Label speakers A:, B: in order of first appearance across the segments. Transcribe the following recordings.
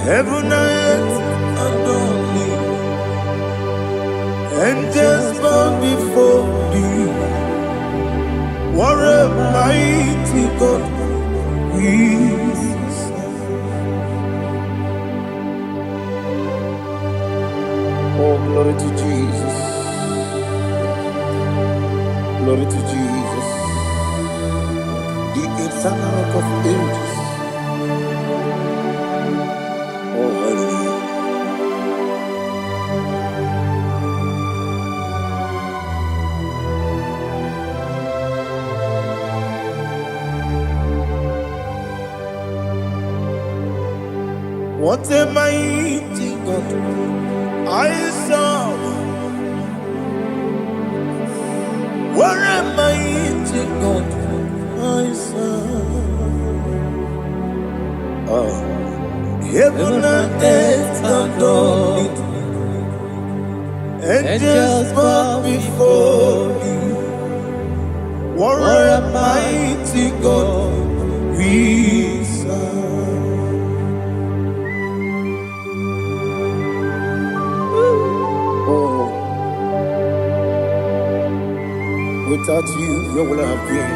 A: Heaven and earth adore thee. Angels bow before thee. What a mighty God we serve. Oh, glory to Jesus. Glory to Jesus. The eternal rock of ages. Oh, hallelujah. What a mighty God I serve. What a mighty God I serve. Oh. Heaven and earth adore it. Angels bow before thee. What a mighty God we serve. Oh, without you, where would I have been?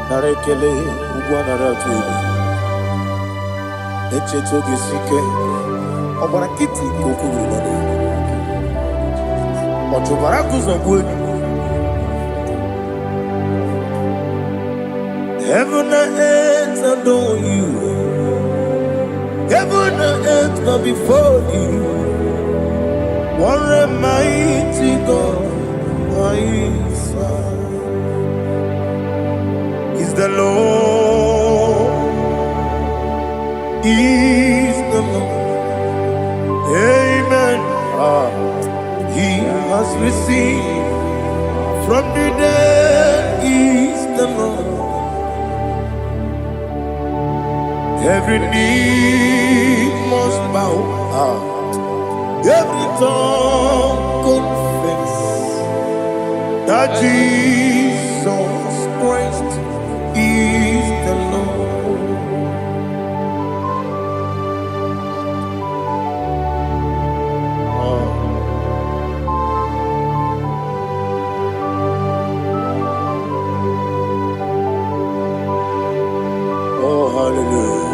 A: Narekele, Ugwanaratu. Echetoge sike, Obarakiti kokuru. Otobaraku zogwe. Heaven and earth adore you. Heaven and earth bow before you. What a mighty God I serve. Is the Lord. Is the Lord. Amen. He has received from the dead. Is the Lord. Every knee must bow. Every tongue confess that Jesus Christ is the Lord. Oh, hallelujah.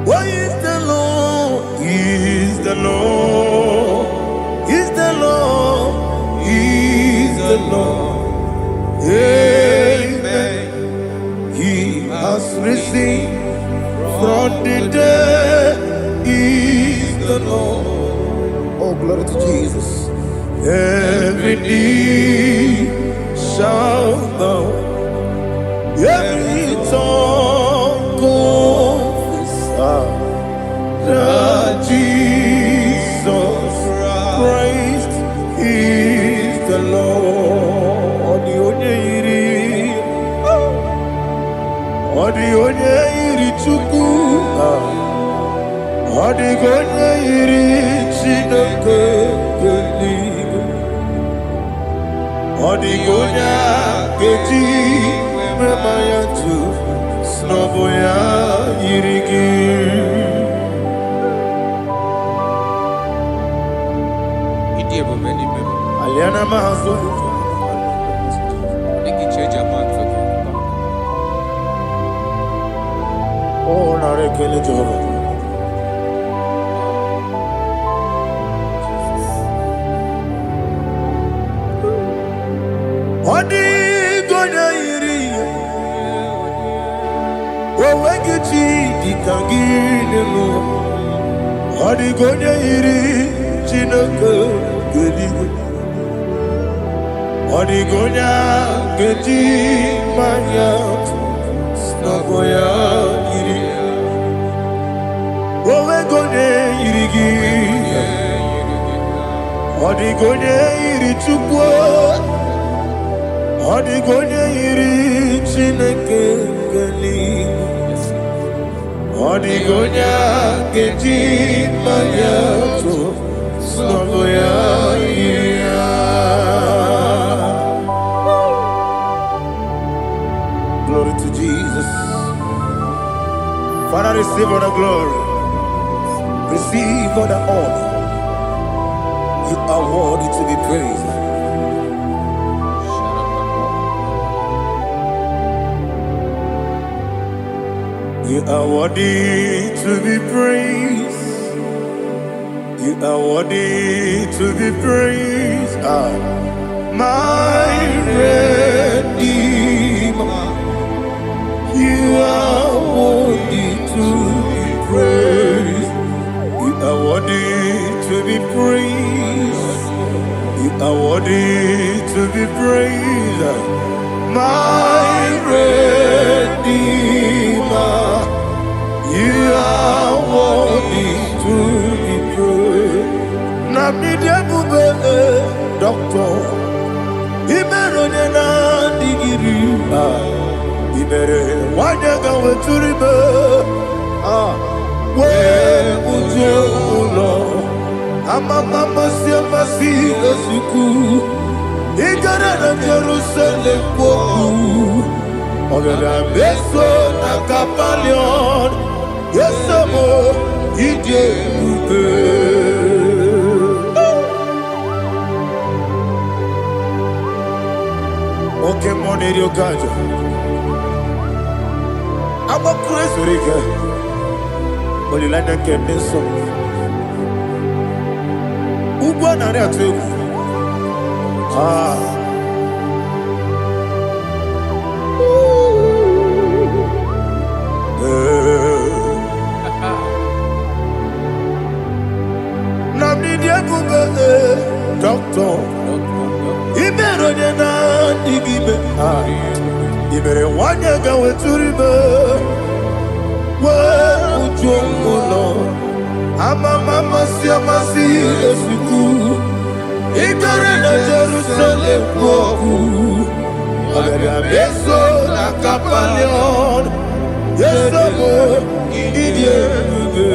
A: What is the Lord? Is the Lord? Is the Lord? Is the Lord? Amen. He has risen from the dead. Is the Lord? Oh, glory to Jesus. Every knee shall bow. Every tongue confess that Jesus Christ is the Lord. Odi onye iri Chukwu, odi onye iri Chineke eluigwe, odi onye keji mema ya tu snobo ya iri gị. Aliana mahazo. Oh, narekele Jehovah. Odi gonya iri, owegichi dikangile no. Odi gonya iri, Chineke geligwe. Odi gonya geji manya, snaboya iri. Owe gonya iri gi, odi gonya iri Chukwu. Odigonya iri Chineke gani. Odigonya keji mayato soboya iya. Glory to Jesus. Father, receive all the glory. Receive all the honor. You are worthy to be praised. You are worthy to be praised. You are worthy to be praised. My Redeemer. You are worthy to be praised. You are worthy to be praised. You are worthy to be praised. My Redeemer. You are worthy to be praised. Namidebube doctor. Imeronena digiri. Ibere wanyaga weturibe. We ujo ulo. Mama siamasi esiku. Igara na Jerusalem woku. Ogada beso na kapalion. Yesamo ije ube. Okay, money yo gajo. I'm a crazy rigger. Only like that can be so. Uba na rea tu. Namni dia kuba doctor. Ibero de na digibe. Ibere wanya ga weturibe. We ujongulo. Mama siamasi esiku. Igara na Jerusalem woku. Ogada beso na kapalion. Yesamo idie ube.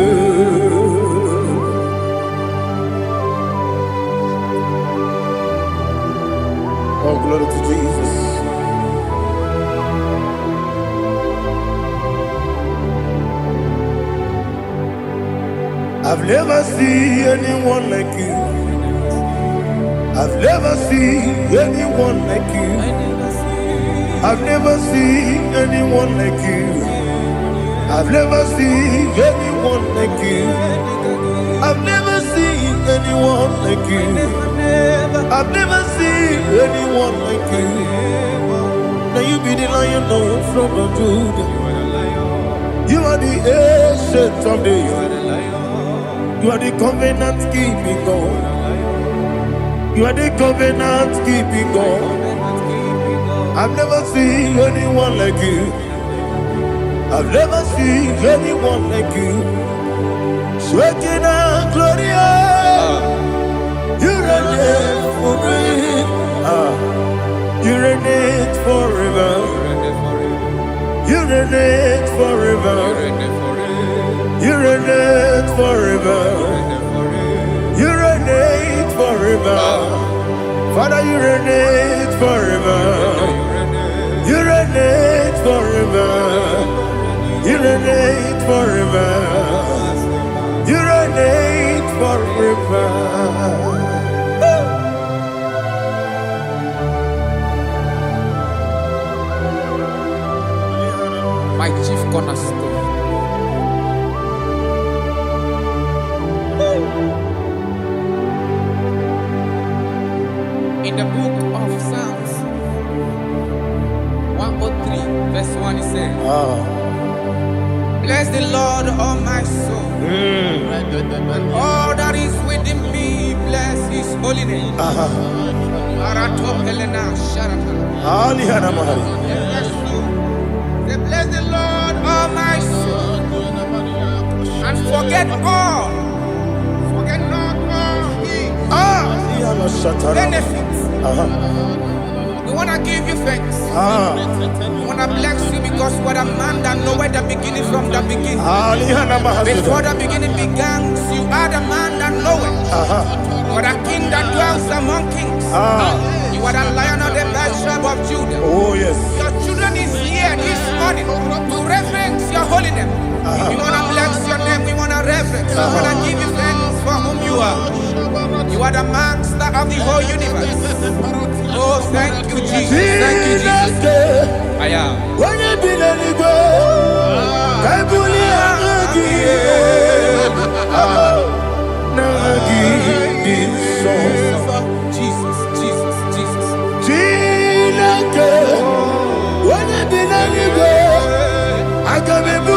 A: Oh, glory to Jesus. I've never seen anyone like you. I've never seen anyone like you. I've never seen anyone like you. I've never seen anyone like you. I've never seen anyone like you. I've never seen anyone like you. Now you be the Lion from the Judah. You are the ancient of days. You are the covenant keeping God. You are the covenant keeping God. I've never seen anyone like you. I've never seen anyone like you. Shekinah Gloria, you reign forever. You reign forever. You reign forever. You reign forever. You reign forever. Father, you reign forever. You reign forever. You reign forever. You reign forever.
B: My chief cornerstone. In the book of Psalms 103 verse 1 it says, bless the Lord, all my soul, and all that is within me, bless his holy name. Bless the Lord, all my soul, and forget not all his benefits. The want to give you thanks. I want to bless you because you are a man that knows where the beginning from the beginning. Before the beginning began, you are the man that knows it. You are the king that dwells among kings. You are the lion of the tribe of Judah.
A: Oh, yes.
B: Your children is here this morning to reverence your holiness. We want to bless your name. We want to reverence. We want to give you thanks for whom you are. You are the master of the whole universe. Oh, thank you, Jesus. Thank you, Jesus. I am.
A: When you be the Igbo, I
B: Jesus, Jesus, Jesus.
A: When you be the Igbo, I can be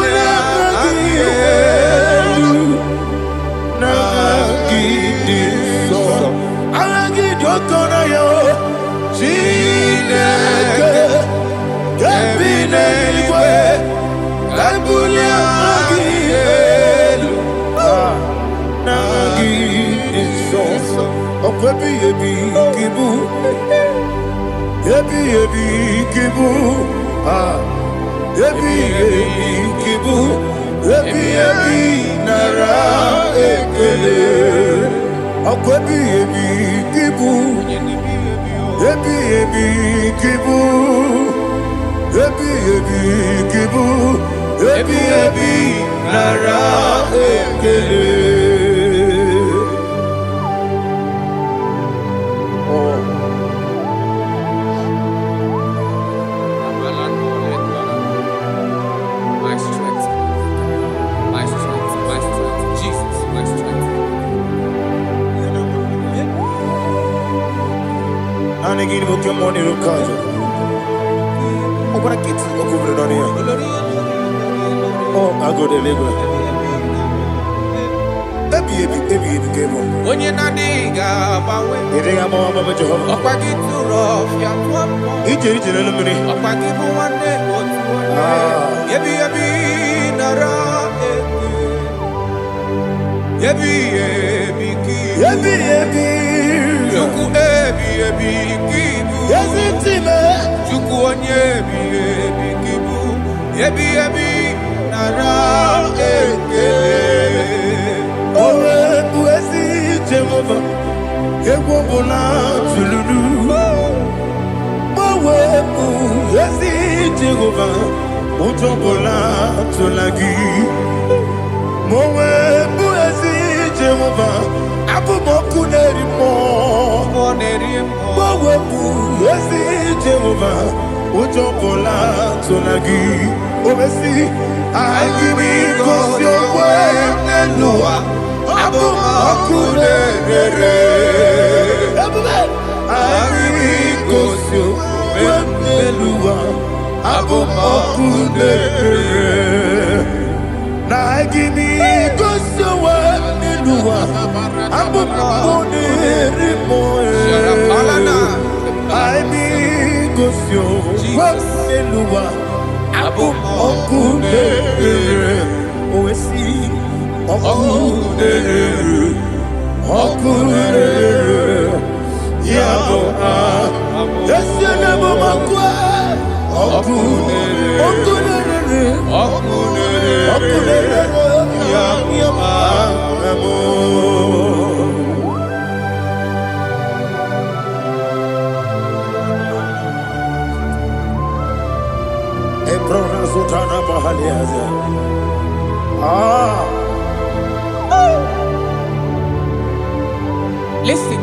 B: Listen,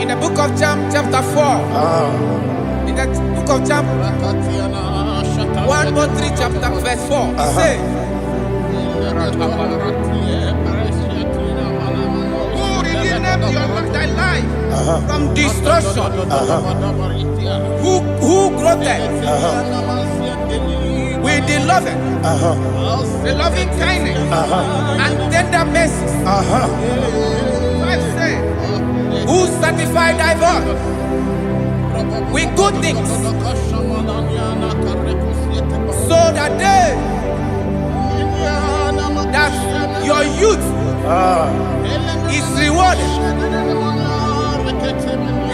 B: in the book of John, chapter 4, in the book of John, 1:3, chapter verse 4, it says, who redeemed thy life from destruction? Who groweth with the loving kindness and tender mercies? Who satisfy thy voice with good things, so that your youth is rewarded.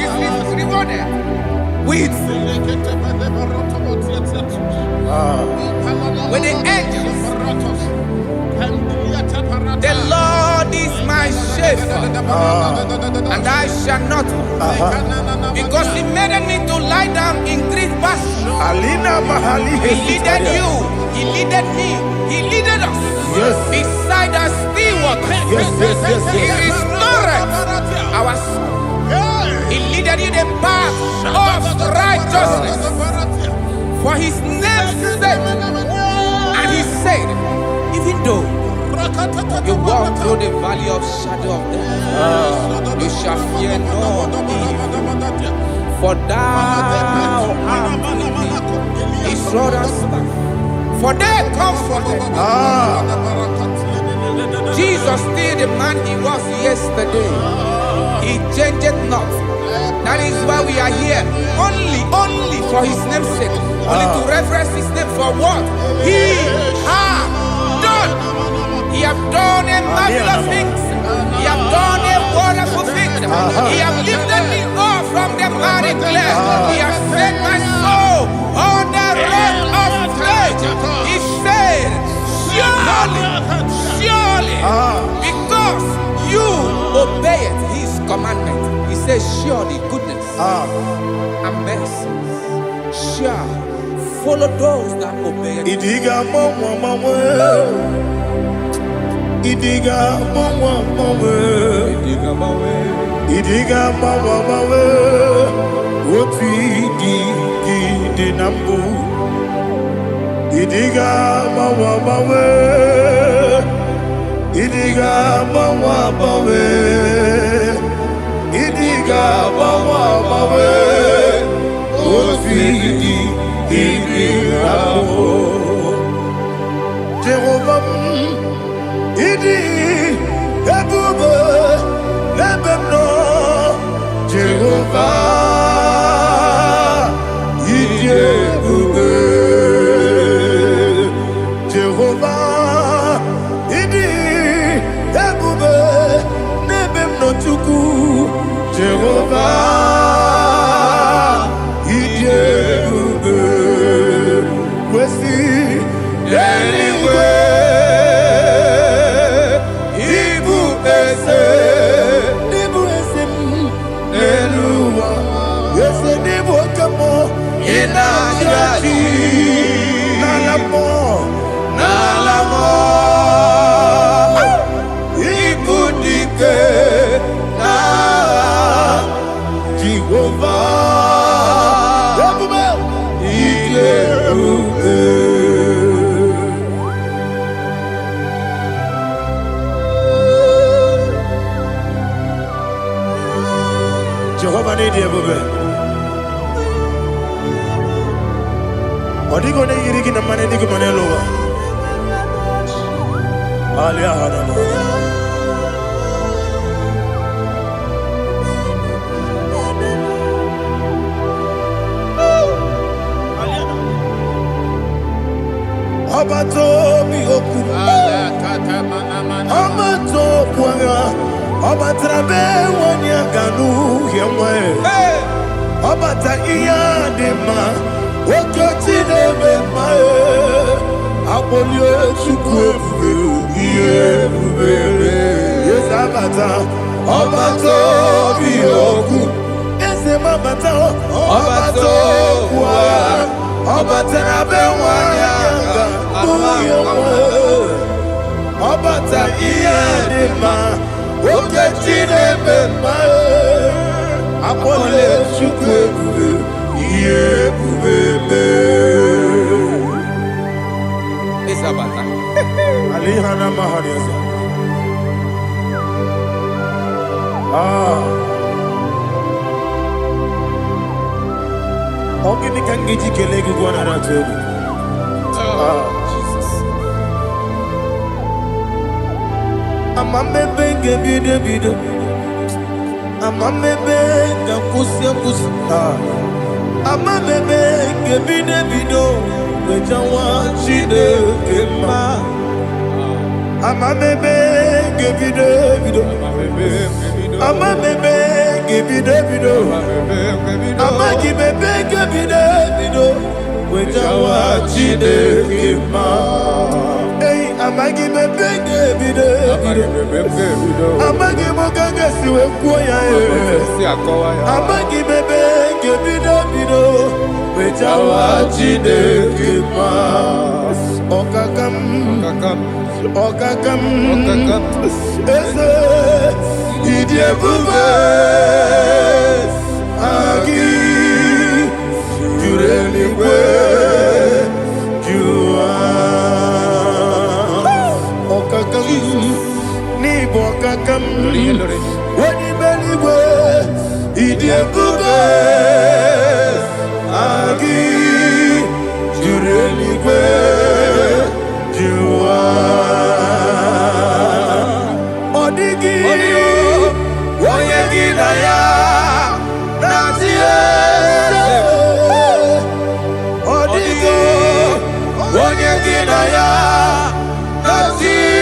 B: Is rewarded. with the angels. The Lord is my shepherd, and I shall not want, because He made me to lie down in green pastures. He leaded you, He leaded me, He leaded us beside the still waters. He restored our soul. He leaded you the path of righteousness for His name's sake. And He said, even though you walk through the valley of shadow of death, you shall fear no evil, for thou art with me. His rod and staff, for they comforted. Jesus still the man He was yesterday. He changed not. That is why we are here. Only for His name's sake. Only to reverence His name for what He has done. He has done a marvelous things. He has done a wonderful thing. He has lifted me up from the mighty clay. He has set my soul on the rock of faith. He said, surely, because you obeyed His commandment. He says, surely goodness and mercy shall follow those that obey it.
A: Idiga mama, what we did nambu. Idiga mama, Idiga mama, Idiga mama, what we did nambu. Jehovah, Idi, Ebube, Lebeno, Jehovah, Idi, Ebube, Jehovah, Idi, Ebube, Lebeno, Chuku, Jehovah, Idi, Ebube, Wesi, anyway. Jehovah need you, baby. Odigo ne yirigi na mane digo mane lowa. Alia hana. Abato mi oku. Abato kwanga. Obatrabe wanyaganu yemwe. Obata iya dema. Okoti deme mae. Abolio chukwe iye bubele. Yes abata. Obato bioku. Ese mabata. Obato kwa. Obatrabe wanyaganu yemwe. Obata iya dema. Oketine bemae, apole chukwe iye bubebe.
B: Isabata.
A: Alihana mahariasa. Ogini kangiji kelegi gwana na tebu. Amamebe gebide bido, amamebe gakusia kusa, amamebe gebide bido, wejawa chide kema, amamebe gebide bido, Ama bebe gibi de bido. Ama gibi gibi de bido. Wejawa chide kima. Hey, ama gibi gibi de bido. Ama gibi gaga siwe kuya e. Ama gibi gibi de bido. Wejawa chide kima. Okakam. Eze idie bube agi jureligwe jua okakam ni bokakam wani beligwe idie bube agi jureligwe jua odigi oyegi na ya natie odigi oyegi na ya natie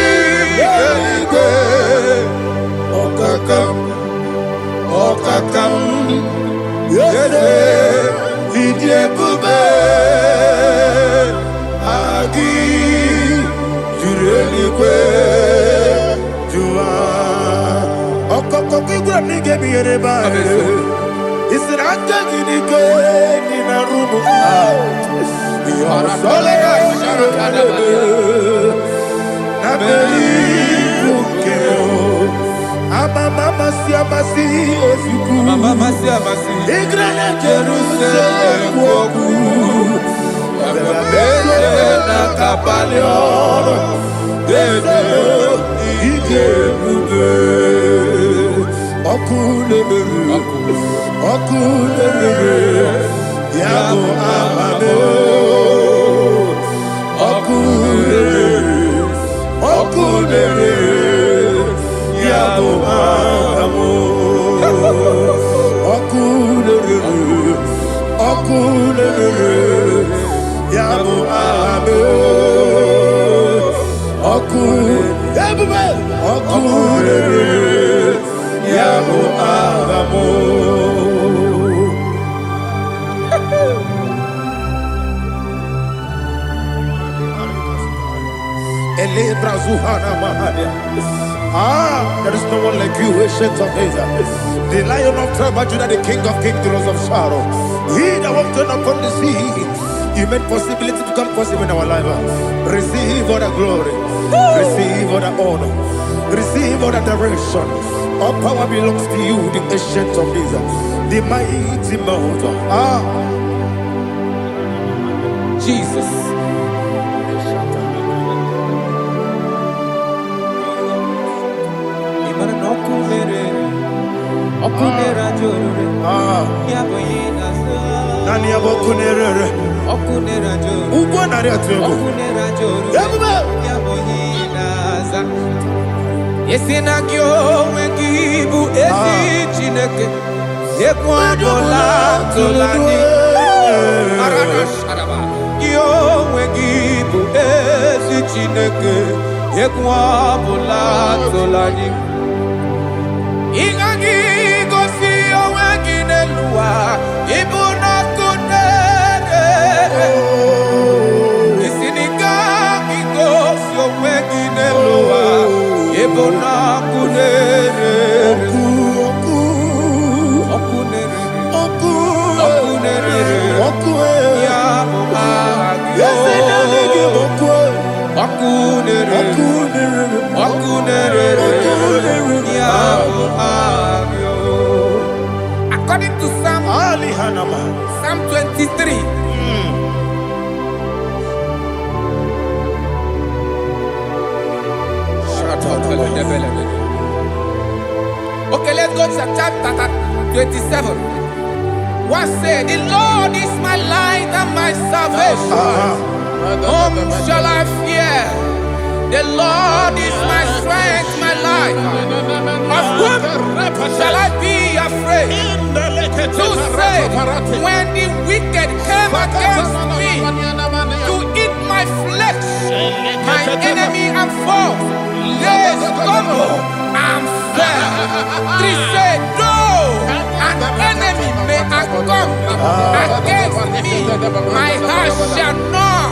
A: okakam yese idie bube agi jureligwe jua okokokigura nige biyereba isiraka ginike nina rumu yosole nabeli ukeo amama siamasi ofiku igrane Jerusalem woku abebele na kapalion dede ige bube okulere yabo amamo okulere yabo amamo okulere yabo amamo okulere yabo amamo. There is no one like you, ancient of days. The Lion of tribe of Judah, the King of kings, the Rose of Sharon. He that walked upon the sea, He made possibility to come possible in our life. Receive all the glory, receive all the honor, receive all the direction. All power belongs to you, the ancient of days, the mighty mountain. Jesus. Nani abokunere okunera joro ugo nari atego okunera joro yaboyinaza yesina kyo wekibu esi chineke ekwadola tolani arana sharaba kyo wekibu esi chineke ekwadola tolani ingagi gosi owekinelua ibuna kunere isinika gosi owekinelua ibuna kunere okunere ya muagyo okunere ya muagyo. According to Psalm 23. Okay, let's go to chapter 27. What said? The Lord is my light and my salvation. Whom shall I fear? The Lord is my strength, my life. Of whom shall I be afraid? To say, when the wicked came against me to eat my flesh, my enemy and foe, they stumble and
B: said. 3 said, though an enemy may come against me, my heart shall not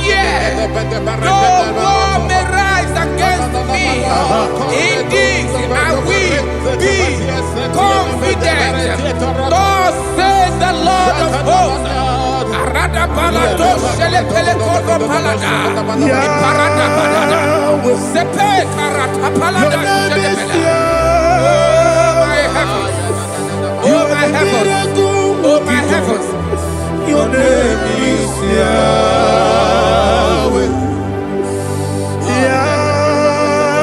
B: fear. Though war may rise against me, in this I will be confident. Thus says the Lord of hosts. Arada balado shele pele kodo palada. Iparada balada. Sepe karata palada shele pele. Oh my heavens. Oh my heavens. Oh my heavens.
A: Your name is Yahweh. Yahweh.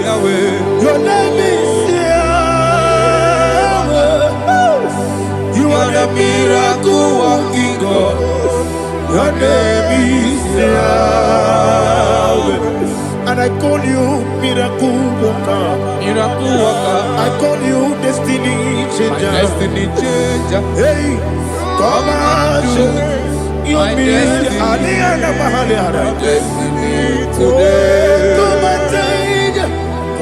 A: Yahweh. Your name is Yahweh. You are the miracle working God. Your name is Yahweh. And I call you miracle worker.
B: Miracle worker.
A: I call you destiny changer.
B: Destiny changer.
A: Hey, come on, you mean Aliana Mahaliana.
B: Destiny today.
A: Come and change.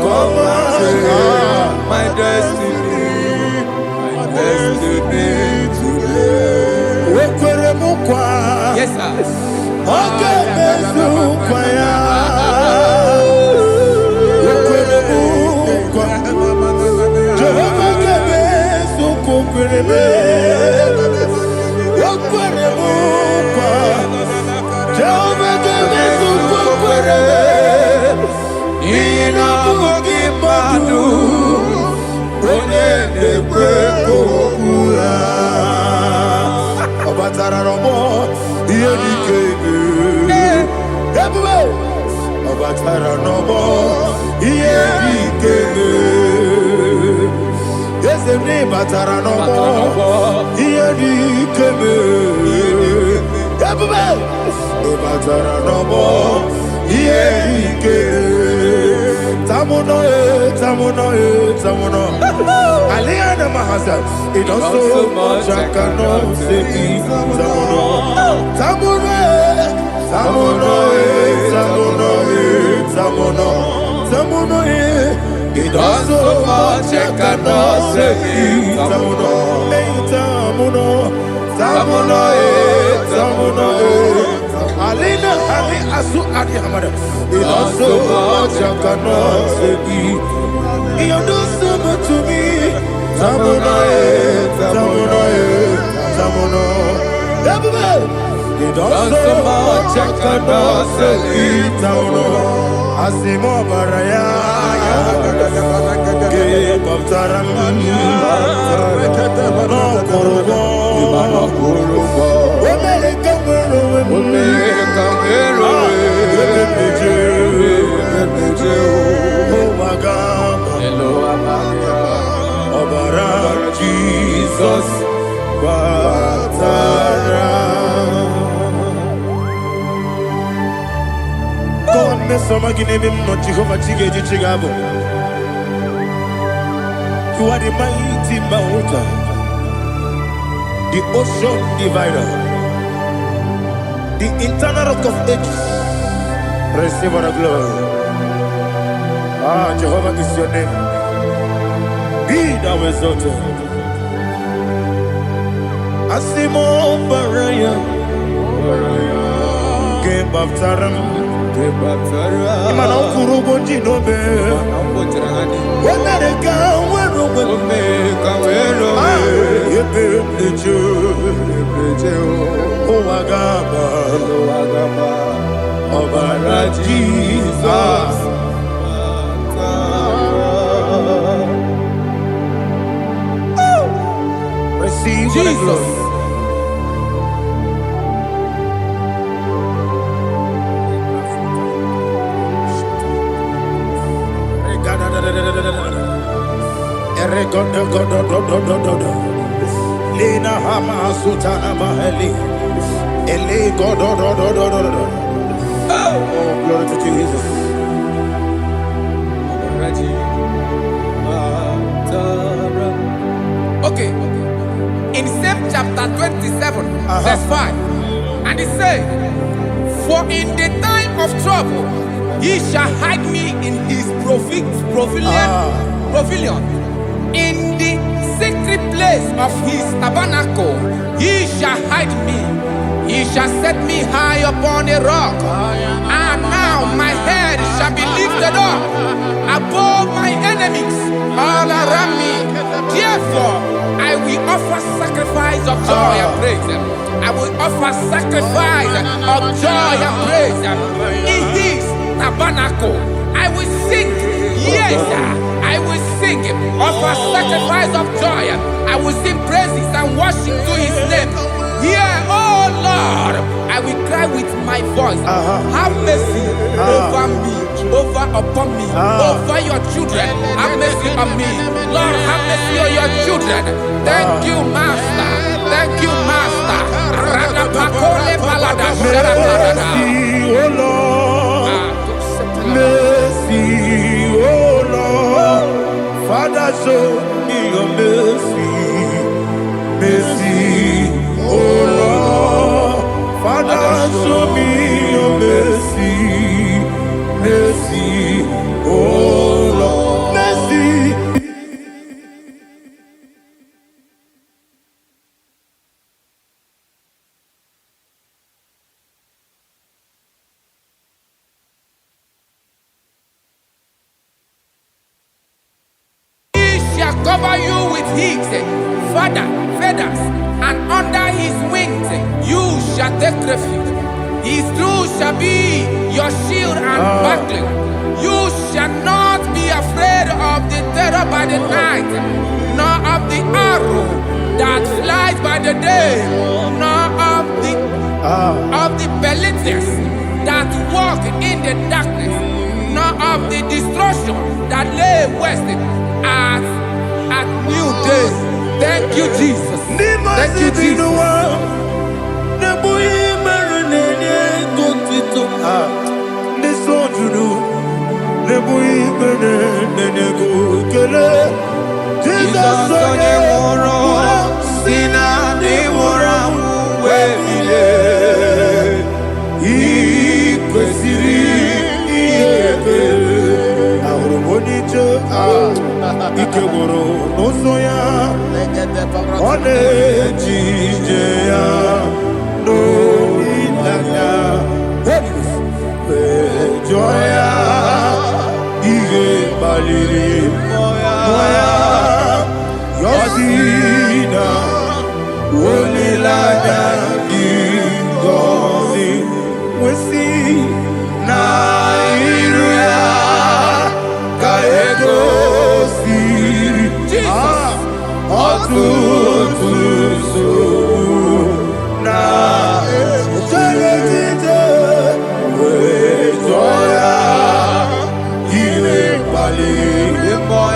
A: Come on,
B: my destiny. My destiny today. Yes, sir.
A: Okay, Mesukaya. Jehovah Kebe Sukukurebe. Jehovah Kebe Sukukurebe. Ina Bogi Madu. Onye Nekwe Kokura. Obatara Romo. Iye Kebe. Everywhere. Obatara Romo. Iye Kebe. Yes, the Batara no more. Here the Kebe. Everybody. Batara no more. Here the Kebe. Tamuno, Tamuno, Tamuno. Aliana Mahasa. It does so much I cannot say. Tamuno. Tamuno. Tamuno. Tamuno. Tamuno. Tamuno. It does so much I cannot say. Tamuno, Tamuno, Tamuno, Tamuno, Alina, Ali, Asu, Adi Hamada. It does so much I cannot say. You do so much to me. Tamuno, Tamuno, Tamuno, Tamuno. It does so much I cannot say. Tamuno, Asimo Baraya. Give up Taram, no Kurubo, Omega, Omega, Jesus, Batara. God, Messama Ginebim, not Jehovah Chigage Chigabo. You are the mighty mountain, the ocean divider, the eternal rock of ages. Receive all the glory. Ah, Jehovah is your name. Be thou exalted. Asimo Baraya, Game of Taram, Imano Kurubo Jinobe, America, Jesus. Receive Jesus. Lina Hama Sutana Mahali. Ele Godo. Oh, glory to Jesus.
B: Okay. In same chapter 27, verse 5, and it says, for in the time of trouble, he He shall hide me in his pavilion. In the secret place of his tabernacle, he shall hide me. He shall set me high upon a rock. And now my head shall be lifted up above my enemies all around me. Therefore, I will offer sacrifice of joy and praise. I will offer sacrifice of joy and praise. In his tabernacle, I will sing. Yes, I will sing. Offer sacrifice of joy. I will sing praises and worship to his name. Here, oh Lord, I will cry with my voice. Have mercy over me, upon me, over your children. Have mercy on me. Lord, have mercy on your children. Thank you, Master. Thank you, Master.
A: Mercy, oh Lord. Mercy, oh Lord. Father, show me your mercy. Mercy, oh Lord. Father, show me your mercy. Mercy, oh Lord. Mercy.
B: Cover you with his feathers, and under his wings you shall take refuge. His truth shall be your shield and buckler. You shall not be afraid of the terror by the night, nor of the arrow that flies by the day, nor of the pestilence that walk in the darkness, nor of the destruction that lay waste at new day. Thank you, Jesus. Thank you, Jesus.
A: Ikegoro n'ụzọ one ejije ya n'olilanya mejọ ya ihe kpaliri mmụọ ya yọzi na olilanya dị ngọzi nwesị na iru ya ka ego ọtụtụ nsogbu na ejije wee jụọ ya ihe kpaliri mmụọ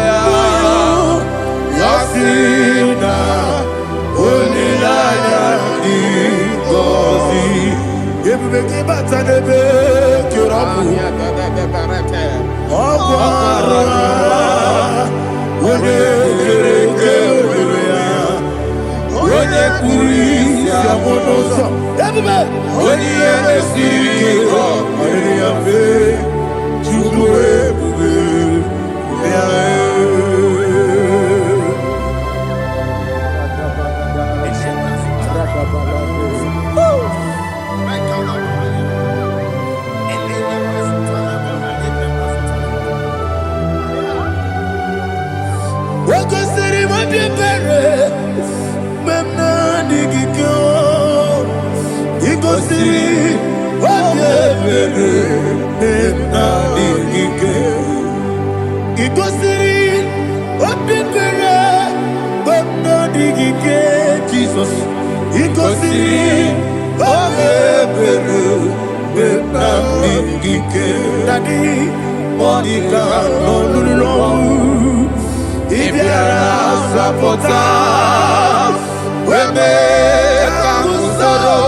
A: ya si na olileanya dị ngọzi ebube gị bata n'ebe kere ọkụ ọrụ onye kere eke ohere ya onye kpụrụ isi abụ n'ụzọ ebube onye ihe na-esiri ike ọ dịrị ya mfe Chukwu ebube ya Wakosiri mabibere memna digiko Ikosiri mabibere memna digike Ikosiri mabibere memna digike Jesus Ikosiri mabibere memna digike Daddy Monica no lulu Ibiara sapota weme kamusoro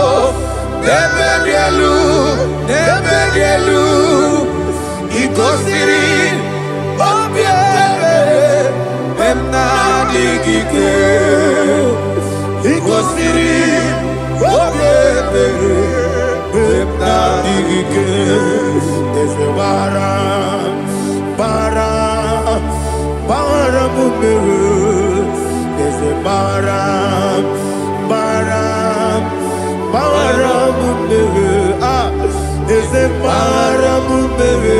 A: nebelielu ikosiri obiere memna digike ikosiri obiere memna digike There's a bara mumbewe. There's a bara mumbewe. Ah, there's a bara mumbewe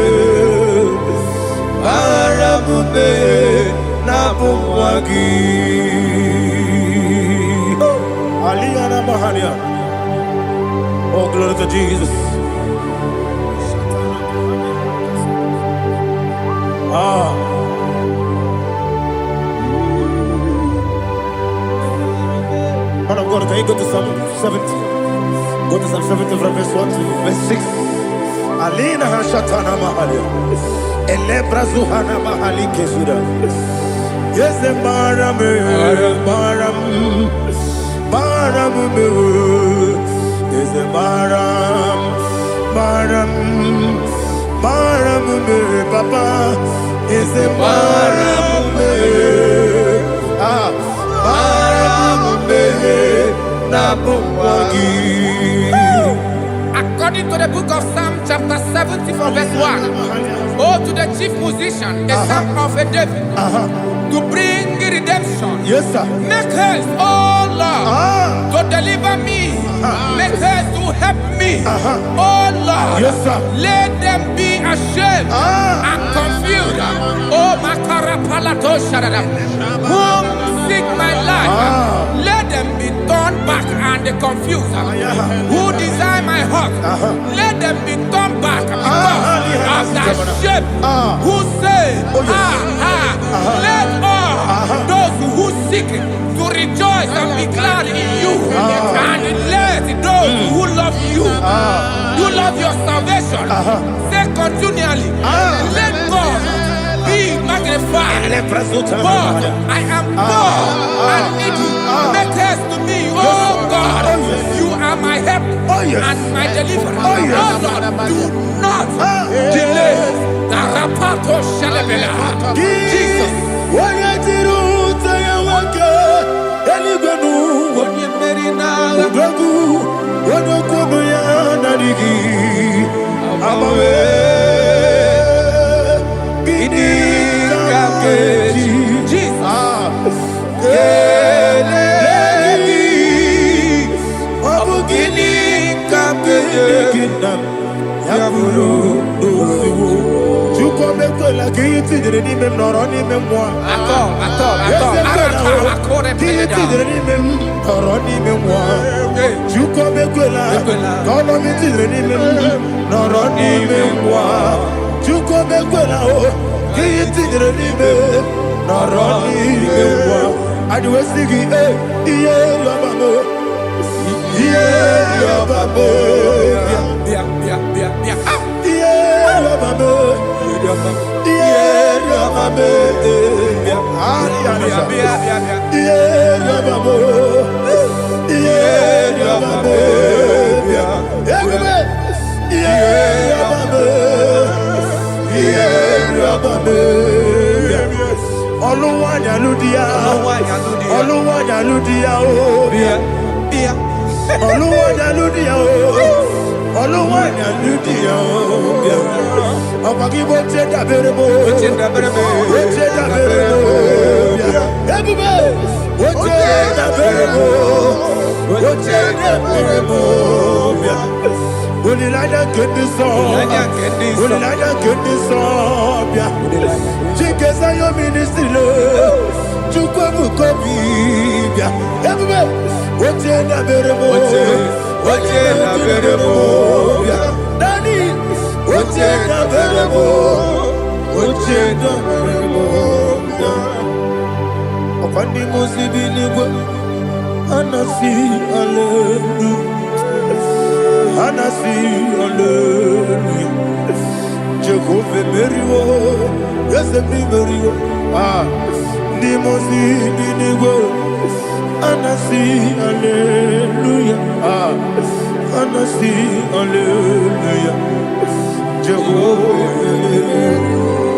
A: na bumwagi. Aliyana Mahalia. Oh, glory to Jesus. Man of God, can you go to Psalm 70? Go to Psalm 70 from verse 1 to verse 6. Alina Hashatana Mahalia. Elebra Zuhana Mahali Kesuda. Yes, the Baram. Yes, the Baram. Papa. Yes, the Baram.
B: According to the book of Psalm chapter 70 from verse 1, oh, to the chief musician, a psalm of a David, to bring redemption.
A: Yes, sir.
B: Make haste, oh Lord, to deliver me. Make haste to help me. Oh Lord,
A: yes, sir.
B: Let them be ashamed and confused. Oh, Makarapalato Shadadam, whom seek my life, let them be turned back and confused. Who desire my heart, let them be turned back because of that shape. Who say, let all those who seek to rejoice and be glad in you, and let those who love you, you love your salvation, say continually, let God be magnified. God, I am poor and needy. Make haste to me, oh God. You are my help and my deliverer. Oh Lord, do not delay. Jesus.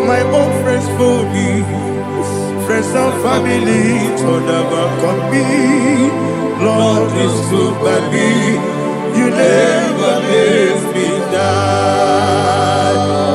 A: My own friends for me, friends and family told never come me. Lord is good by me, you never leave me down.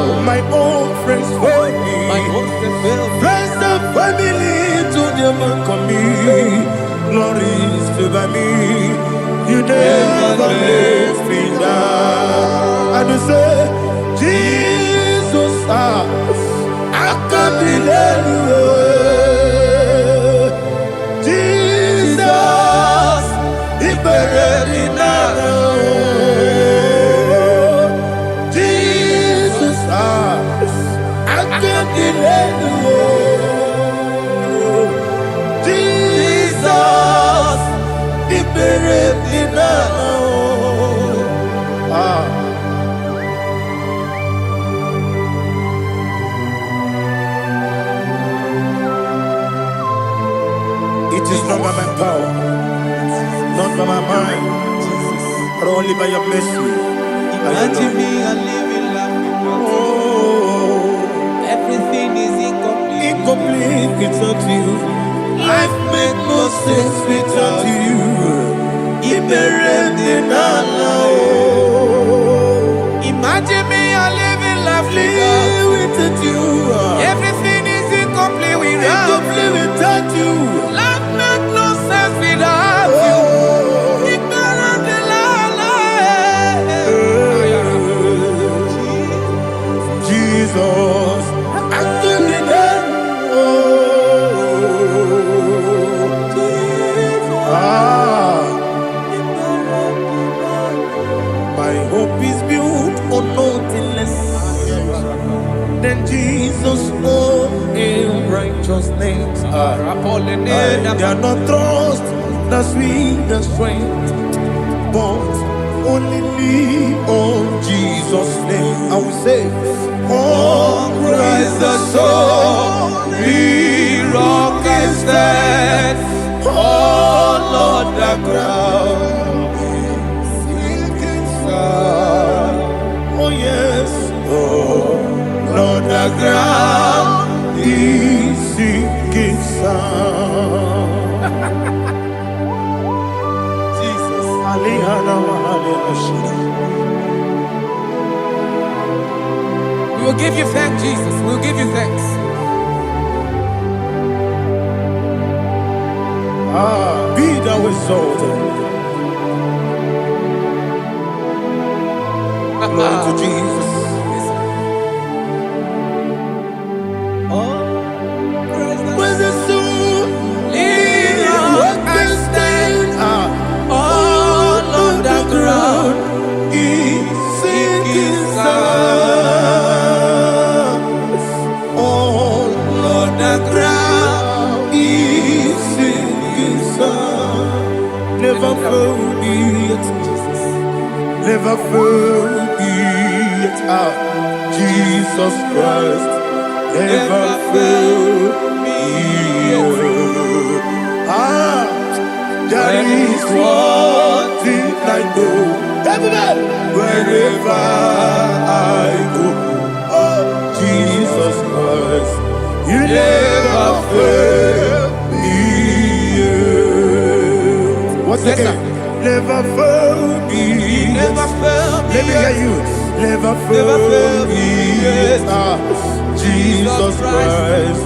A: over my mind, but only by your mercy.
B: Imagine me and living life without you. Everything is incomplete.
A: Incomplete without you. Life makes no sense without you.
B: Imagine me and living life
A: without you.
B: Everything is incomplete without
A: you.
B: Life makes no sense without you.
A: Jesus, actually done. My hope is built on nothing less than Jesus' own righteousness. They are not trust the sweetest strength, but only lean on Jesus' name. I will say, on Christ the solid rock I stand. Oh Lord, the ground is sinking sand. Oh yes, oh Lord, the ground is sinking sand. Jesus,
B: we will give you thanks, Jesus. We will give you thanks.
A: Be thou exalted. Glory to Jesus. Where's the soul? What can stand? All on the ground is sinking sand. All on the ground is sinking sand. Never forget, never forget, Jesus Christ. Never fail me. There is one thing I know. Everybody, wherever I go, oh Jesus Christ, you never fail me. What's the name? Never fail me.
B: Never fail me.
A: Let me hear you. Never fail me. Jesus Christ,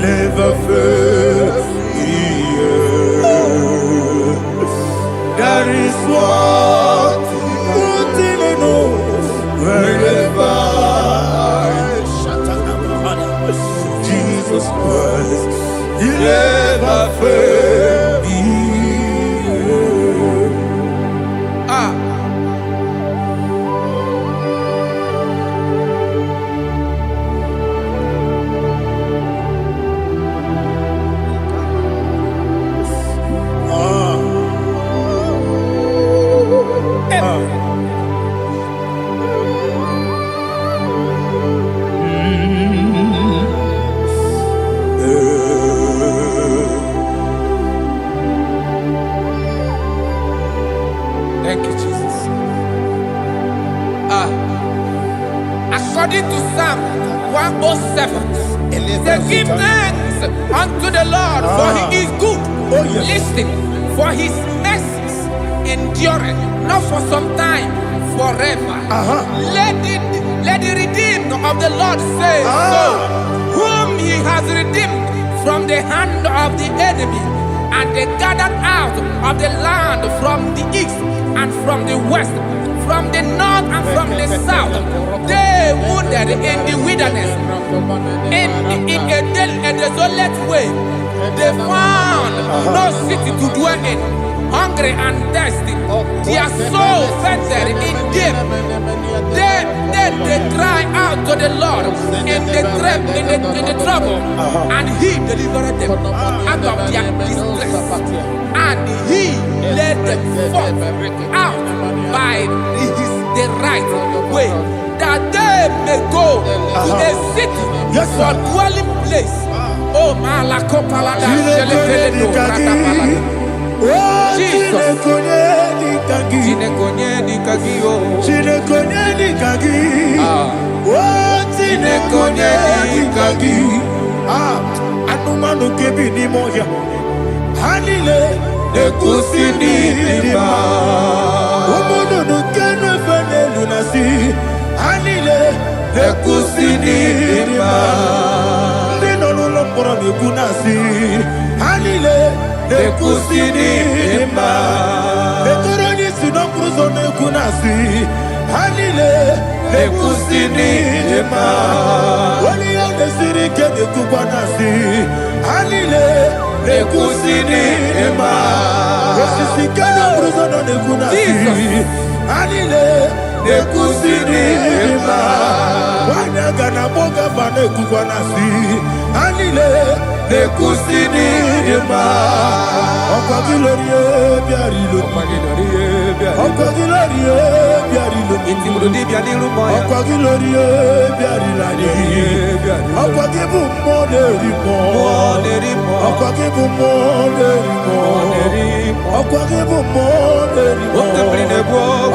A: never fail me. There is one thing I know. Wherever Jesus Christ, you never fail me.
B: Thank you, Jesus. According to Psalm 107, they give thanks unto the Lord, for he is good. Listen, for his mercies endureth, not for some time, forever. Let the redeemed of the Lord say so, whom he has redeemed from the hand of the enemy, and they gathered out of the land from the east and from the west, from the north and from the south. They wandered in the wilderness, in a desolate way. They found no city to dwell in, hungry and thirsty. Their soul fainted in deep. They cry out to the Lord in the trouble, and he delivered them out of their distress, and he led them forth out by the right way, that they may go to a city for dwelling place. Oh, Malakopalada,
A: Oh,
B: Jesus.
A: Chinekonye di kagi. Oh,
B: Chinekonye di kagi.
A: Anumanu kebi ni moya. Hanile
B: Ekusi ni ma.
A: Umudu nukene fene lunasi. Hanile
B: Ekusi ni ma.
A: Ndino lulambora nukunasi. Hanile
B: Ekusi ni ma.
A: Etoroni sinokruzo nukunasi. Hanile
B: Ekusi ni ma.
A: Wali ya desiri kede kubanasi. Hanile
B: Ekusi ni ma.
A: Osisi kede bruzo nukunasi. Hanile
B: Ekusi ni ma.
A: Wanyaga na boga bane kubanasi. Hanile
B: Ekusi ni ma.
A: Ọkọ̀ kí lórí ẹbí àrílò. Ọkọ̀ kí lórí ẹbí àrílò. Ọkọ̀ kí lórí ẹbí àrílò. Ọkọ̀ kí bù mọ́ lérí mọ́. Ọkọ̀ kí bù mọ́ lérí mọ́. Ọkọ̀ kí bù mọ́ lérí mọ́.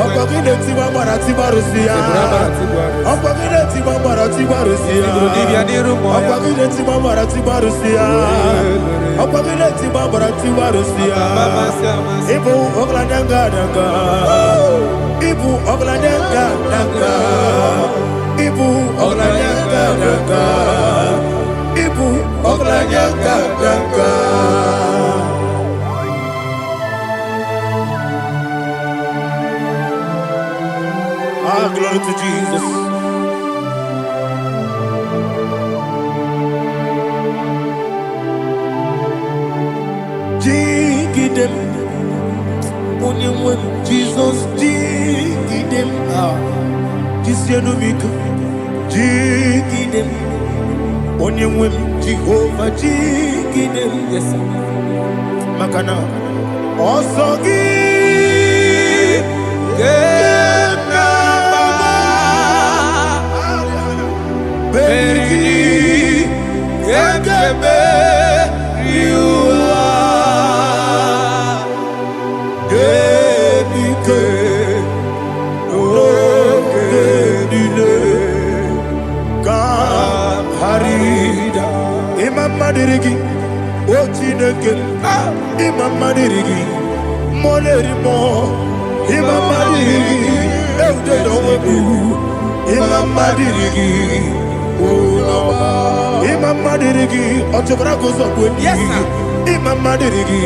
A: Ọkọ̀ kí lè tí wọ́n mọ̀ra tí bá rò sí ya. Ọkọ̀ kí lè tí wọ́n mọ̀ra tí bá rò sí ya. Ọkọ̀ kí lè tí wọ́n mọ̀ra tí bá rò sí ya. Ọkọ̀ kí lè tí wọ́n mọ̀ra tí bá rò sí ya. Ibu oglananga danga. Ibu oglananga danga. Ibu oglananga danga. Ibu oglananga danga. Ah, glory to Jesus. Jigidem, Onyemwem, Jesus, Jigidem, Jisianomika, Jigidem, Onyemwem, Jehovah, Jigidem, yes, Makana, Osogi, Beri, Gekebe, Madirigi, o Chineke, Imam Madirigi, Molerimo, Imam Madirigi, Eude Dobu, Imam Madirigi, Imam Madirigi, Otobrago Zobuni, Imam Madirigi,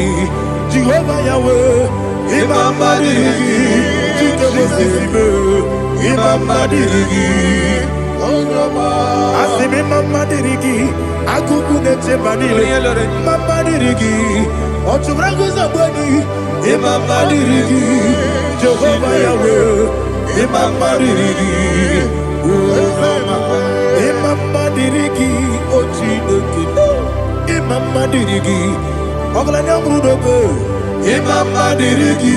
A: Jehovah Yahweh, Imam Madirigi, Jehovah Imam Madirigi, Asimi Mama Dirigi, Akuku Nete Banile, Mama Dirigi, Otubrago Zabani, Imam Dirigi, Jehovah Yahweh, Imam Dirigi, Imam Dirigi, Ochinoki, Imam Dirigi, Oglanya Brudobe, Imam Dirigi,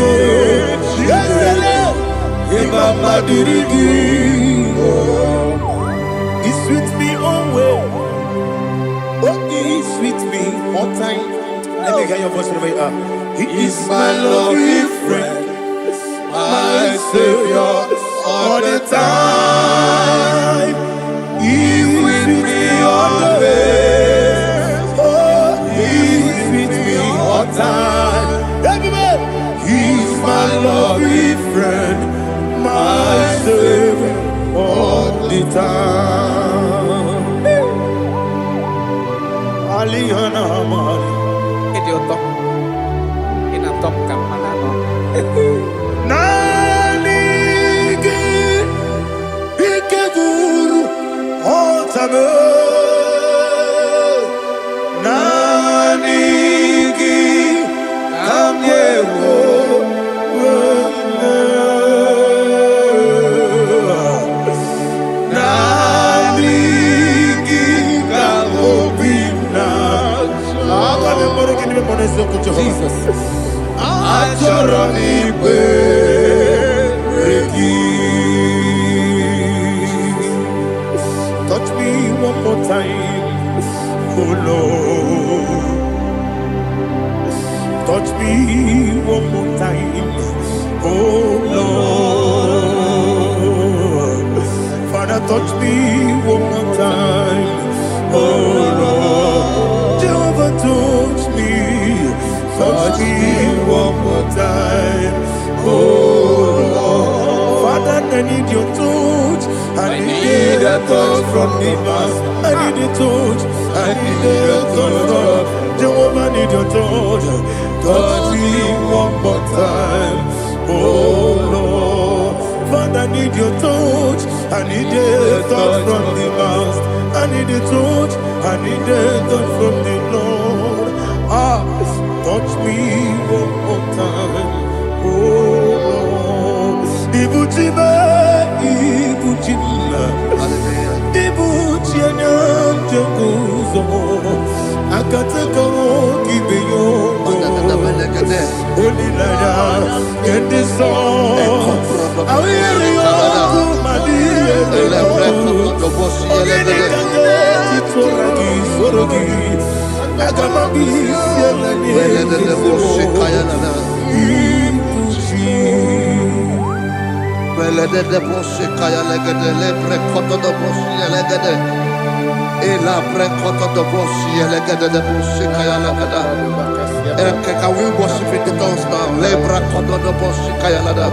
A: Imam Dirigi, He sweet me away. Oh, he sweet me all time. Let me hear your voice from here. He is my lovely friend, my Savior all the time. He with me always. Oh, he with me all time. Everybody, he's my lovely friend, my Savior all the time. Alihana Mari.
B: Idioto. Inatom ka manano.
A: Nanigi Ikeguru Otame. Nanigi Kamyewo. Nanigi from the past. I need a touch. I need a touch. Jehovah, need your touch. Touch me one more time. Oh Lord, Father, I need your touch. I need a touch from the past. I need a touch. I need a touch from the Lord. Touch me one more time. Oh Lord, Ibuchima, Ibuchima, Ibuchina, Jaguzo, Akatako, Kibeyo, Olilaya, get this song. I will you,
C: Ela precoto do bossi, elegada de bossi, kayalagada. Can we worship in the tongues now? Lebra koto do bossi, kayalada.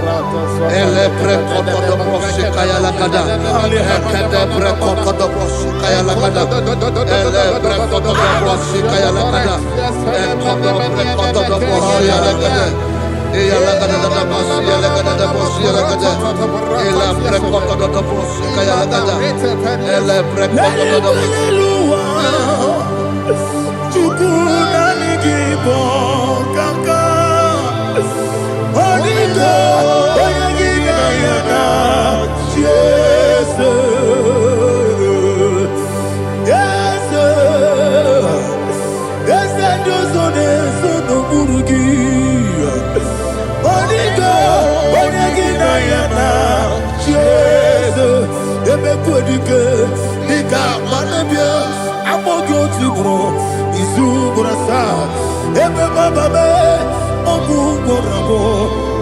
C: Ele precoto do bossi, kayalagada. Ekede precoto do bossi, kayalagada. Ele precoto do bossi, kayalagada. Ekodo precoto do bossi, kayalagada. Eyalagada da bossi, elegada da bossi, elegada. Ela precoto do bossi, kayalagada. Ele precoto do bossi.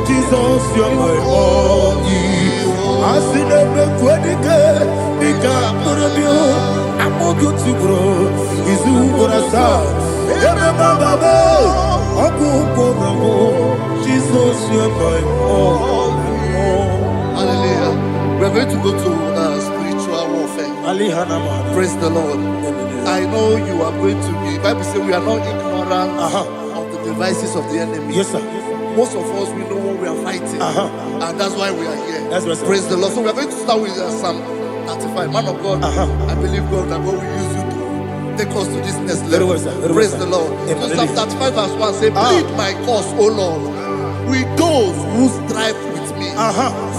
C: Jesus, you're my all. I see them quedike, Nika Murabio, I'm more good to grow. Is who gonna start? Jesus, you're my all. Hallelujah. We're going to go to spiritual warfare. Praise the Lord. I know you are going to be. Bible says we are not ignorant of the devices of the enemy.
A: Yes, sir.
C: Most of us, we know what we are fighting. And that's why we are here.
A: That's right, sir.
C: Praise the Lord. So we are going to start with Psalm 35. Man of God, I believe God that God will use you to take us to this next level.
A: Very well, sir. Very
C: Praise
A: well,
C: the Lord.
A: Amen.
C: So Psalm 35 verse 1 say, plead my cause, O Lord, with those who strive with me.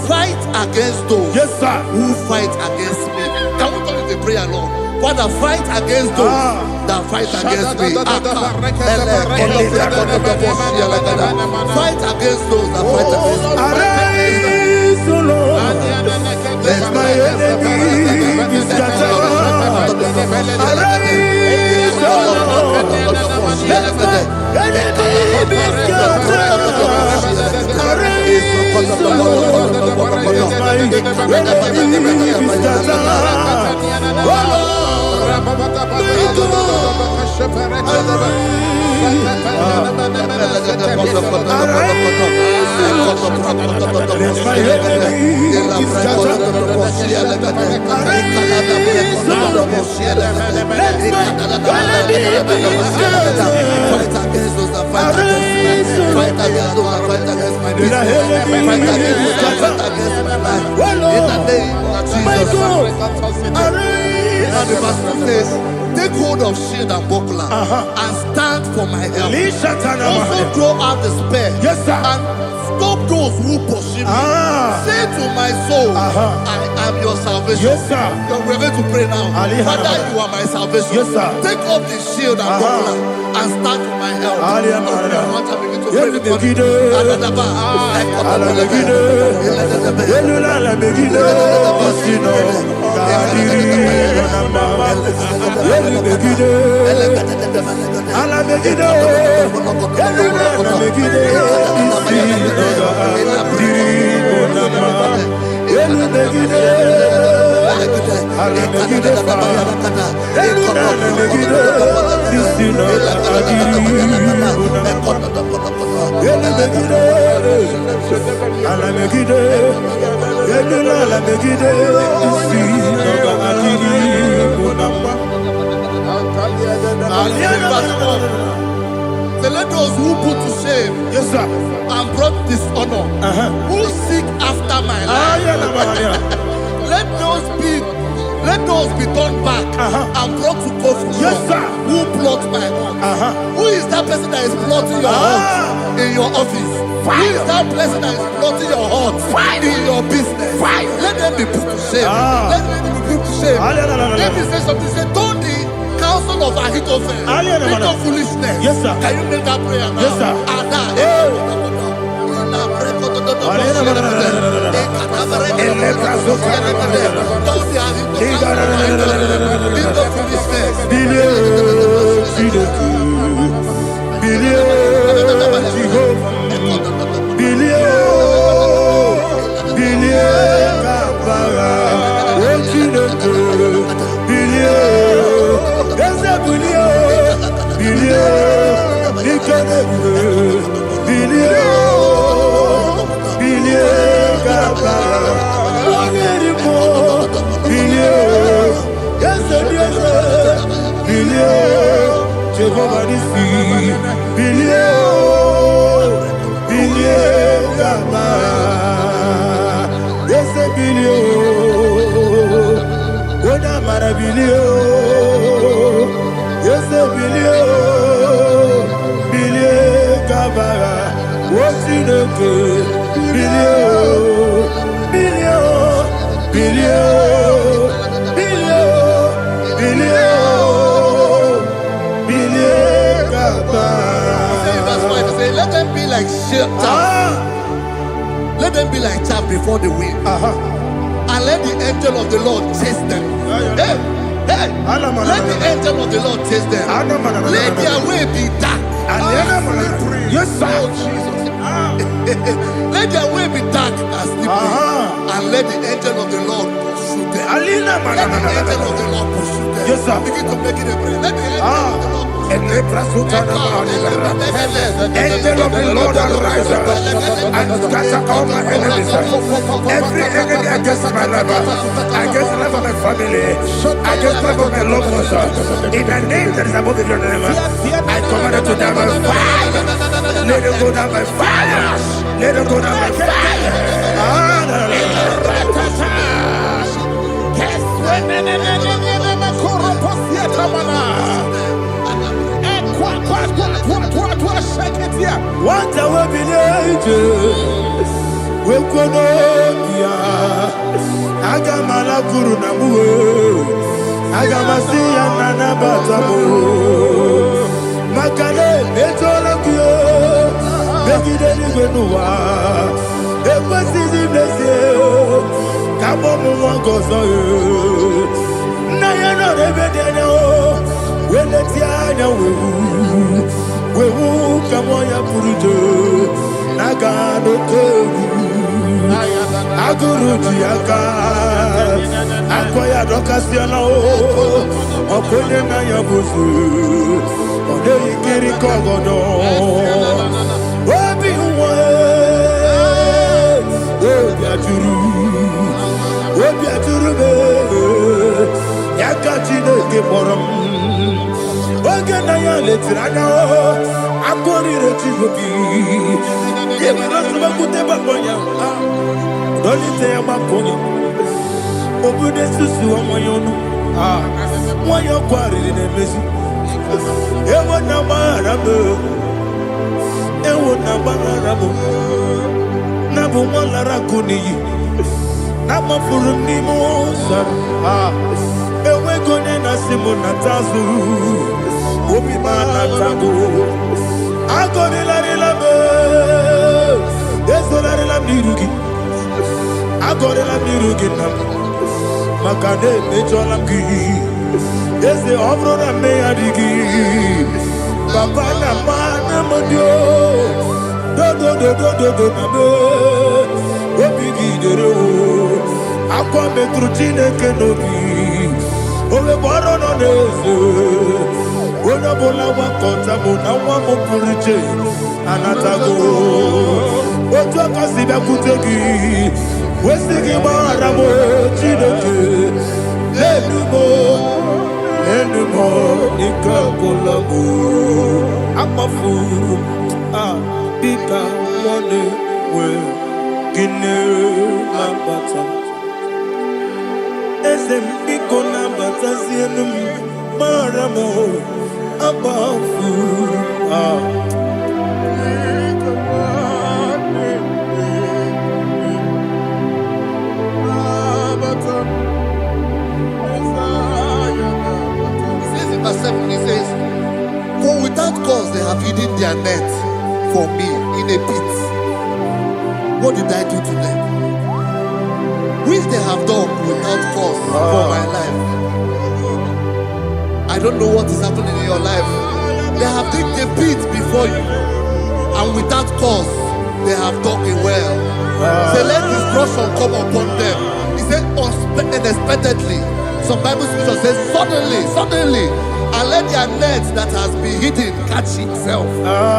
C: Fight against those who fight against me. Can we call it a prayer, Lord? Father, fight against those that fight against me. Fight against those that fight against me.
A: Arise, O Lord, let my enemy be scattered. Arise, O Lord, let my enemy be scattered. Arise, O Lord, let my enemy be scattered. Oh Lord,
C: take hold of shield and buckler and stand for my help. Also throw out the spear and stop those who pursue me. Say to my soul, I am your salvation. We're going to pray now. Father, you are my salvation. Take up the shield and buckler and stand for my help.
A: Ala
C: Verse 4. Say, let those who put to shame,
A: Yes, sir.
C: and brought dishonor, who seek after my life, let those be turned back and brought to go from
A: Yes, sir.
C: who plot my hurt. Who is that person that is plotting your hurt in your office? Who is that person that is plotting your hurt in your business? Let them be put to shame. Let them be put to shame. Let me say something. Say, don't the counsel of Ahithophel think of foolishness.
A: Yes, sir.
C: Can you make that prayer now?
A: Yes, sir. Let them be like chaff. Let them be like chaff before the wind. And let the angel of the Lord chase them. Hey, hey. Let the angel of the Lord chase them. Let their way be dark. Yes, sir. Oh, Jesus. Let their way be dark and slippery. And let the angel of the Lord pursue them. Let the angel of the Lord pursue them. Yes, sir.
C: Begin to make it a prayer. Let the angel of the Lord
A: Angel of the Lord arise and scatter all my enemies. Every enemy against my life, against the life of my family, against the life of my loved ones. In the name that is above the name, I command it to die by fire. Let it go down by fire. Let it go down by fire. What I will be we could Agamala Guru Namu Agamasia Nana Batamo Makale Betolakio Begideni Genua Equasi Blessio Kabomu Wangozo Nayana Rebedeno Wenetiana we Kamoya Purujo Nagano Kogu Aguru Tiaka Akoya Dokasiano Okoye Nayabusu Ode Ikiri Kogodo Obi Uwe Obi Aturu Yakachine Kemoram Ogana ya letirana akori rechigobi yebara suba kuteba bonya dolite ya makonya obude susu omoyono moyo kwari ne mesu ewo na marabe na bu molara kuniyi na mafuru ni mosa ewe gone na simona tazu Obi mana tango, agone la relabe, desolare la mirugi, agone la mirugi nam, makane mejola ki, ese obro na me adigi, papa na mana modio, do na me, obi gidero, akwa metrutine kenobi, ole boro no nezo. Ona bola wakota mona wamo puriche anatago Otua kasiba kutegi Wesigi maramo chideke Lenumo Monica Kolabu, Amafu, Bika One, where Guinea Lambata, Esem Biko Lambata, Zianum, Maramo, Abafu,
C: Verse 7, he says, for without cause they have hidden their net for me in a pit. What did I do to them? Which they have done without cause for my life. I don't know what is happening in your life. They have digged a pit before you, and without cause they have dug a well. Say, let destruction come upon them. He said, unexpectedly. Some Bible scripture says, suddenly, and let their net that has been hidden catch itself.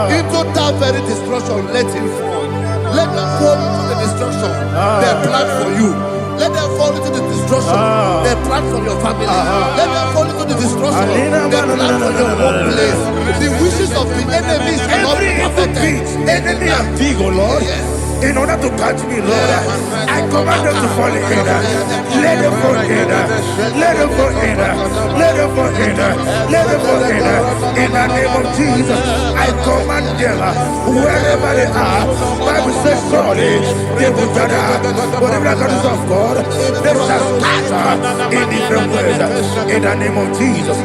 C: Into that very destruction, let it fall. Let them fall into the destruction they plan for you. Let them fall into the destruction they plan for your family. Let them fall into the destruction they plan for your workplace. The wishes of the enemies are not perfected.
A: Enemy are big, oh Lord.
C: Yes.
A: In order to catch me, Lord, I command them to fall in. Let them fall in. Let them fall in. Let them fall in. Let them fall in. In the name of Jesus, I command them wherever they are. Bible says surely they will gather. But the miracles of God, they shall scatter in different ways. In the name of Jesus.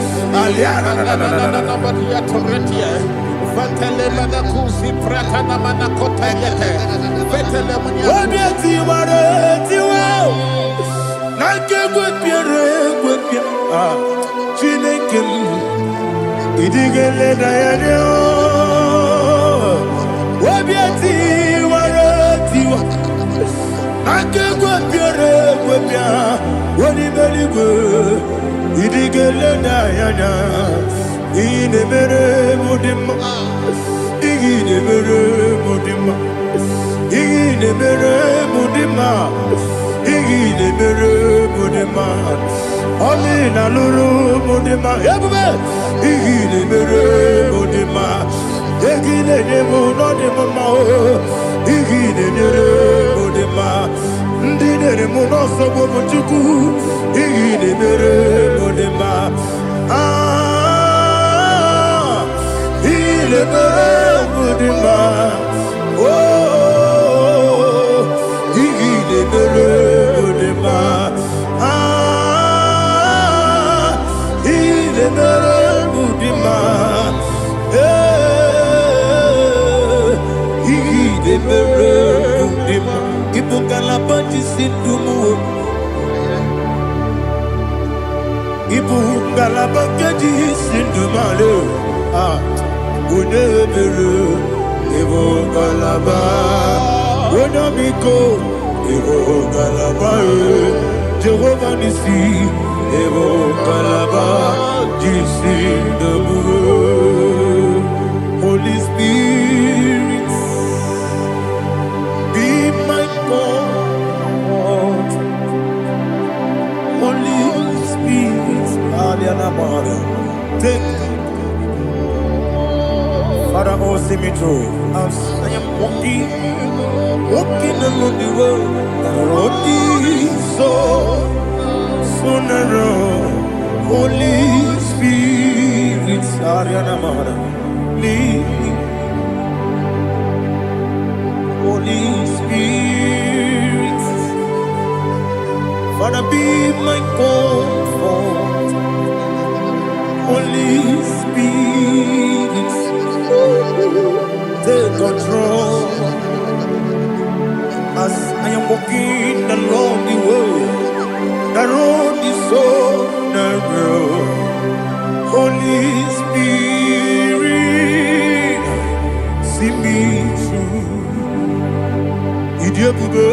A: Jehovah Nissi, Evo Kalaba, Jisi Debu, Holy Spirit, be my God. Holy Spirit, Aliana Mara, take Father, oh, see me through. As I am walking along the road, the road is so narrow. Holy Spirit, Ariana Mara, lead me. Holy Spirit, Father, be my comfort. Holy Spirit, take control. As I am walking along the road is so narrow. Holy Spirit, see me through. Idio bugo,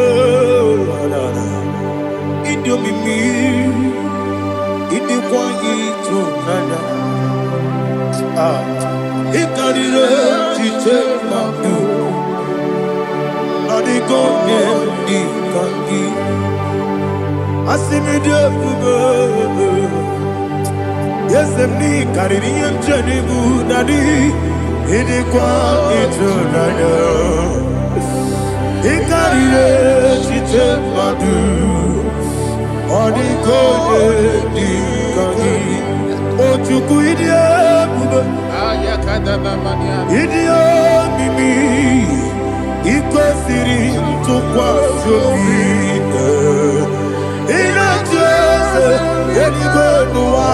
A: idio mimi, idio kwa ito nana. Ikarire chite mabu. Adi gonye di kangi, asimi de bugo. Yes, me carry him jenibu nadi. Idikwa itunaya. Ikarire chite madu. Odikode dikagi. Ochuku idie bube. Idie mimi. Iko siri tukwa shobine. Inatese yenigwe nuwa.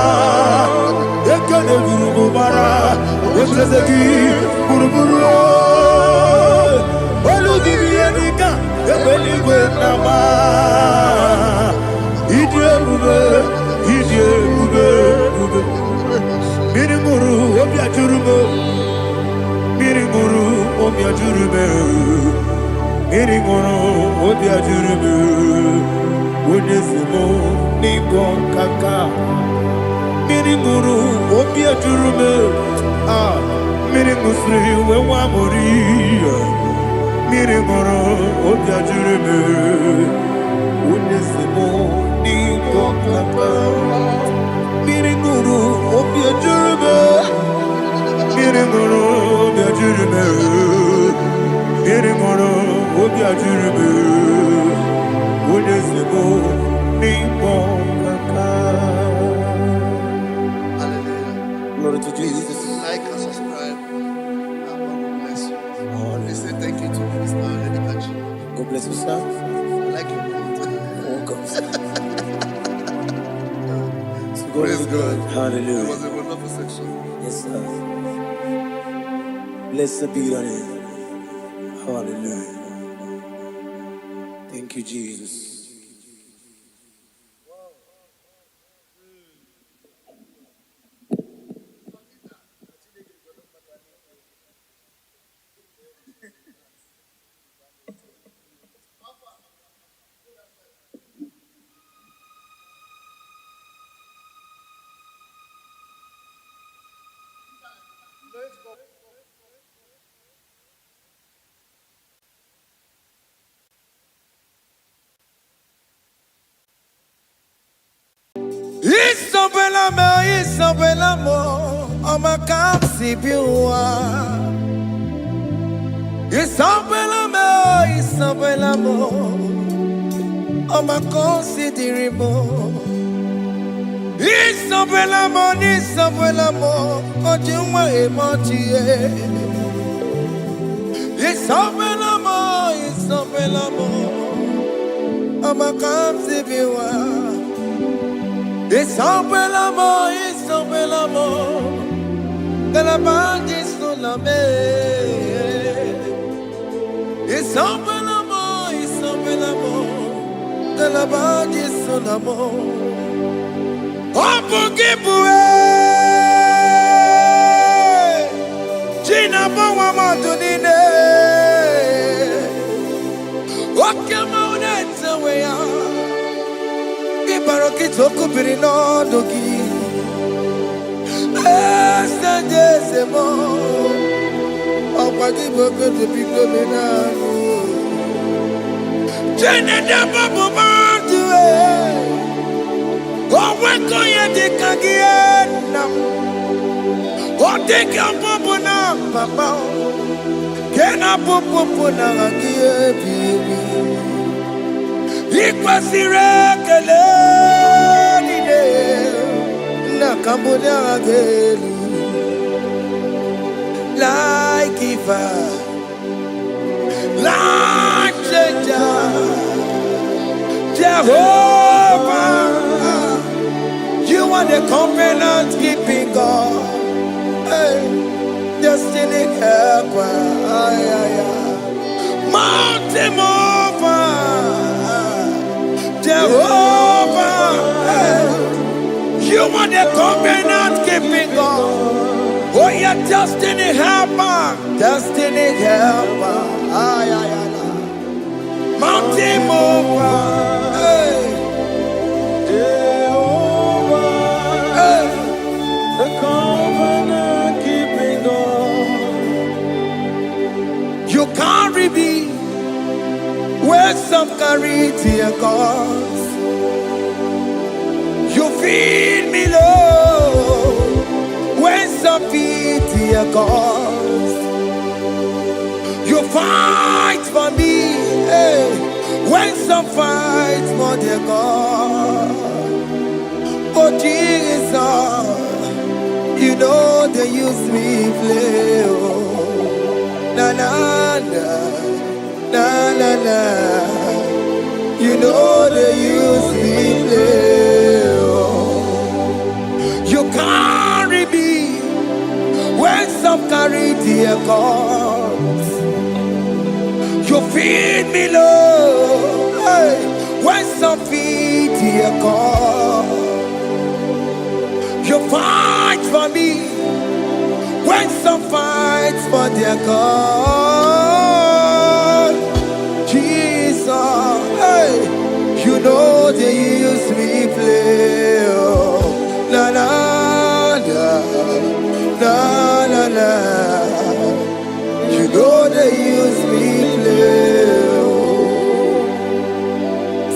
A: Yekane gurugu bara. Yekazeki buruburu. Olugibi yenika. Yebeligwe nama. Idie bube. Idie bube. Mirimuru obya jurume. Mirimuru obya jurume. Mirimuru obya jurume. Wonesimo ningo kaka. Mirimuru obya jurume. Ah, mirimusri wewa mori. Mirimuru obya jurume. Wonesimo ningo kaka. Mirimuru obya jurume. Mirimuru obya jurume. Mirimuru obya jurume. Wonesimo ningo kaka.
C: Hallelujah.
A: Glory to Jesus.
C: Like and subscribe. And God will bless you. Please say thank you to Minister Lady Kachi.
A: God bless you, sir.
C: I like you.
A: Welcome, sir. So
C: Praise God. It
A: Hallelujah.
C: was a wonderful section.
A: Yes, sir. Blessed be your name. Hallelujah. Thank you, Jesus. Isabelamo, Omakamsi Biwa. Isabelamo, Omakamsi Dirimo. Isabelamo, Ojuma Emotie. Isabelamo, Omakamsi Biwa. Isabelamo, de la bande solame. Isabelamo, de la bande solamo. Opugibue, Gina Bawa Madunine. Okamaunete wea. Ibarokitoku birino dogi. Estadezemo. Okwagi boko de biglomenano. Jeneda babu bandue. Oweko ye dikagiena. Odeka babu na papa. Kena pupu na agie bibi. Ikwasire kele nide na kambonya agelu like giver, like changer, Jehovah. You are the covenant keeping God, hey, destiny helper, mountain mover. Jehovah, you are the covenant keeping God. Oh, your destiny helper, mountain mover, hey. Jehovah, hey. The covenant keeping God. You carry me where some carry tear gods. You feed me, Lord. some feet your cause, you fight for me. Hey, when some fight for their God, oh Jesus, you know they use me play. Oh, na na na, na na na. You know they use me play. Oh, you carry me when some carry their cause. You feed me, Lord, hey, when some feed their cause. You fight for me when some fight for their God. Jesus, hey, you know they use me play. Oh, la la la, la la la. You know they use me play. Oh,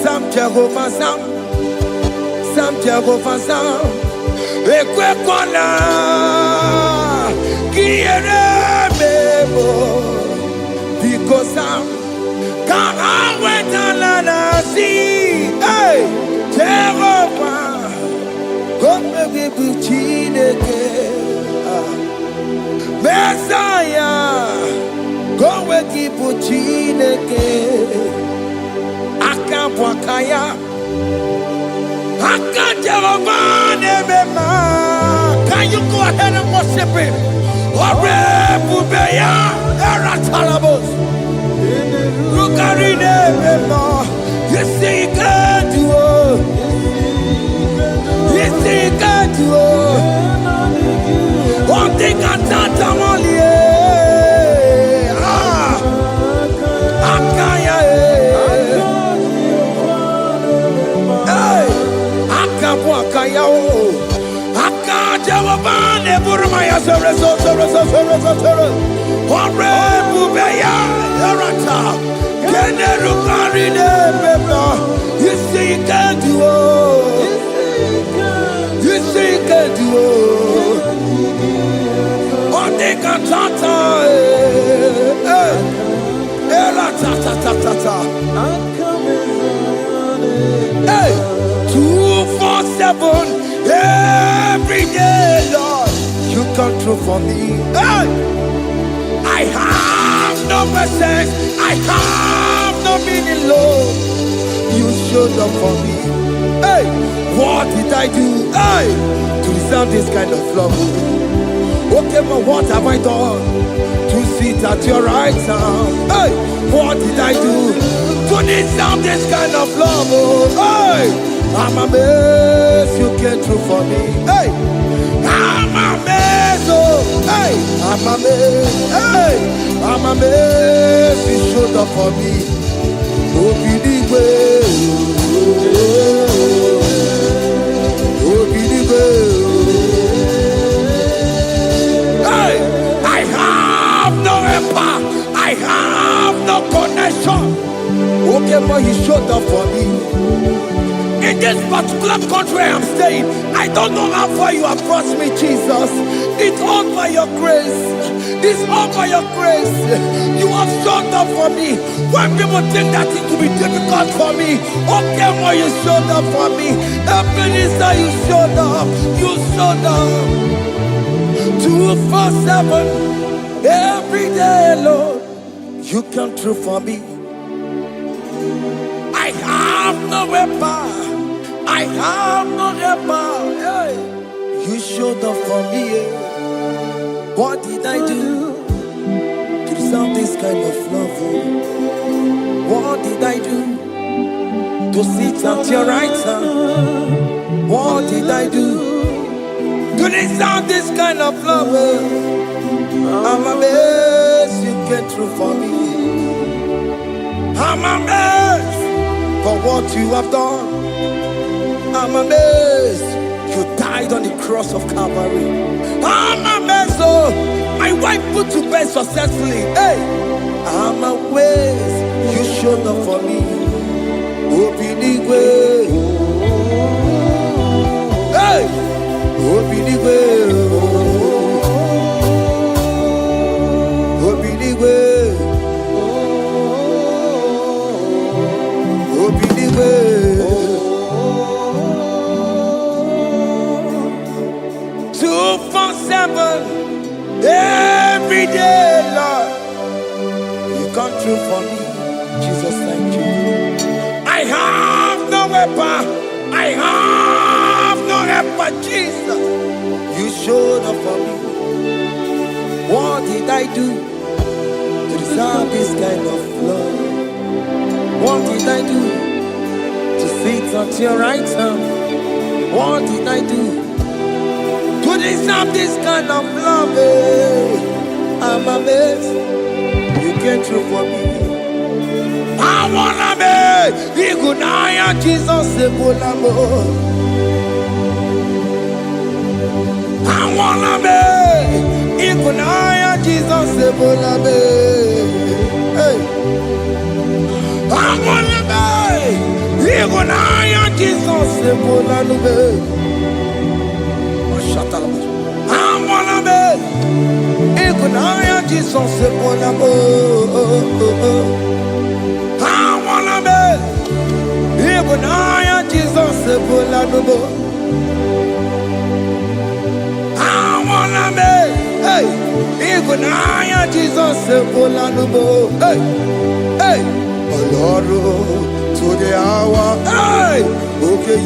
A: some Jehovah, some Jehovah, some. Ekwe kwana kiere mebo because I'm can't wait to see. Hey, Jehovah, come me buchineke, Messiah, come me buchineke, akampwakaya. Can you go ahead and worship him? You see, he can do it. You see, he can do it. One thing I can't only. You see, you can do it. You see, you can do it. One day can hey, 247 every day, Lord, you come through for me. Hey, I have no presence, I have no meaning, Lord. You showed up for me. Hey, what did I do? Hey, to deserve this kind of love? Okay, but what have I done to sit at your right hand? Hey, what did I do to deserve this kind of love? Oh, hey, I'm amazed you came through for me. Hey, I'm amazed. Oh, hey, I'm amazed. Hey, I'm amazed you showed up for me. Oh, be the way. Oh, be the way. Hey, I have no empire. I have no connection. Okay, but he showed up for me. In this particular country I'm staying, I don't know how far you have brought me, Jesus. It's all by your grace. It's all by your grace. You have showed up for me. When people think that it will be difficult for me, okay, well, you showed up for me. Ebenezer, you showed up. You showed up. 247 every day, Lord. You come through for me. I have no weapon. I have no weapon. Hey. You showed up for me. What did I do to deserve this kind of love? What did I do to sit at your right hand? What did I do to deserve this kind of love? I'm amazed you came through for me. I'm amazed for what you have done. I'm amazed you died on the cross of Calvary. I'm amazed, oh, my wife put to bed successfully. Hey, I'm amazed you showed up for me. Open the way. Hey, open the way.
B: heaven every day, Lord. You come through for me, Jesus, thank you. I have no weapon, I have no weapon, Jesus. You showed up for me. What did I do to deserve this kind of love? What did I do to sit at your right hand? What did I do to deserve this kind of love? I'm amazed you came through for me. I wanna be Igunaya Jesus Ebolamo. I wanna be Igunaya Jesus Ebolamo. Hey. I wanna be Igunaya Jesus Ebolamo. Shut up. I wanna be Igunaya Jesus Ebolamo. I wanna be Igunaya Jesus Ebolamo. I wanna be hey Igunaya Jesus Ebolamo. Hey hey Oloro to the hour hey okay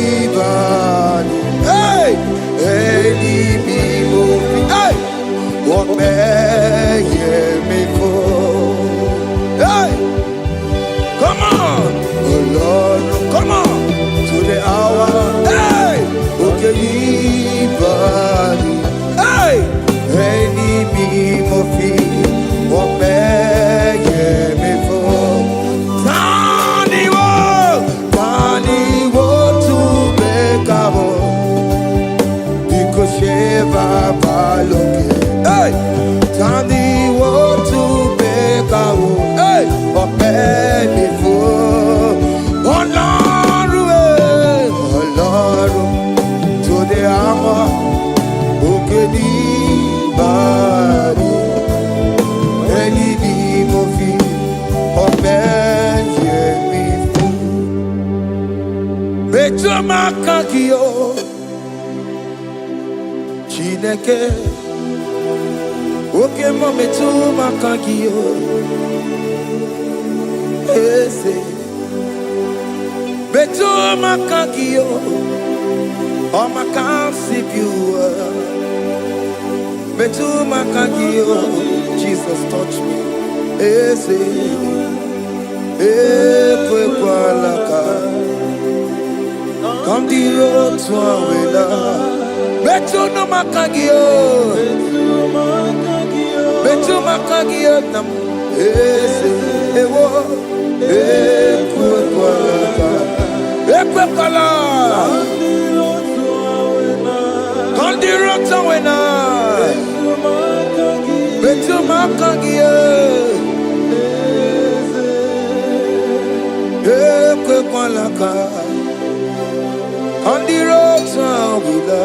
B: yibani hey any people hey what may me for hey come on oh Lord come on to the hour hey okay yibani hey any people what may me for hey, Tandi wo to bekawo, hey, ope before, Ọlọ́run, to the hour, okedi bari, eni bi mo fi, ope ye mi fu, beto makakiyo. Chineke oke mometu makagio ese betu makagio o makasipiu betu makagio Jesus touch me ese ekwe kwalaka come the road to awela betu no makagio betu makagio nam ese ewo ekwe kwala come the road to awela betu makagio ekwe kwala on the road to Awila.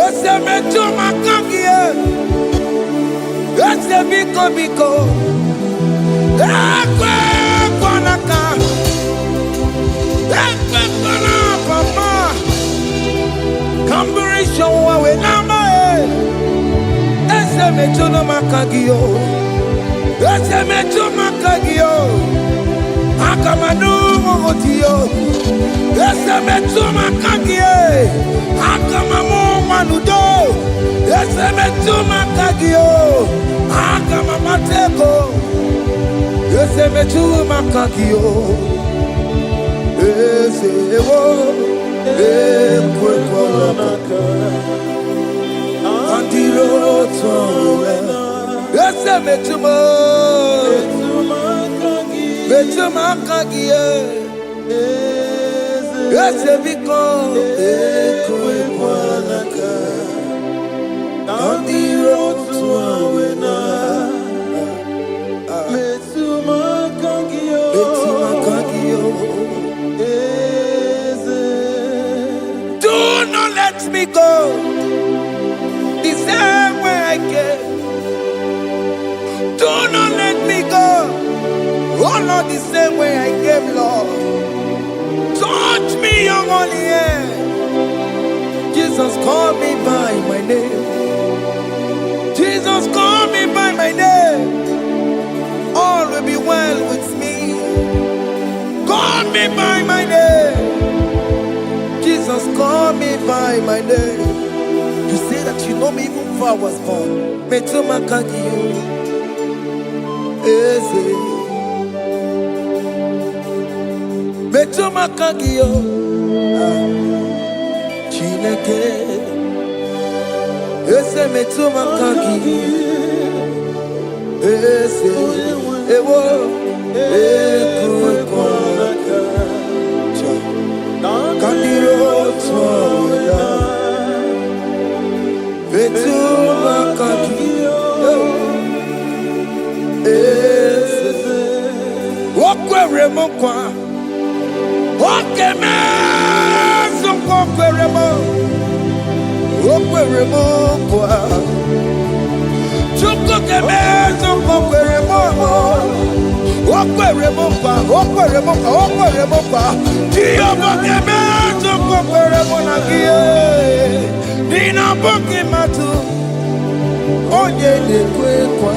B: Ese meto makagie. Ese biko. Ekwe kwanaka. Ekwe kwana papa. Kamburisho wawe nama ese meto no makagio. Ese meto makagio. Akamanu mogotio. Ese meto makagie, akamamu manudo. Ese meto makagio, akamamateko. Ese meto makagio, ese ewo, ekwe kwa maka. Andiro towe, ese meto makagie. Ese biko ekwe kwanaka andiro tuawena betu makagio do not let me go the same way I came. Do not let me go, oh not the same way I came, Lord. Touch me, young on the air. Jesus, call me back.
A: me by my name. Jesus, call me by my name. You say that you know me even before I was born. Metuma kagiyo, eze. Metuma kagiyo, Chineke. Eze metuma kagiyo, eze. Ewo, ekukwa. Kandiro twa. Betuma kagiyo, eze. Wokwere mokwa, wokeme zokwere mo, wokwere mokwa. Chukukeme zokwere mo, wokwere mokwa, wokwere mokwa, wokwere mokwa. Jiyoma keme zokwere mo na giye. Nina boki matu onye nekwe kwa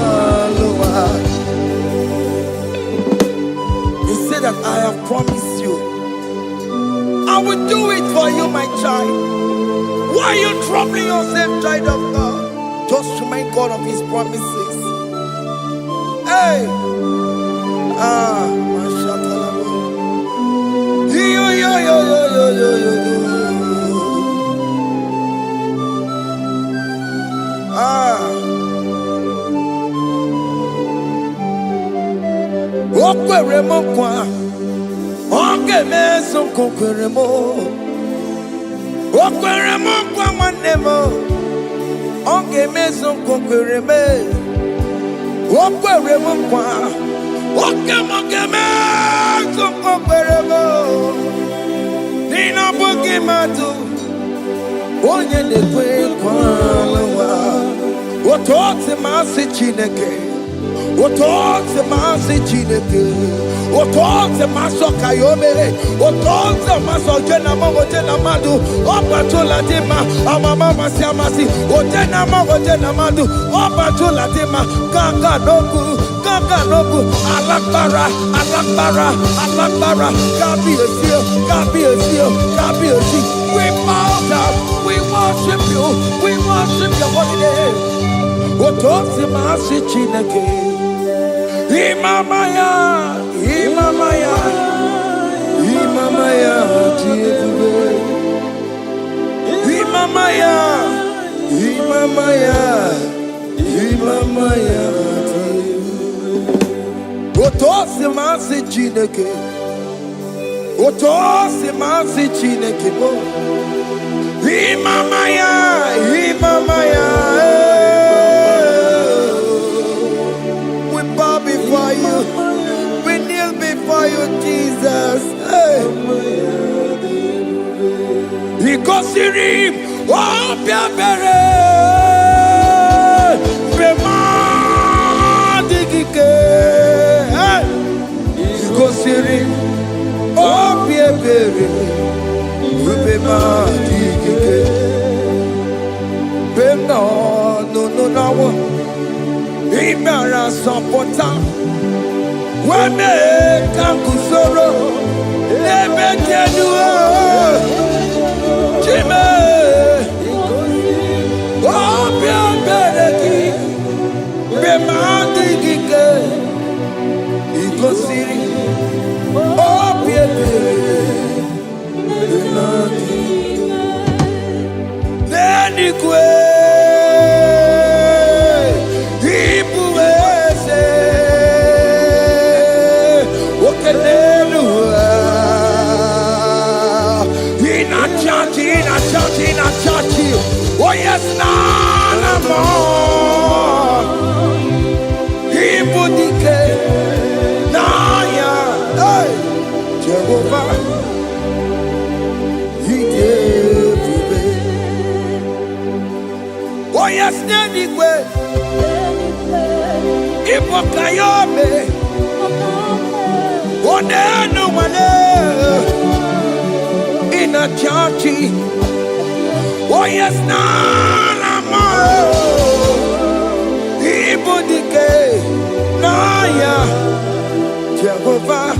A: loa. He said that I have promised you. I will do it for you, my child. Why are you troubling yourself, child of God? Just remind God of His promises. Hey, mashallah. Yo. Okwere mo kwa, onge meso kokwere mo. Okwere mo kwa mwane mo, onge meso kokwere me. Okwere mo kwa, onge meso kokwere mo. Nina buki matu, onye nekwe kwa lawa. Otote masi Chineke. Otote masi Chineke. Otote maso kayome. Otote maso jena madu. Opatola dima. Amama masi amasi. Ojena madu. Opatola dima. Ganga nogu. Alakbara. Gabi esio. We bow down. We worship you. We worship your holy name. Otote masi Chineke. Imamaya, Otosi masi Chineke. Otosi masi Chineke. Imamaya. We bow before you. We kneel before you, Jesus. Hey. Ikosirim, oh biabere, bema digike. Ikosirim, oh biabere, bema digike. Bema no. Imara sapota, weme kakusoro, ebe kenua, chime, obia bereki, bemandi gike, ikosiri, obia bereki, neni kwe. Oh yes, nana more. Ibudike, naya, hey, Jehovah, He gave me. Oh yes, anyway, Ipokayobe, oh no one in a church. Oh yes, nana more. Ibudike, naya, Jehovah.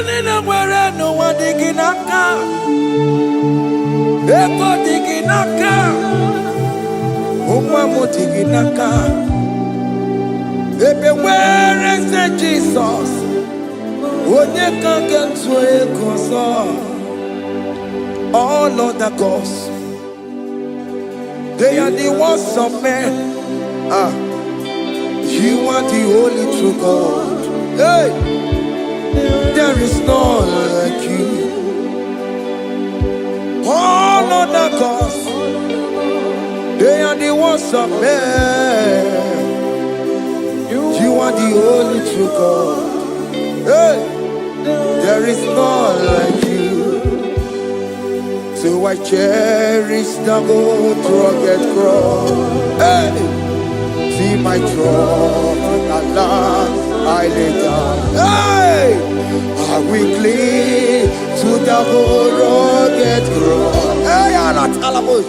B: nina mwere no wadiginaka. Eko diginaka. Umwamu diginaka. Ebe where is the Jesus? Onye can get to a cause. All other gods, they are the works of men. You are the only true God. Hey, there is none like you. All other gods, they are the works of men. You are the only true God. Hey, there is none like you. So I cherish the old rugged cross. Hey! See my throne, at last I lay down. Hey! I will cling to the old rugged cross. Hey, Anatalamus!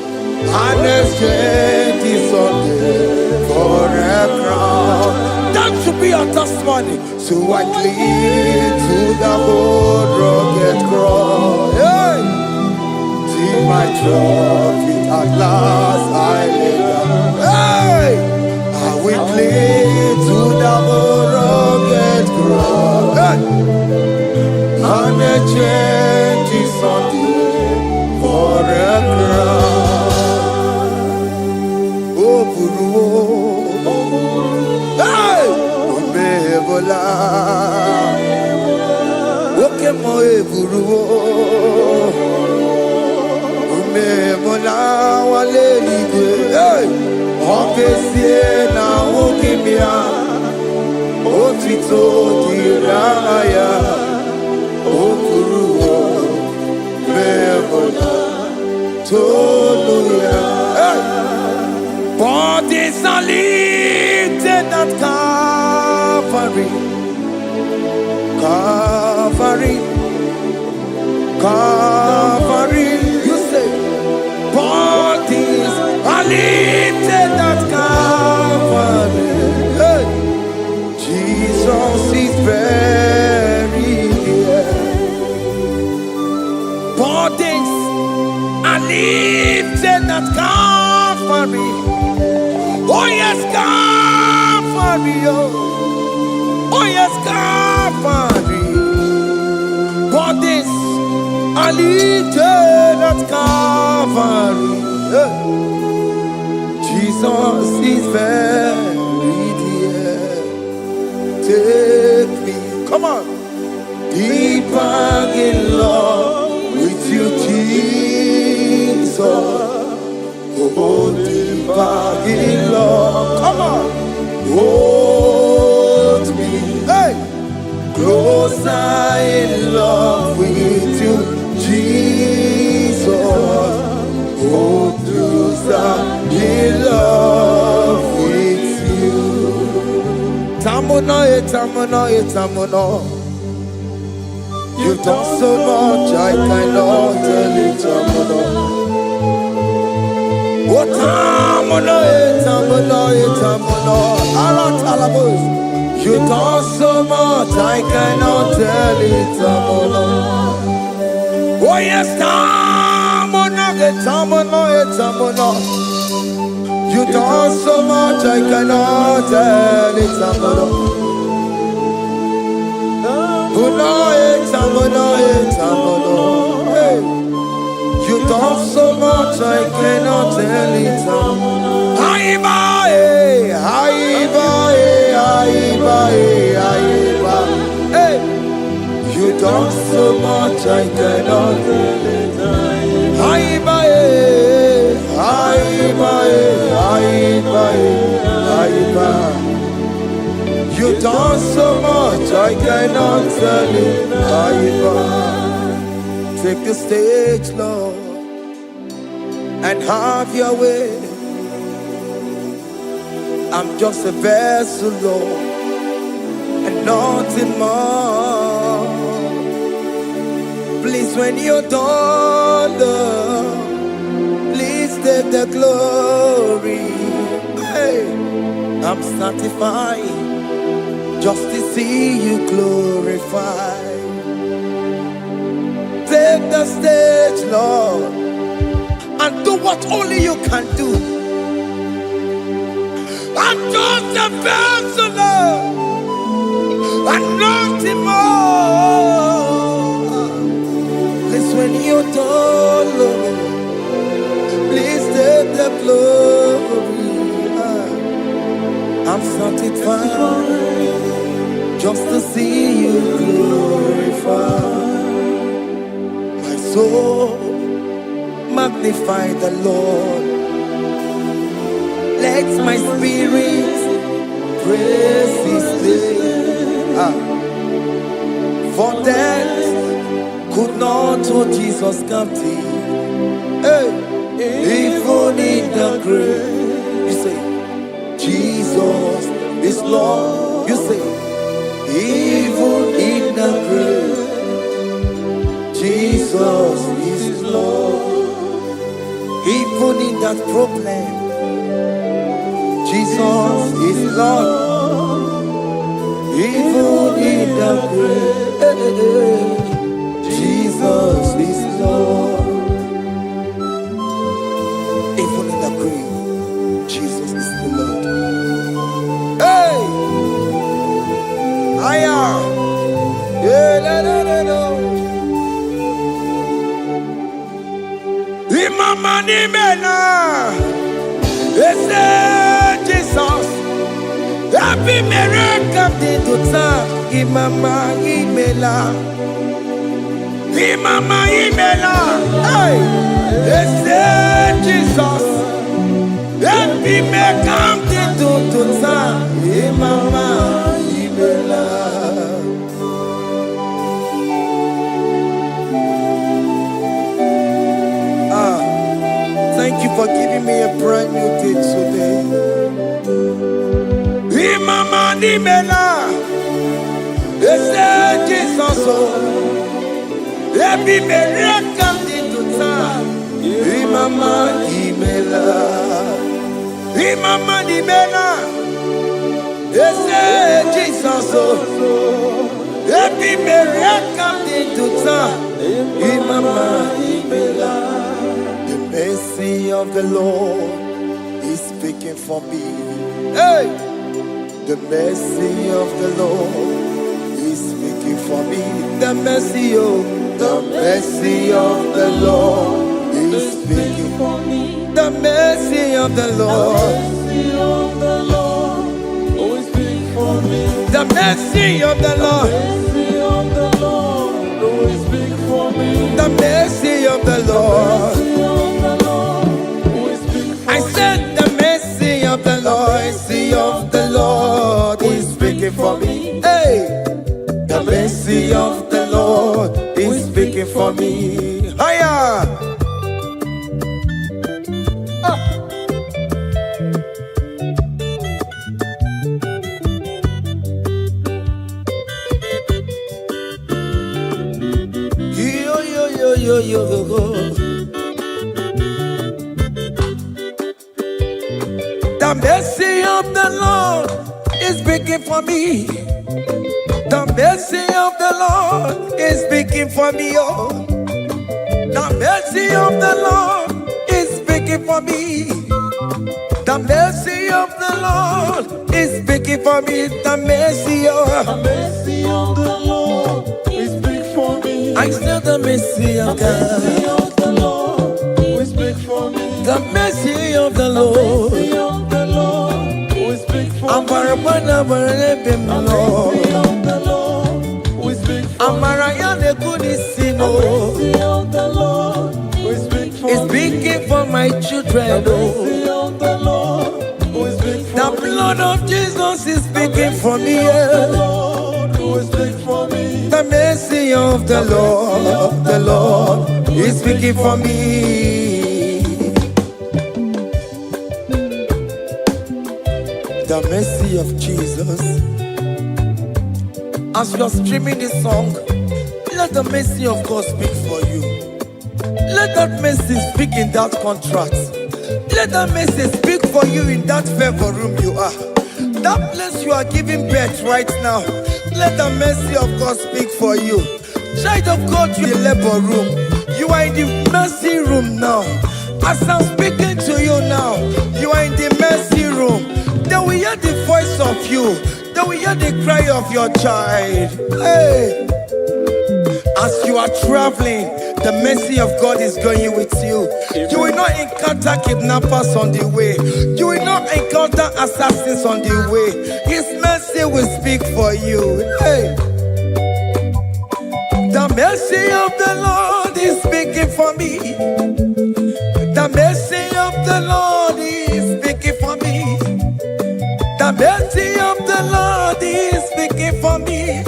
B: And exchange this Sunday for a crown. That should be our testimony. So I cling to the old rugged cross. Hey! See my trophy, at last I lay down. Hey! I will cling to the rugged cross. Hey! And a change is Sunday for a crown. Oh, Guru. Hey! Umebola. Okay, my Guru. Mona wale ligwe, okesie na ukimia, otito diraya, okuruo, mebona, toluya. Bodies are lifted at Calvary, Calvary, Calvary. Bodies are lifted at Calvary. Hey. Jesus is very near. Bodies are lifted at Calvary. Oh yes, Calvary. Oh yes, Calvary. Bodies are lifted at Calvary. Jesus is very dear. Take me, come on, deeper in love with you, Jesus. Oh, deeper in love, come on, hold me, hey, closer in love with you, Jesus. Oh, closer in love with you. Tamuno, tamuno, tamuno. You've done so much, I cannot tell it, tamuno. Oh, tamuno, tamuno, tamuno. Aratalabos. You've done so much, I cannot tell it, tamuno. Oh yes, tamuno, tamuno. You done so much, I cannot tell it, tamuno. Tamuno, hey. You done so much, I cannot tell it, tamuno. Haiba, hey. You done so much, I cannot tell it. You done so much, I cannot tell it. Take the stage, Lord, and have your way. I'm just a vessel, Lord, and nothing more. Please, when you're done, Lord, please take the glory. Hey, I'm satisfied just to see you glorified.
A: Take the stage, Lord, and do what only you can do. I'm just a vessel, Lord, and nothing more. Please, when you don't, Lord, please take the glory. I'm satisfied just to see you glorified. My soul magnify the Lord. Let my spirit praise His name. For death could not hold Jesus captive. Hey, even in the grave, you say, Jesus is Lord. You say, even in the grave, Jesus is Lord. Even in that problem, Jesus is Lord. Even in the grave, Jesus is Lord. Even in the grave, Jesus is the Lord. Hey! I am. Imama ni mena, Jesus. Happy miracle to time. Imama imela, Imama imela. Hey, Jesus. Happy miracle to time. Imama imela. Thank you for giving me a brand new day today. Imama nimela, Jesus. Every miracle into time. Imama nimela, Imama nimela, Jesus. Every miracle into time. Imama nimela. The mercy of the Lord is speaking for me. Hey! The mercy of the Lord is speaking for me. The mercy of the Lord is speaking for me. The mercy of the Lord is speaking for me. The mercy of the Lord is speaking for me. The mercy of the Lord. I said the mercy of the Lord is speaking for me. Hey, the mercy of the Lord is speaking for me. Hiya. Yo. The mercy of the Lord is speaking for me. The mercy of the Lord is speaking for me. Oh, the mercy of the Lord is speaking for me. The mercy of the Lord is speaking for me. The mercy of
D: the Lord is speaking for me.
A: I still the mercy of God.
D: The mercy of the Lord is speaking for me.
A: The mercy of the Lord.
D: The mercy of the Lord is speaking for me.
A: I'm
D: The mercy of the Lord is speaking for me. The mercy of the Lord is speaking for me.
A: It's speaking for my children.
D: The mercy of the Lord is speaking for me.
A: The blood of Jesus is speaking for me.
D: The Lord is speaking for me.
A: The mercy of the Lord is speaking for me. The mercy of Jesus. As you are streaming this song, let the mercy of God speak for you. Let that mercy speak in that contract. Let that mercy speak for you in that favor room you are. That place you are giving birth right now. Let the mercy of God speak for you.
B: Child of God, you in the labor room. You are in the mercy room now. As I'm speaking to you now, you are in the mercy room. They will hear the voice of you. They will hear the cry of your child. Hey, as you are traveling, the mercy of God is going with you. You will not encounter kidnappers on the way. You will not encounter assassins on the way. His mercy will speak for you. Hey. The mercy of the Lord is speaking for me. The mercy of the Lord is speaking for me. The mercy of the Lord is speaking for me.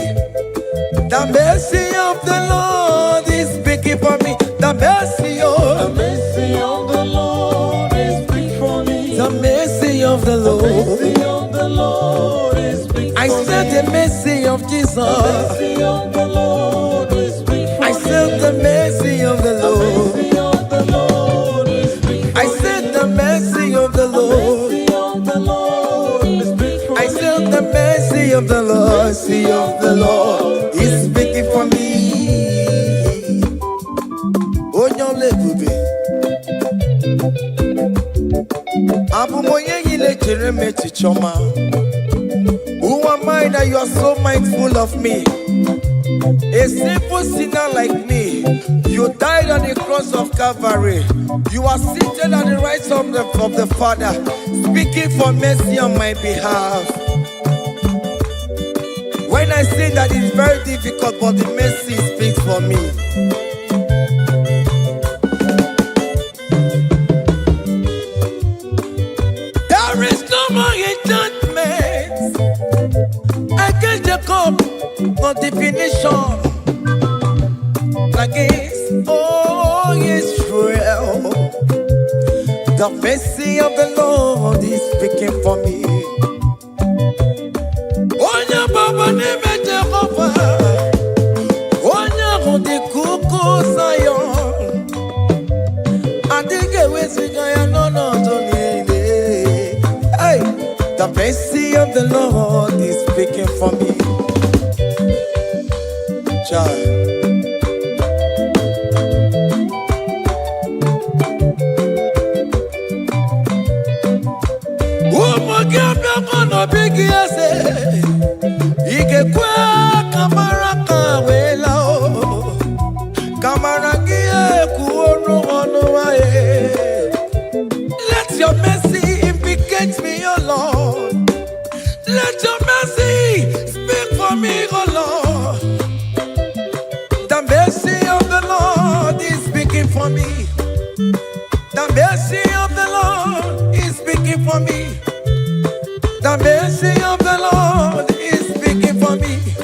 B: The mercy of the Lord is speaking for me. The mercy of
D: The mercy of the Lord is big for me.
B: the mercy of the
D: The
B: Lord.
D: mercy of the Lord is big for
B: I
D: me.
B: said the mercy of Jesus.
D: The mercy of the Lord is big for
B: I
D: me.
B: said the mercy of the
D: The
B: Lord.
D: mercy of the Lord is big for
B: I
D: me.
B: said the mercy of the
D: The
B: Lord.
D: mercy of the Lord is big for me.
B: I said the mercy of the Lord. Mercy of the Lord is speaking for me. Onyole bube. Abumoye yile jereme chichoma. Who am I that you are so mindful of me? A simple sinner like me, you died on the cross of Calvary. You are seated at the right hand of the Father, speaking for mercy on my behalf. When I say that it's very difficult, but the mercy speaks for me. There is no more enchantment against Jacob, no definition against all Israel. The mercy of the Lord is speaking for me. Onya baba neme Jehovah, onya hundi kuku Zion, adige wesigaya no tonile. Hey, the mercy of the Lord is speaking for me. Child. Big yes, Ike kamara kawela o kamara gie kuono wae. Let your mercy implicate me, O Lord. Let your mercy speak for me, O Lord. The mercy of the Lord is speaking for me. The mercy of the Lord is speaking for me. The mercy of the Lord is speaking for me.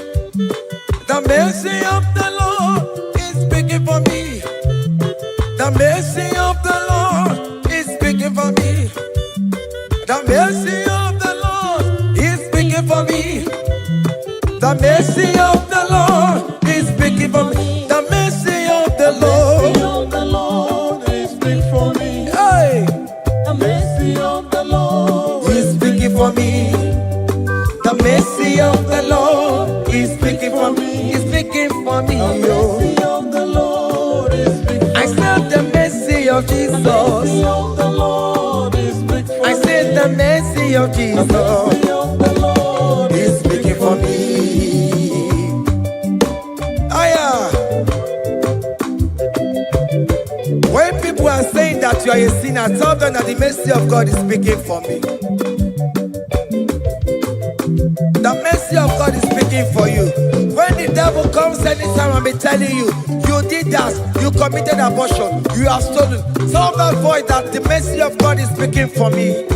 B: The mercy of the Lord is speaking for me. The mercy of the Lord is speaking for me. The mercy of the Lord is speaking for me. The mercy of the Lord is speaking for me. The mercy of the Lord
D: is big for me.
B: Hey,
D: The mercy of the Lord
B: is speaking for me. The mercy of the Lord is speaking for me. Is speaking for me.
D: The mercy of the Lord is big for me.
B: I said the mercy of
D: The
B: Jesus.
D: mercy of the Lord is big for me.
B: I said the mercy of
D: The
B: Jesus
D: mercy of the Lord
B: is speaking for me. Aya. When people are saying that you are a sinner, tell them that the mercy of God is speaking for me. The mercy of God is speaking for you. When the devil comes anytime and be telling you, you did that, you committed abortion, you have stolen, tell that voice that the mercy of God is speaking for me.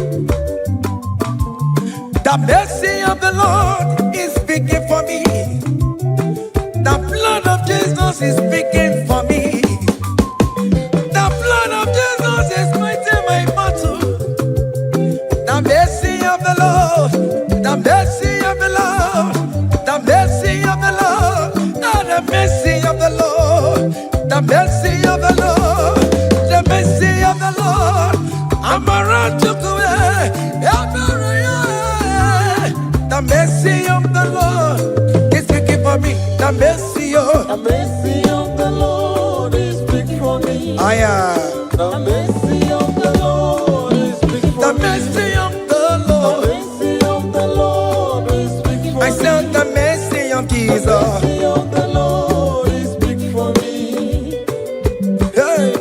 B: The mercy of the Lord is speaking for me. The blood of Jesus is speaking for me. The blood of Jesus is fighting my battle. The mercy of the Lord, the mercy of the Lord, the mercy of the Lord, the mercy of the Lord, the mercy of the Lord, the mercy of the Lord. I'm around to go. The mercy of the Lord is speaking for me. The mercy of
D: The mercy The mercy of the Lord is speaking for
B: The
D: me.
B: mercy of the Lord.
D: The mercy of the Lord is speaking for me.
B: I said the mercy of
D: The
B: Jesus.
D: mercy of the Lord is speaking for me.
B: Hey.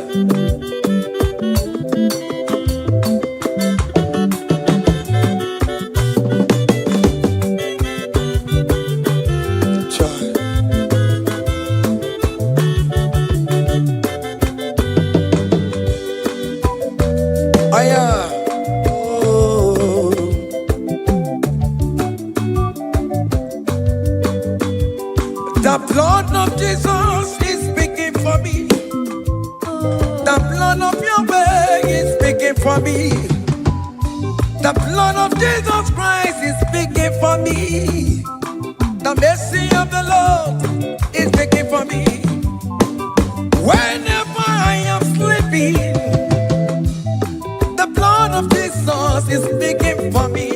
B: Child. Oh. The blood of Jesus is speaking for me. The blood of your way is speaking for me. The blood of Jesus Christ is speaking for me. The mercy of the Lord is speaking for me. Whenever I am sleeping, the blood of Jesus is speaking for me.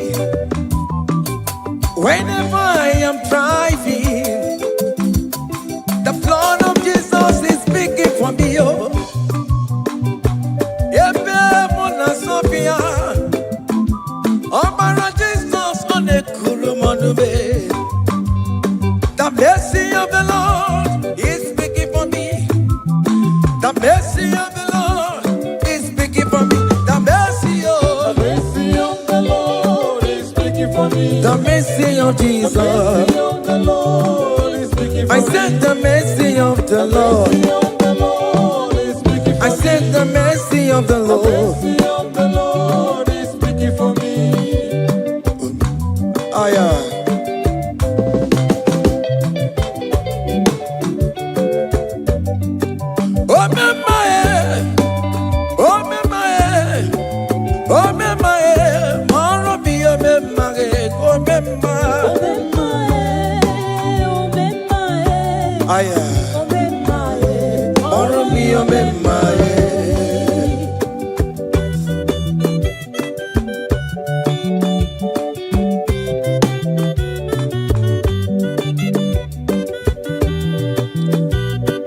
B: Whenever I am driving, the blood of Jesus is speaking for me. Oh, Ebe Mona Sophia, Obara Jesus on the Kulumanube. The mercy of the Lord is speaking for me. The mercy of the Lord is speaking for me. The mercy
D: The
B: of
D: mercy of the Lord is speaking for me.
B: the mercy of
D: The
B: Jesus.
D: mercy of the Lord is speaking for
B: I
D: me.
B: said the mercy of the
D: The
B: Lord.
D: mercy of the Lord is speaking for
B: I
D: me.
B: said the mercy of the
D: The
B: Lord.
D: mercy of the Lord is speaking for me.
B: Aya. Oh mama eh, oh mama eh, oh mama eh, maro bi oh mama eh, oh mama. Aya. Maro bi oh mama eh.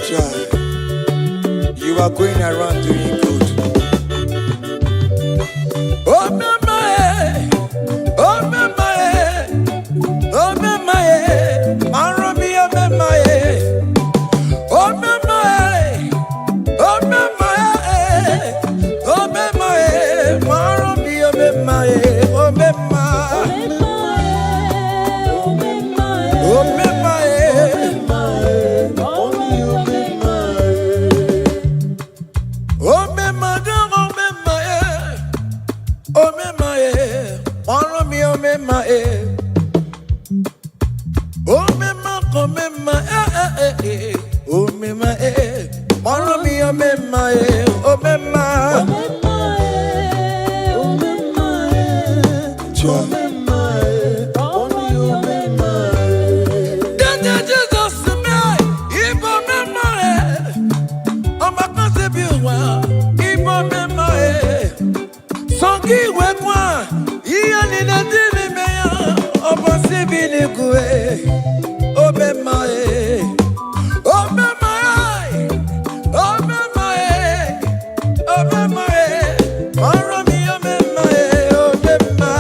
B: Child, you are going around doing good. Oh mama eh, oh mama eh, oh mama eh, maro bi oh mama eh, oh mama eh, oh mama eh, oh mama eh, maro bi oh mama eh, oh mama, oh mama eh, oh mama do oh mama eh, oh mama eh, maro bi oh mama eh. Oh mema, oh mema, oh mema, maro mi oh mema, oh mema. Joy. Dada Jesus me, ibo mema, oh makase biwa, ibo mema, songi wekwa, iya ni nadiri meya, oh bosibi ni kue. Oh mema eh, oh mema eh, oh mema eh, oh mema eh, maro mi oh mema eh, oh mema,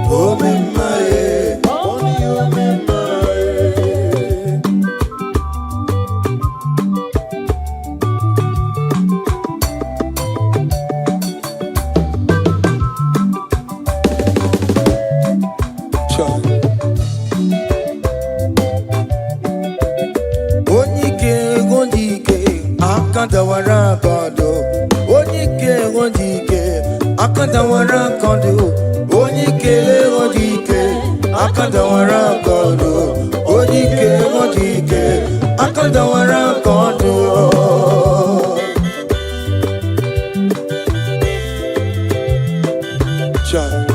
B: oh mema eh, child. Onyike, akandawara kondo. Onyike, akandawara kondo. Onyike, akandawara kondo. Onyike, akandawara kondo. Child.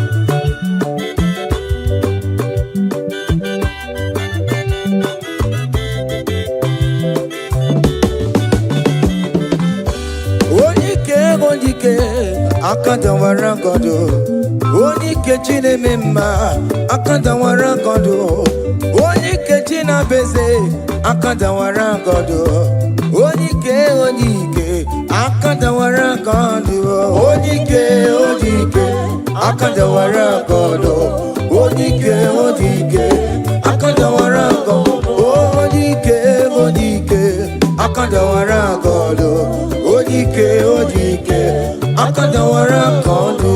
B: Onyike, akandawara kondo. Onyike chine mema, akandawara kondo. Onyike china beze, akadawara godo onike onike akadawara godo onike onike akadawara godo onike onike akadawara godo onike onike akadawara godo onike onike akadawara godo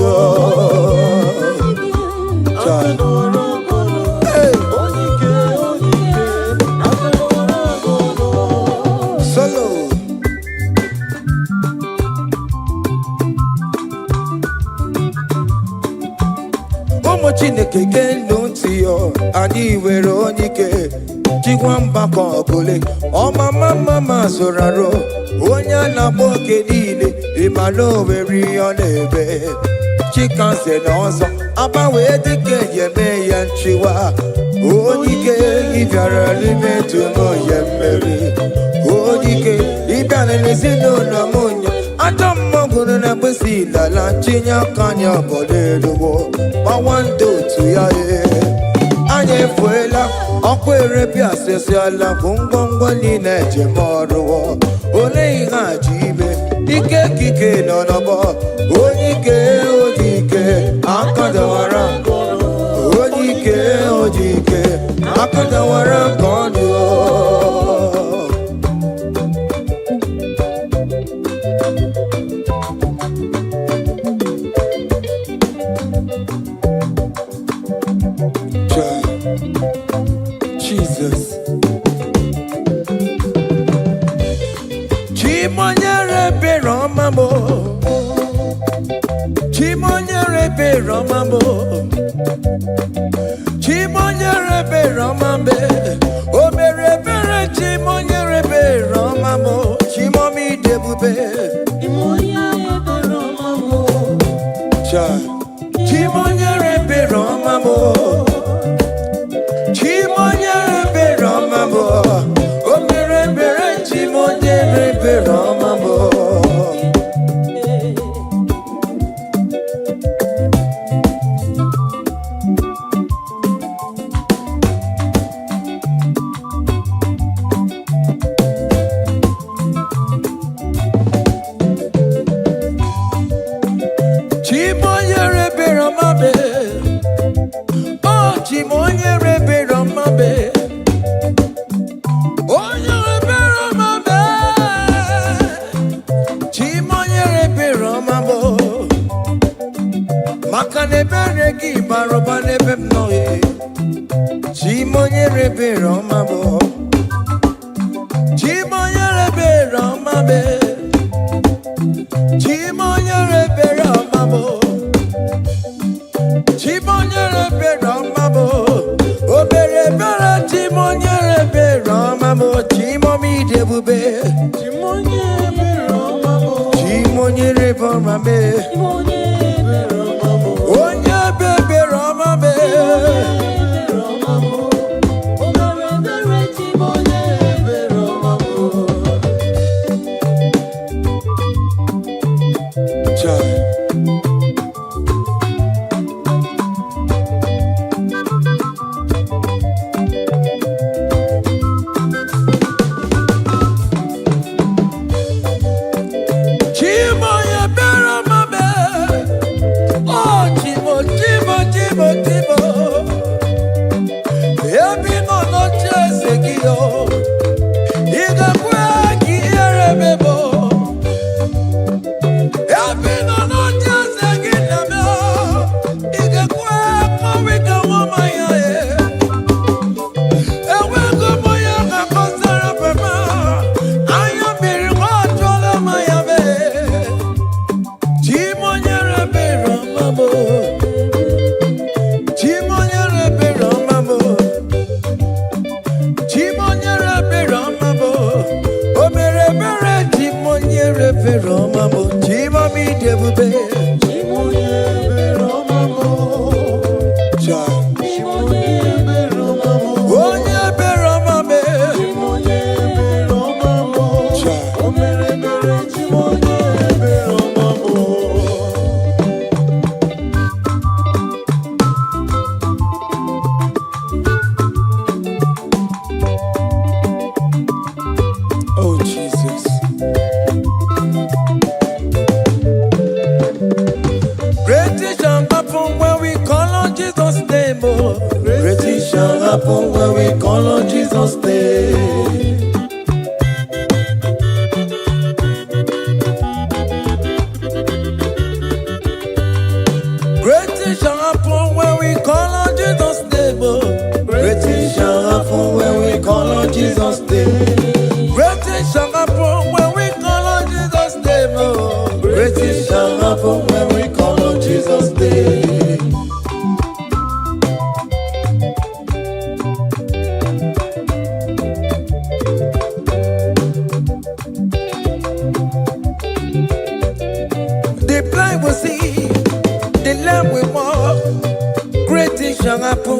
B: Chineke genu ntị yo anyị were onike chikwa mgbakọ ọgụle ọmama mama zụraro onye a na-akpọ oge niile ịmala oweri ọ na-ebe chikanze na ọzọ agbanwee dịka enyeme ya nchiwa onike ịbịara n'ime tụmụ ya mmeri onike ịbịara n'ezinụlọ m nya ajọ mmọgụrụ na mkpịsị ilala chinye aka anya ọgọdọ eluwo gbawando otu ya anyị efuela ọkụ erebi asịsị ala bụ ngwongwo niile ejem ọrụwọ ole ihe a ji ime ike kike nọ n'ọgbọ onike ojike akadawara onike ojike akadawara ka ọ dị Jesus. Chimonyere be Romamo. Chimonyere be Romamo. Chimonyere be Romambe. O mere bere chimonyere be Romamo. Chimomi debube. Chimonyere be Romamo. Chimonyere be Romamo. Chimonyere be Romamo, o mere bere chimonyere be Romamo. Chimonyere be Romabe, oh chimonyere be Romabe. Makanebere ki baroba nebem noye Chimonyere be Romabo Chimonyere be Romabe Chimonyere be Romabo Chimonyere be Romabo Obere bere Chimonyere be Romabo Chimomi debube Chimonyere be Romabo Chimonyere be Romabo Onye bebe Romabe Omere Chimonyere Romamo Chai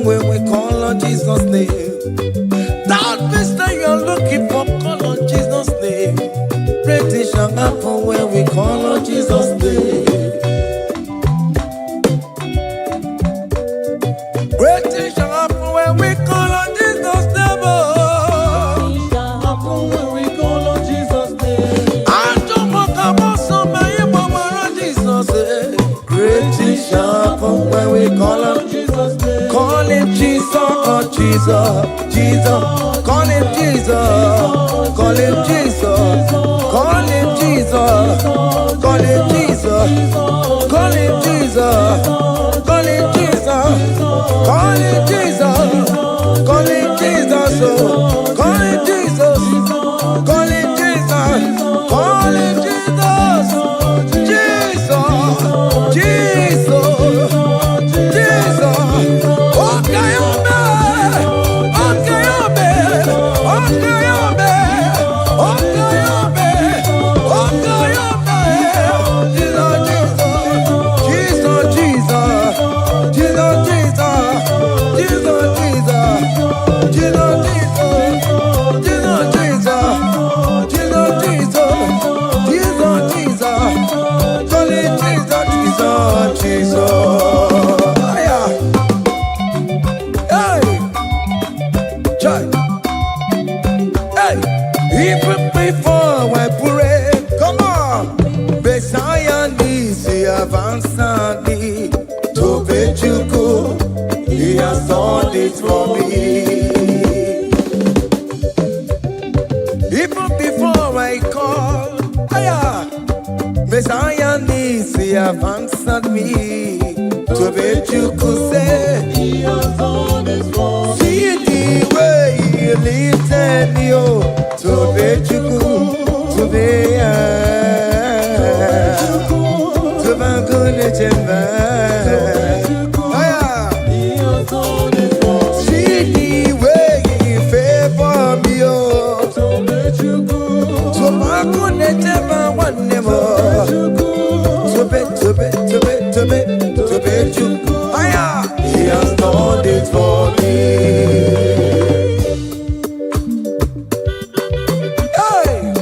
A: when we call on Jesus' name. That vista you're looking for, call on Jesus' name. Great things shall happen when we call on Jesus' name. Great things shall happen when we call on Jesus' name.
D: Things shall happen when we call on Jesus' name.
A: I don't want to about somebody, mama, Jesus. Great things shall happen when we call on
D: Jesus' name.
A: Call him Jesus, oh Jesus, Jesus. Call him Jesus, call him Jesus, call him Jesus, call him Jesus, call him Jesus, call him Jesus, call him Jesus, call him Jesus, call him Jesus, call him Jesus, call him Jesus, Jesus, Jesus, okay, even before I pray, come on. Messiah needs to answer me. To bet you go, he has done it for me. Even before I call, Messiah needs to answer me. To bet you could say,
D: He has done it for me.
A: see the way he lifted me, oh. To bet you could, to be to my goodness and
D: He has done it for me.
A: see the way he favor me, oh.
D: So let you go.
A: To my goodness and one never. To bet you he has done it for me. Hey!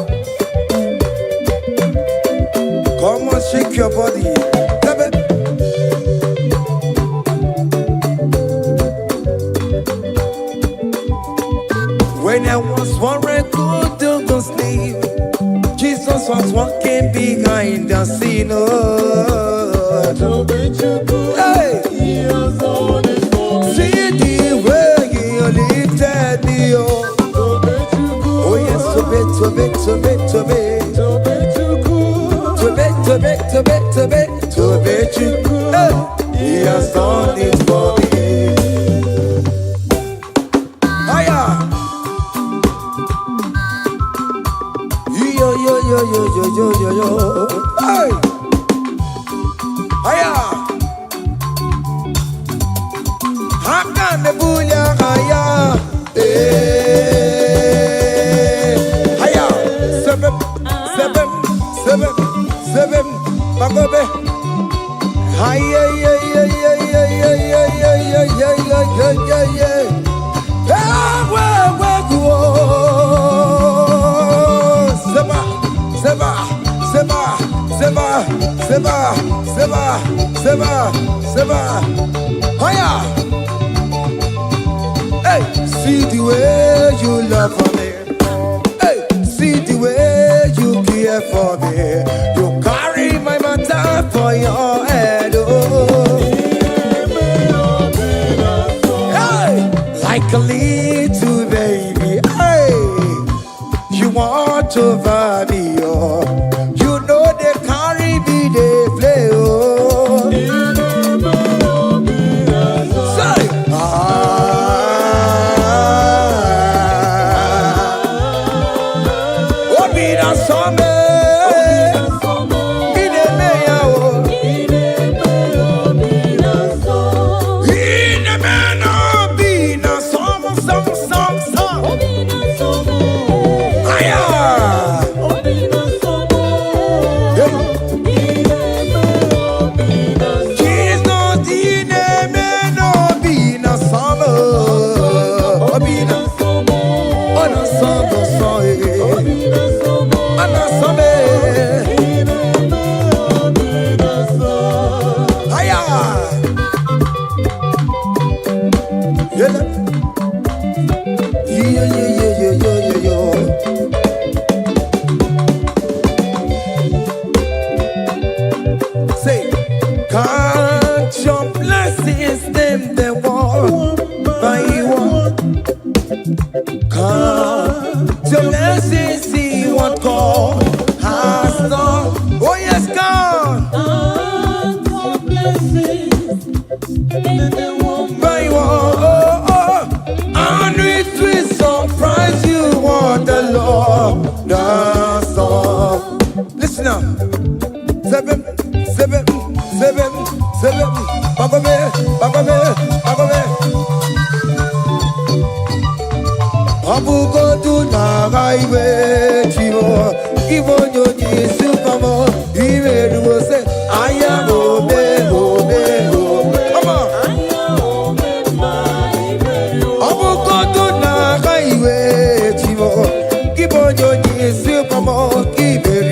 A: Come on, shake your body. When I was worried, good to sleep, Jesus was walking behind the scene. Oh.
D: So let you go.
A: Hey!
D: He has done it for me.
A: See the way he lifted me, oh.
D: So let you go.
A: Oh yes, to be.
D: So let you go.
A: To bet you. Hey! He has done it for me. Hiya! Yo. Hey! Hiya! Hakane bunya haya. Haya. Seven. Magobe. Haya. Seba. Haya. Hey, see the way you love for me. Hey, see the way you care for me. You carry my matter for your head. Oh. Hey, like a little baby. Hey, you want over me. Oh, you know they carry me, they play. Oh. Say, Summer. now. Seven. Bagome. Abugo do na highway chivo. Give on your knees, supermo. Even will say, I am obe. Come on. Abugo do na highway chivo. Give on your knees, supermo. Give it.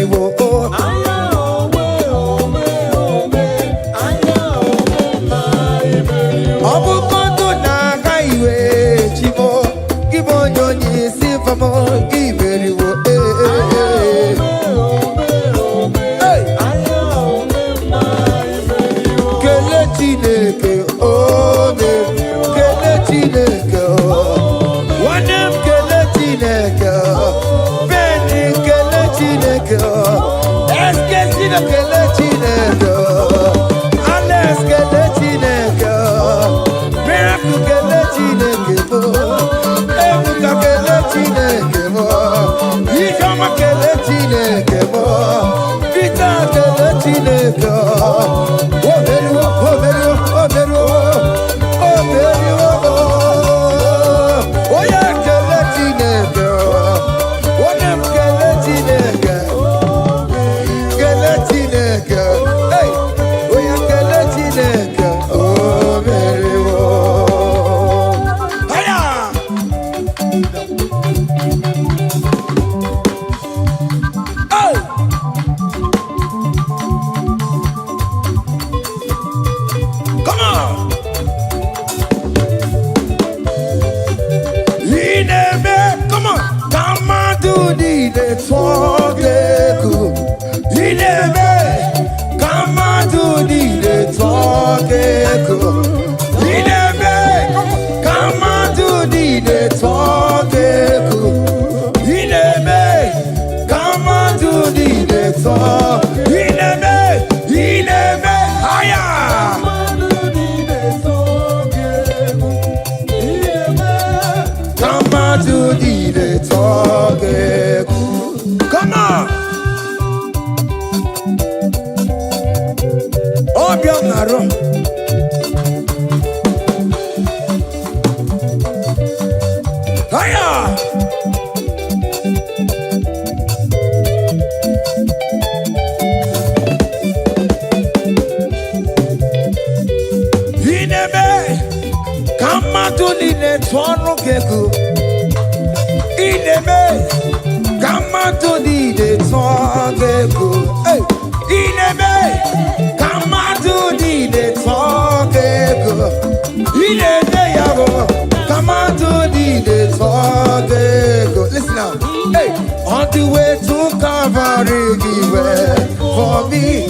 A: Listen now. Hey, on the way to Calvary, he went for me.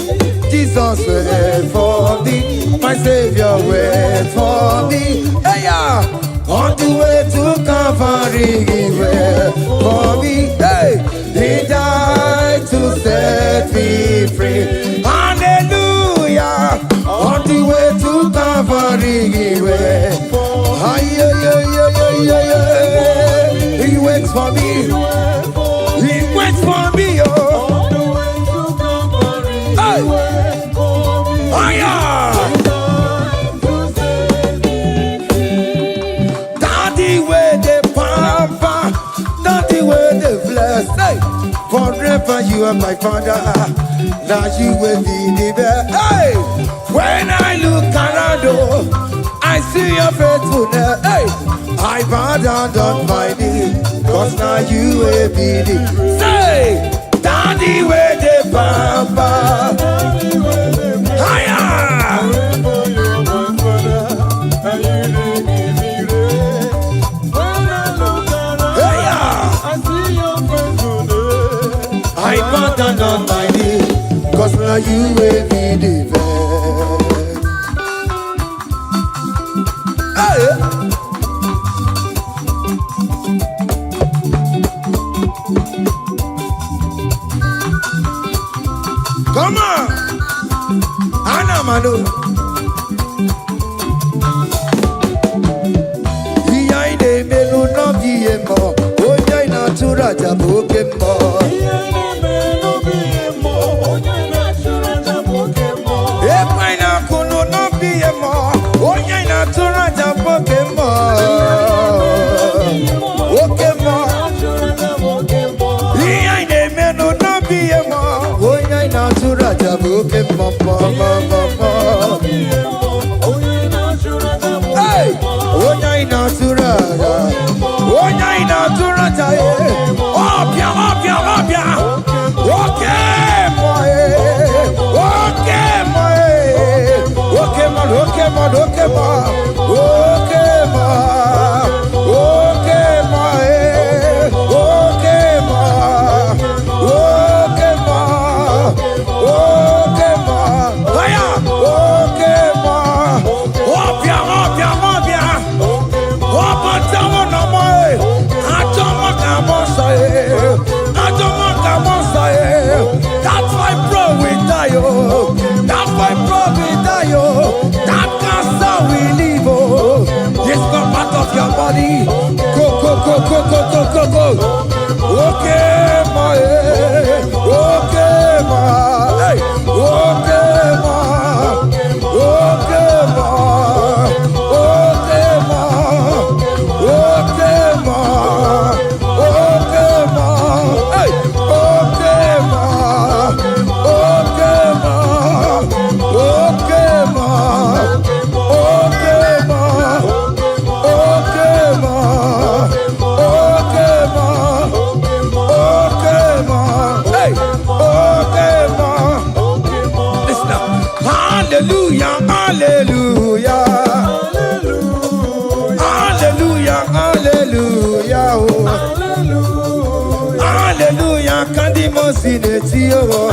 A: Jesus went for me. My Savior went for me. Hey, yeah. On the way to Calvary, he went for me. Hey, he died to set me free. Hallelujah. On the way to Calvary, he went. He waits for me. He waits for me, oh. Hey. Oh, yeah. Daddy, where the pampa, daddy, where the bless. Hey. Forever you are my father. Now you will be the best. Hey. When I look around, oh, I see your faithfulness. Hey. I bow down on my knees, cause now you will be the. Say, Daddy, where the pampa. Higher. I bow down on my knees, cause now you will be the best. Hey. Come on, Anamano. Iyaine melu no biemo, oya ina tura jabo kemo. Iyaine melu biemo, okay, mama, mama. Hey, onya inatura, onya inatura taye. Opia, opia, opia. Okay, boy, okay, boy. Okay, man, okay, man, okay, man, okay, man, okay, man, okay, man, okay, man, okay, man. Aya, okay, man. Opia, opia, opia. Opa, tawo na moi. Atoma kamosa e. Atoma kamosa e. That's why bro we die oh. That's why bro we die oh. That cancer we live oh. It's not part of your body. Go, go, go, go, go, go, go, go. Okay, my, okay, my, hey, okay, my, okay, my, okay, my, okay, my, okay, my, hey, okay, my, okay, my, okay, my, okay, my, okay, ma, okay, ma, okay, ma, hey, okay, ma. Listen now. Hallelujah, hallelujah, hallelujah, hallelujah, oh. Hallelujah, kandi mosineti oh.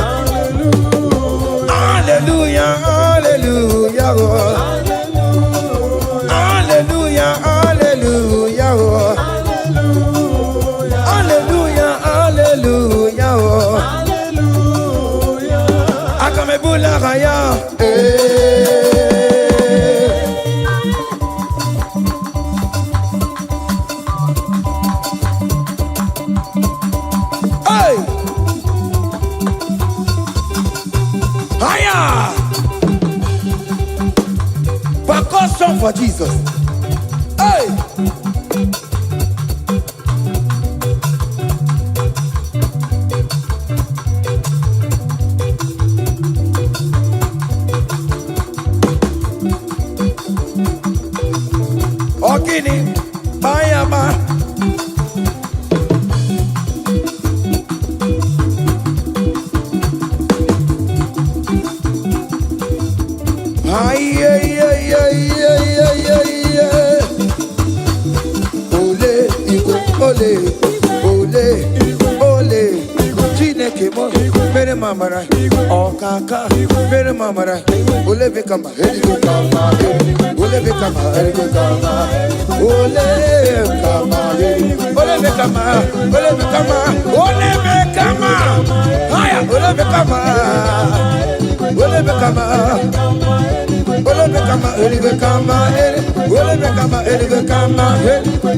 A: Hallelujah, hallelujah, oh. Hallelujah, hallelujah, oh. Hallelujah, hallelujah, oh. Akamebula raya, hey, haya, percussion for Jesus. Hey! Ogini, Bayama. Ay, ay, ay, ay, ay, ay, ay, ay. Ole, Igbo, ole, ole, ole. Chineke mo, mere mamara. Okaka, mere mamara. Ole bekama, herigo kama, ole bekama, herigo kama, ole kama, ole bekama, ole bekama, ole bekama. Haya, ole bekama, ole bekama. Ole bekama, herigo kama, ole bekama, herigo kama,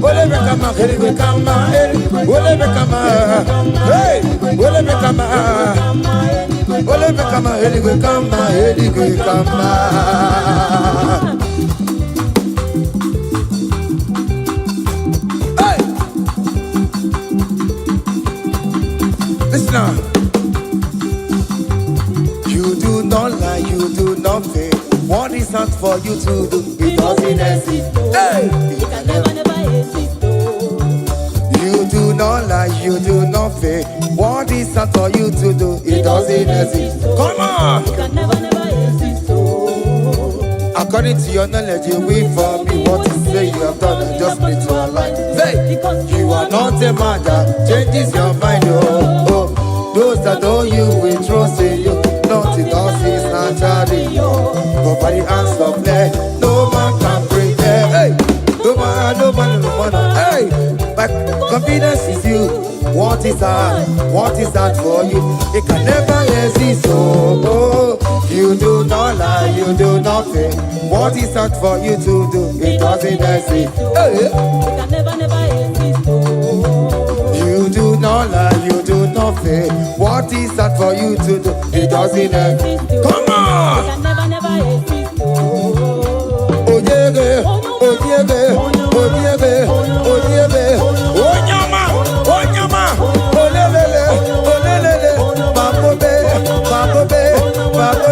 A: ole bekama, herigo kama, ole bekama, hey, ole bekama, ole bekama, herigo kama, herigo kama. Hey, listen now. You do not lie, you do not fail. What is not for you to do? It doesn't exist. Hey!
D: It can never, never exist.
A: You do not lie, you do not fail. What is not for you to do? It doesn't exist. Come on!
D: It can never, never exist.
A: According to your knowledge, you will for me. What you say you have done, I just need to align. Say, you are not a man that changes your mind. Oh, oh. Those that know you will trust in you. Nothing else is naturally. But by the hands of flesh, no man can break them. Hey, no man, no man, no man. Hey, my confidence is you. What is that? What is that for you? It can never exist. Oh, oh. You do not lie, you do not fail. What is that for you to do? It doesn't exist. Hey.
D: It can never, never exist.
A: You do not lie, you do not fail. What is that for you to do? It doesn't exist. Come on!
D: It can never, never exist.
A: Oh yeah, oh yeah, oh yeah, oh yeah, oh nyama, oh lelele, babobe, babobe, babobe.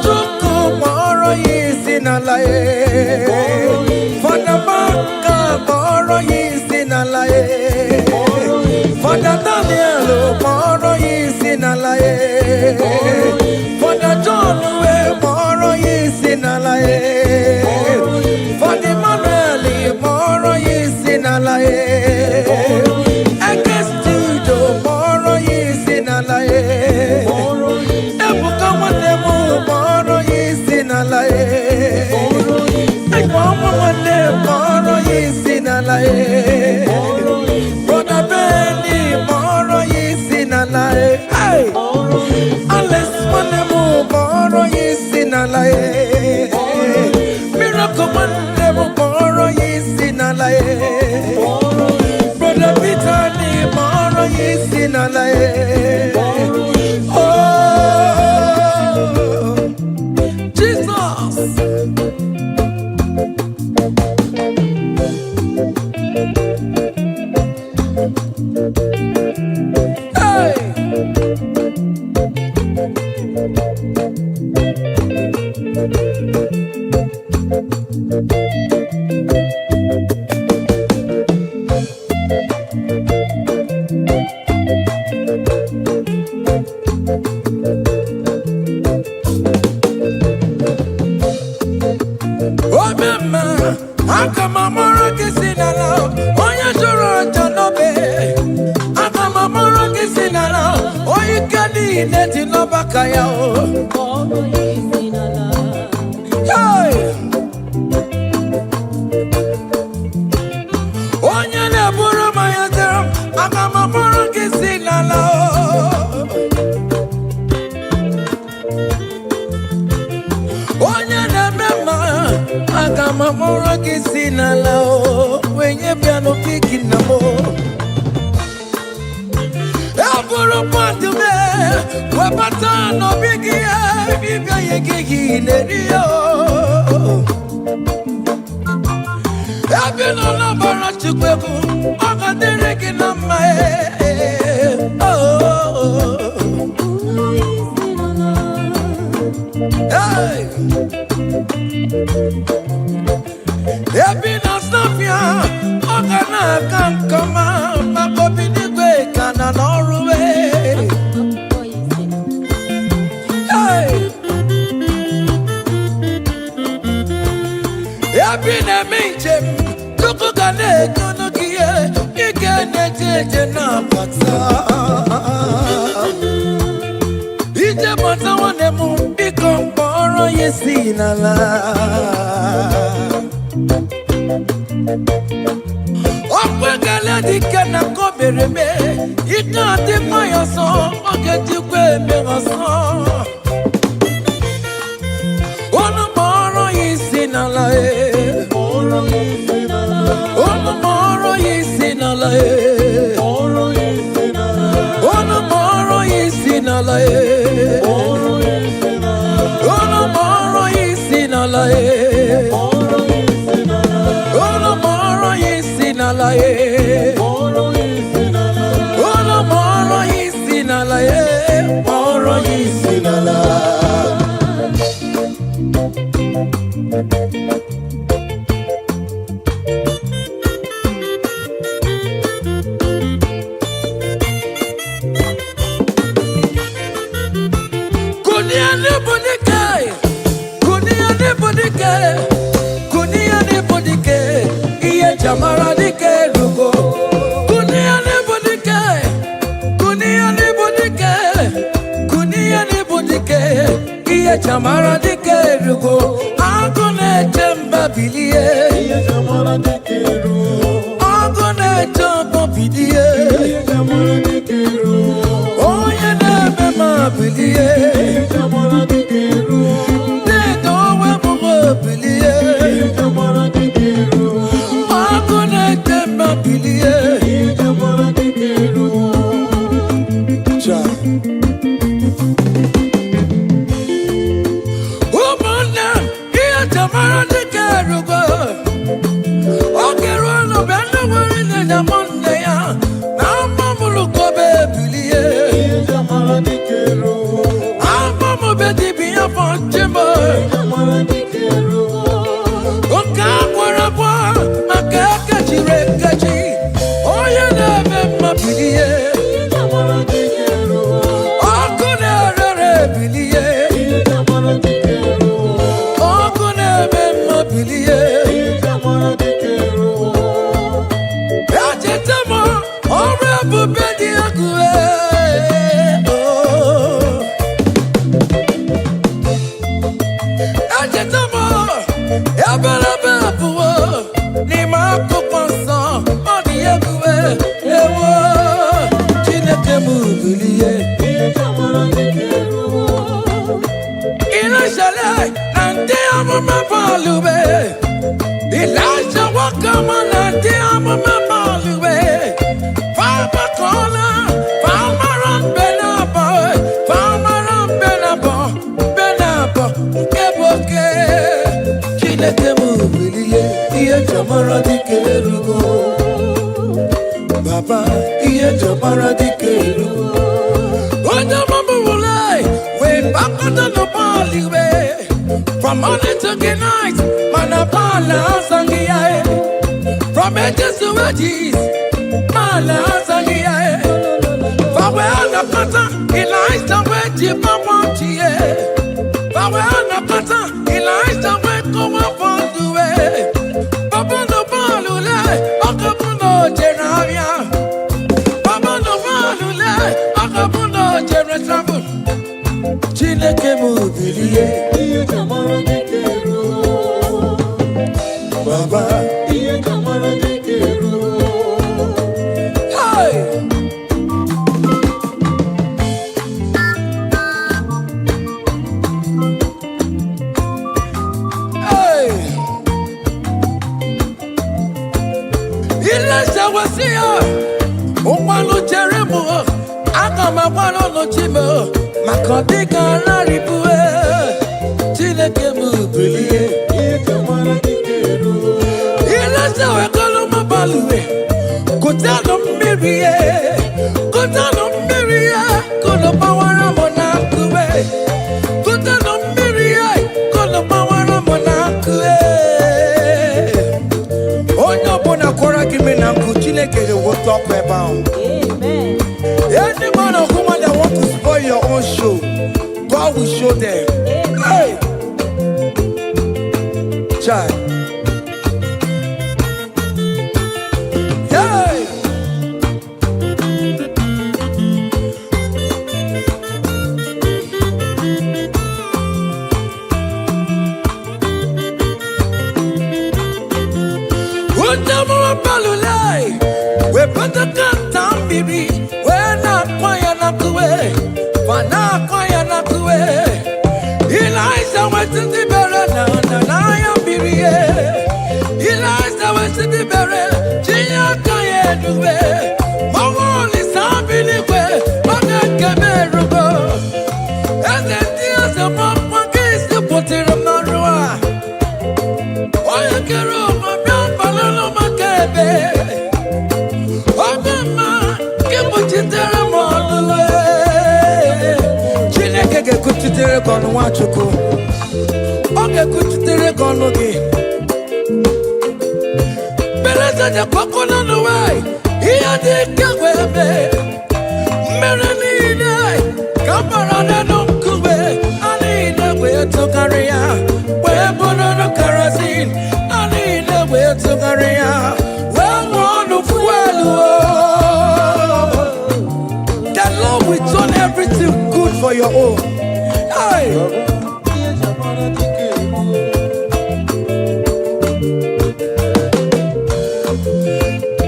B: Chuku moro yisi na lae. Father Baka moro yisi na lae. Father Daniel moro yisi na lae. Father John moro yisi na lae. Father Manuel moro yisi na lae. Ekestudo moro yisi na lae. Ebuka Wademu moro yisi na lae. Ekwamu Wademu moro yisi na lae. Brother Benny moro yisi na lae. Hey, Alex Wademu moro yisi na lae. Miracle Wademu moro yisi na lae. Brother Peter ni moro yisi na lae. Oh, Jesus. Hey. Oh, mama, how come I'm more kissing around? Oh, you're sure to know me. How come I'm more kissing around? Oh, you can't eat it in the back of your. Hey! Oh, you're never my other. How come I'm more kissing around? Oh, you're never. Agama moro kisina lao wenye piano piki na mo Aburo patu me wapata no bigi ya bibia yegi nerio Abino na bara chukweku akadere kinama Hey! Ebina Snafia, Ogana can come out, Makobini Gwe can an orwe. Hey! Ebina Minchem, Tukugane, Kunukia, Ikanete Napata. Ije Mata one moon, become Boro Yesina la. Okwegele dike na kobere me ika ti moyo so okeji kwe me so Ono moro yisi na la Ono moro yisi na la Ono moro yisi na la Ono moro yisi na la Ono moro yisi na la Ono moro yisi na la Moro yisi na la Kunia ne bodike Kunia ne bodike Kunia ne bodike Iye jamara dike rugo Kunia ne bodike Kunia ne bodike Kunia ne bodike Iye jamara dike rugo Agone jemba bilie Iye jamara dike rugo Agone jemba bilie Iye jamara dike rugo Oye nebe ma bilie Iye jamara dike rugo Dedo we mugo bilie Iye jamara dike rugo Agone jemba bilie Iye jamara dike rugo Cha Umana Iye jamara dike rugo Okeruano bendo wine na monde ya Na mamulu kobe bilie Iye jamara dike rugo Amo mo bedi biya fonche Elijah walk on and dear mama balue. Farmer corner, farmer on Benabo, farmer on Benabo, Benabo, Keboke. Chineke mubilie, iye jamara dikerugo. Baba, iye jamara dikerugo. Oja mambulai, we back on the balue. From morning to the night, manapala sangiae. From edges to edges, mala sangiae. For we are the pattern, Elijah we mama chie. For we are the pattern, Elijah we come up on the way. Papa no balule, akabuno jeravia. Papa no balule, akabuno jeratrabu. Chineke mubilie. Baba, iye kamara dikeru. Hey, hey. Elijah was here. Umalo Jeremo. Akama wano no chimo. Makodika na ribue. Chineke mubilie. Iye kamara dikeru. Elijah we call him a balue. Kutano mirie. Kutano mirie. Kono bawara monakue. Kutano mirie. Kono bawara monakue. Onyo bona kora kimi na Chineke the work up about.
E: Amen.
B: Any man or woman that want to spoil your own show, God will show them. Hey, child. Hey. We better cut down, baby. We're not quiet enough to wait. We're not quiet enough to wait. Elijah went to the barren, and I am baby. Elijah went to the barren. Gia can't do it. My wall is up in the way. But I can't go. And then there's a mom case to put it on the road. Why you can't roll my young balloon, my cabin? Chineke kuchitere kono wachuku. Oge kuchitere kono gi. Beleza de koko na nuwai. Iya de kawebe. Merenine. Kamara de nunkuwe. Anine we tokaria. We bono no karasin. Anine we tokaria. We wonu fuelu. Lord will turn everything good for your own. Hey.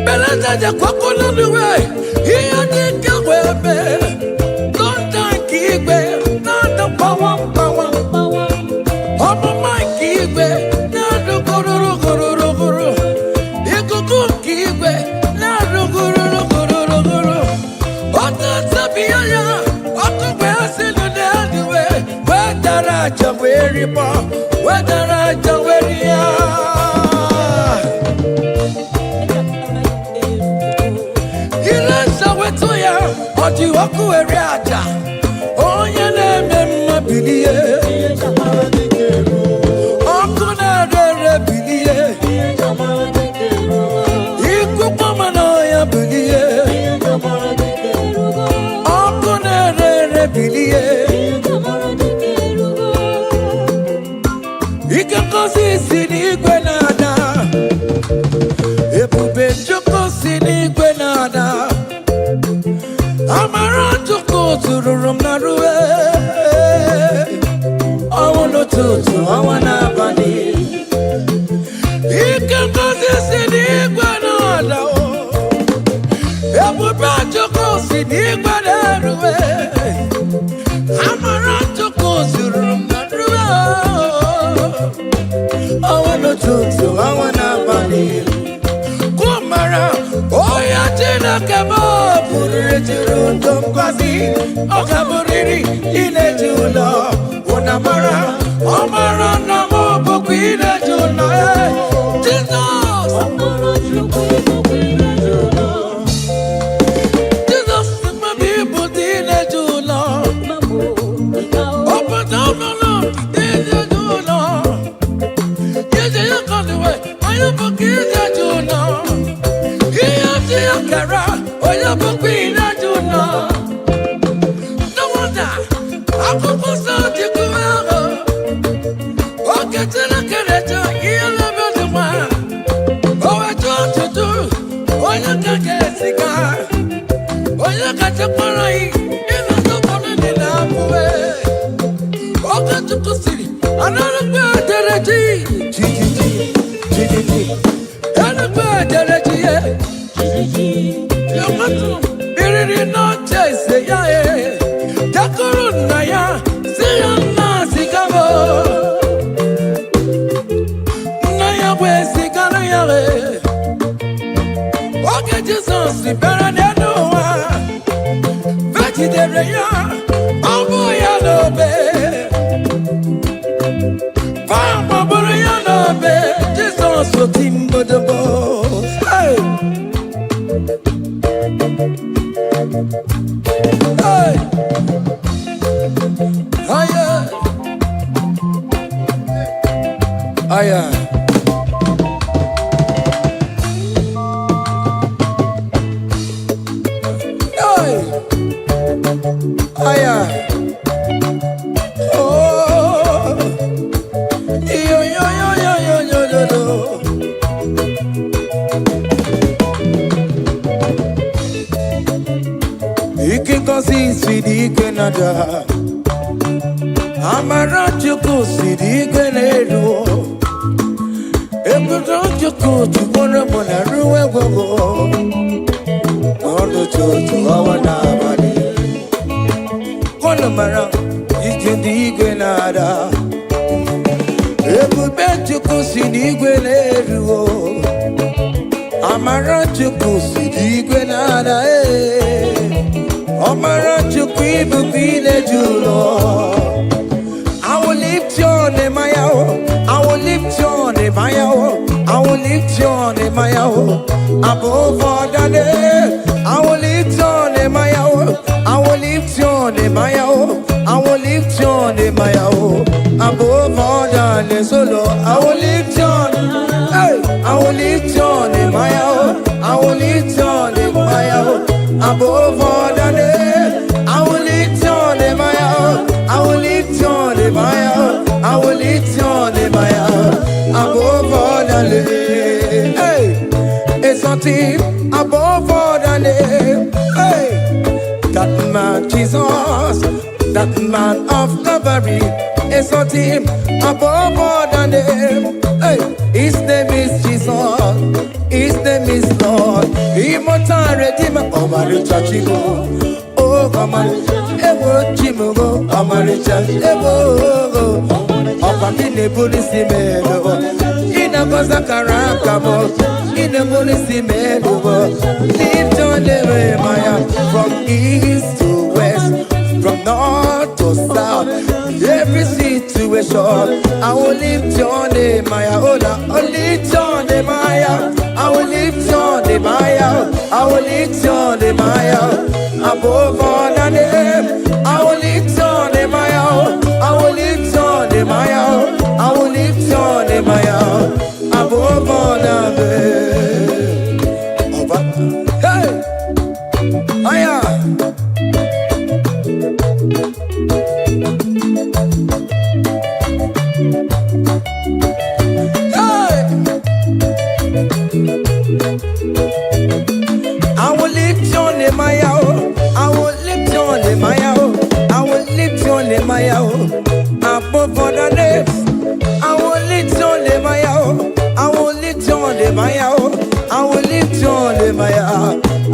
B: Beleza de kwako na nuwe. Iya de kawebe. Don't kigwe. Nada pawa. Omo my kigwe. Nada gururu. Ikuku kigwe. Nada gururu. Whether I I wanna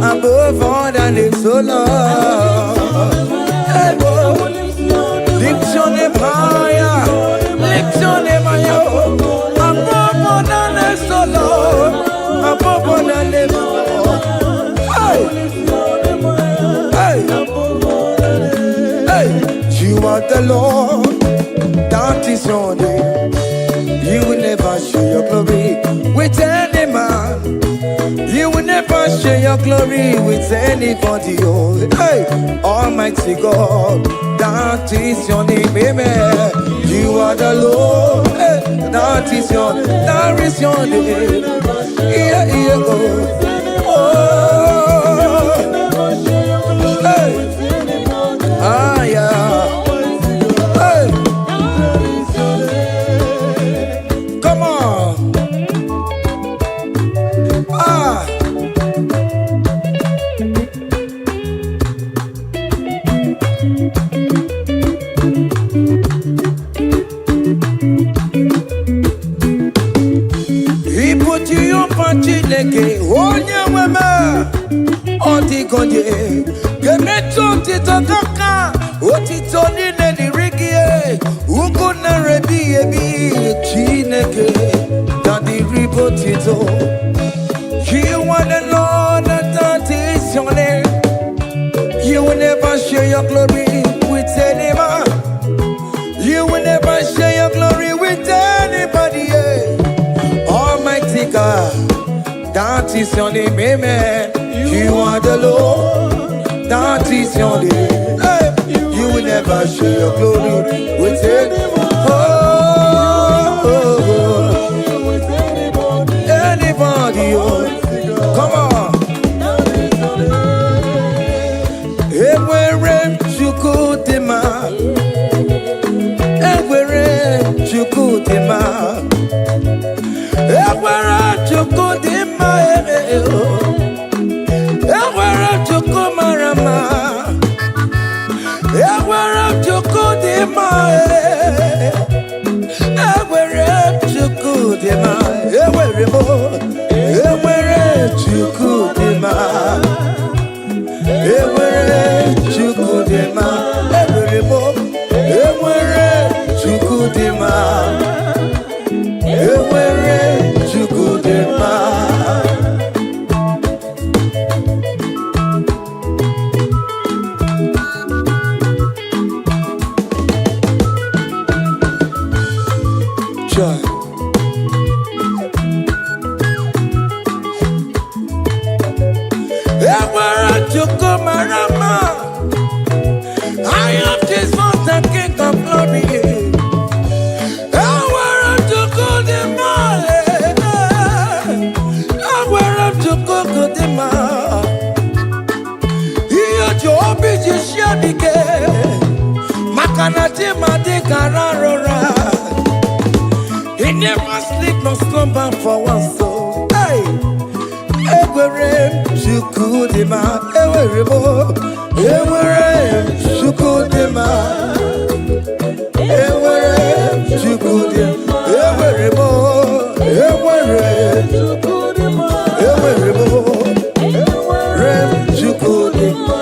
A: above all than it's so long.
B: name. You will never share your glory with any man. You will never share your glory with anybody. Oh, hey, Almighty God, that is your name, amen. You are the Lord, hey, that is your name, that is your name. Yeah, yeah, oh, oh, hey, ah, yeah, hey, come on, ah. Chineke onye nweme ọdịgonye ga-emetụ ntịtọ kaka otito niile dịrị gị ugwu na-erebi ebi Chineke dadịrị bụ otito. You are the Lord that is your name. You will never share your glory with any man. You will never share your glory with anybody. Almighty God, that is your name, amen. You are the Lord, that is your name. Hey, you will never share your glory with anyone. Anybody, oh, come on. Everywhere you go, everywhere you go, Ewara chukudima, ewara chukumarama, ewara chukudima, ewara chukudima, ewara chukudima, ewara chukudima, ewara chukudima. Ewere chukudema. Joy. Ewere chukumarama. I am Jesus, the King of Glory. He never sleep nor slumber for one soul. Hey, Ewere chukudima, Ewerebo, Ewere chukudima, Ewere chukudima, Ewerebo, Ewere chukudima, Ewerebo, Ewere chukudima.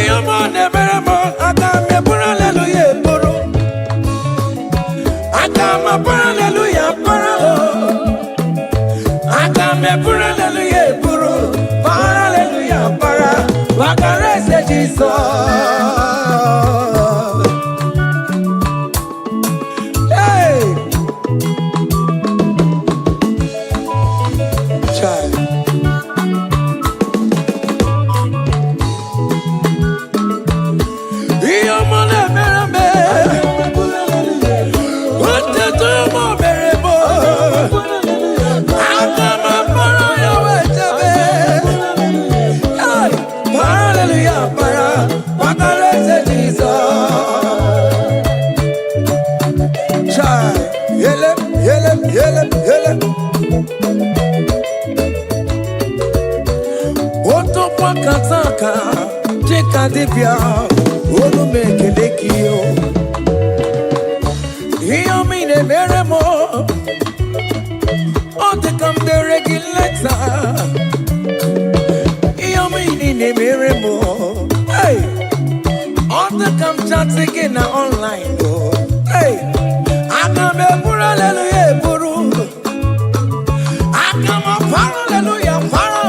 B: Yama nevermo, akame por hallelujah poro, akame por hallelujah poro, akame por hallelujah poro, por hallelujah para, wakarese Jesus. Hey, child. Kataka, Jeka Divya, Olu Mekelekio. Hear me, the Meremo, on the come the regulator. Hear me, the Meremo, hey, on the come chat again online. Hey, I come a pura hallelujah, puru. I come a hallelujah, paro.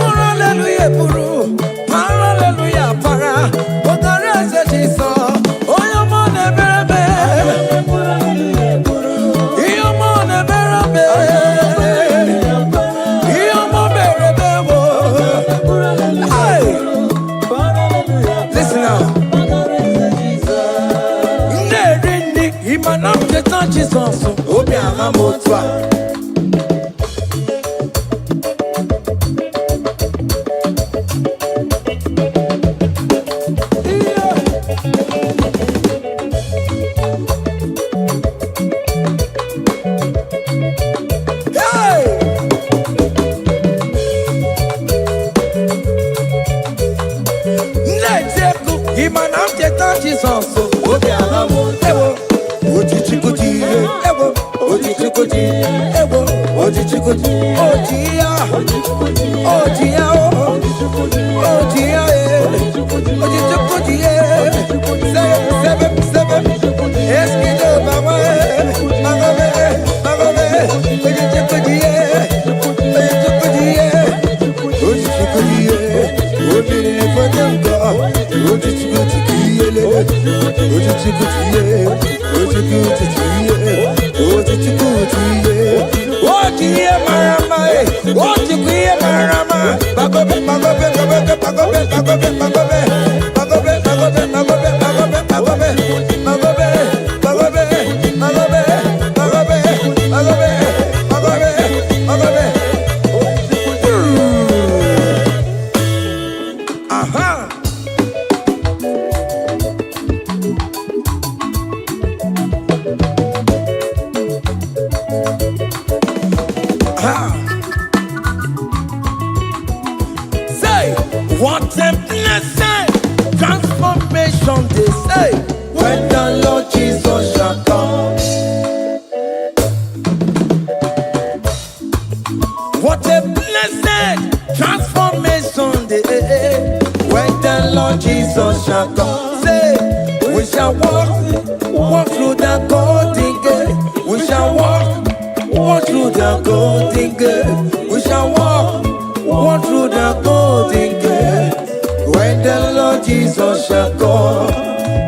B: Hallelujah, puru, hallelujah, para, what the rest of Jesus, oh, your money, baby. teta Jesus, obi ahamotwa. Imanam teta Jesus, obi ahamotwa. Ojichikuji, ewo, ojichikuji, ewo, ojichikuji, ojia, ojia, ojia, ojichikuji, seven, eskido mama, magobe, ojichikuji, ojichikuji, oji for them go, ojichikuji, Say, what a blessing, transformation they say, when the Lord Jesus shall come. What a blessing, transformation they say, when the Lord Jesus shall come. Say, we shall walk through the golden gate. We shall walk through the golden gate. We shall walk through the golden gate. When the Lord Jesus shall come,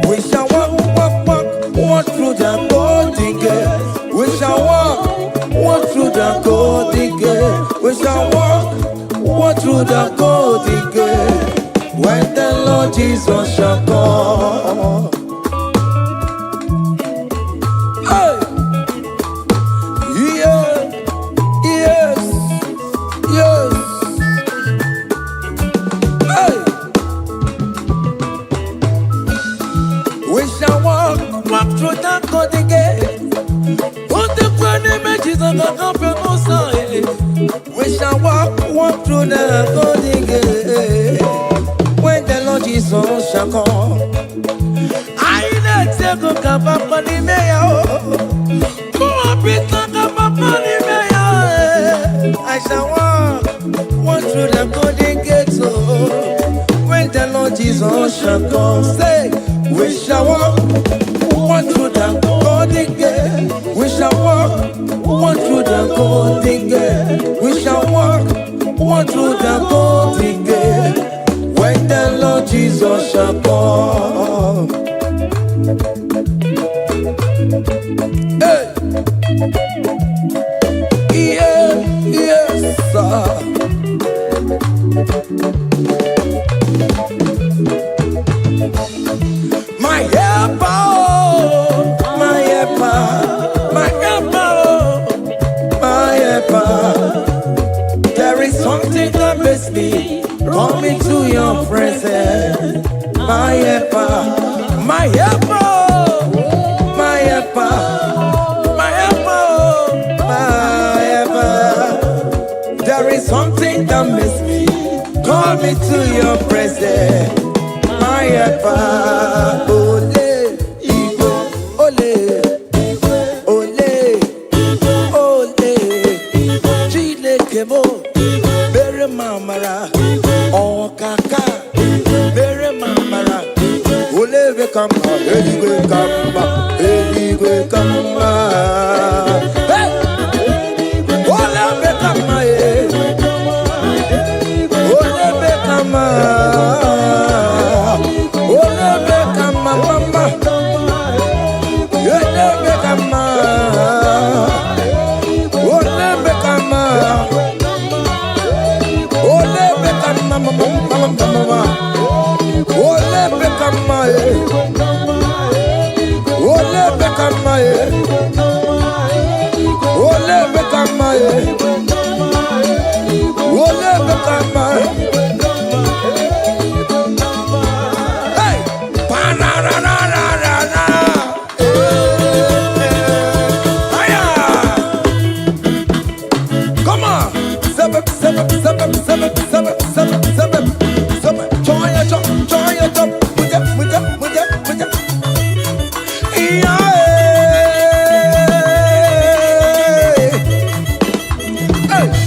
B: we shall walk through the golden gate. We shall walk through the golden gate. We shall walk through the golden gate. When the Lord Jesus shall come. We shall walk through the golden gate. Put the grand images of the comfortable side. We shall walk through the golden gate. When the Lord Jesus shall come. I need to go up on the mayor. Go up with the mayor. I shall walk through the golden gate. So when the Lord Jesus shall come, say, we shall walk through the golden gate. We shall walk through the golden gate. We shall walk through the golden gate. When the Lord Jesus shall come. Hey. Yes, sir. My helper, my helper, my helper, my helper. There is something that makes me come into your presence. My helper, my helper, my helper, my helper, my helper. There is something that makes me come into your presence. My helper, ole, Igbo, ole, ole, ole, Chineke mo, bere mamara, okaka, bere mamara, ole be kamba, eligwe kamba, eligwe kamba, hey, ole be kamba, ole be kamba. Ole bekamaye,
A: Ole bekama. Hey, panarararara. Aya. Come on. Seven. Join your jump. With ya. Yeah.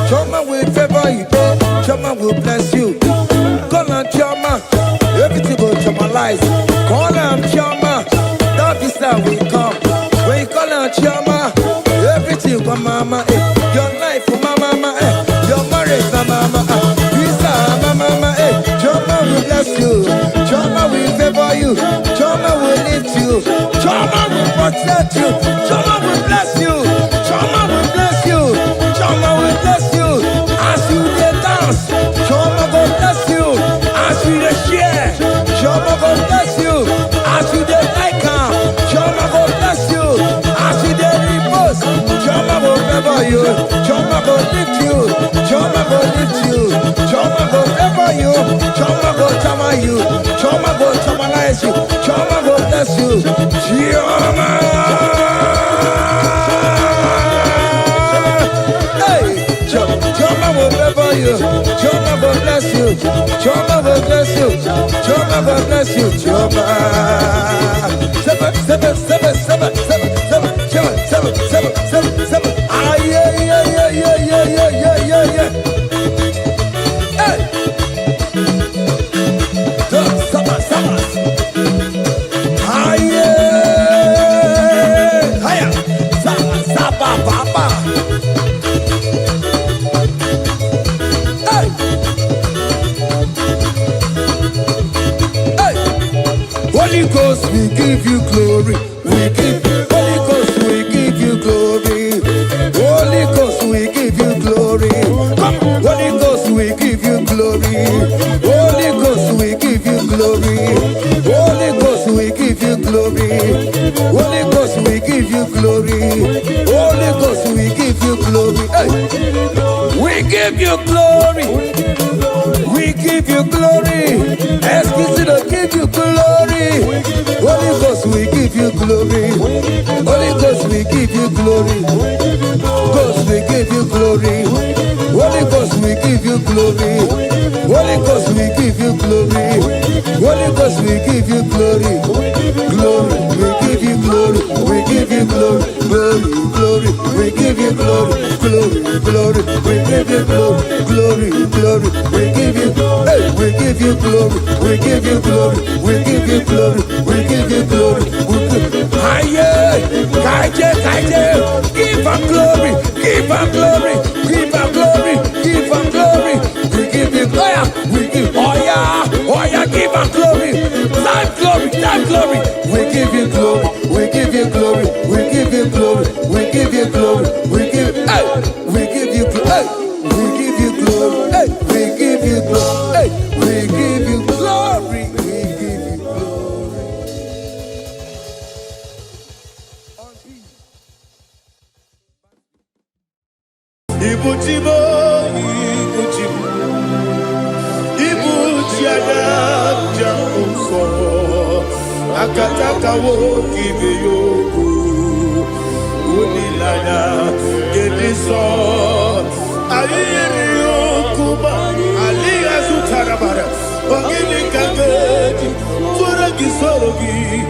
A: Choma will favor you, Choma will bless you. Call on Choma, everything will Chomalize. Call on Choma, that is how we come. When you call on Choma, everything for mama, your life for mama, your marriage for mama, visa mama, Choma will bless you, Choma will favor you, Choma will lift you, Choma will protect you, Choma will bless you, Choma will bless you, Choma will bless you. As you dey dance, Choma go bless you. As you dey share, Choma go bless you. As you dey like am, Choma go bless you. As you dey repost, Choma go favor you. Choma go lift you. Choma go lift you. Choma go favor you. Choma go chama you. Choma go chamanize you. Choma go bless you. Choma. Choma will favor you. Choma will bless you. Choma will bless you. Choma will bless you. Choma. Seven. Ah, yeah. Hey. Summer. Ah, yeah. Hiya. Saba, papa. Holy Ghost, we give you glory. Holy Ghost, we give you glory. Holy Ghost, we give you glory. Come, Holy Ghost, we give you glory. Holy Ghost, we give you glory. Holy Ghost, we give you glory. Holy Ghost, we give you glory. Holy Ghost, we give you glory. Hey. We give you glory. We give you glory. Excuse me, give you glory. Holy Ghost, we give you glory. Holy Ghost, we give you glory. Ghost, we give you glory. Holy Ghost, we give you glory. Holy Ghost, we give you glory. Holy Ghost, we give you glory. Glory, we give you glory. We give you glory. Glory, we give you glory. Glory, we give you glory. Glory, we give you glory. Hey, we give you glory. We give you glory. We give you glory. We give you glory. Aye, kaije. Give am glory. Give am glory. Give am glory. Give am glory. We give you glory. We give give am glory. Time glory. We give you glory. We give you glory. We give you glory. We give you glory. We give you glory. We give you glory. Hey, we give you glory. Hey, we give you glory. We give you glory. Ibuchibo. Akataka wo kibe yoku unilana gediso ayiri yokuba aliya zutarabara ogini kangeti fura gisorogi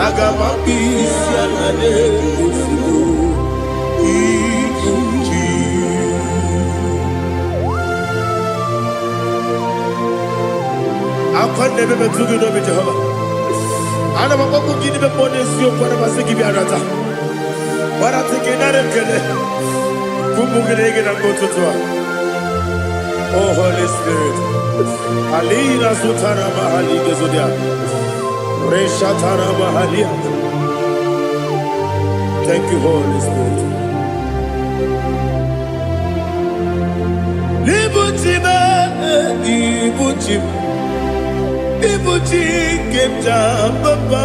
A: agama pisi anane usiku Igbo chief. I can't never be too good of Jehovah. I never go to give the bonus you for the Masiki Biarata. But I think another killer. Kumugege and go to Tua. Oh, Holy Spirit. Alina Sutana Mahali Gezudia. Reshatana Mahalia. Thank you, Holy Spirit. Libutime, Ibutim. Ibuti kemja papa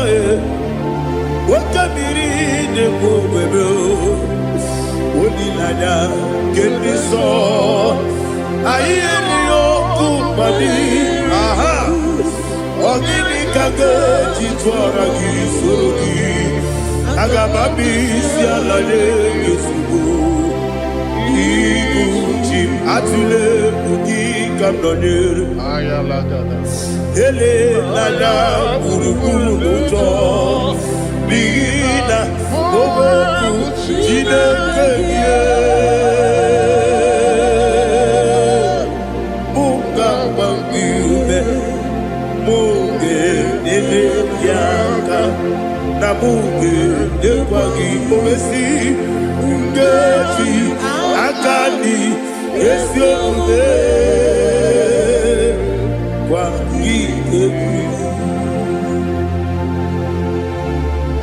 A: wakamiri de bobebe onilanya keniso ayeni okupani aha ogini kage jitwara gisuri agamabi sialale yesubu ibuti atule buki kamdonir ayalagada ele lala burukuru muto bina oboku jinekeye munga bangiume munge ele yaka na munge dekwagi omesi ungefi akani esiode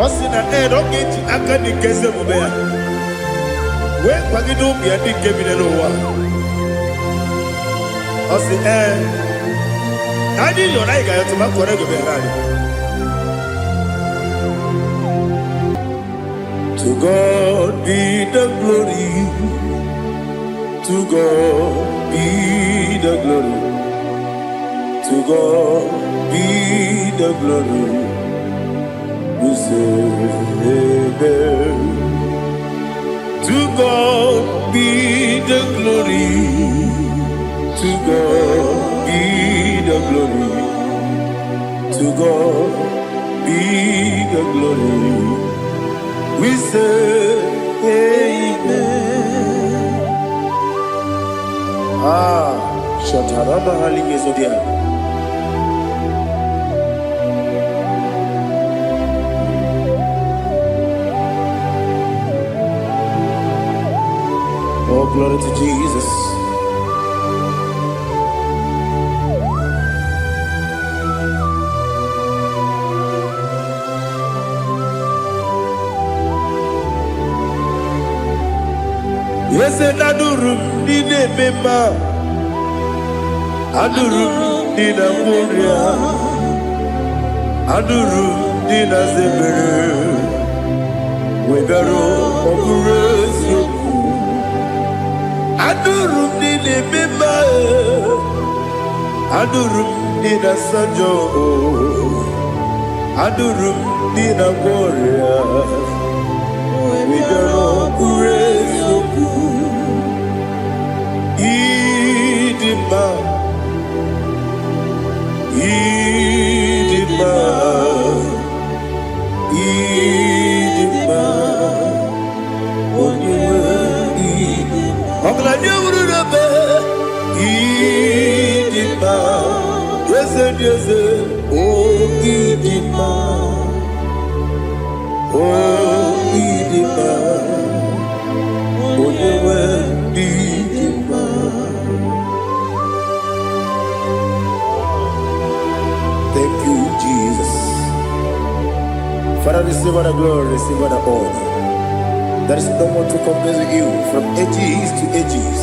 A: Osina rogeji akani kese mubea. We kwagido biadi kemine lowa. Osi nani yona igayo tuma kore gobe rani. To God be the glory. To God be the glory. To God be the glory. We say amen. To God be the glory. To God be the glory. To God be the glory. We say amen. Shataraba Haligezodia. Oh, glory to Jesus. Yes, and Adurum Dine Mema Adurum Dina Muria Adurum Dina Zebere Webero Operation Adurum Dine Mema Adurum Dina Sanjo Adurum Dina Muria Webero Operation Idima, Idima, Idima, Idima, Idima, yes, yes, oh Idima, oh Idima, oh Idima. Thank you, Jesus. Father, receive all the glory, receive all the honor. There is no one to compare with you from ages to ages.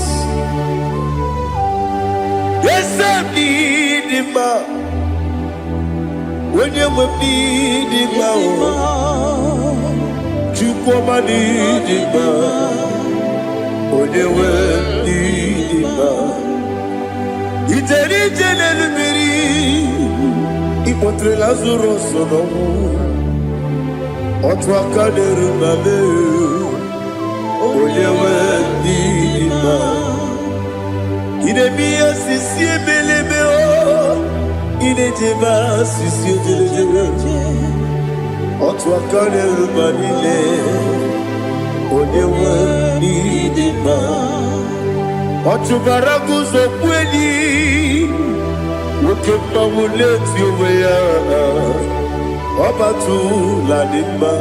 A: Yes, I need him. When you need him, you come and need him. When you need him, it's a little Ipotre Lazaro sono Otwa kaderu mame Oyewe dima Idemia sisi ebelebe o Idejeba sisi ojelejebe Otwa kaderu manile onyewe n'ịdị mma. Ọ chụbara guzo kweli, nwoke mmanwụ na-eti onwe ya, ọ batụla dị mma.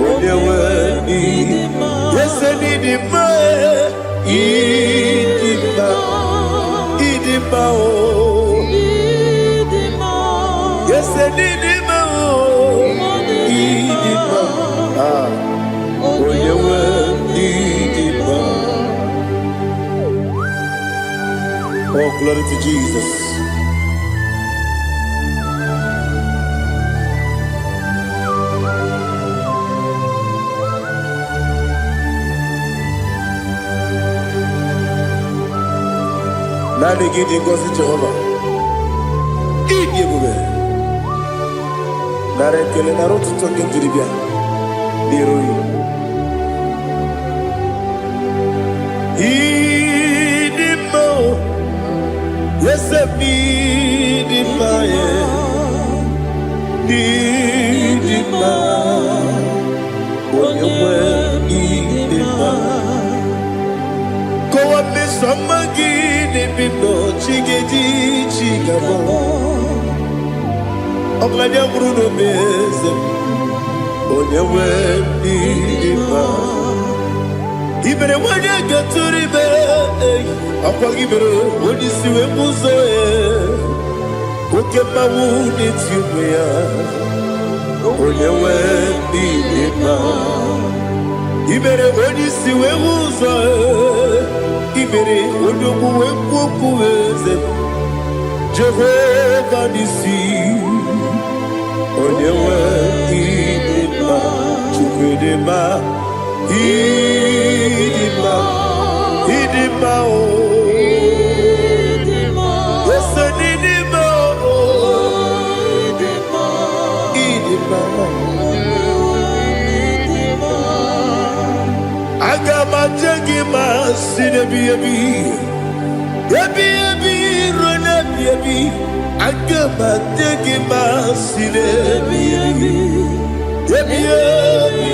A: Onyewe n'ịdị mma, ese n'ịdị mma, ịdị mma, ịdị mma o. Ese n'ịdị mma o, ịdị mma. Onyewe n'ịdị mma. Oh, glory to Jesus. Nani gidi ngozi Jehovah. Idi ebube. Nara ekele nara otuto nke njiribịa n'iru ya. Ịdị mma o, eze m ịdị mma ya, ịdị mma, onye nwe ịdị mma. Kowa mmesoma gị n'ebi n'ọchị gị dị iche gabọ. Ọbụladị bụrụ n'obe eze m, onye nwe ịdị mma. I mere nwanyị ga-atụrụ ime, ọkwa gị mere onye isi wee bụ ụzọ ya. Oke mmanwụ na-eti onwe ya, onye nwe ịdị mma. I mere onye isi wee bụ ụzọ ya. I mere onye okwu wee kwuo okwu eze m, Jehova n'isi. Onye nwe ịdị mma, Chukwu dị mma, ịdị mma, ịdị mma o. Ese n'ịdị mma o, ịdị mma. Aga m aje gị ma si n'ebi ebi, ebi ebi ruo n'ebi ebi. Aga m aje gị ma si n'ebi ebi, ebi ebi.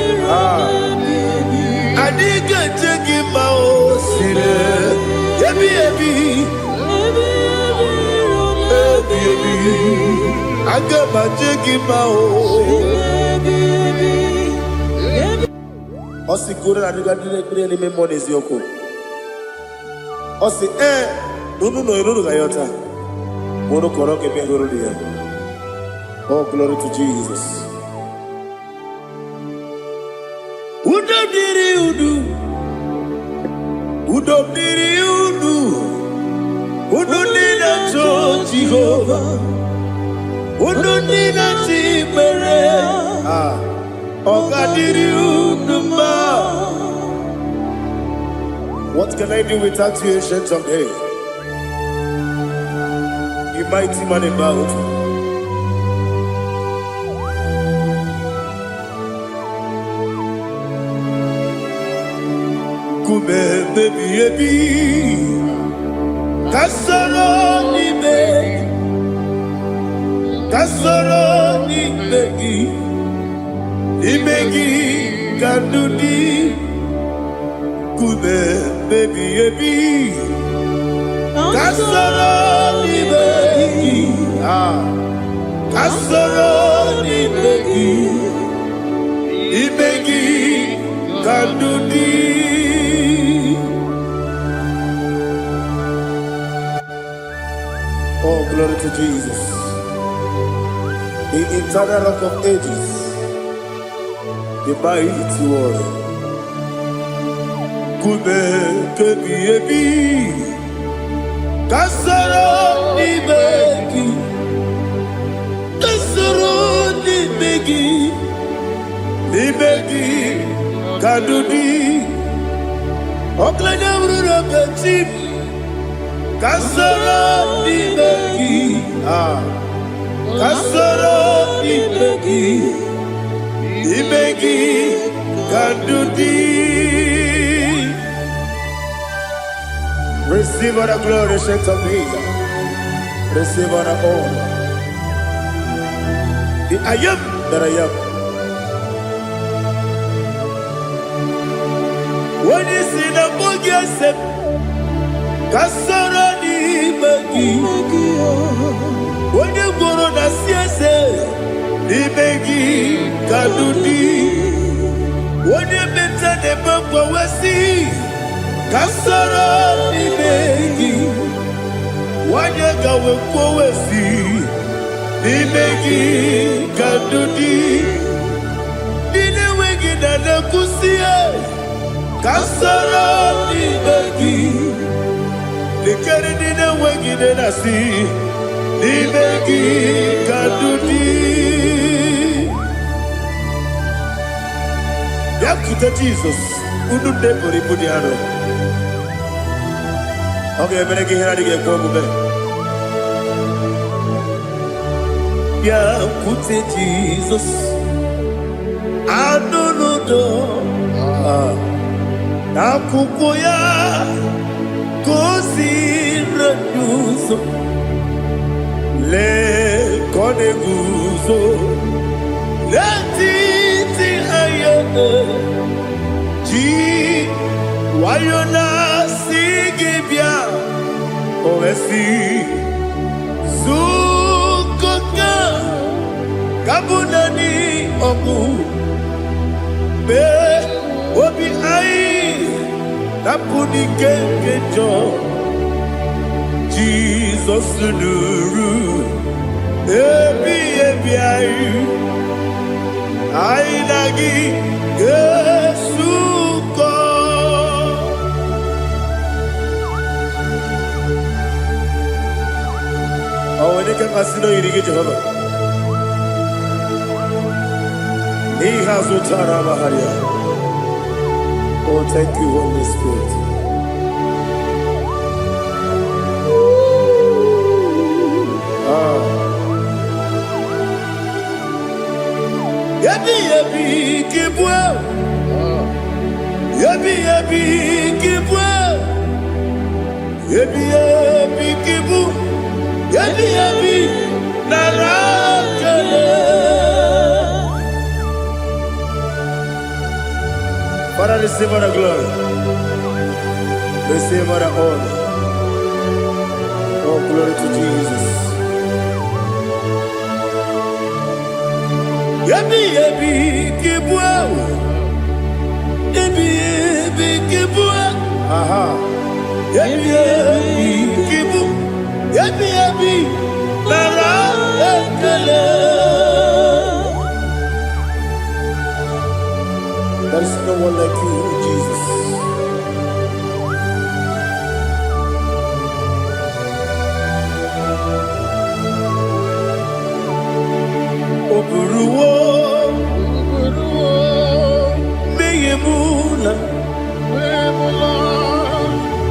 A: Adịghị eje gị ma o si n'ebi ebi, ebi ebi. Aga m aje gị ma o. Ọ sị gụrụ na adịghị adịghị n'ime mmụọ n'eziokwu. Ọ sị unu nọ eruru ga ya ọta, unu kọrọ ka ebe eruru ya. Oh, glory to Jesus. Udo dịrị unu, udo dịrị unu, unu ndị na-achọ Jehova, unu ndị na-achọ ikpere. What can I do without you, ancient of days? You mighty man in battle. Kume baby ebi, kasoro ni begi, kasoro ni begi. Imegi kandudi kume baby ebi, kasoro ni begi, kasoro ni begi. Imegi kandudi. Oh, glory to Jesus, the eternal Rock of Ages, the mighty one. Kume kebi ebi, kasoro ni begi, kasoro ni begi, ni begi kadudi. Oklanya mrura beti, kasoro ni begi, kasoro ni begi. Ibegi Kadudi. Receive all the glory, shake of Jesus. Receive all the honor. The I am that I am. When you see the boogie, I said, Kasarani Magi. When you go on the CSA, the Magi Kadudi. When you better the Boko Wesi, Kasarani Magi. When you go with Wesi, the Magi Kadudi. Dine Wegi na Kusia. Kasarani Magi. The Kennedy the Wegi de Nasi, the Magi Kadudi. Yakuta Jesus, Udu Depori Pudiano. Okay, I'm going to get a Yakute Jesus, I don't know. Nakukoya kosi renuso le koneguzo le titi ayone ji wayona sigibia ovesi sukoka kabunani omu be obi ai Napuni kenkejo Jesus nuru ebi ayu Ainagi Yesuko Aweneke kasino irige Jehovah Ni hazutara baharia. Oh, thank you, Holy Spirit. Yabi kibwe. Yabi kibwe. Yabi kibu. Yabi narakale. Father, receive all the glory. Receive all the honor. Oh, glory to Jesus. Yabi kibwa. Yabi kibwa. Aha. Yabi kibu. Yabi nara ekele. There is no one like you, Jesus. Oburuwo, meyemula,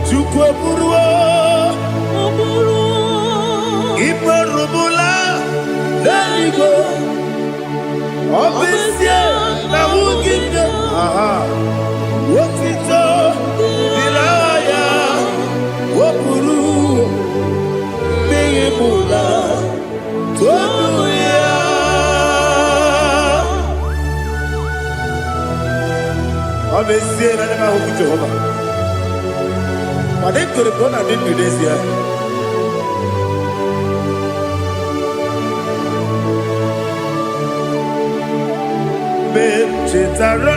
A: chukwu oburuwo, imarubula, leligo, obesia na wugide. Wotito dilaya wopuru meyemula toduya Abesie na nema huku Jehovah Madekore kona dindu desia Chetara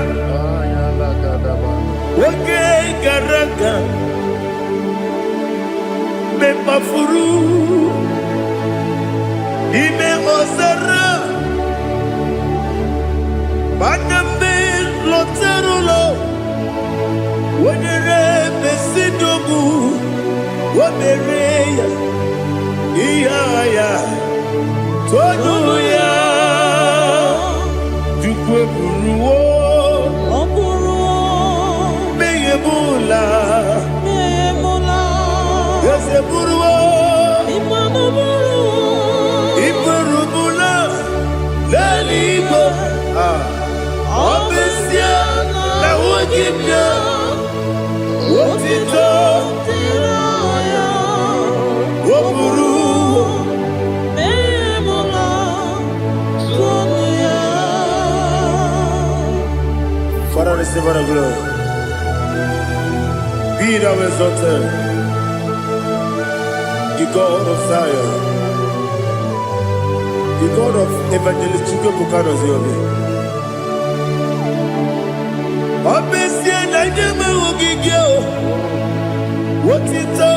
A: Oke Garaga Me Mafuru Ime Ozara Banambe Loterulo Wenere Besidogu Wamereya Iyaya Toduya Jukwe Buruwo Meyemula Yese Buruwo Iburubula Leligo Obesia Na Wogibya Wotito Woburu Father, receive our glory. Be thou exalted, the God of Zion, the God of Evangelist Chike Bukanos Yobe. Obesia na nyama ogigio, wotito,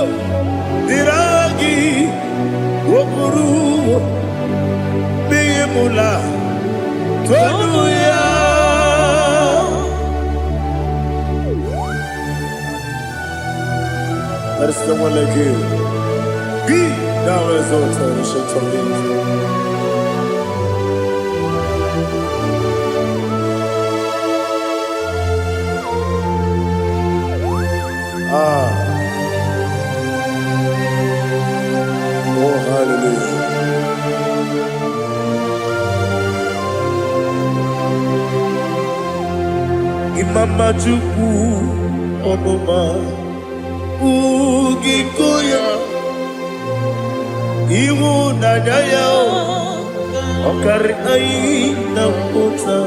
A: diragi, wokuru, biyemula, tonuya. There is no one like you. Be thou exalted, ancient of days. Oh, hallelujah. Imama Chukwu Onoma Ugikoya Iwu Nadaya Okari Aina Kota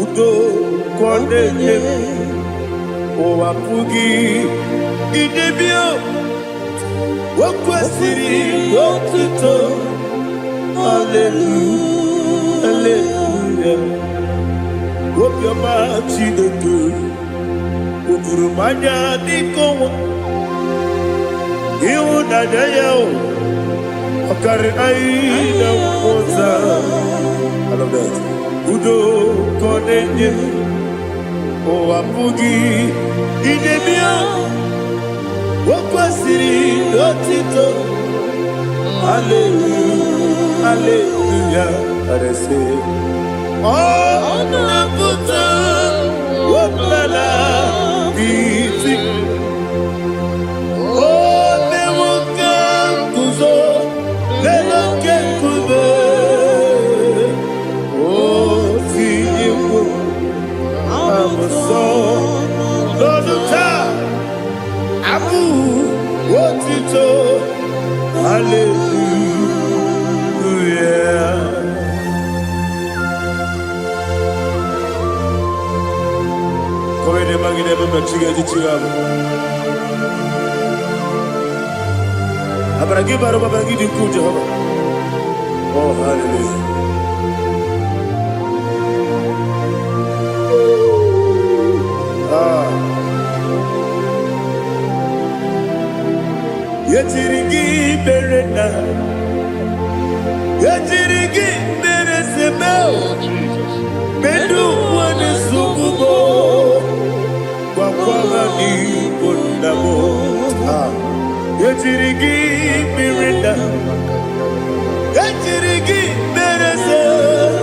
A: Udo Kondeye Owapugi Idebio Wakwasiri Wotito Hallelujah Hallelujah Wopiama Chinedu Ukurumanya Nikowa Iwu Nadaya Okari Aina Kota I love that Udo Kondeye Owapugi Idebio Wakwasiri Lotito Hallelujah Hallelujah I say Oh Nabuta Wapala Biti Oh Newoka Kuzo Newoke Kube Oh Tiyewo I'm a son Lord of time Abu Wotito Hallelujah Come in the magine Baba Chiga Chigabu Abragi Baro Baba Gidi Ku Jehovah Oh hallelujah Yetirigi berena Yetirigi beresebel Medu wane sukubo Wakwala ni bondabo Yetirigi berena Yetirigi beresebel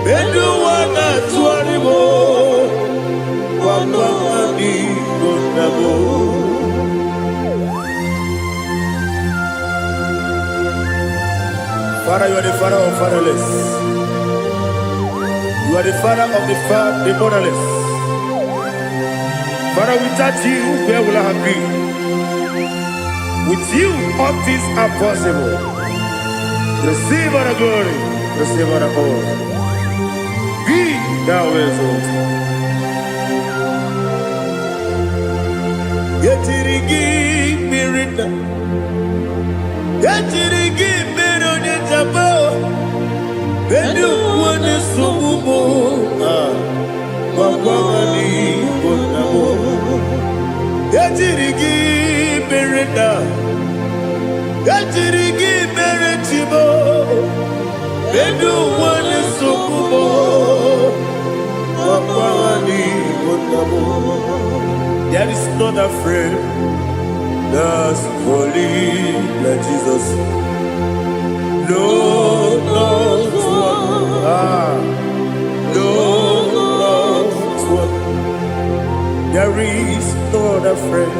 A: Medu wana tuaribo Wakwala ni bondabo Father, you are the father of fatherless. You are the father of the motherless. Father, without you, where will I have been? With you, all things are possible. Receive our glory, receive our honor. Be thou exalted. Yetirigi mirina, yetirigi mirona jabo, bedu wane sububo, wakwani bonabo. Yetirigi mirina, yetirigi miretibo, bedu wane sububo, wakwani bonabo. There is not a friend that's holy like Jesus. No, no, no, one. There is no other friend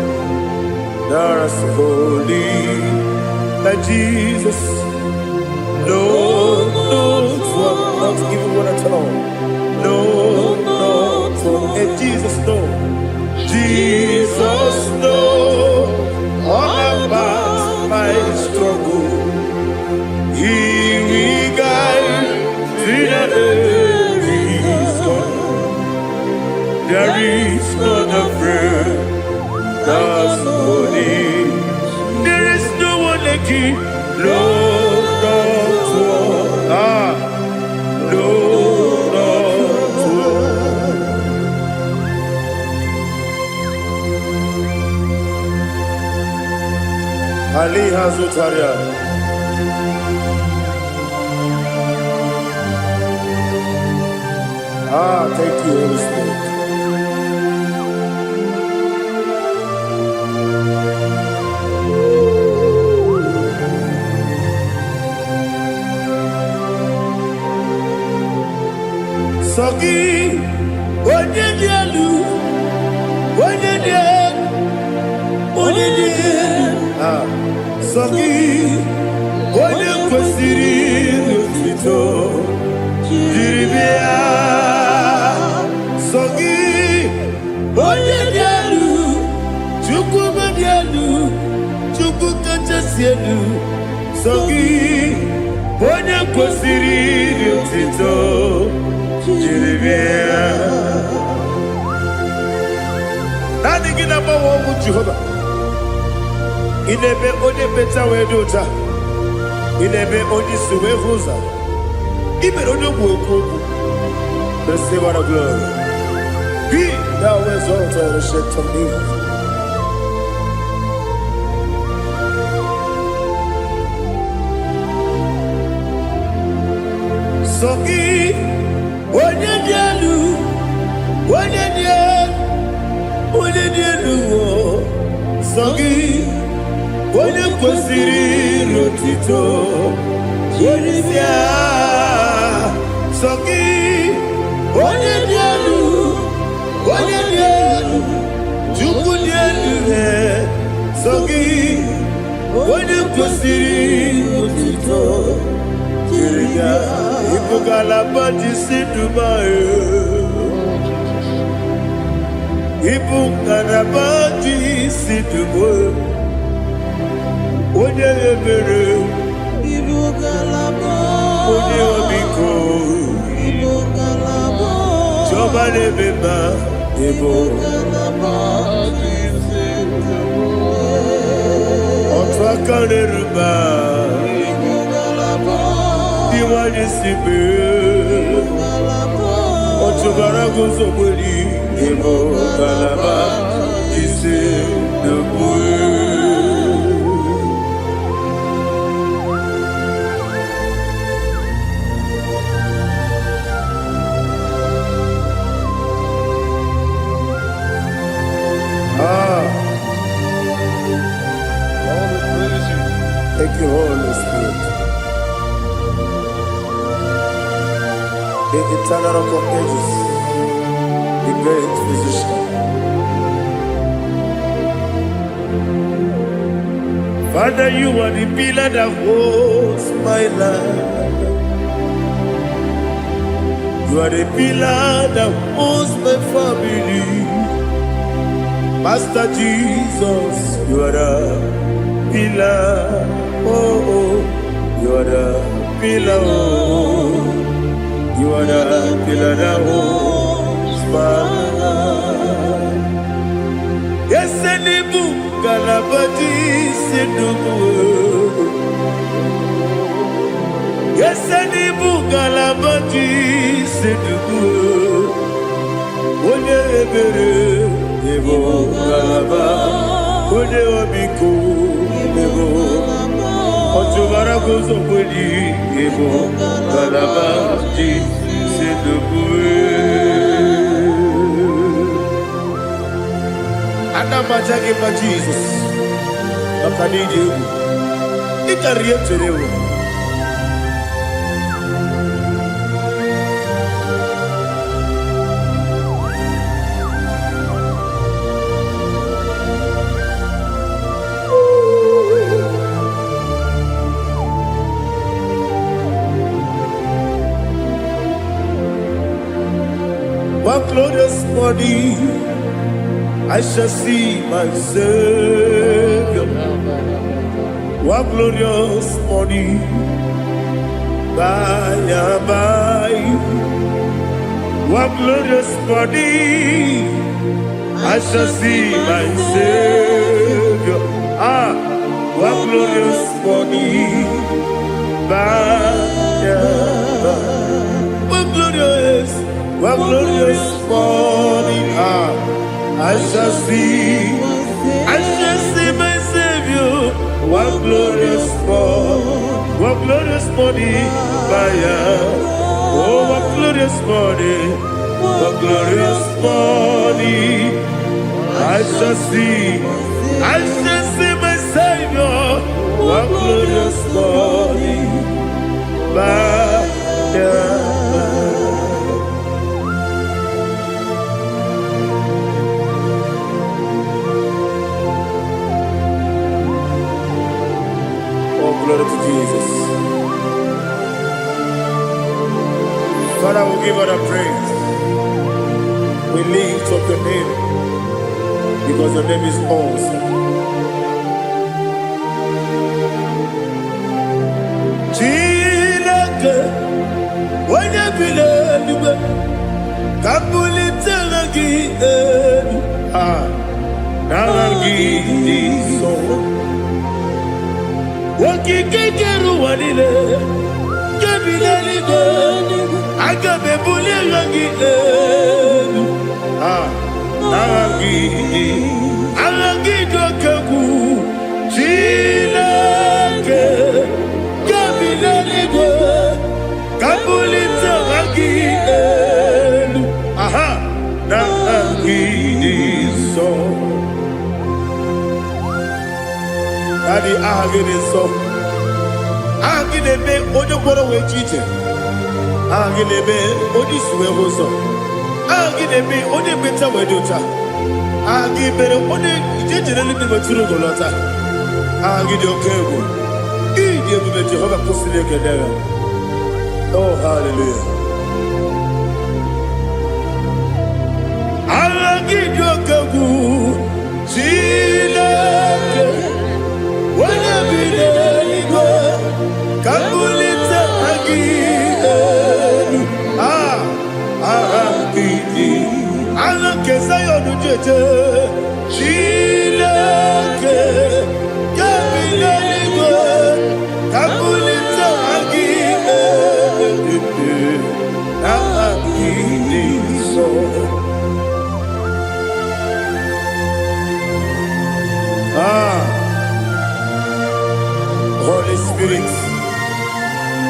A: that's holy like Jesus. No, no, one. Not even one at all. No, no, one. And Jesus, no. Jesus knows all about my struggle. He will guide me to the There is none afraid. That's holy. There is no one like you. Lord, not one. Lord, not one. Ali Hazutaria. Thank you, Holy Spirit. Sogi, onye dielu, onye dielu, onye dielu. Sogi, onye kwesịrị otuto, jiri bịa. Sogi, onye dielu, Chukwu dielu, Chukwu kachasị elu. Sogi, onye kwesịrị otuto. Nani gina mawa omu Jehova. Inebe onye beta wedota. Inebe onye suwe huza. Ibe onye woku. Receive our glory. Be thou exalted and shed to me. Sogi. Onye dielu, onye dielu, Sogi, onye kwesịrị otito, jiri bịa. Sogi, onye dielu, Chukwu dielu, Sogi, onye kwesịrị otito, jiri bịa. Ibugalaba jisi Dubai. Ibugalaba jisi Dubai. Onye ebere.
D: Ibugalaba.
A: Onye omiko.
D: Ibugalaba.
A: Jọba nebeba.
D: Ibugalaba jisi Dubai.
A: Otu aka neruba. Iwani sibe. Otubara gozo mweli. Ibugalaba jisi Dubai. Thank you, Holy Spirit. The eternal rock of ages, the great physician. Father, you are the pillar that holds my life. You are the pillar that holds my family. Master Jesus, you are the pillar. Oh, you are the pillar. Oh, you are the pillar that holds my life. Yes, Enibu Galabati Sidubu. Yes, Enibu Galabati Sidubu. Onye ebere, Ebo Galaba. Onye obiku, Ebo. Otubara gozo mweli, Ebo Galaba Sidubu. Adamajage pa Jesus. Akanije. Ikariyeterewo. One glorious morning, I shall see my Savior. One glorious morning, by and by. What glorious body I shall see my Savior. What glorious body, what glorious body, I shall see my Savior. What glorious body, oh, what glorious body, I shall see my Savior. What glorious body, oh, glory to Jesus. Father, we give all the praise. We lift up your name because your name is awesome. Chineke, onye bileliwe, kabulitela gị elu, nara gị dị nsọ. Okike kere ụwa niile, nke bileliwe, aga m ebuliela gị elu, nara gị dị oke egwu. Chineke, kabulita gị elu, na gị dị nsọ. Daddy, aha gị dị nsọ. Aha gị na-eme onye gwọrọ wee chi ije. Aha gị na-eme onye isi wee hụ ụzọ. Aha gị na-eme onye ekpenta wee dị ụcha. Aha gị mere onye ije jere eluigwe wetụrụ ụgwọ lọta. Aha gị dị oke egwu. Ịdị ebube Jehova kwụsịrị ekele ya. Oh, hallelujah. Ala gị dị oke egwu, Chineke, onye bi n'eluigwe, ka mbulite gị elu. Aha gị dị, ala nke Zayọn jeje, Chineke, ka bi n'eluigwe, ka mbulite gị elu. Holy Spirit,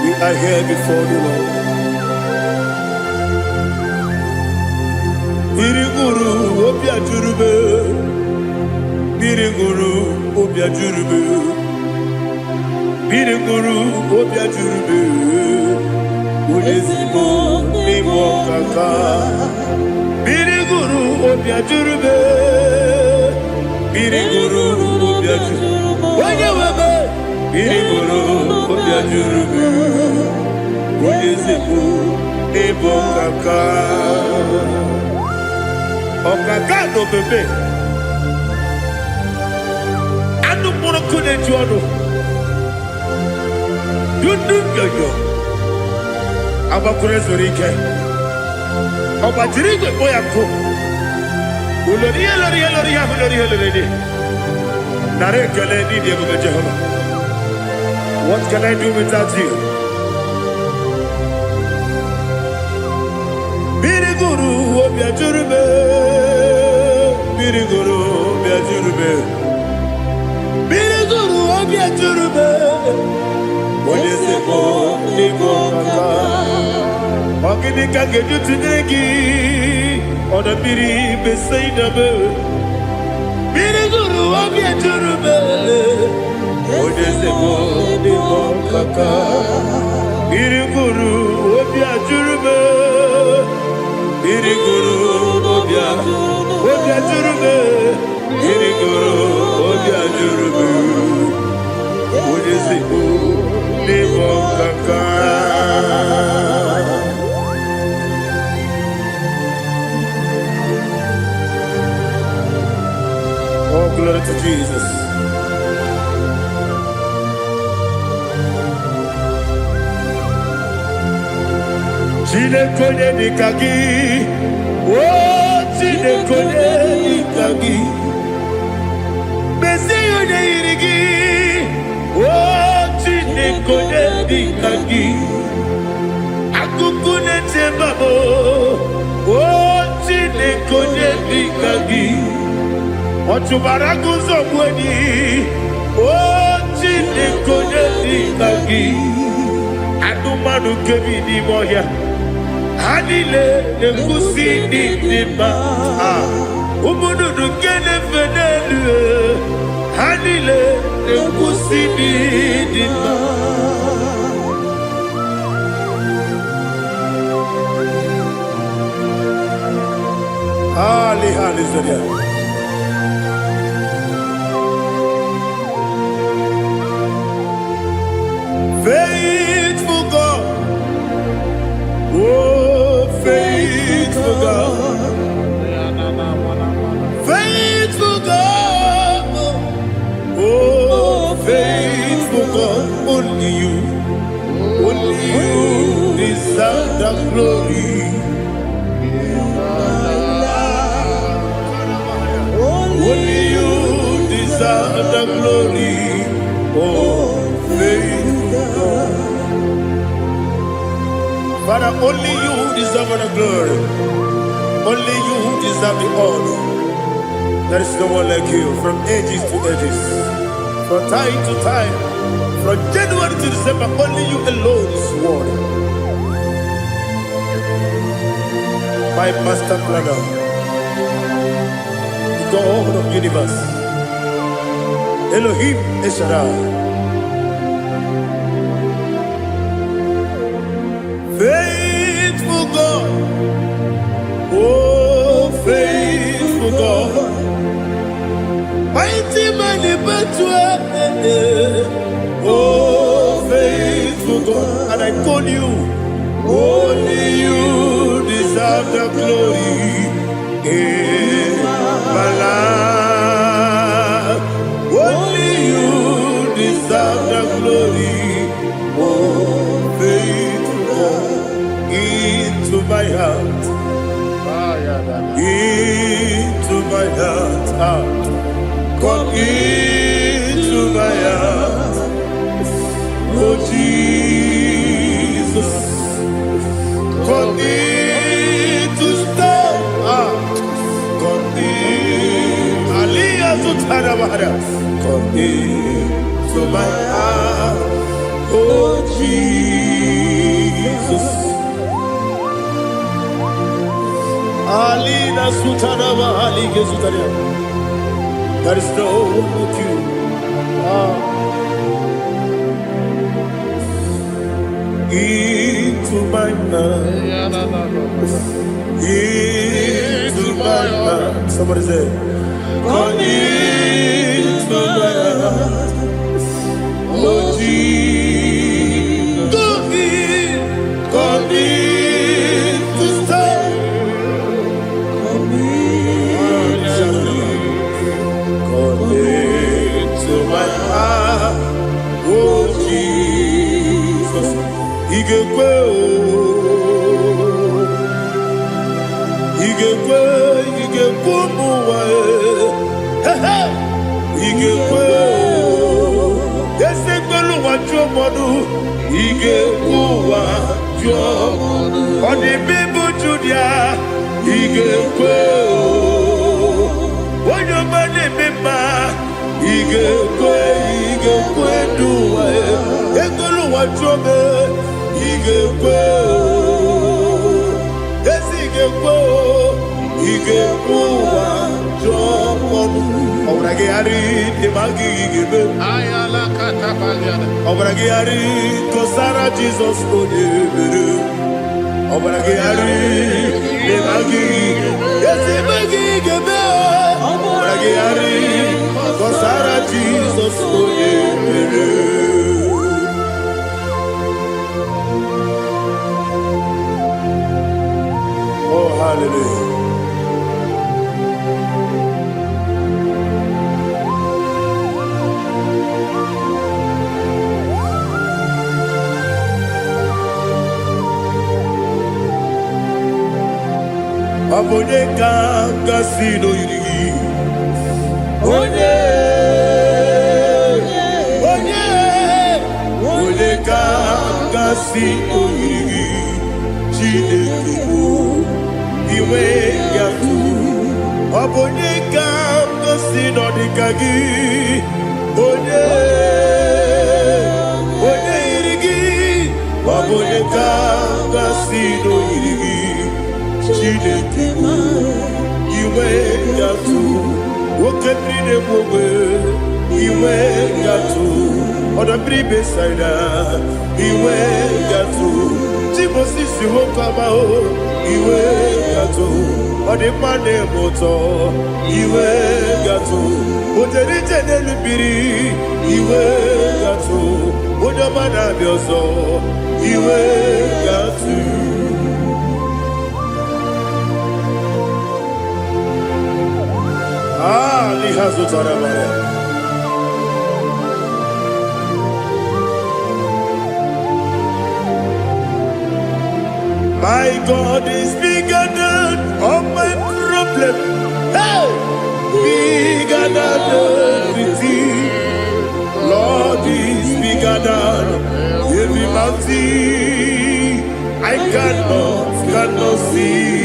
A: we are here before you, Lord. Biriguru obia jurube, biriguru obia jurube, biriguru obia jurube. Ulezimo nimo kaka, biriguru obia jurube, biriguru obia jurube. Wanyewebe, biriguru obia jurube. Ulezimo nimo kaka, okaka no bebe. Anu mono kune juano, dundu yoyo. Abakure zorike, obajirige boyako. Uloriya lori. Nare kele ni diye Jehovah. What can I do without you? Biriguru obia jurube, biriguru obia jurube, biriguru obia jurube. Olesebo nibo kaka. Ogini kage jutinegi, oda biri besaidabe. Biriguru obia jurube, olesebo nibo kaka. Biriguru obia jurube, biriguru obia jurube, biriguru obia jurube. Olesebo nibo kaka. Oh, glory to Jesus. Chinekone nikagi, oh Chinekone nikagi, Mesiyo ne irigi, oh Chinekone nikagi, Akukune tebabo, oh Chinekone nikagi, Otubaragu zobweni, oh Chinekone nikagi, Adumanu kebi ni moya. Anile nekusi ni nima, umunudu kene fenelu. Anile nekusi ni nima. Ali Zodia. Faithful God, oh faithful God, faithful God, oh faithful God, only you deserve the glory. Only you deserve the glory, oh faithful God. Father, only you deserve the glory. Only you deserve the honor. There is no one like you from ages to ages, from time to time, from January to December. Only you alone is worthy. My master planner, the God of the universe, Elohim Eshadai. Faithful God, oh faithful God, mighty man in battle, oh faithful God, and I call you, only you deserve the glory in my life, only you deserve the glory, oh faithful God. Into my heart, into my heart, come into my heart, oh Jesus, come in to stay, come in, Aliyah to Tanamara, come into my heart, oh Jesus. Alina Sutanama Ali Gesutaria. There is no one like you. Into my mind. Into my mind. Somebody say, come into my heart. Oh Jesus. Come in to stay. To my heart, oh Jesus, Igwe, muwa, Igwe, ese gbelu wajo modu, Igwe wajo, odi bibu judia, Igwe, onyo mane mema. Igekwe duwa Ekolu wajobe Igekwe Esi Igekwe wajobe Obrage ari Imagi igebe Ayala katapaliana Obrage ari Kosara Jesus odebere Obrage ari Imagi Esi Imagi igebe Obrage ari Kosara Jesus odebere. Oh, hallelujah. Abonye Kasino Yiri. Onye Kasino Yiri. Chinekibu Iwe Yatu. Abonye Kasino Dikagi. Onye Yirigi. Abonye Kasino Yiri. Chinekibu Iwe Yatu. Wokenine Mwe Iwe Yatu. Oda bribe saida Iwe Yatu. Timosisi Wokama Iwe Yatu. Ode mane moto Iwe Yatu. Oterite nelubiri Iwe Yatu. Oda mana biozo Iwe Yatu. Lihazo Tarabaya. My God is bigger than all my problem. Hey! Bigger than everything. Lord is bigger than every mountain I cannot see.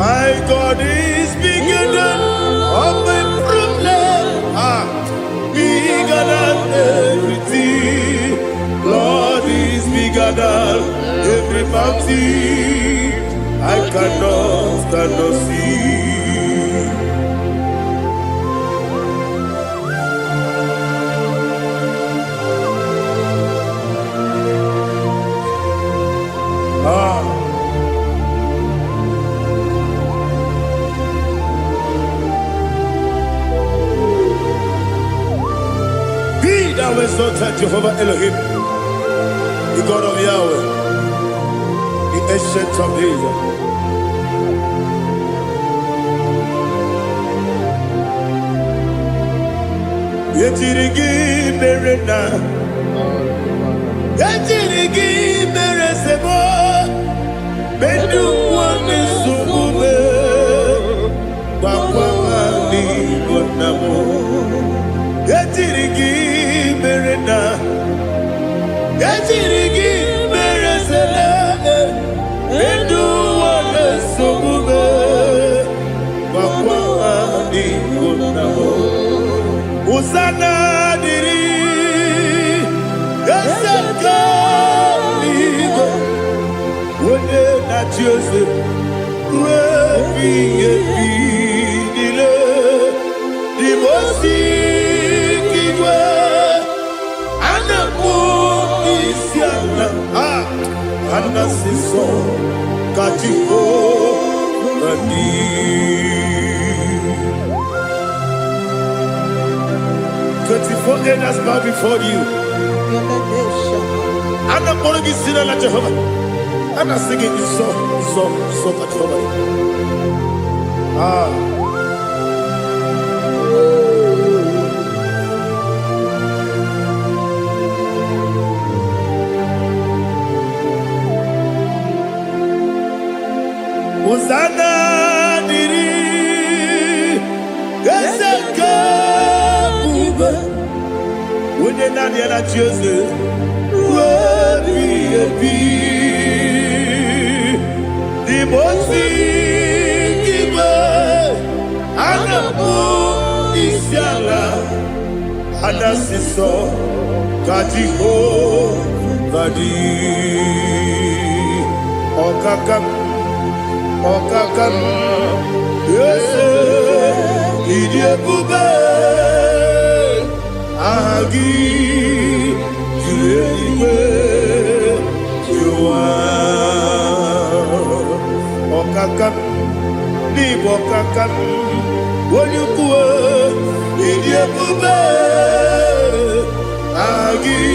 A: My God is bigger than all my problems. Bigger than everything. Lord is bigger than every mountain I cannot see. Be thou exalted, Jehovah Elohim, the God of Yahweh, the ancient of days. Yetirigi Berena, Yetirigi Beresebo, Bedu Wame Sumube, Bakwani Gonamo, Yetirigi Berena, Yetirigi Beresele, Bedu Wame Sumube, Bakwani Gonamo. Usana diri Esaka ligo Wone na Joseph Webi ebi dile Dimosi kigwe Anamu isiana Anasiso Kajiko Nani 24 elders bow before you. I'm not going to be seen like Jehovah. I'm not singing this song like Jehovah. Hosanna diri Eseka Wone na dia na Jose Webi ebi Dimosi kibe Anamu isiala Anasiso Kajiko Vadi Okakam Yese Idiebube Agi Julewe Jua Okakam Nibo Kakam Wonyukue Idiebube Agi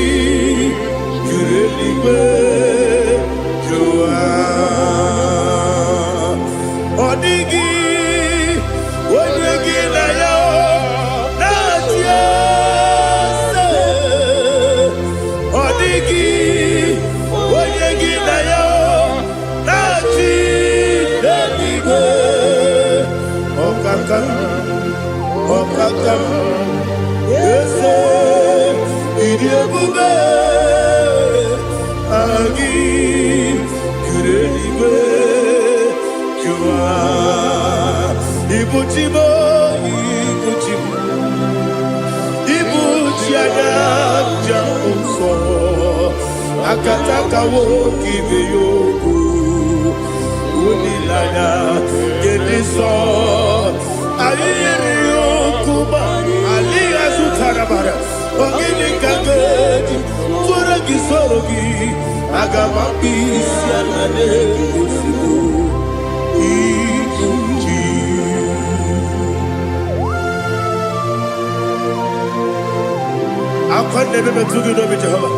A: Julewe Jua Odigi Wonyegi na yo Natia Odigi Wonyegi na yo Natia ebube agi kurelibe kuwa ibuchibo ibuchianya jamso akataka wo kibeyoku unilanya gediso ayiri yokuba aliya sutarabara ogini kagedi tura gisorogi agama bisianane kusibu ikunji akwande bebe tugi no bijehova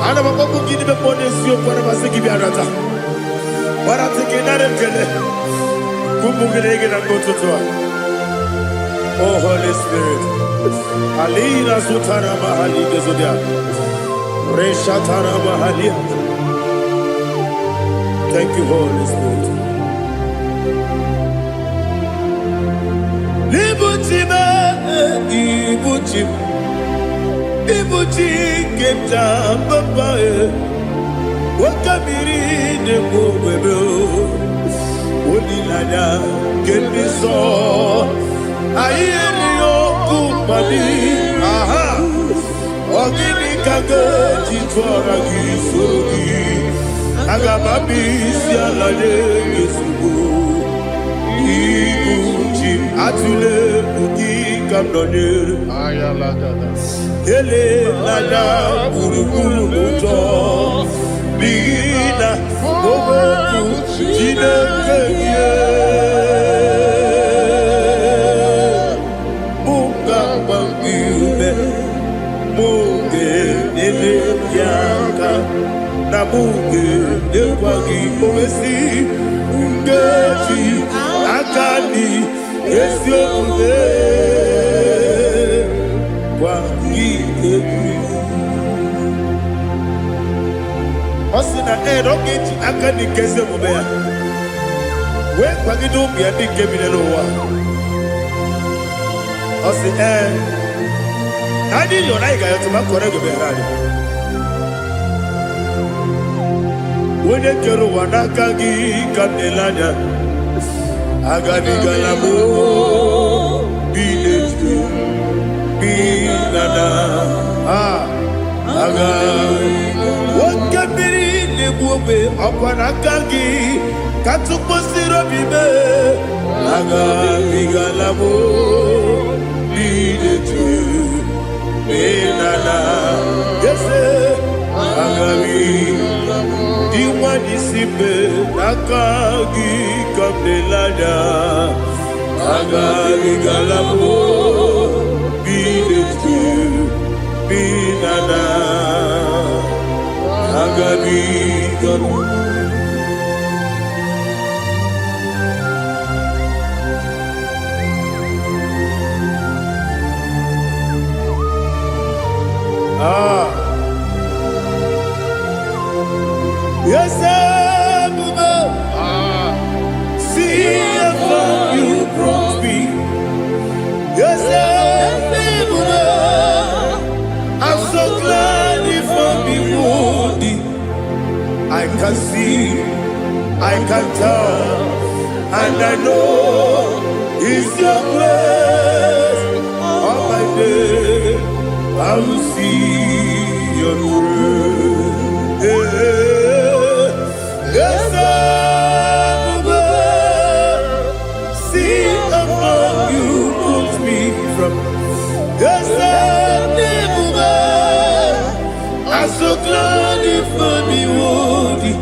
A: ana babu gidi be ponesio kwa basiki biarata wara tikidare kele kumugirege na gototoa. Oh Holy Spirit, alina sutara mahali gezodia reshatara mahali. Thank you, Holy Spirit. Libutime ibutim ibuti kemta babae wakabiri ne bobebe onilanya kemiso ayeri okupali aha ogini kage titwara gisogi agamabi si alade yesugo ibuti atule buki kamdonere ayalagada ele nana buruburu moto bigina boboku jinekeye munga bangiume munge ele yaka na munge ekwagi omesi ngeji akani esiombe Osina rogeji akani keze mubea we kwagido bia di kebile lowa osi ani yo na iga yo tuma korego be radi wone kero wanaka gi kanelanya agani galamo biletu binana aga wakabiri lebuobe akwanakagi katuposiro bibe aga bigalamo biletu binana yese aga diwani sibe nakagi kabdelada aga bigalamo biletu binana agabi galu yes Baba see how you brought me yes Baba I'm so glad you found me worthy. I can see, I can tell, and I know it's your grace. All my day, I will see your grace. Yes, Baba, see how you put me from. Yes, I'm so glad you found me worthy.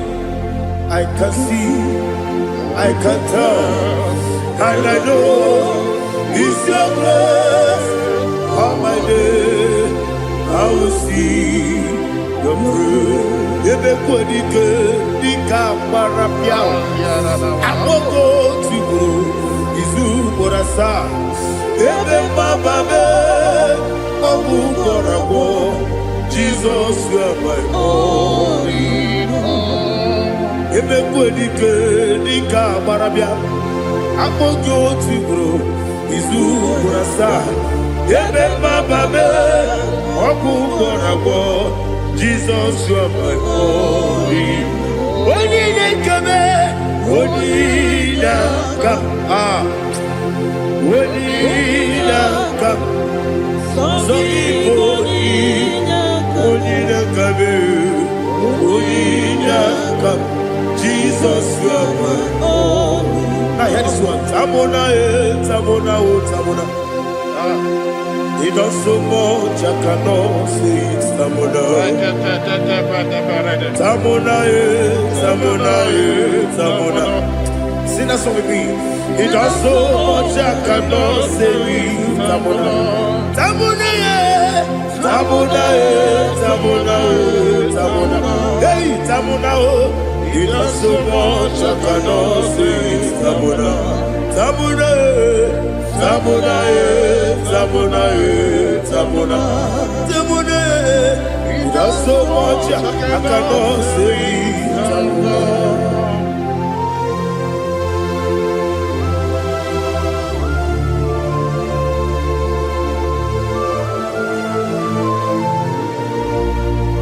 A: I can see, I can tell, and I know it's your grace. All my day, I will see your grace. Ebe kwenike, dika marapia. Akoko tigo, izu morasa. Ebe mababe, obu korabo. Jesus, you are my only home. Ebe kwenike, dika marapia. Akoko tigo, izu morasa. Ebe mababe, Jesus, you are my holy. When you come, when you come, when you come, so people when you come, Jesus, you are my holy. I hear this one. Tamona, Tamona, Tamona. It does so much I cannot say it. Tamona, Tamona, Tamona, Tamona. Sing that song with me. It does so much I cannot say it. Tamona, Tamona, Tamona, Tamona, Tamona. Hey, Tamona, it does so much I cannot say it. Tamona, Tamona. Tamona, Tamona, Tamona, Tamona. It does so much I cannot say. Tamona.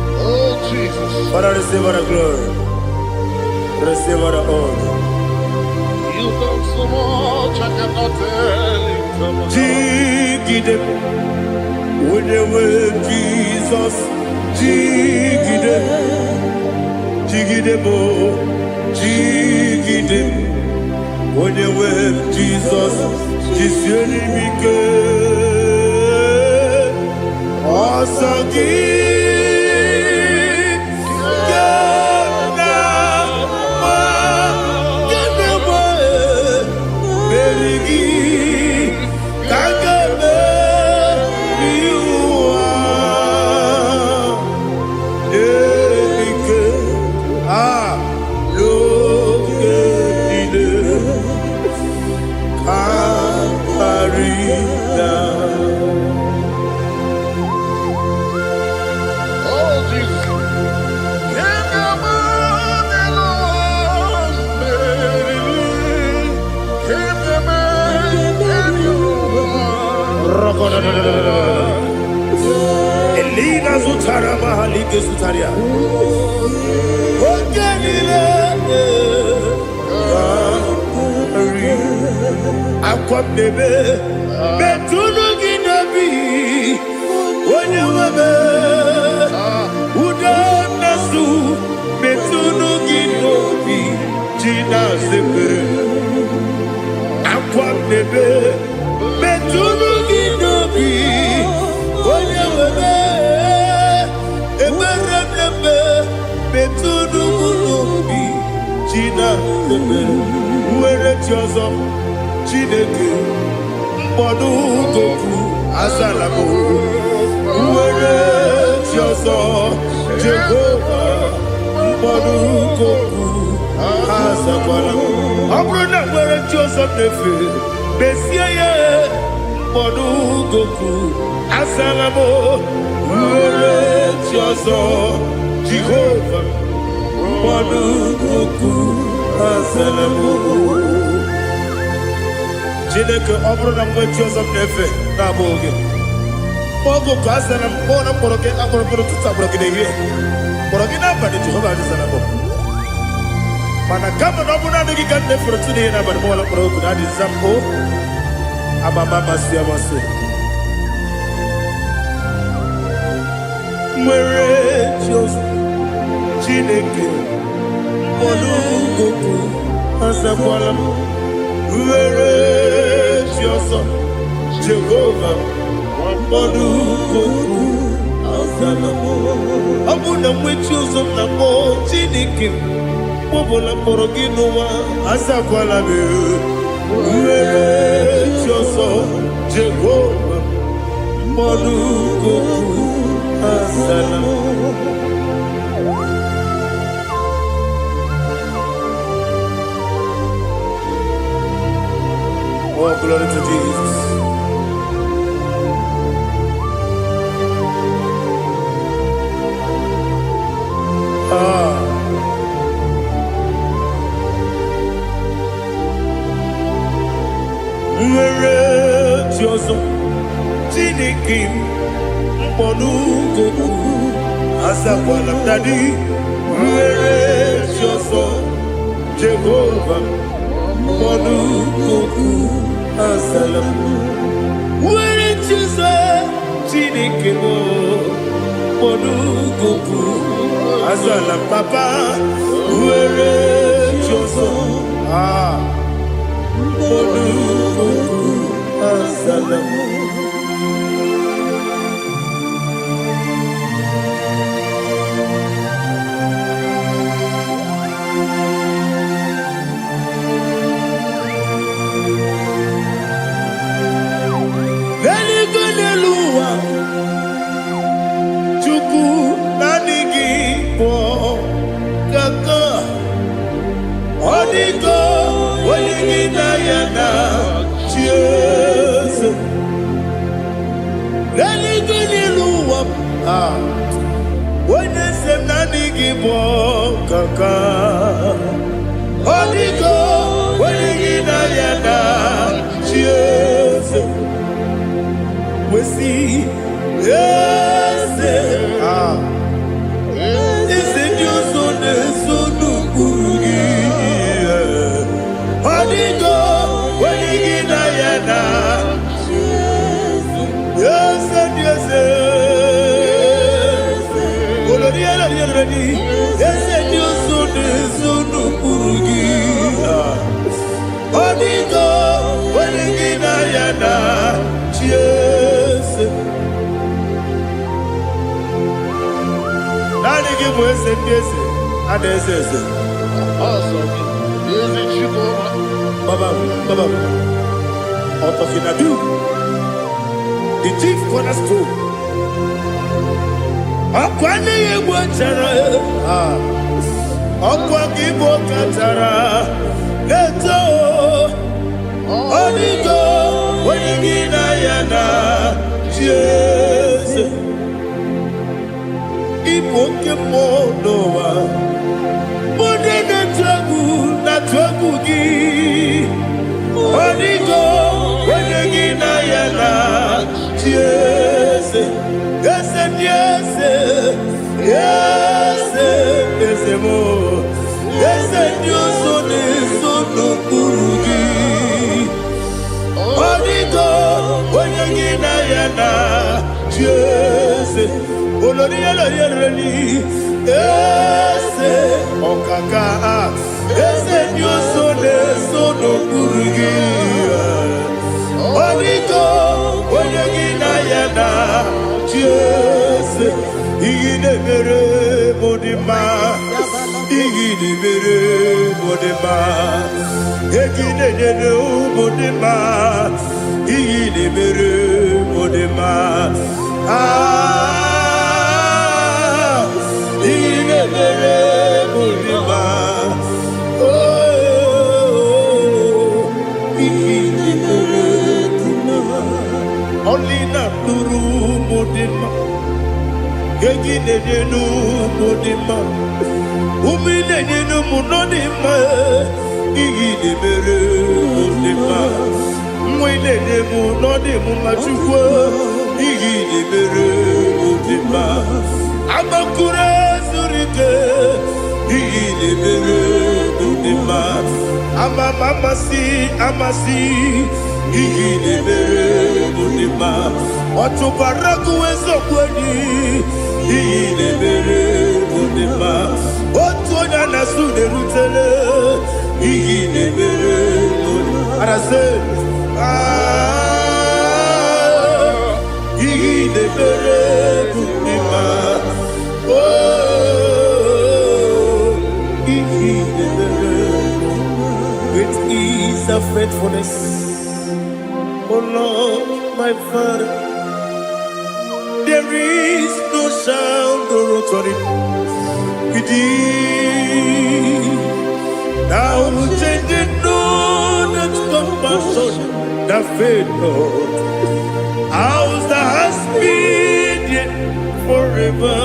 C: Oh Jesus.
A: Father, receive all the glory. Receive all the honor.
C: You done so much I cannot tell it.
A: Jigide, when you were Jesus, Jigide, Jigide mo, Jigide, when you were Jesus, Jisuni Mike, Osagi. Elina Zutara Mahalike Sutaria. Aqua bebe, Betunu Ginabi, when you were Udanasu, Betunu Ginobi, Gina Zebe, Aqua bebe, Betunu Ginobi, when you were Betunu Ginobi, Gina Zebe, where it was up. Chineke mkpọdụ goku azalamo nwere chi ọzọ Jehova mkpọdụ goku azakwalamo ọ bụrụ na nwere chi ọzọ na-efe bezie ya mkpọdụ goku azalamo nwere chi ọzọ Jehova mkpọdụ goku azalamo. Chineke ọ bụrụ na mgbe chi ọzọ m na-efe na-abụ oge ọgụ ka a sara m kpọọ na mkpọrọ gị akpọrọ mkpọrọ tụta mkpọrọ gị n'ehihie mkpọrọ gị n'abalị Jehova adịzara m mana kama na ọ bụ naanị gị ka m na-efere tụ n'ihe n'abalị mụọla mkpọrọ okwu na adịza m o amama amasị amasị nwere chi ọzọ Chineke mkpọrọ okwu azakwala m nwere chi ọzọ Jehova mkpọdụ okwu azala m ọ bụ na nwe chi ọzọ m na-akpọ Chineke mkpọbụla mkpọrọ gị n'ụwa azakwala m nwere chi ọzọ Jehova mkpọdụ okwu azala m. Oh, glory to Jesus. Nwere chi ọzọ Chineke Monugoku, Asakwala Daddy, where is your son, Jehovah? Monugoku, Asalam, where is your son, Chinikemo? Monugoku, Asalam, Papa, where is your son? Monugoku, Asalam. When they say nani gibo kaka, Odigo, when you yana, cheers. We see, yes, is it your son, Sonu Kurugi? Odigo, when you yana, yes, yes. Yes, and you soon Urugi. Odigo, when you Diana, cheers. Nani give us a kiss, and this is it.
C: Awesome. Is it you?
A: Baba, out of Inadu, the chief cornerstone. Akwani Igbo chara, Akwani Igbo chara, Leto, Odigo, Wenigina yana, Jesus. Igbo kemo noa, Ode na tragu gi, Odigo, Wenigina yana, Jesus. Yes, yes, yes, yes, more. Yes, and you so no Kurugi. Odigo, when you get Diana, yes, Olori, yes, Okaka, yes, and you so no Kurugi. Odigo, when you get Diana. Yes, Igidebere Bodima, Igidebere Bodima, Igidebere Bodima, Igidebere Bodima, Igidebere Bodima, oh, Igidebere Bodima, only not Luru. Gedinu Modima, Umidenu Munodima, Igidebere Modima, Mwidemu Nodimu Machukwa, Igidebere Modima, Amakure Surike, Igidebere Modima, Amasi, Igidebere Modima. Otu baraku wezo kweni, Igidebere Modima. Otu onana sude rutele, Igidebere Modima. And I say, Igidebere Modima. Oh, Igidebere Modima. Great is the faithfulness, oh Lord, my Father. There is no sound or authority. Thou changest not that compassion, that faith, Lord. Ours that has been yet forever.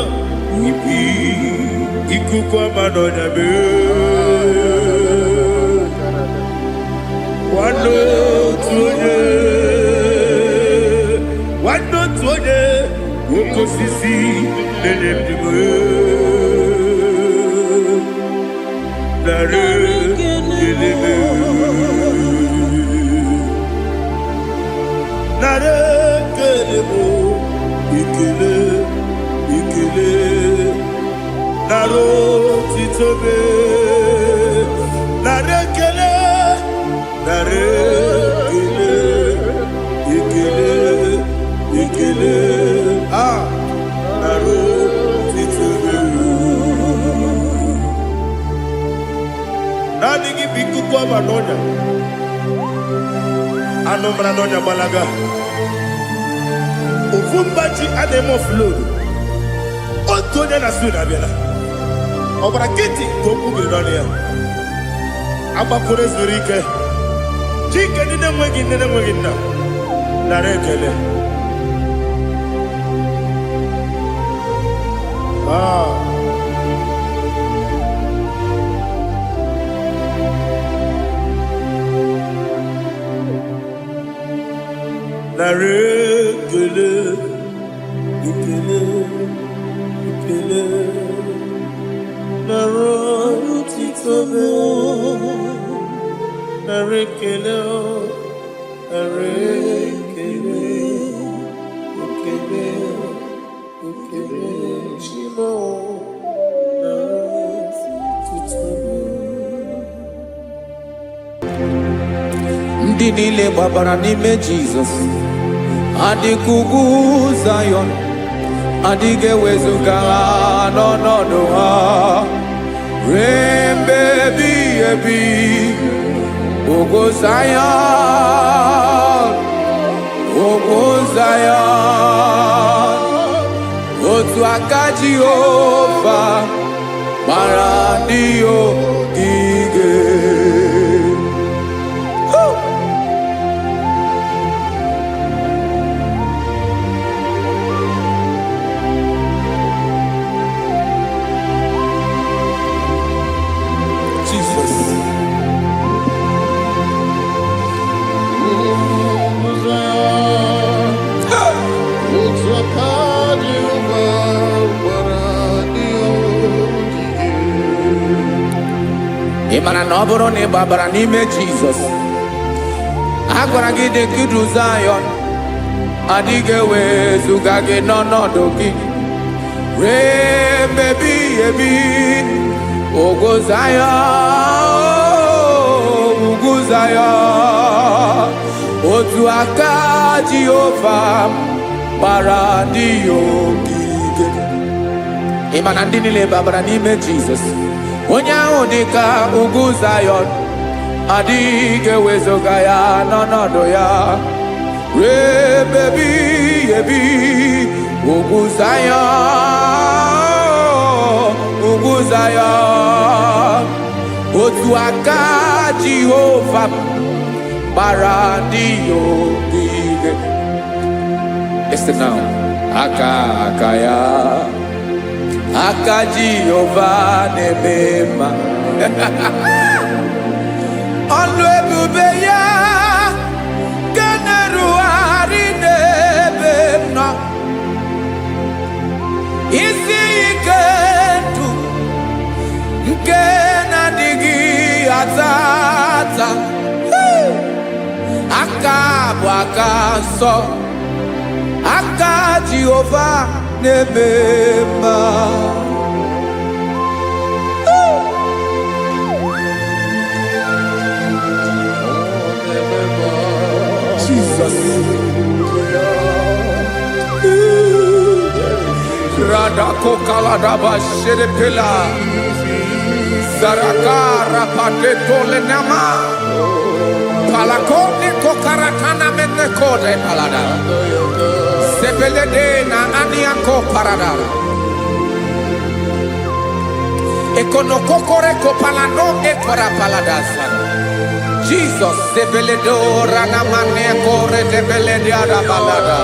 A: Ikukwa madonya be. Wano tuye. Anonya balaga Ufumbaji anemo flow Otonya na suna biela Obra kiti koku bironia Aba kore zurike Chike nine mwegi na Narekele Ikele Narotitobe Narekele Shimo
B: Ndị niile gbabara n'ime Jizọs adịghị ugwu Zayọn adịghị ewezuga ha n'ọnọdụ ha ruo mgbe ebighị ebi ugwu Zayọn otu aka Jehova gbara ndị ogige Ịmara na ọ bụrụ na ị gbabara n'ime Jizọs a gwara gị dị ka Zayọn adịghị ewezuga gị n'ọnọdụ gị ruo mgbe ebighị ebi ugwu Zayọn otu aka Jehova gbara ndị ogige. Ịma na ndị niile gbabara n'ime Jizọs onye ahụ dị ka ugwu Zayọn adịghị ewezuga ya n'ọnọdụ ya ruo mgbe ebighị ebi ugwu Zayọn otu aka Jehova gbara ndị ogige. Listen now. Aka ya aka Jehova na-eme mma ọlụ ebube ya ga na-erugharị n'ebe m nọ isi ike ndụ nke na-adịghị ata aka bụ aka nsọ aka Jehova na-eme mma. Jesus Rada kokalada basherepela Zarakara pateto lenama Palakone kokaratana mene kode palada Sebelede na aniako parada Ekonokokore kopalano ekora paladasa Jesus sebeledo rana mane kore debelede arabalada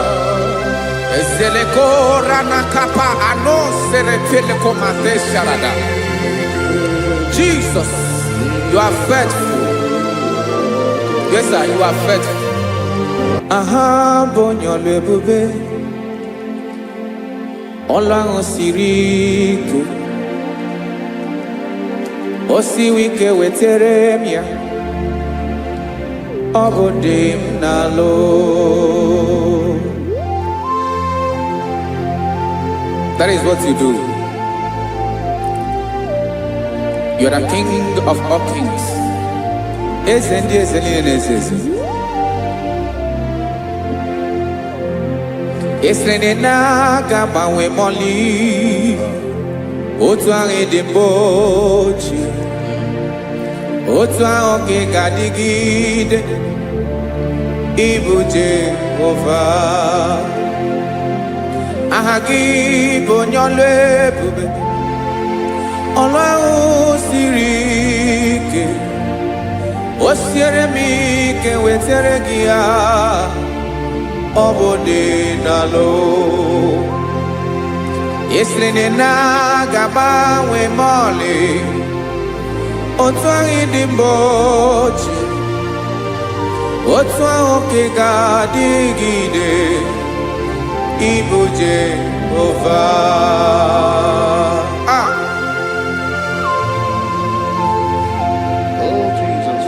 B: Ezeleko rana kapa ano serepele komate sharada Jesus, you are faithful. Yes sir, you are faithful. Aha bonyo lebube Ọlọ́run siri ike Osi wike wetere mia obodim nalo. That is what you do. You are the king of all kings. Ezendi ezeli nezezi. Esrene na gabawe moli. Otu ahụ dị mgbochi, otu ahụ ka ị ga-adịgide, ịbụ Jehova. Aha gị bụ onye ọlụ ebube, ọlụ ahụ siri ike. O siere m ike wetere gị ya, ọ bụ dị n'alụ. Esrene na gabawe moli, otu ahụ dị mgbochi, otu ahụ ka ị ga-adịgide, ịbụ Jehova.
C: Oh, Jesus.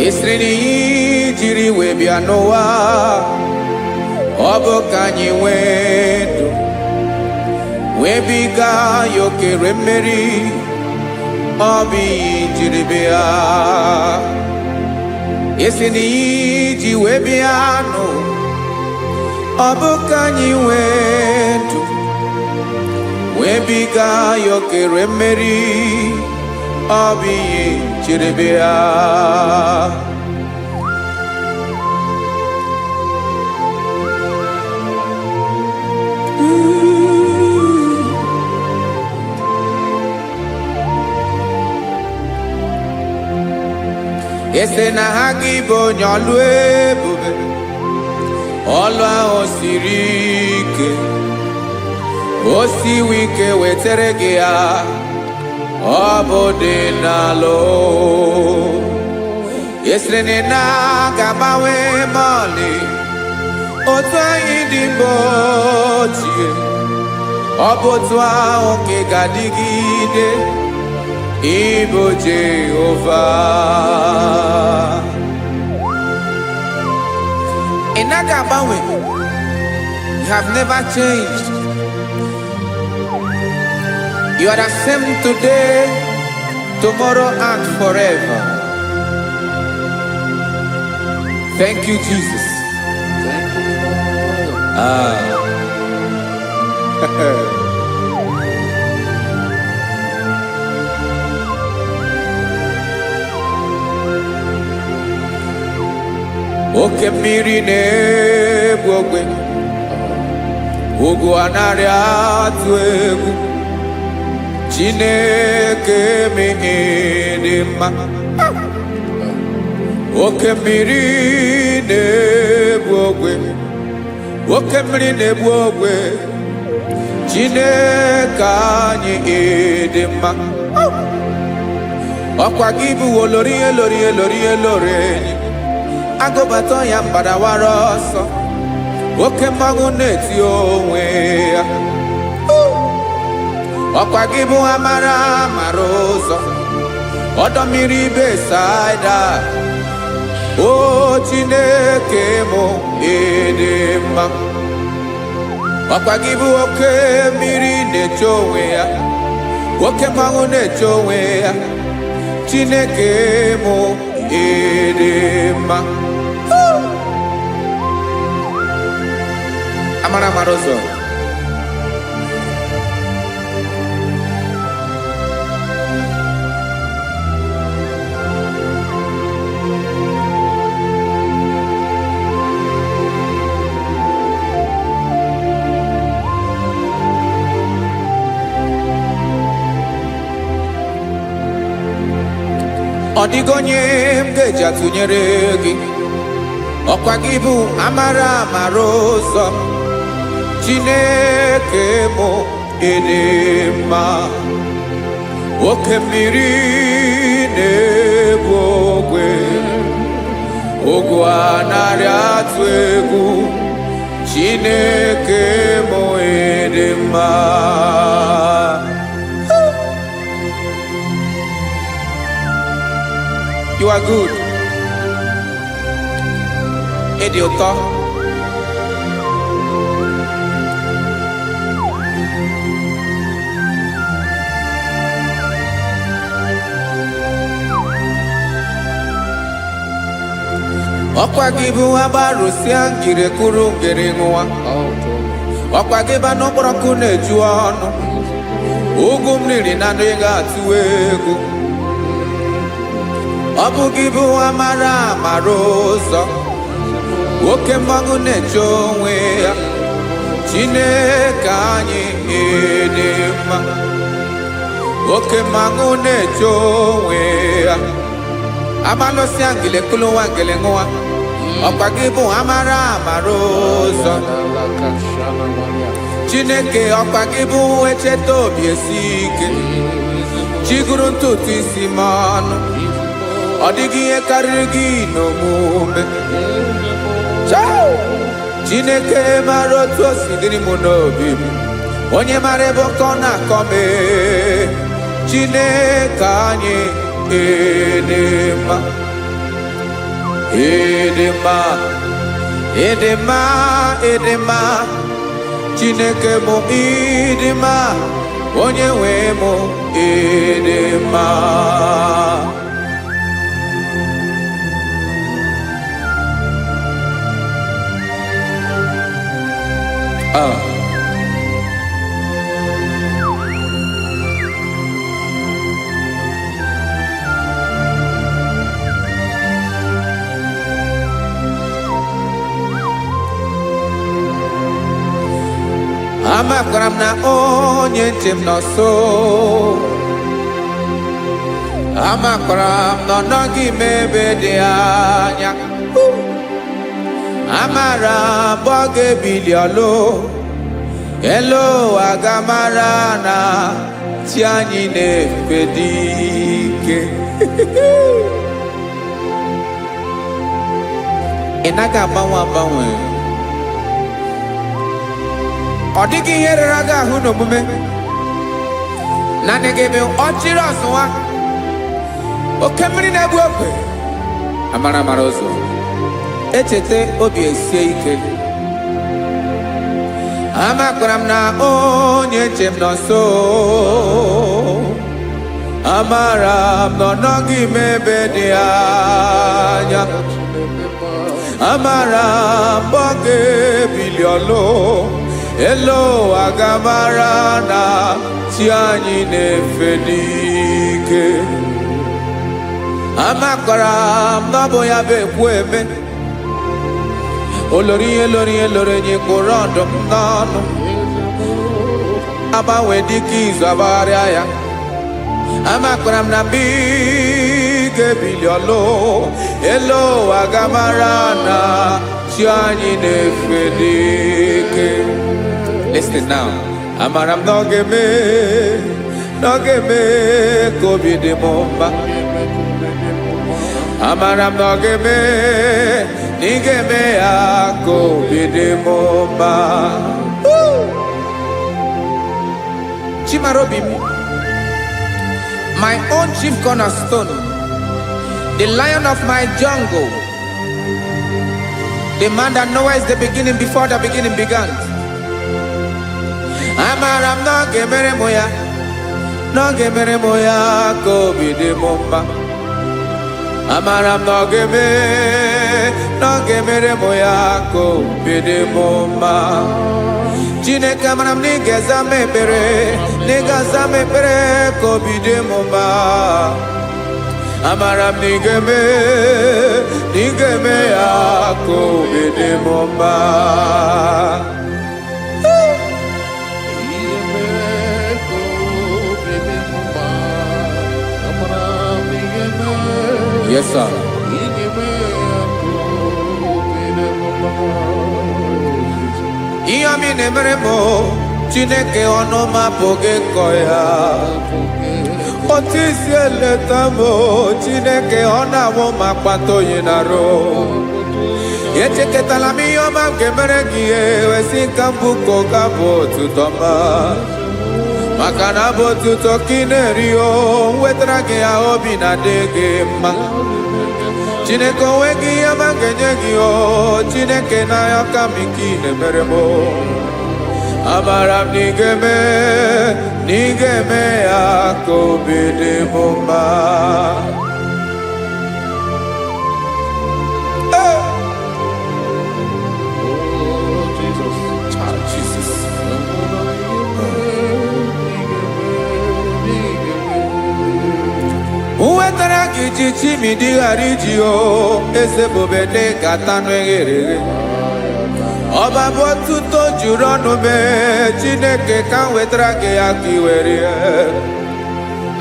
B: Esrene jiri wee bịa n'ụwa, ọ bụ ka anyị nwee ndụ, wee biga ya okere mmeri, ọ bụ ihe jiri bịa. Esrene ji wee bịa nụ, ọ bụ ka anyị nwee ndụ, wee biga ya okere mmeri, ọ bụ ihe jiri bịa. Ese na ha gị bụ onye ọlụ ebube, ọlụ ahụ siri ike. O siwe ike wetere gị ya, ọ bụ dị n'alụ. Esrene na gabawe moli, otu anyị dị mgbochi, ọ bụ otu ahụ ka ị ga-adịgide, ịbụ Jehova. Ị naghị agbanwe. You have never changed. You are the same today, tomorrow and forever. Thank you, Jesus.
C: Thank you, Lord.
B: Oke mmiri na-egbu ogwe, ugwu anaghị atụ egwu. Chineke mee dị mma. Oke mmiri na-egbu ogwe, oke mmiri na-egbu ogwe. Chineke anyị dị mma. Ọkwa gị bụ olori elori elori elori enyi, agụbata ya mbadawara ọsọ, oke mmanwụ na-eti onwe ya. Ọkwa gị bụ amara amara ụzọ, ọdọ mmiri Besaida. O Chineke mụ ịdị mma. Ọkwa gị bụ oke mmiri na-eche onwe ya, oke mmanwụ na-eche onwe ya. Chineke mụ ịdị mma. Amara amara ụzọ. Ọ dịghị onye m ga-eji atụnyere gị. Ọkwa gị bụ amara amara ụzọ. Chineke mụ ịdị mma. Oke mmiri na-egbu ogwe, Ogwu anarị atụ egwu Chineke mụ ịdị mma. You are good. Ịdị ụtọ. Ọkwa gị bụ agbarụsịa ngire kwuru ngere nwa. Ọkwa gị bụ n'ụkpọrọkụ na-eju ọnụ. Ugwu mmiri na ndị ga-atụ egwu. Ọ bụ gị bụ amara amara ụzọ. Nwoke mmanwụ na-eche onwe ya. Chineke anyị ịdị mma. Nwoke mmanwụ na-eche onwe ya. Amalụsịa ngile kulu nwa ngele nwa. Ọkwa gị bụ amara amara ụzọ. Chineke ọkwa gị bụ echeta obi esi ike. Chiguru ntutu isi m ọnụ. Ọ dịghị ihe karịrị gị n'omume. Chineke mara otu o si dịrị m n'obi m. Onye mara ebe ọkọ na-akọ m. Chineke anyị ịdị mma. Ịdị mma. Ịdị mma. Ịdị mma. Chineke mụ ịdị mma. Onye nwe mụ ịdị mma. Amakwara m na onye nche m nọ nso. Amakwara m na ọ nọghị m ebe dị anya. Amara m ọ ga-ebili ọlụ. Elu aga mara na chi anyị na-efe dị ike. Ị naghị agbanwe agbanwe. Ọ dịghị ihe rere gị ahụ n'omume. Naanị gị bụ ọchịrị ọzụwa. Oke mmiri na-egbu ogwe. Amara amara ụzọ. Echete obi esie ike. Amakwara m na onye nche m nọ nso. Amara m na ọ nọghị m ebe dị anya. Amara m ọ ga-ebili ọlụ. Elo aga mara na chi anyị na-efe n'ike. Amakwara m na ọ bụ ya bụ ekwu eme. Olori ihe lori ihe lori enyi kpụrụ ọdụm n'ọnụ. Agbanwe dịka izu agbagharịa ya. Amakwara m na mgbe ị ga-ebili ọlụ. Elo aga mara na chi anyị na-efe n'ike. Listen now. Amara m na ọ ga-eme ka obi dị m mma. Amara m na ọ ga-eme na ị ga-eme ya ka obi dị m mma. Chimara obi m. My own chief cornerstone. The lion of my jungle. The man that knows the beginning before the beginning began. Amara m na ọ ga-emere m ya. Na ọ ga-emere m ya ka obi dị m mma. Amara m na ọ ga-emere m ya ka obi dị m mma. Chineke amara m na ị ga-aza m ekpere. Na ị ga-aza m ekpere ka obi dị m mma. Amara m na ị ga-eme ya ka obi dị m mma. Yes, sir. Ihe ọmị na-emere m Chineke ọnụ m apụghị ịkọ ya. Otisi eletamo Chineke ona wo makpato yinaro. Yecheketala mi yoma kemere giye wesi kambuko kabo tutoma. Makana bo tutokinerio wetra ge aobi na dege ma. Chineke wegi yama genye o Chineke na yakamiki ne meremo. Amaram nigeme akobede mumba. Uwetara kichichi midi harijio ese bobede katano egere. Oba botuto juronu me Chineke kan wetara ke akiwere.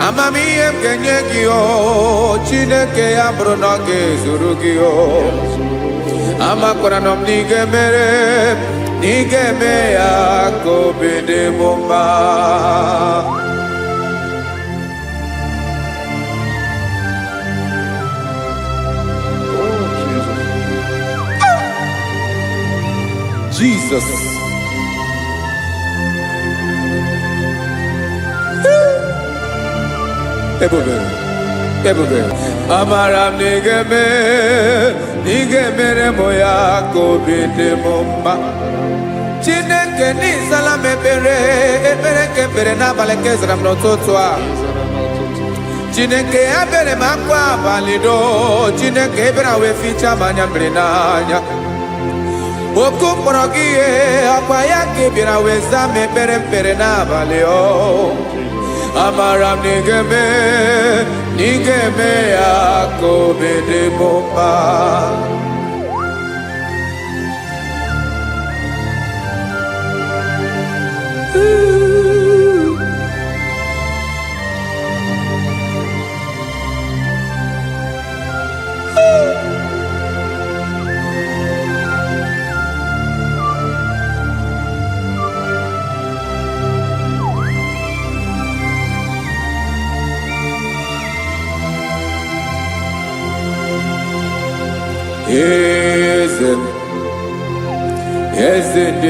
B: Amami em kenye gio Chineke abrono ke zurugio. Amakoranom nigeme akobede mumba. Jesus. Ebube. Amaram nigeme moya kobede mumba. Chineke ni salam ebere kebere na baleke zram no totwa. Chineke abere makwa balido. Chineke ebera we ficha manya mrenanya. Oku morogie akwa yake bira weza mepere na baleo. Amaram nigeme akobede mumba.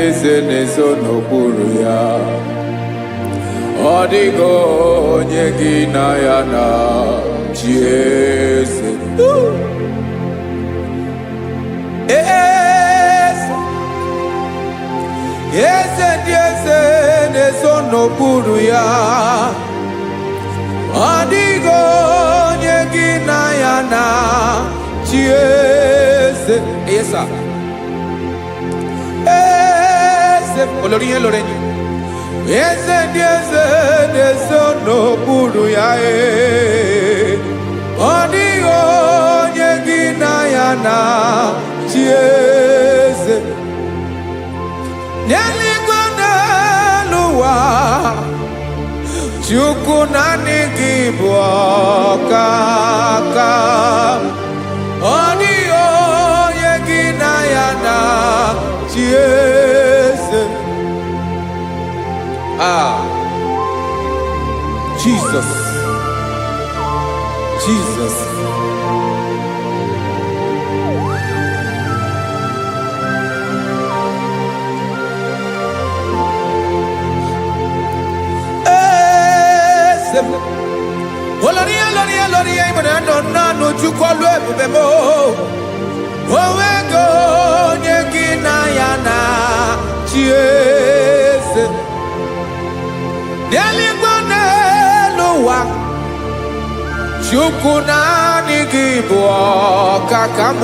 B: Eze nezo n'okpuru ya. Ọ dịghị onye gị na ya na-achị eze. Eze ndị eze nezo n'okpuru ya. Ọ dịghị onye gị na ya na-achị eze. Yes, sir. Olórí lórí ni. Eze ndị eze na-eso n'okpuru ya. Ọ dịghị onye gị na ya na-achị eze. N'eluigwe n'elu ụwa, Chukwu naanị gị bụ ọkaka. Ọ dịghị onye gị na ya na-achị eze. Jesus. Oloria imonando nanu chukolu ebubemo. Owego onye gị na ya na-achị eze. N'eluigwe n'elu ụwa, Chukwu naanị gị bụ ọkaka m.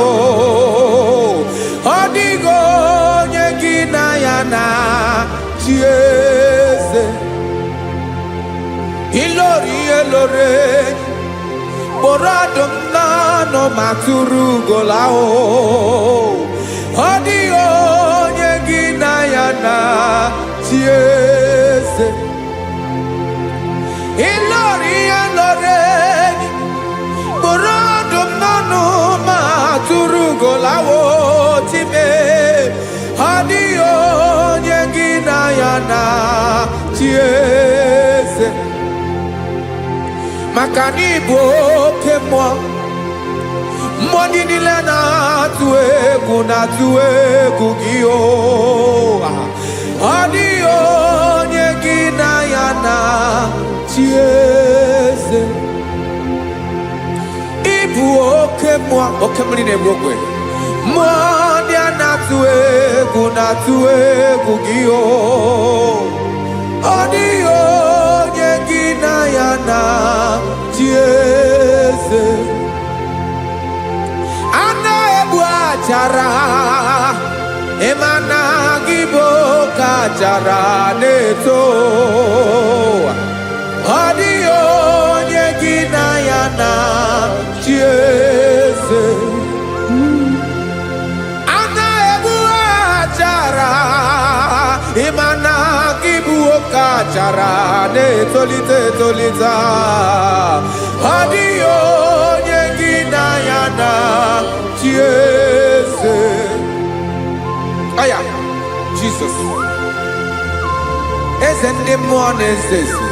B: Ọ dịghị onye gị na ya na-achị eze. Ilori kpọrọ ọdụm n'ọnụ ma tụrụ ugola o. Ọ dịghị onye gị na ya na-achị eze. Ilori kpọrọ ọdụm n'ọnụ ma tụrụ ugola o. Time ọ dịghị onye gị na ya na-achị eze. maka na Igbo oke mmụọ. Mmụọ niile na-atụ egwu gị o. Ọ dịghị onye gị na ya na-achị eze. Ịbụ oke mmụọ, oke mmiri na-egbu ogwe. Mmụọ ndị a na-atụ egwu gị o. Ọ dịghị onye gị na ya na-achị eze. A na-egbu achara, ịma na gị bụ ka achara na-eto. Ọ dịghị onye gị na ya na-achị eze. A na-egbu achara, ịma na gị bụ ka achara na-etolite etolite. Ọ dịghị onye gị na ya na-achị eze. Aya, Jesus. Eze ndị mmụọ na-eze eze.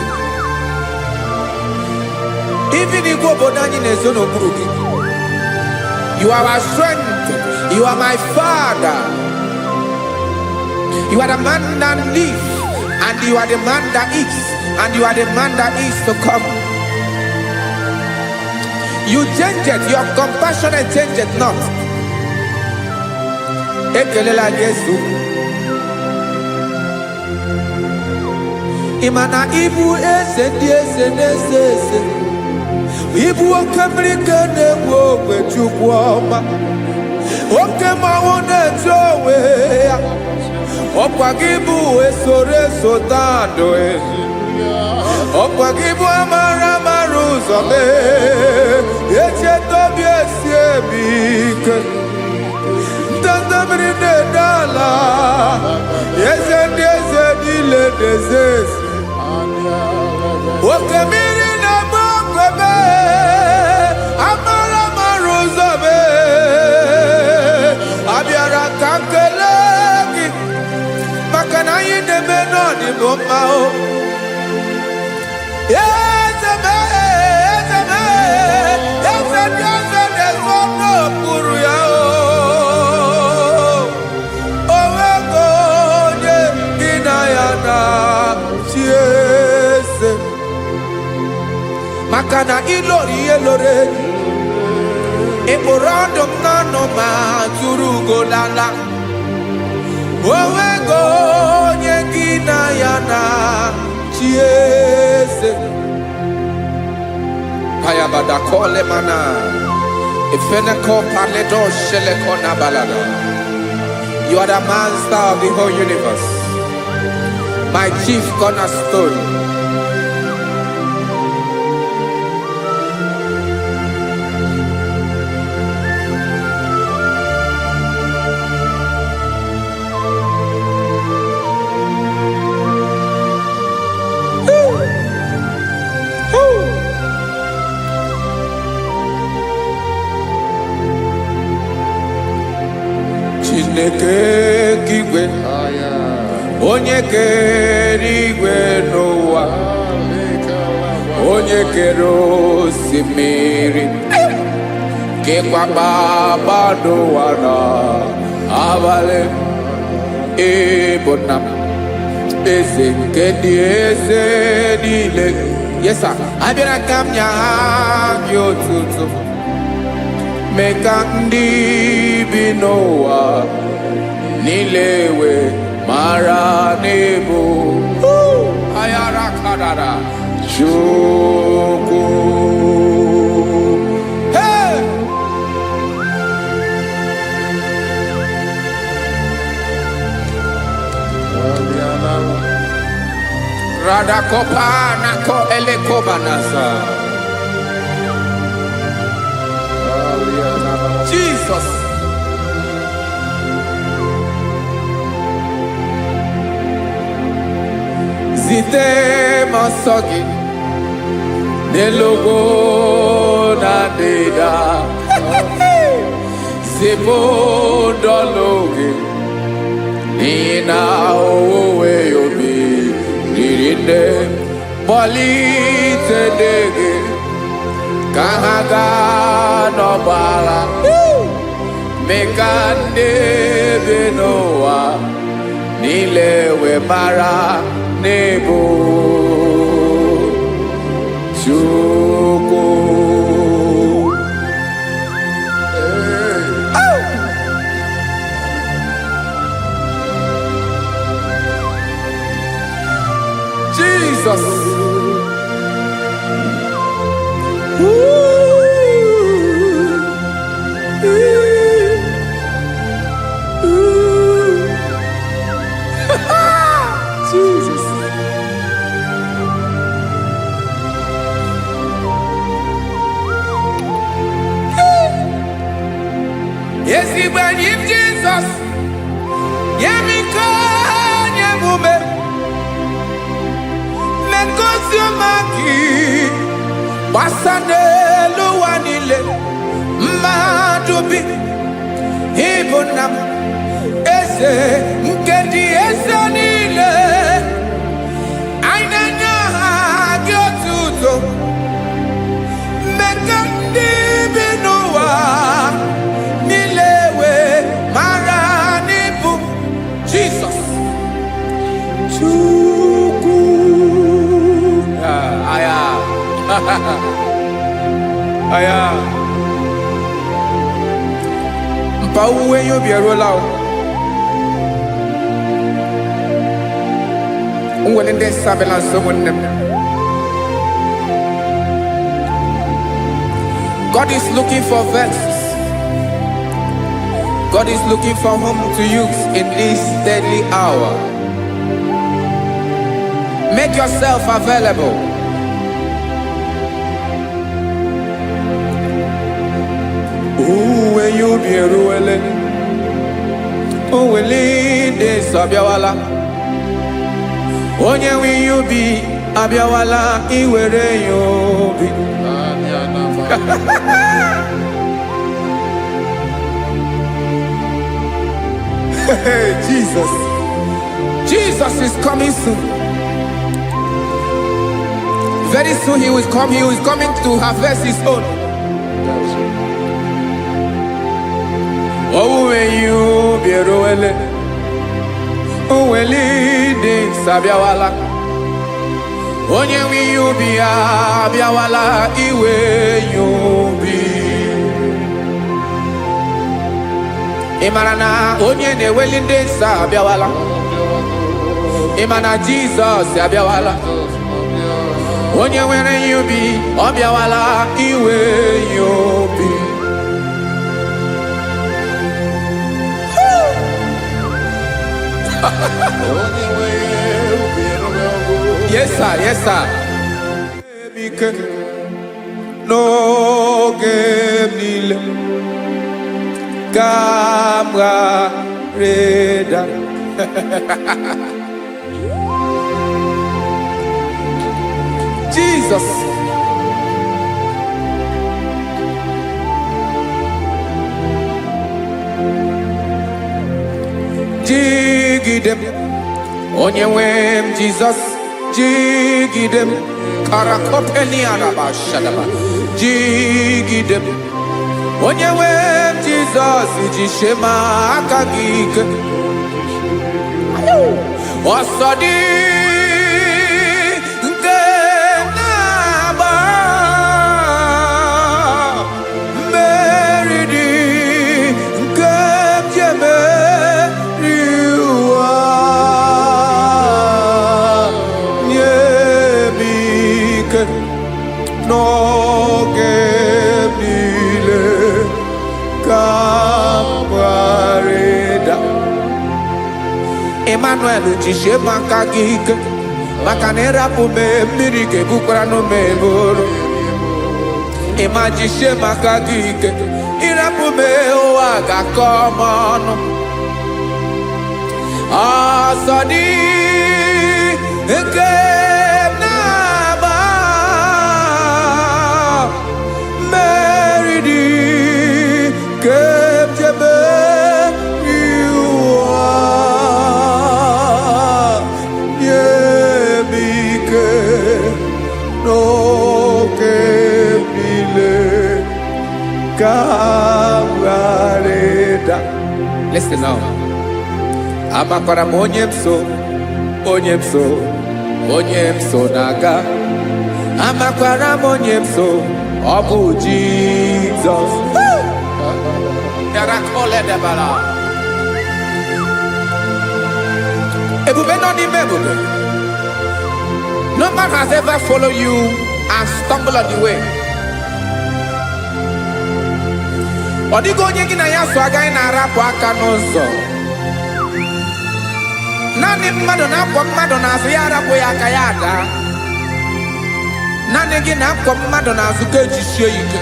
B: Even Igbo obodo anyị na-ezo n'okpuru gị. You are our strength. You are my Father. You are the man that lives, and you are the man that eats, and you are the man that is to come. You change it. Your compassion change it not. Ekelela Yesu. Imana ibu eze ndị eze na-eze eze. Ibu oke mmiri ka na-egbu ogwe Chukwu ọma. Oke mmanwụ na-eche onwe ya. Ọkwa gị bụ eso tando ezi. Ọkwa gị bụ amara ụzọ mee. Echeta obi esi ebi ike. Ndanda mmiri na-ede ala. Eze ndị eze niile na-eze eze. Oke mmiri na-agba ogwe mee. Amara ụzọ mee. Abịara ka nkele gị. Maka na anyị na-eme n'ọdịbụ mma o. Eze mee, eze mee. Eze ndị eze na-ezo n'okpuru ya o. O nwego onye gị na ya na-achị eze. Maka na ịlọrọ ihe lọrọ enyi. Ịkpụrụ ọdụm n'ọnụ ma tụrụ ugo n'ala. O nwego onye gị na ya na-achị eze. Payabada kole mana. Ifeneko paledo sheleko na balada. You are the master of the whole universe. My chief cornerstone. Chineke kigwe, onye kere igwe n'ụwa, onye kere osimiri, kekwa kpakpando ụwa n'abalị. Ịbụ nna m, eze nke ndị eze niile. Yes sir, abịara ka m nye gị otuto. Mee ka ndị bi n'ụwa niile wee mara n'ịbụ ayara kadara Chukwu. Hey! Radakopa nako elekobanasa. Jesus. Zite masogi nelogo na deda. Zipo dologe nina owe yobi dirinde polite dege Kahaga no bara Mekande benoa Nilewe mara nebo Chuku Jesus. Jesus. Yes, he when him Jesus. Yemiko nyemume. Lekosiomaki. Basane luwanile. Madubi. Ibonam. Ese nkedi ese nile. Ainanya gyotuto. Mekandi binowa. Nilewe maranibu. Jesus. Chuku. Aya. Aya. Mpa uwe yo bierola o. Unwelende sabela someone. God is looking for verses. God is looking for whom to use in this deadly hour. Make yourself available. Uwe you be ruele. Uwele de sabiawala. Onye wi you be abiawala iwere you be. Jesus. Jesus is coming soon. Very soon he will come. He is coming to harvest his own. Oh, when you be roele, oh, when leading Sabiawala, onye when you be Abiawala, iwe you be. Imarana, onye ne welinde Sabiawala, Imana Jesus Sabiawala, onye when you be Abiawala, iwe you be. Yes, sir. Yes, sir. No game nile. Camera reda. Jesus. Jigidem, onye wem Jesus, jigidem, karakopeni araba shadaba, jigidem, onye wem Jesus, ijishema akagike, osodi nke naba, meridi nke jeme. No gemile kambareda Emmanuel jishe makagike makanera pume mirike bukrano meboro Ema jishe makagike irapume oaga komono Asadi eke
A: No que
B: Listen now. Amakwara m onye m so naga. Amakwara m onye m so, ọ bụ Jesus. Ebube nọ n'ime ebube. No man has ever followed you and stumbled on the way. Ọ dịghị onye gị na ya so agaghị na-arapụ aka n'ụzọ. Naanị mmadụ na-akwọ mmadụ n'azụ ya arapụ ya aka ya ada. Naanị gị na-akwọ mmadụ n'azụ ka ejisie ike.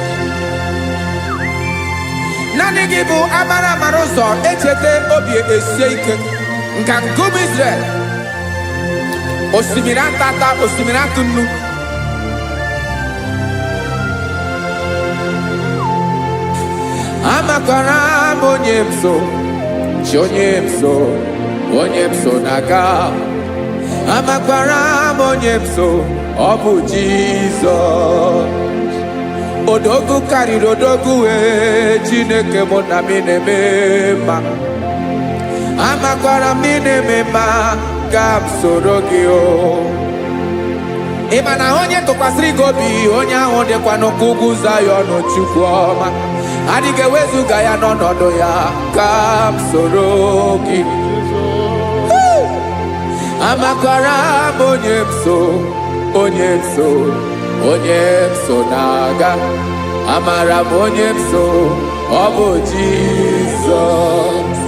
B: Naanị gị bụ amara ụzọ echete obi esie ike. Nka ngụbụ Israel. Osimiri atata, osimiri atụ nnu. Amakwara m onye m so, chi onye m so naga. Amakwara m onye m so, ọ bụ Jizọs. Odogwu karịrị odogwu Chineke mụ na m na-eme mma. Amakwara m na-eme mma ka m soro gị o. Ị ma na onye tụkwasịrị gị obi, onye ahụ dịkwa n'ụkwụ ugwu Zayọn Chukwu ọma. Adịghị ewezuga ya n'ọnọdụ ya ka m soro gị. Amakwara m onye m so naga. Amara m onye m so, ọ bụ Jizọs.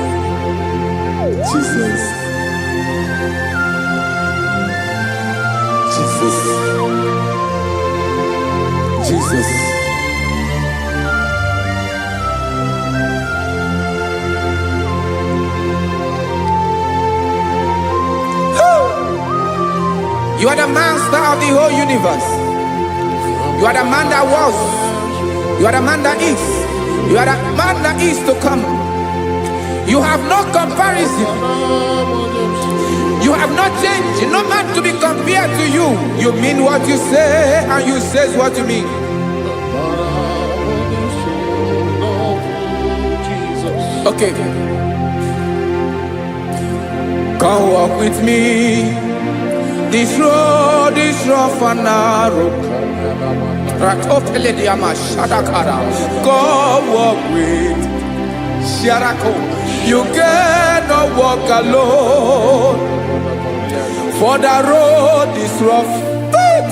B: Jesus. You are the master of the whole universe. You are the man that was. You are the man that is. You are the man that is to come. You have no comparison. You have not changed. No man to be compared to you. You mean what you say and you say what you mean. Okay. Come walk with me. This road is rough and narrow. Come walk with Sharako. You cannot walk alone. For the road is rough.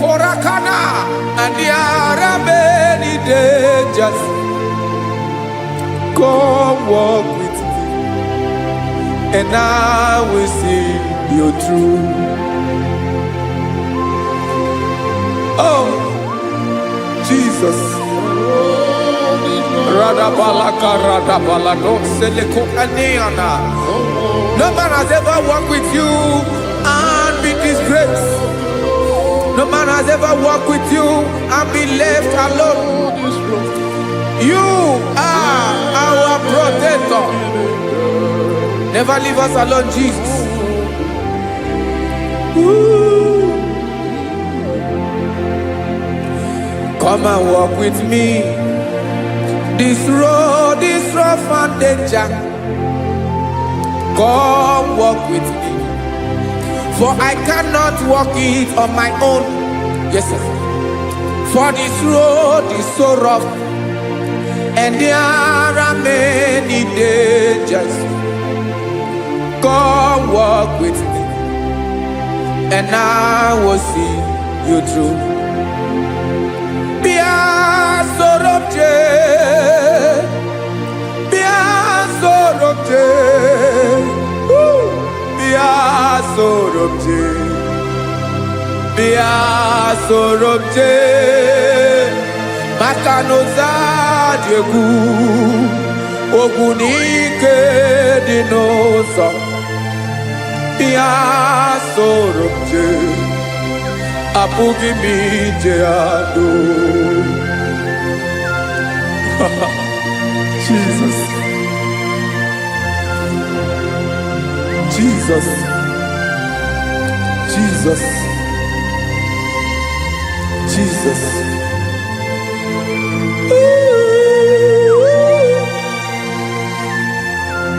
B: Korakana. And there are many dangers. Come walk with me. And I will see you through. Oh, Jesus. No man has ever walked with you and been disgraced. No man has ever walked with you and been left alone. You are our protector. Never leave us alone, Jesus. Ooh. Come and walk with me. This road is rough and danger. Come walk with me. For I cannot walk it on my own. Yes, sir. For this road is so rough. And there are many dangers. Come walk with me. And I will see you through. Sorobje Makanoza Diegu Ogunike Dinosa Bia Sorobje Apugi Mijeado. Jesus.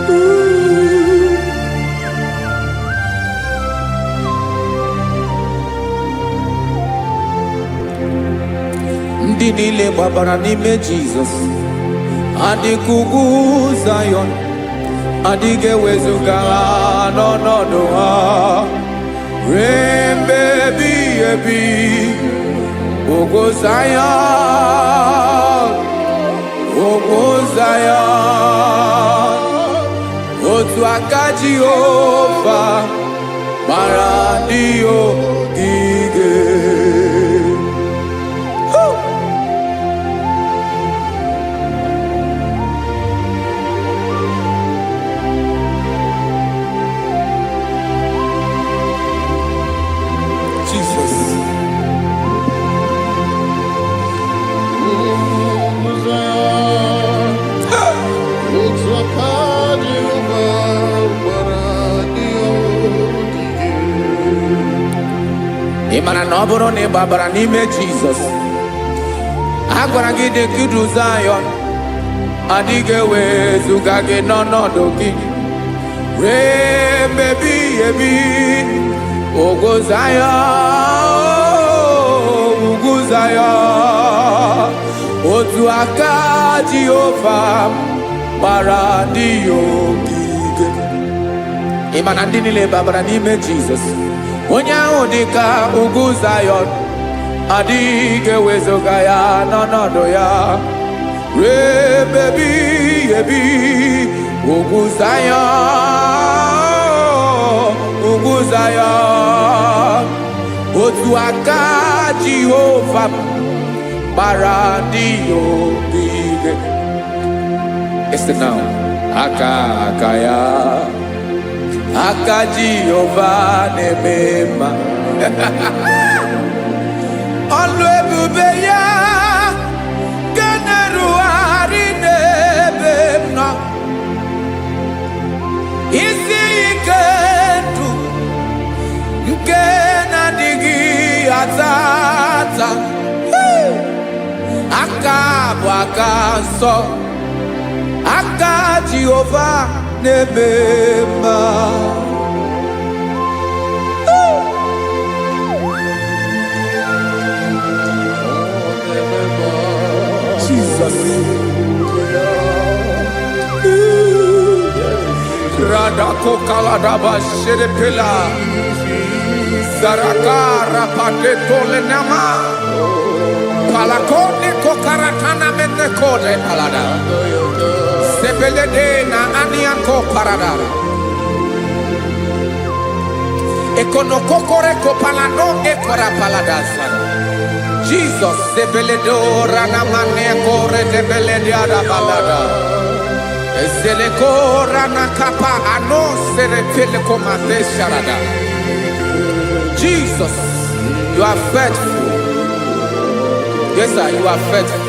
B: Ooh. ndị niile gbabara n'ime Jizọs adịghị ugwu Zayọn, adịghị ewezuga ha n'ọnọdụ ha ruo mgbe ebighị ebi. Ugwu Zayọn, ugwu Zayọn, otu aka Jehova gbara ndị ogige. Ị mara na ọ bụrụ na ị gbabara n'ime Jizọs, a gwara gị dị ka Zayọn, adịghị ewezuga gị n'ọnọdụ gị ruo mgbe ebighị ebi. Ugwu Zayọn, ugwu Zayọn, otu aka Jehova gbara ndị ogige. Ị ma na ndị niile gbabara n'ime Jizọs, onye ahụ dị ka ugwu Zayọn, adịghị ewezuga ya n'ọnọdụ ya ruo mgbe ebighị ebi. Ugwu Zayọn, ugwu Zayọn, otu aka Jehova gbara ndị ogige. Listen now, aka ya, aka Jehova na-eme mma. Ọlụ ebube ya ga na-erugharị n'ebe m nọ. Isi ike ndụ nke na-adịghị ata ata, aka bụ aka nsọ, aka Jehova na-eme mma. Jesus. Radako kaladaba sherepela, zaraka rapate tole nama, palakone kokaratana mene kode palada, sebelede na aniako paradara, ekonokokore kopalano ekora paladasa. Jesus, sebeledo rana mane kore debelediada balada. Ezeleko rana kapa ano serepele komate sharada. Jesus, you are faithful. Yes, sir, you are faithful.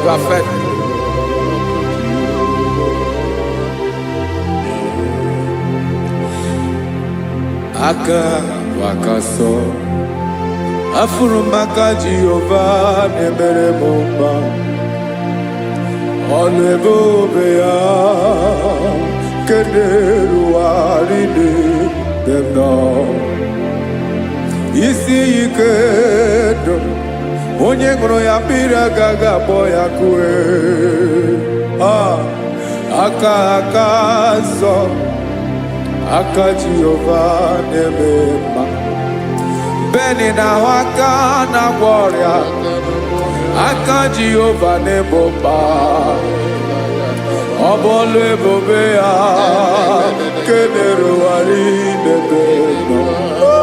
B: You are faithful. Aka wakaso, afurumaka Jehova nebere mumba. Ọlụ ebube ya keneruarị n'ebe m nọ. Isi ike ndụ, onye ṅụrụ ya mmiri agaghị akpọ ya kue. Aka nsọ, aka Jehova na-eme mma. Beni na-ahụ aka na-agwọ ọrịa, aka Jehova na-egbo mkpa. Ọ bụ ọlụ ebube ya kenerugharị n'ebe m nọ.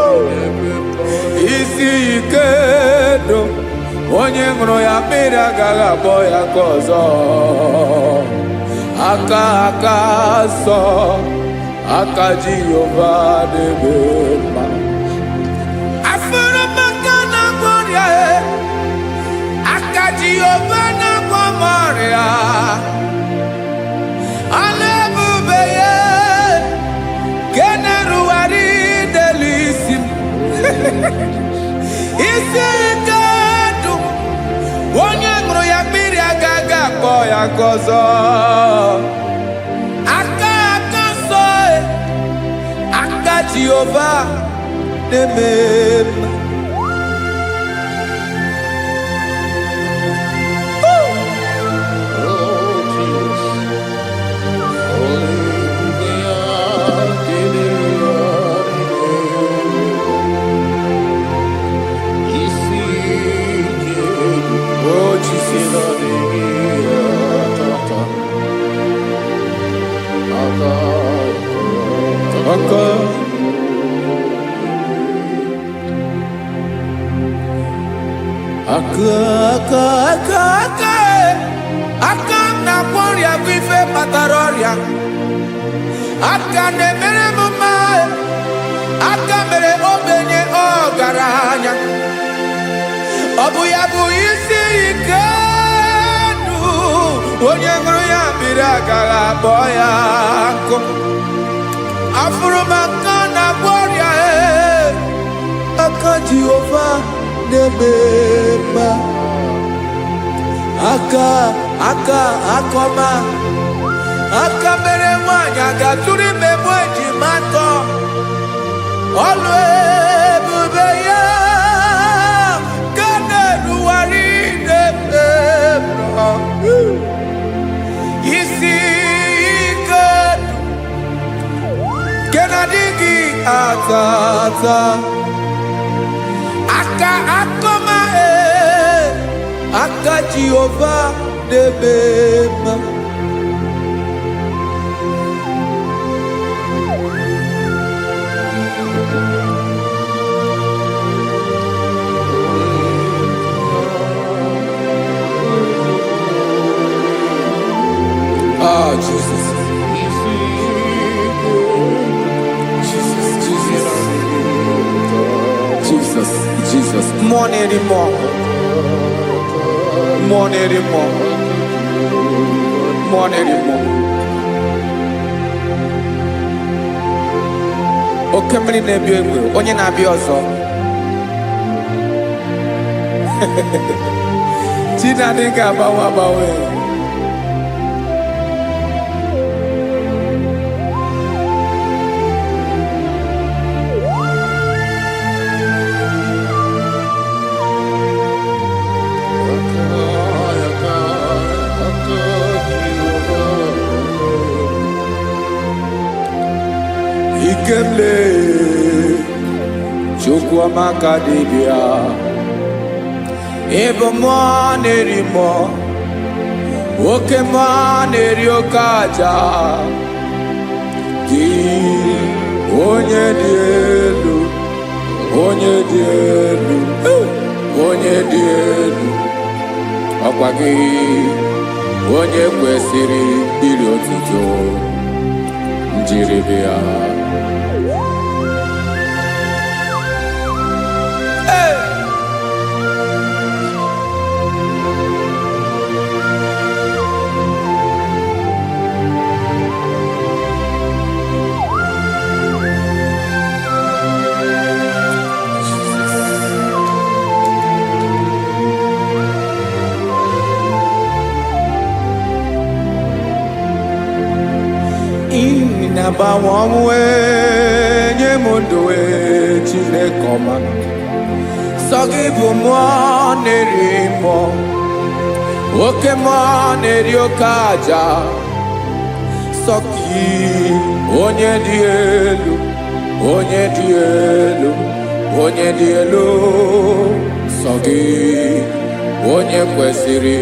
B: Isi ike ndụ, onye ṅụrụ ya mmiri agaghị akpọ ya ka ọzọ. Aka nsọ, aka Jehova na-eme mma. Jehova na-agwọ m ọrịa, ọlụ ebube ya nke na-erugharị n'elu isi m. Isi ike ndụ, onye ṅụrụ ya mmiri agaghị akpọ ya ka ọzọ. Aka nsọ, aka Jehova na-eme mma. aka na kwọrịa bụ ife kpatara ọrịa aka na-emere m mma aka mere ogbenye ọgaranya ọ bụ ya bụ isi ike ndụ onye ṅụrụ ya mmiri agaghị akpọ ya nkụ afụrụ m aka na kwọrịa aka Jehova na-eme mma aka akọma aka mere nwanyị ga-atụrụ ime mụ ejima atọ ọlụ ebube ya ka na-erugharị n'ebe isi ike nke na-adịghị ata ata aka akọma aka Jehova na-eme mma Jesus. Jesus. More anymore. More anymore. More anymore. Okemri na-ebi egbe, onye na-abịa ọzọ. Chinadị ga-agbanwe agbanwe. Ikemle Chukwuamaka dibịa ịbụ mmụọ na-eri mmụọ nwoke mmụọ na-eri oke aja gị onye dị elu onye dị elu onye dị elu ọkwa gị onye kwesịrị iri otuto njiribịa na-agbanwe ọnwụ nye m ndụ Chineke ọma sọ gị bụ mmụọ na-eri mmụọ oke mmụọ na-eri oke aja sọ gị onye dị elu onye dị elu onye dị elu sọ gị onye kwesịrị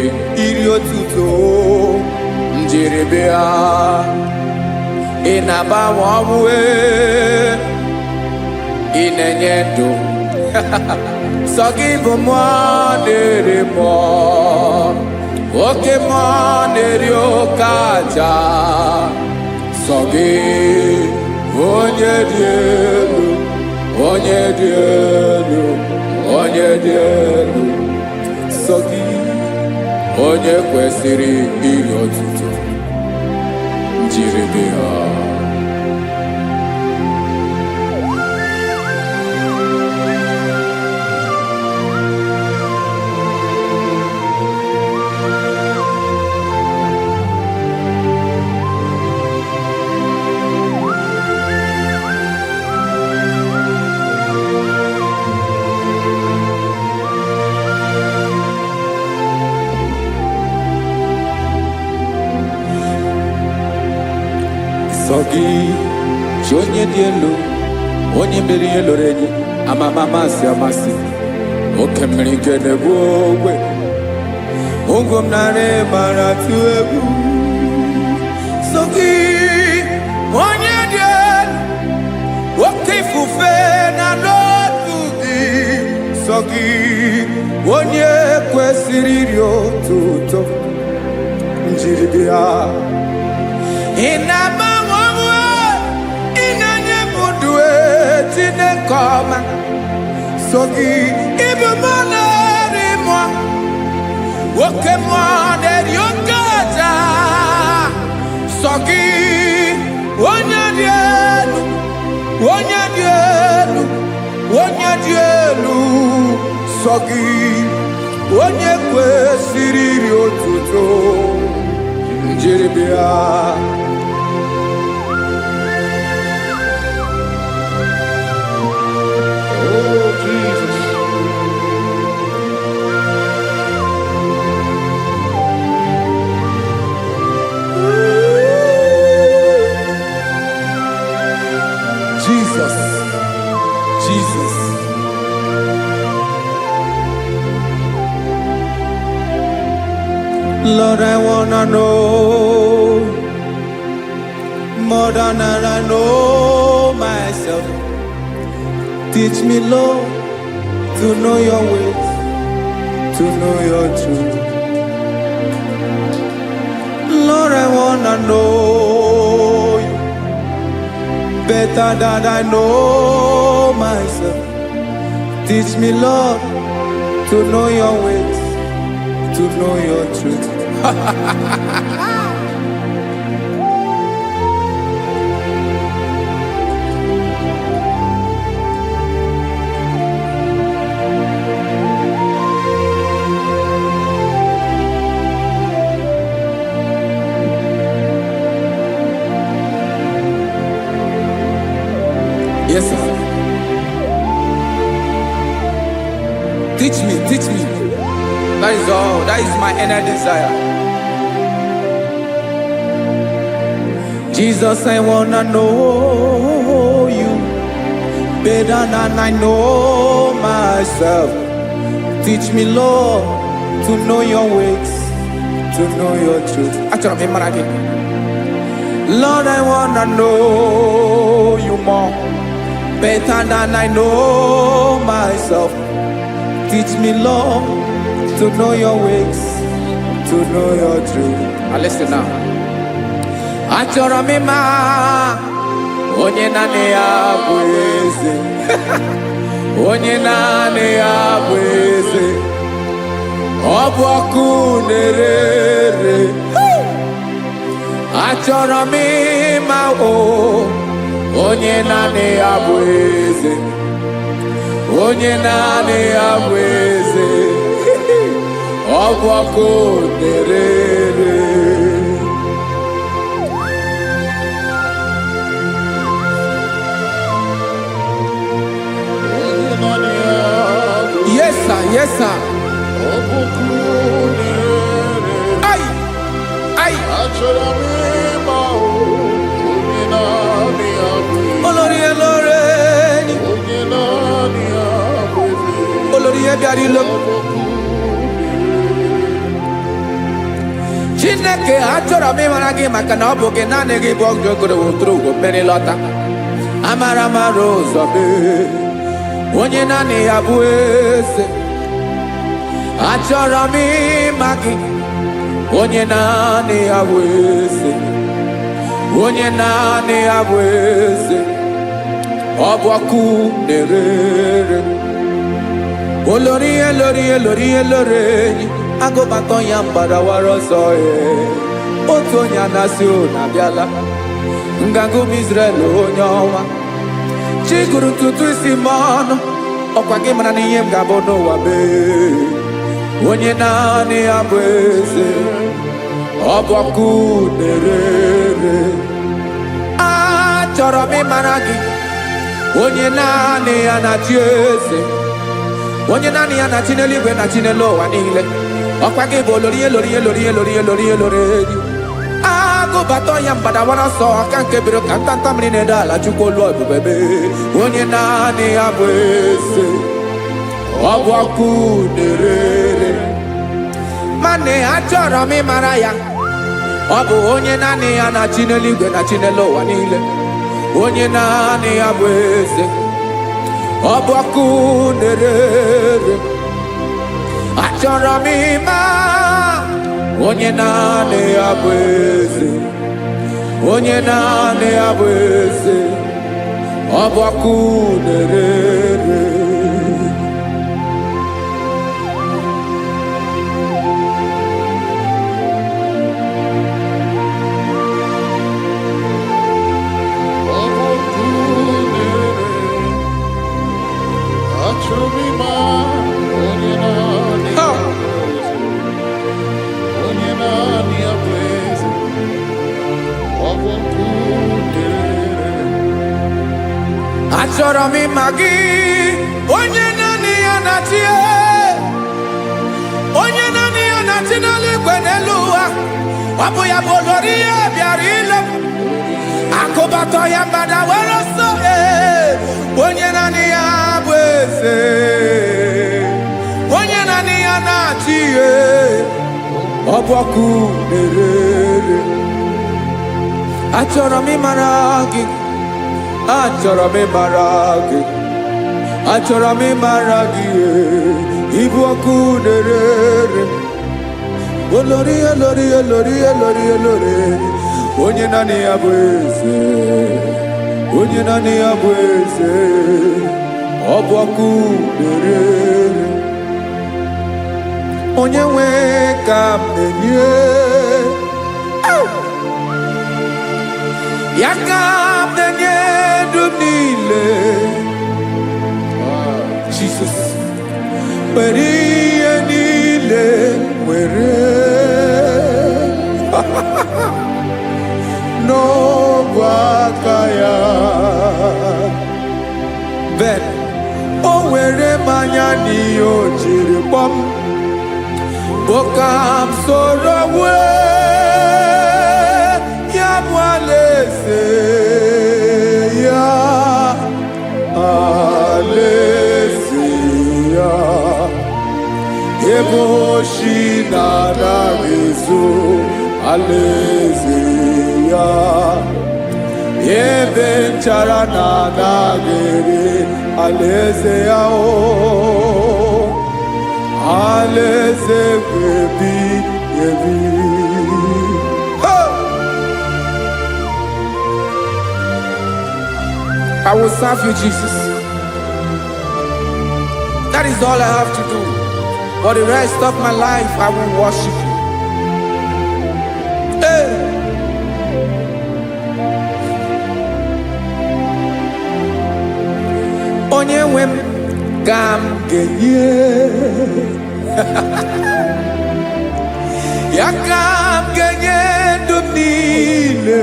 B: iri otuto njiribịa ị na-agbanwe ọnwụ ị na-enye ndụ sọ gị bụ mmụọ na-eri mmụọ oke mmụọ na-eri oke aja sọ gị onye dị elu onye dị elu onye dị elu sọ gị onye kwesịrị iri otuto njiribịa sọ gị chi onye dị elu onye mere ihe lụrụ enyi amama amasị amasị oke mmiri nke na-egbu ogwe ụgwọ m narị mara tụ egwu sọ gị onye dị elu
A: otuto njiribia inamawawa inanye mudwe tinekoma sogi ibumana rimwa wokemwa neriokaja sogi onyadielu onyadielu onyadielu sogi onye kwesịrị otuto njiribia
C: Oh, Jesus.
A: Jesus, Jesus. Lord, I wanna know more than I know myself. Teach me, Lord, to know your ways, to know your truth. Lord, I wanna know you better than I know myself. Teach me, Lord, to know your ways, to know your truth. Yes, sir. Teach me, teach me. That is all. That is my inner desire. Jesus, I wanna know you better than I know myself. Teach me, Lord, to know your ways, to know your truth. Actually, I'm in Lord, I wanna know you more better than I know myself. Teach me, Lord, to know your ways, to know your truth. Listen now. Achọrọ m ịma onye naanị ya bụ eze. Onye naanị ya bụ eze. Ọ bụ ọkụ na-ere. Achọrọ m ịma onye naanị ya bụ eze. Onye naanị ya bụ eze. Ọ bụ ọkụ na-ere. Yes, sir. Yes, sir. Ay, ay. Olórí elóore ni. Olórí ebiari lo. Chineke achọrọ m ịmara gị maka na ọ bụ gị naanị gị bụ ọgụ ogoro wotoro ugwo mmeri lọta. Amara mara ụzọ mee. Onye naanị ya bụ eze. Achọrọ m ịma gị. Onye naanị ya bụ eze. Onye naanị ya bụ eze. Ọ bụ ọkụ na-ere. Olórí elórí elórí elóore enyi. Agụbatọ ya mgbadawara ọsọ ya. Otu onye anasị na abịala. Nganga ụmụ Izrel onye ọma. Chi gụrụ ntutu isi m ọnụ. Ọkwa gị mara na ihe m ga-abụ n'ụwa mee. Onye naanị ya bụ eze. Ọ bụ ọkụ na-ere. Achọrọ m ịmara gị. Onye naanị ya na-achị eze. Onye naanị ya na-achị n'eluigwe na chi n'elu ụwa niile. Ọkwa gị bụ olórí elórí elórí elórí elórí elórí enyi. Agụbatọ ya mgbadawara ọsọ aka nke biri ka ntanta mmiri na-ede ala Chukwu olu ebube mee. Onye naanị ya bụ eze. Ọ bụ ọkụ na-ere. Mane achọrọ m ịmara ya. Ọ bụ onye naanị ya na-achị n'eluigwe na chi n'elu ụwa niile. Onye naanị ya bụ eze. Ọ bụ ọkụ na-ere. Achọrọ m ịma
B: onye naanị ya bụ eze, onye naanị ya bụ eze, ọ bụ ọkụ na-ere. Achọrọ m ịma gị, onye naanị ya na-achị, onye naanị ya na-achị n'eluigwe n'elu ụwa. Ọ bụ ya bụ olori ya bịara ile m, akụbatọ ya mgbada were ọsọ. Onye naanị ya bụ eze, onye naanị ya na-achị ihe, ọ bụ ọkụ na-ere. Achọrọ m ịmara gị, achọrọ m ịmara gị, achọrọ m ịmara gị, ịbụ ọkụ na-ere. Olori olori olori olori olori, onye naanị ya bụ eze, onye naanị ya bụ eze, ọ bụ ọkụ na-ere. Onye nwe ka m na-enye, ya ka m na-enye dum niile. Jesus, were ihe niile were n'ọbụ aka ya. Ben, o were mmanya n'ihe o jiri kpọọ m, bụ ka m soro wee ya bụ alaeze ya, alaeze ya, ebe oshi na-anaghị ezo, alaeze ya, ebe nchara na-anaghị ere, alaeze ya. Alaeze ebi ebi. I will serve you, Jesus. That is all I have to do. For the rest of my life, I will worship you. Hey. Onye nwe m ka m ga-enye, ya ka m ga-enye ndụ m niile,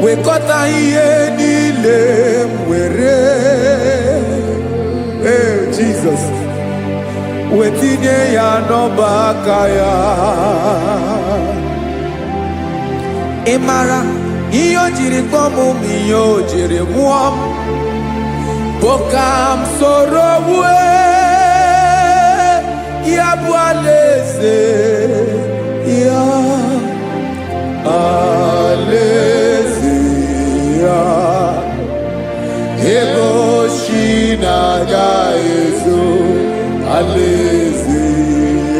B: wekọta ihe niile m were, Jesus, wetinye ya n'ọba aka ya. Ị mara ihe o jiri kpọọ m, ihe o jiri mụọ m, bụ ka m soro wee ya bụ alaeze ya, alaeze ya, ebe oshi na-agaghị ezo, alaeze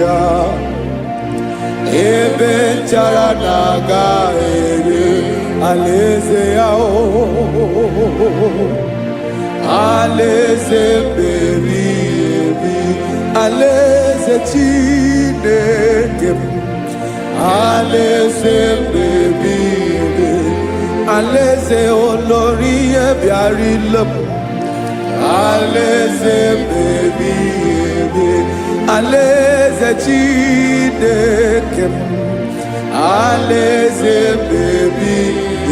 B: ya, ebe nchara na-agaghị ere, alaeze ya. Alaeze ebi ebi, alaeze Chineke m, alaeze ebi ebi, alaeze olori ya bịara ile m, alaeze ebi ebi, alaeze Chineke m, alaeze ebi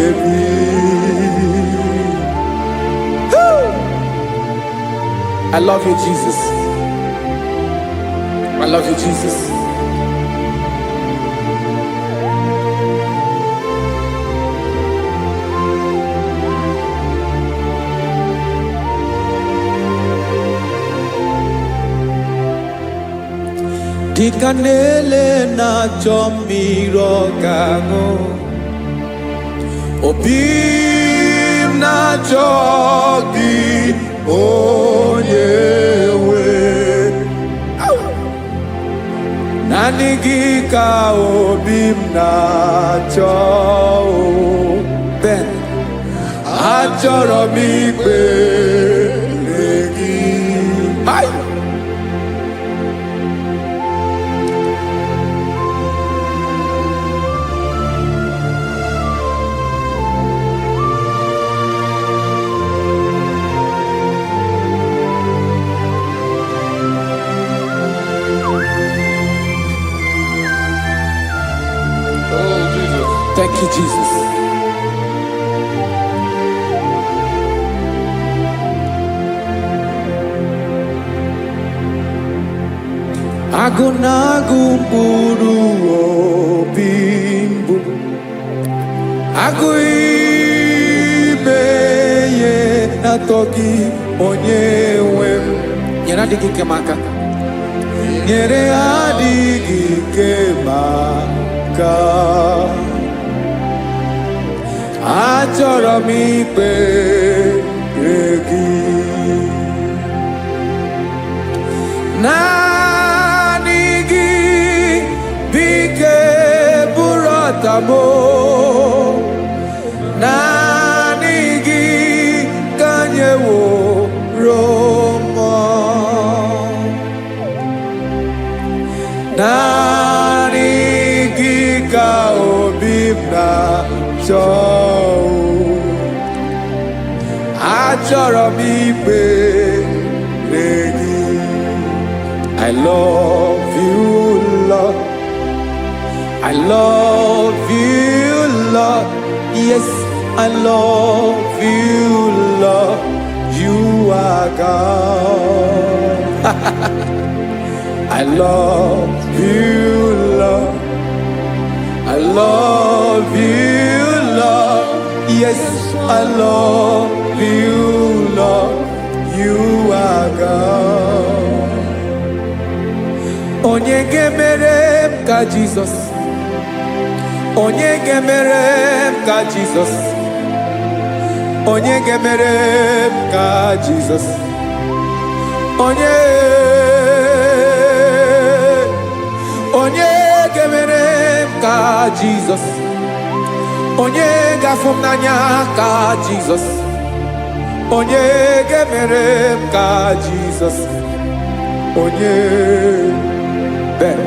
B: ebi. I love you, Jesus. I love you, Jesus. Dịka na-ele na-achọ mmiri ọ ga-aṅụ, obi m na-achọ gị onye nwe.
A: Nanigi ka obi m na-achọ Ben achọrọ m ikpere gị. Hai! Thank you, Jesus. Agụ na-agụ mkpụrụ obi mbụ, agụ ime ihe na-atọ gị onye nwe m. Nyere adịghị ike m aka, nyere adịghị ike m aka. Achọrọ m ikpere gị. Naanị gị bike bụrụ ọtabo. Naanị gị ka nyeworo m. Naanị gị ka obi m na-achọ. Achọrọ m ikpere gị. I love you, Lord. I love you, Lord. Yes, I love you, Lord. You are God. I love you, Lord. I love you, Lord. Yes, I love you, Lord. You are God. Onye gemere m ka Jesus. Onye gemere m ka Jesus. Onye gemere m ka Jesus. Onye gemere m ka Jesus. Onye gafụ m n'anya ka Jesus. Onye gemere m ka Jesus. Onye Ben.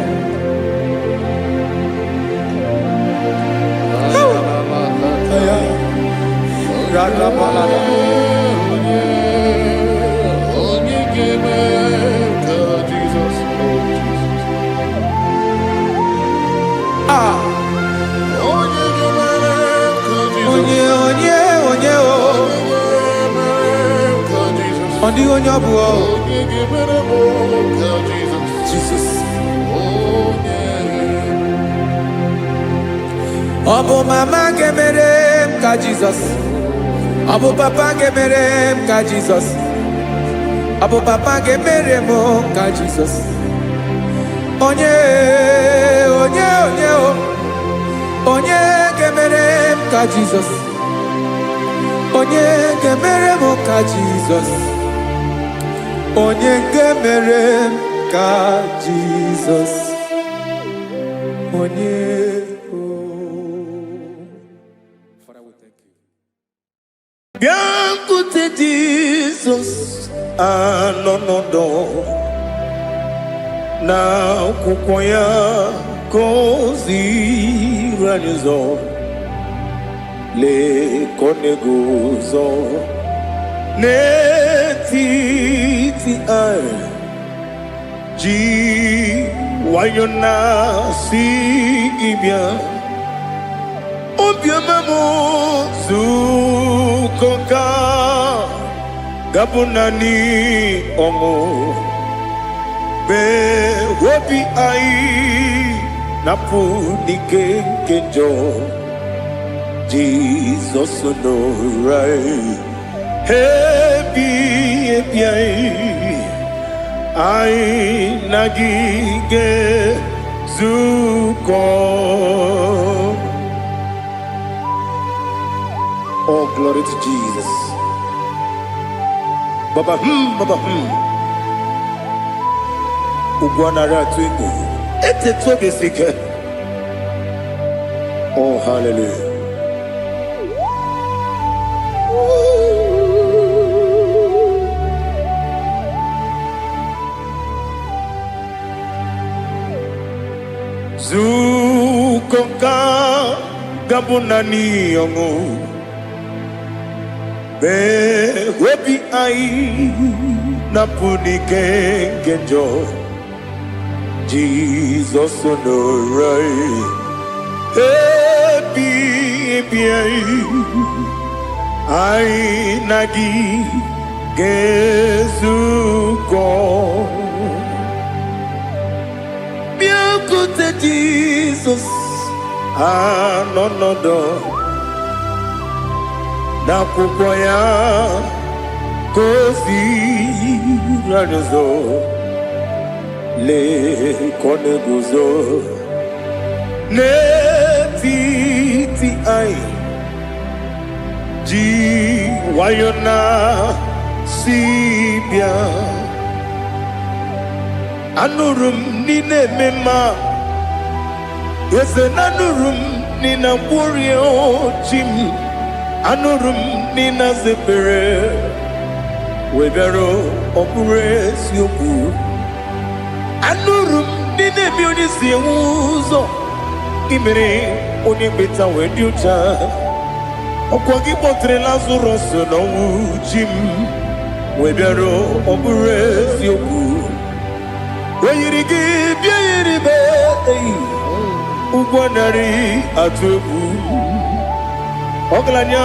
A: Jesus. Obu mama gemere m ka Jesus. Obu papa gemere m ka Jesus. Obu papa gemere m ka Jesus. Onye gemere m ka Jesus. Onye gemere m ka Jesus. Onye gemere m ka Jesus. Onye Biancote Jesus anonodo na akwụkwọ ya gọziri anyị ụzọ lekoneguzo n'etiti anyị ji nwayọ na-asị gị bịa obiọma m zukoka gabunani ọṅụ be obi anyị napụ n'ike nke njọ Jizọs nọrọ anyị ebi anyị na gị ga-ezukọ. Oh, glory to Jesus. Baba, Baba, Ugwanara twingo. It's a toby seeker. Oh, hallelujah. Zukonga gabunani yongo be webi ai napuni kenjo Jesus no right happy ai nagi gezuko Biankute Jesus, no na kukwaya kozi radozo le koneguzo ne titi ai ji wayona sibia anurum nine mema yese nanurum nina burio chim anurum nina zepere webero opure sioku anurum nine bioni siuzo imere oni beta wediucha okwagi potre lazarus no chim webero opure sioku Weyirigi biyiribe Ugwanari atubu Oglanya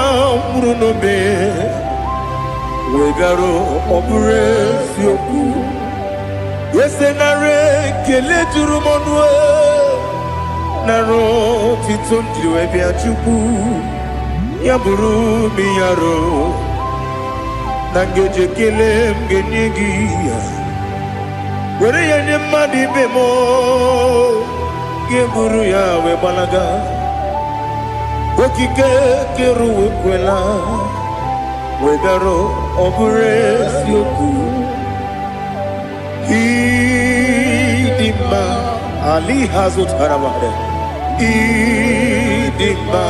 A: murunobe Wegaro obure sioku Yesenare kele jurumonwe Naro titondriwe biachuku Yaburu miyaro Nangeje kele mgenyigia Where ya nyemadi bemo Geburu ya we balaga Wokike keru wekwela Wegaro obure sioku Idima Ali hazut haramade Idima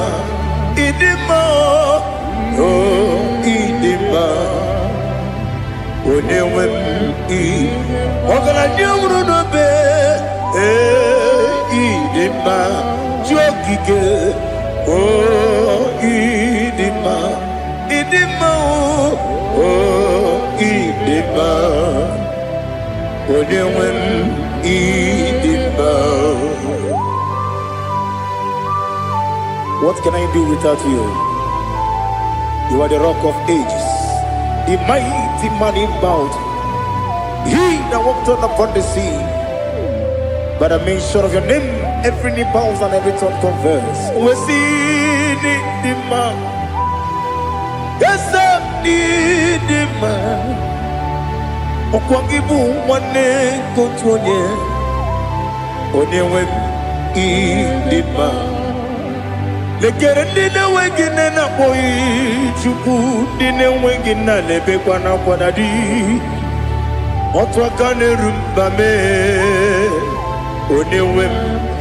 A: Oh Idima Onewem Ogala nyuru no be idima jokike idima idima Onewem idima. What can I do without you? You are the rock of ages, the mighty man in battle. He that walked on upon the sea. By the mention of your name, every knee bows and every tongue confesses. We see the man. Yes, the man. Okwangibu wane kotuonye. Onyewe the man. Lekere ndine wengine na boy chuku ndine wengine lebe kwa na kwa dadi. Otwakane rumbame Onewem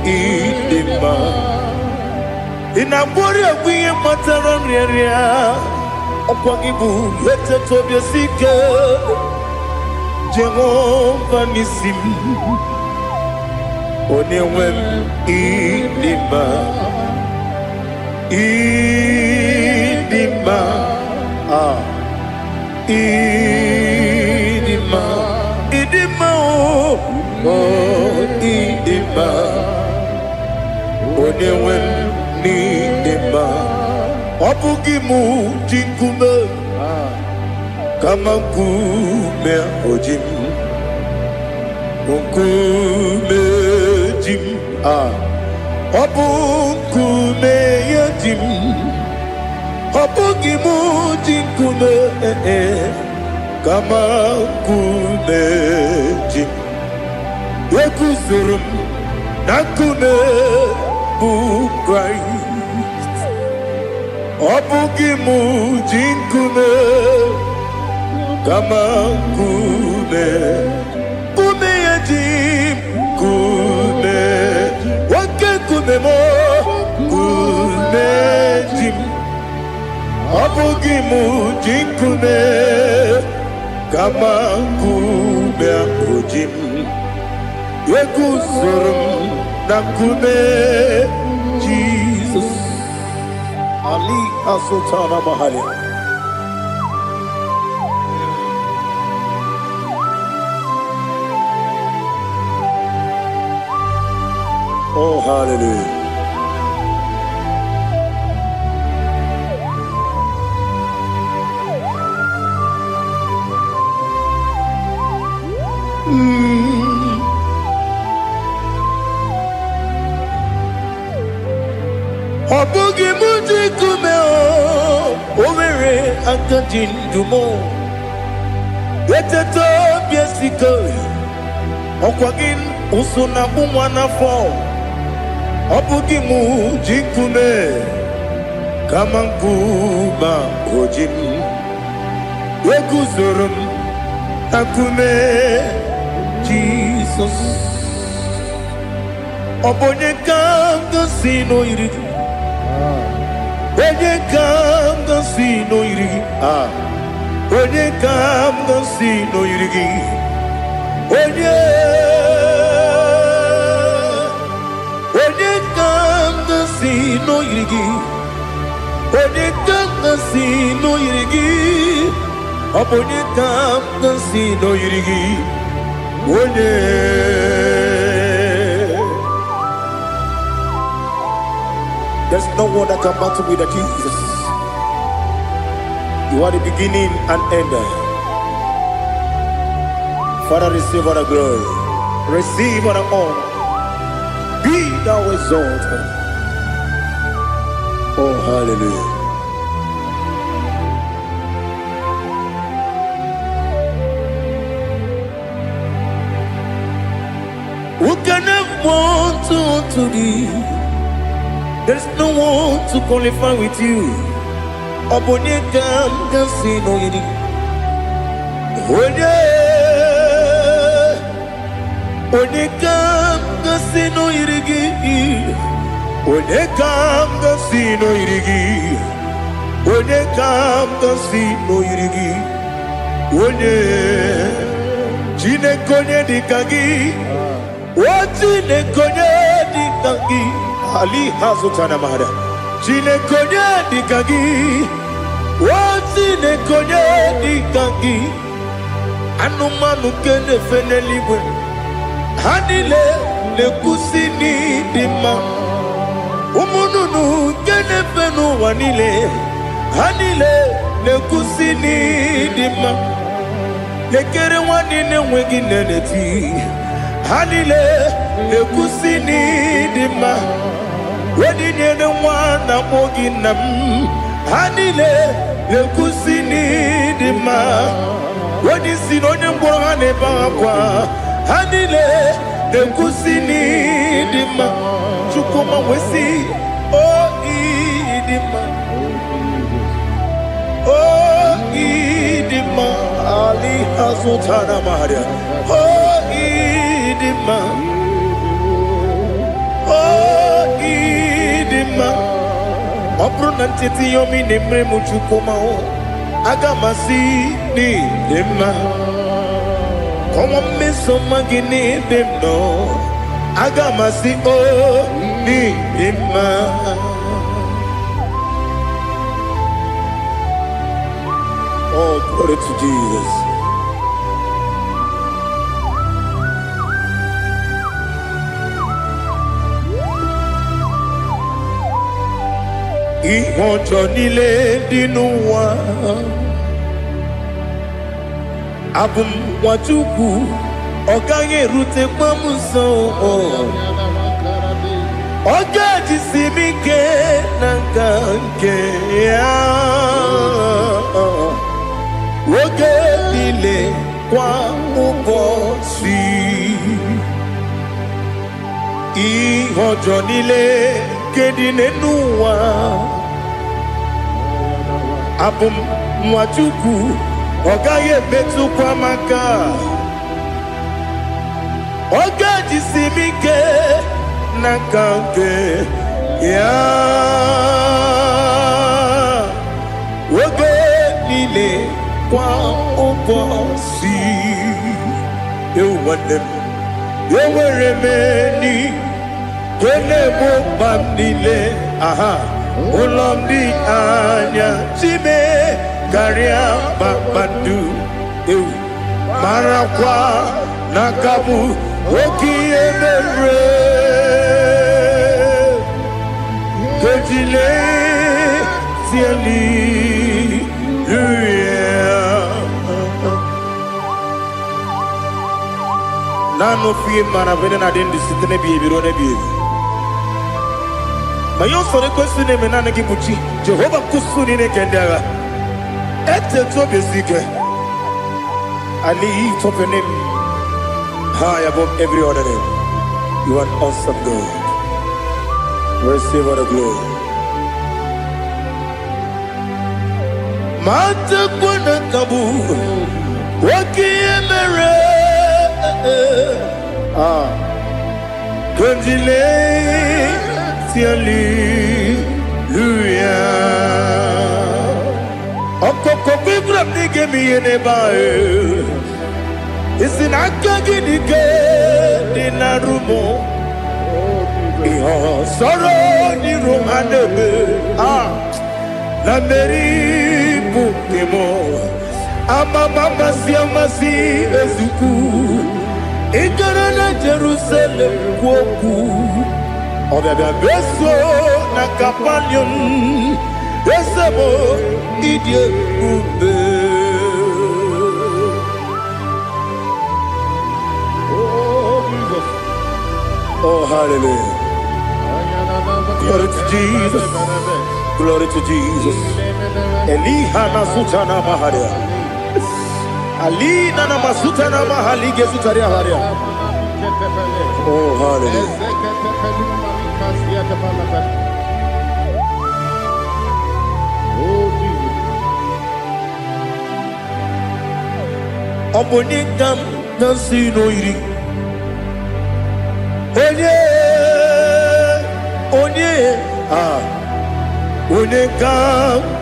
A: idima Inabori agwiye mataran reria Okwangibu yete tobye sike Jehova nisim Onewem idima Idima Idima Idima Idima Onewem Idima Wapugimu jinkume Kama kume ojim Kume jim Wapukume yajim Wapugimu jinkume Kama kumeji Yekuzurum Nakune Christ Obugimu jinkume Kama kume Kume yajim Kume kumemo kumejim Abugimu jikume Kama kume ujim Yekuzurum nakume Jesus Ali Asultana Mahali. Oh, hallelujah. Obugi muji kumeo, overe akajin dumo. Eteto biesiko, okwagin usuna umwana fo. Obugi muji kume, kamankuma ojim. Wekuzurum akume, Jesus. Obonye kanga sino irigi. Onye kam gansi no irigi, onye kam gansi no irigi, onye kam gansi no irigi, onye kam gansi no irigi, onye kam gansi no irigi, onye. There's no one that can battle with Jesus. You are the beginning and end. Father, receive all the glory. Receive all the honor. Be thou exalted. Oh, hallelujah. Who can have one to thee? There's no one to qualify with you. Obonye kam gansi no yiri. Onye kam gansi no yirigi. Onye kam gansi no yirigi. Onye kam gansi no yirigi. Onye chine konye dikagi. Chine konye dikagi. Ali Hazutana Mahada. Chine konye dikagi. Chine konye dikagi. Anumanu kene feneliwe. Hanile le kusini dima. Umununu kene fenu wanile. Hanile le kusini dima. Lekere wanine wegi neneti. Hanile le kusini dima. Wedi nyene wana moginam. Hanile le kusini dima. Wedi sinonye mbwangane bakwa. Hanile le kusini dima. Chukuma wesi oh idima. Oh idima. Ali Hazutana Maria. Oh idima. Oh idima. Opronantiti yomi nemre muchukoma o. Agamasi ni dima. Come on, miss some magini demno. Agamasi o ni dima. Oh, glory to Jesus. Ihojo nile dinuwa Abum wajuku Oganye rute pamuso Oga jisimike nankanke Oge nile kwa ubosi Ihojo nile kedinenuwa Abum mwajuku Ogaye betu kwa maka Oga jisimike nakanke ya woge nile kwa obosi ewanem eweremeni kene mo bandile aha ulomdi anya chime karia babandu marakwa nakabu okiemere kejile siali nano fie mana vene na den disitene biebiro ne biebi mayo sore kwesi ne menana kibuchi Jehova kusuni ne kendaga ete to besike I lift up your name high above every other name. You are an awesome God. Receive all the glory. Mata kuna kabu wakiemere Kundile siali luya Okoko bibra nige miyene bae Isinakagidike dinarumo Iho soro ni rumanebe La meri bukemo Ama mama siamasi ezuku Ikarana Jerusalem kwoku Obebe beso na kapanion Esebo idye ube Oh, hallelujah. Glory to Jesus. Glory to Jesus. Elihana sutana maharia. Alina na masutana mahali gesutaria haria. Oh, hallelujah. Omonikam nasino iri. Onye ka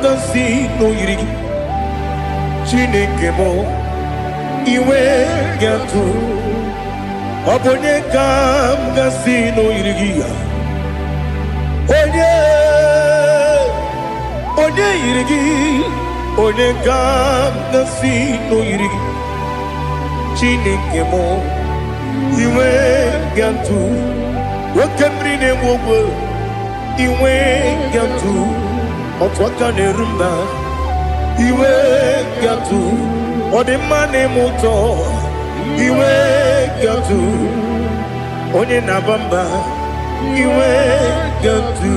A: nasi no yiri Chineke mo iwe gatu Onye ka nasi no yiri Onye yiri Onye ka nasi no yiri Chineke mo iwe gatu Wakemri ne wogo iwe gatu Otwaka ne rumba iwe gatu Odemane moto iwe gatu Onye nabamba iwe gatu.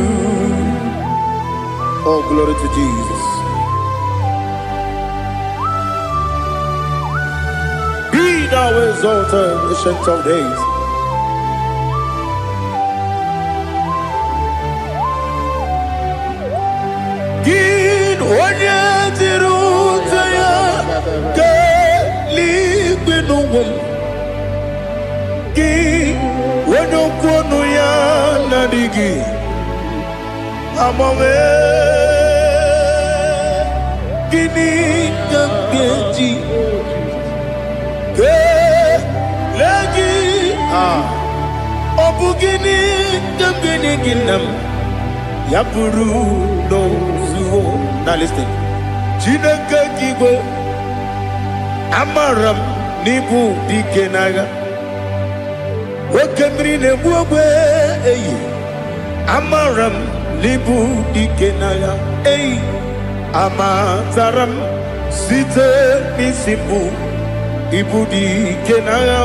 A: Oh, glory to Jesus. Be thou exalted, ancient of days. Now listen. Chineke Igbo Amaram Nibu Dikenaga Wakemri Nebuwe Amaram Nibu Dikenaga Amataram Site Nisibu Ibu Dikenaga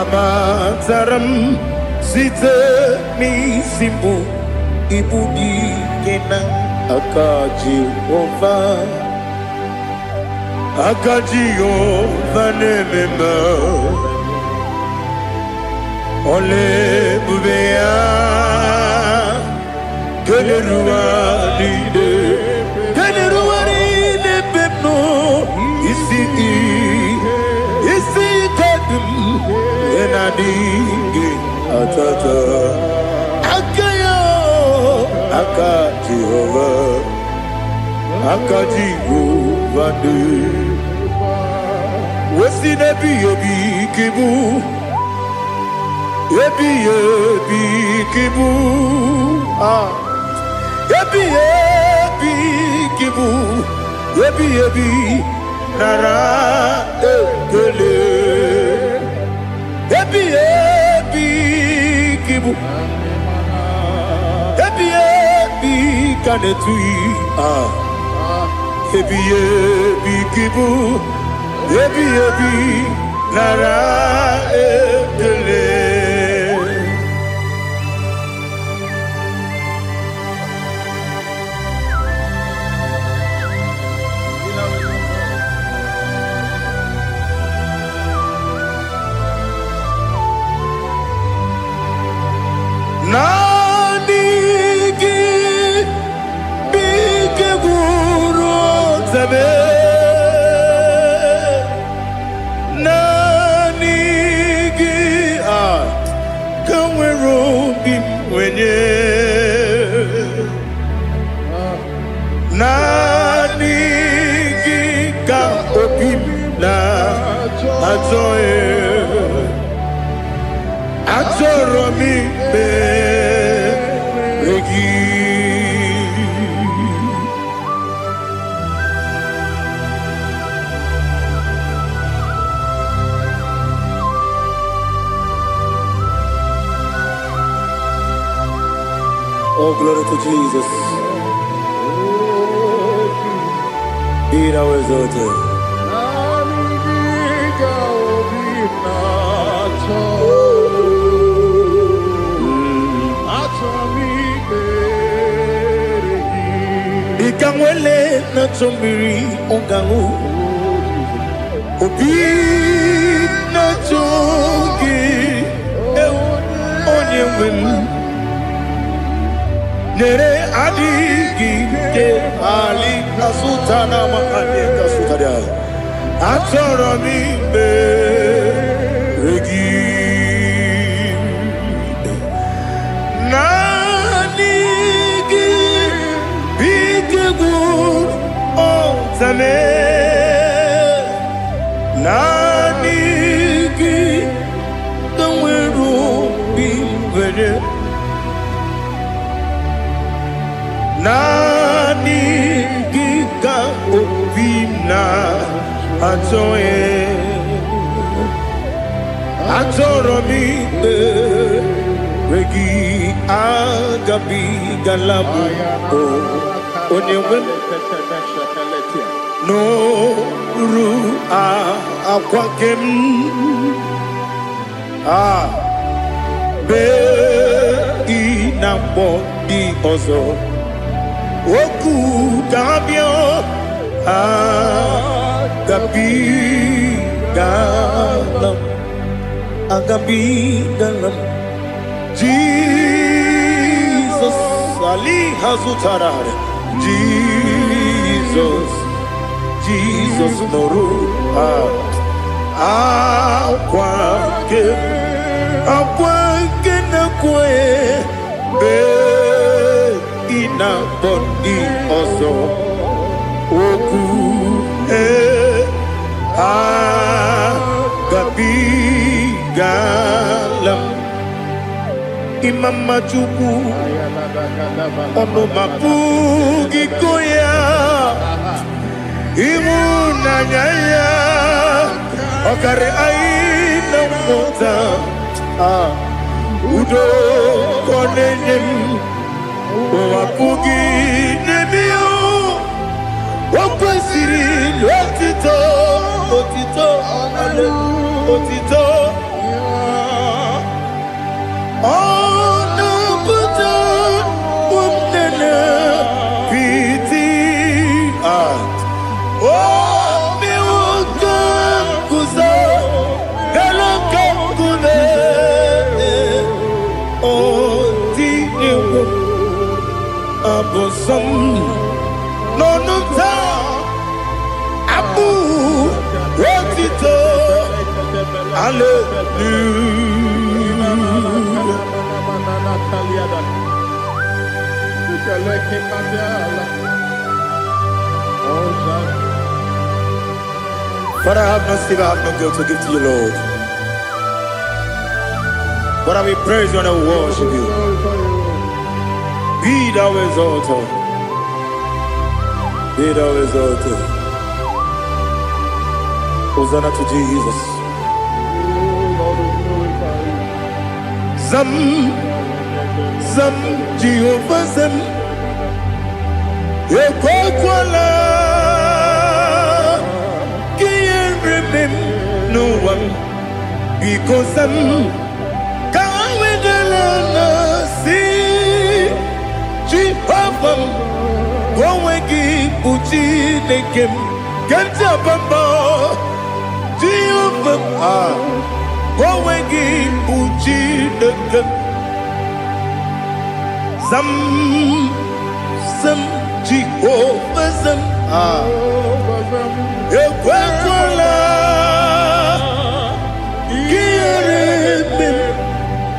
A: Amataram Site Nisibu Ibu Dikenaga Akaji Ova nemema Ole bubea Kelerua lide pepno Isi kadum Enadingi atata akayo aka Jehovah aka Jehovah wesi nebi ebi kibu ebi kibu ebi kibu ebi nara ekele ebi kibu ebi kanetui ebi kibu ebi nara ekele Nanigi bige guru zabe Nanigi kamweru bimwenye Nanigi ka opim na ajoe Atoro mi beregi Oh, glory to Jesus. Be thou exalted. Ikamwele na chombiri ongangu Obi na chogi onye wem Nere adigi de ali kasutana ma ane kasutaria Atoro mi beregi Zame Nanigi Kamweru bimwenye Nanigi ka opina atoye Atoro mi regi agabi galabu Onyewen No ru akwakem be inambo di ozo oku kabio agabi galam Jesus ali hazutarare Jesus noru akwanke na kwe be ina bondi oso oku gabi galam Imam majuku ono mapugi koya Imunanyaya Okare aina mota Udo konenyem Wapugi nemio Wakwesiri Otito Otito Ono puto Umnene Piti Oh, mi wukan kuzo, galokan kune. Oh, di ewo abosom, nonuta abu rotito. Hallelujah. Father, I have no sin, I have no guilt to give to you, Lord. But I will praise you and I will worship you. Be thou exalted. Be thou exalted. Hosanna to Jesus. Zam, Zam, Jehovah Zam. Ekwakwala. Can't remember no one. Because I'm Jehovah, go wegi uchi nekem, kanja bamba. Jehovah, go wegi uchi nekem. Zam, Zam, Jehovah Zam. Ekwakwala, kiyeremem,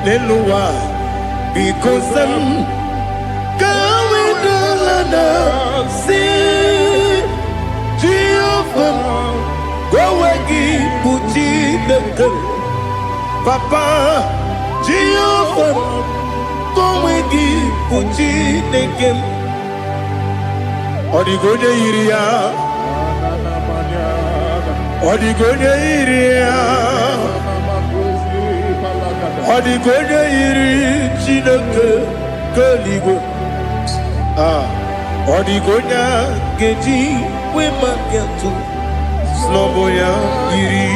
A: leluwa, because I'm see Jehovah, go wegi puji nekem, Papa Jehovah, go wegi puji nekem. Odigonya iria, odigonya iria, odigonya iri chineke keligo. Odigonya geji we magetu sloboya iri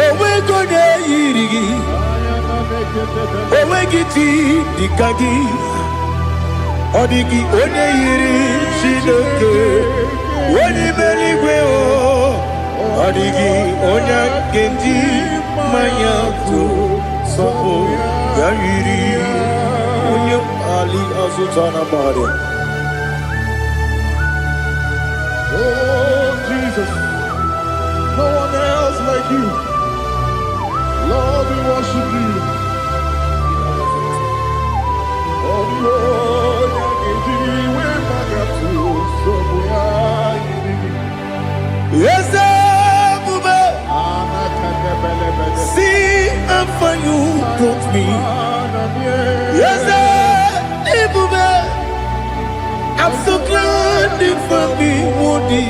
A: owe gonya iri owe giti dikagi odigi onye iri chineke woni meligwe o odigi onya geji manyatu sobo ya iri onye ali azutana bari.
C: Oh, Jesus, no one else like you. Lord, we worship you. Oh, Lord,
A: yes, Bube. See how far you brought me. Yes, Bube. I'm so glad you found me, Woody.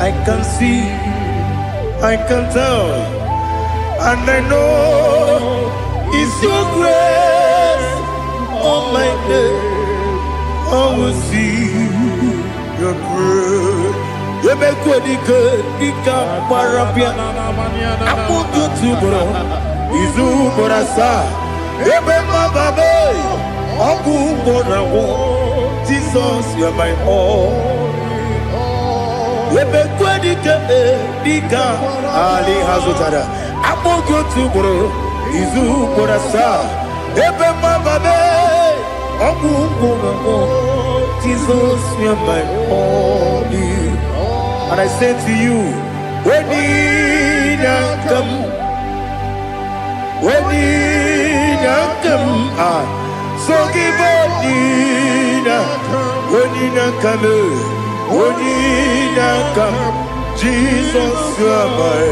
A: I can see, I can tell, and I know it's your grace. Oh my God, I will see your grace. You make good, you can't parapia. I put you to bro. Izu borasa. You make my baby. Ogu borawo. Jesus, you're my all. You make good, you can't. Ali Hazutara. I put you to bro. Izu borasa. You make my baby. Ogu borawo. Jesus, you're my all. And I say to you, when you come, so give when you come, Jesus, you are my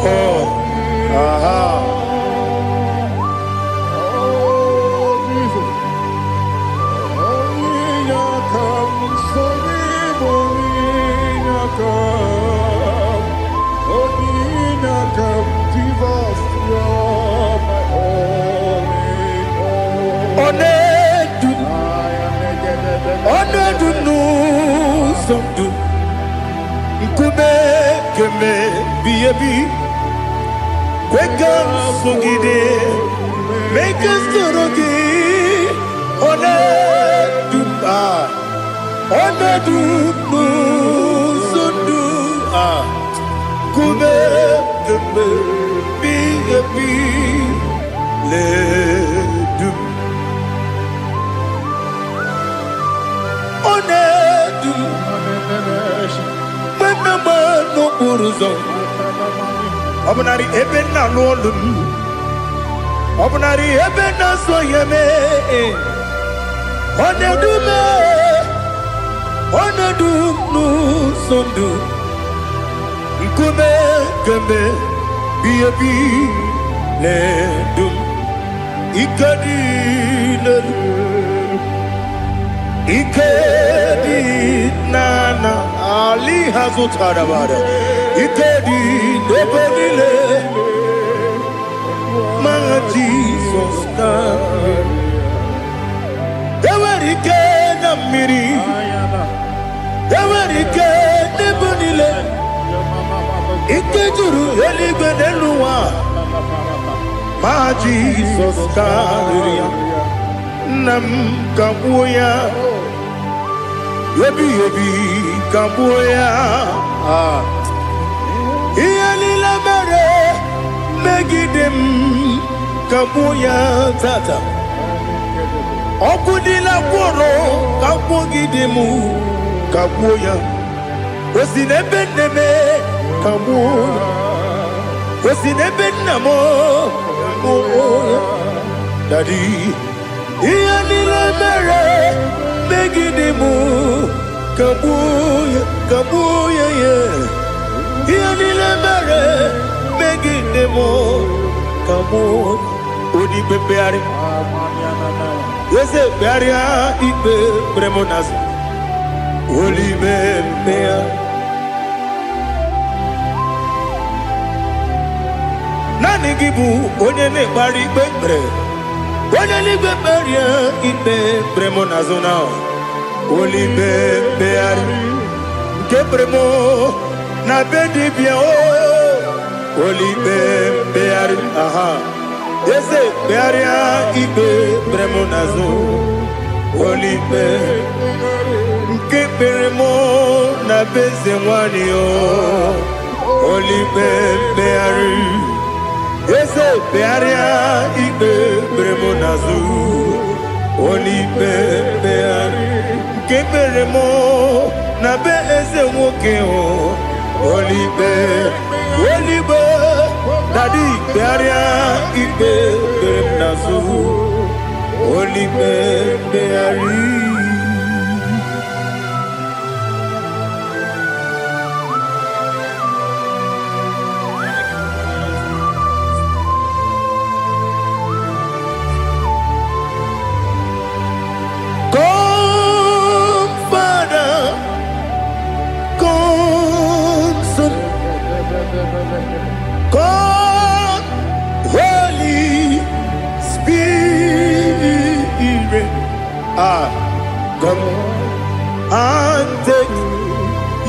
A: all. Make us Obnari ebena lolum, obnari ebena soyeme, Onedume, onedunu sondu, nkume kembe, biyebi ledum, ikadi lelu, ikadi nana, ali hazutara bada, ikadi lebelile, my Jesus God. Ewerike na mmiri, ewerike n'ebunile, ike juru eluigwe n'elu ụwa, ma Jizọs karịrị ya. Nna m ka gbuo ya, ebighị ebi ka gbuo ya. Ihe niile mere megide m ka gbuo ya tata. Ọkụ dị na kwụrụ ka kwụgide m ka gbuo ya. O si n'ebe nne m ka gbuo ya. O si n'ebe nna m ka gbuo ya. Daddy, ihe niile mere megide m ka gbuo ya, ka gbuo ya, ihe niile mere megide m ka gbuo ya. Odi pepeari. Yese pearia ikpe premonas. Oli bempea. Nani gibu onye na-ekpari ikpe kpere. Onye n'igwe peria ikpe premonazona. Oli bempeari. Nke premo na bedibia o. Oli bempeari. Aha. Ese pearia ibe bremonazo olipe nke peremo na beze nwani o olipe peari. Ese pearia ibe bremonazo olipe peari nke peremo na beze nwoke o olipe olipe. Daddy, pearia ibe nazu, oli peari. Come, Father, come, Son, come, Holy Spirit, come and take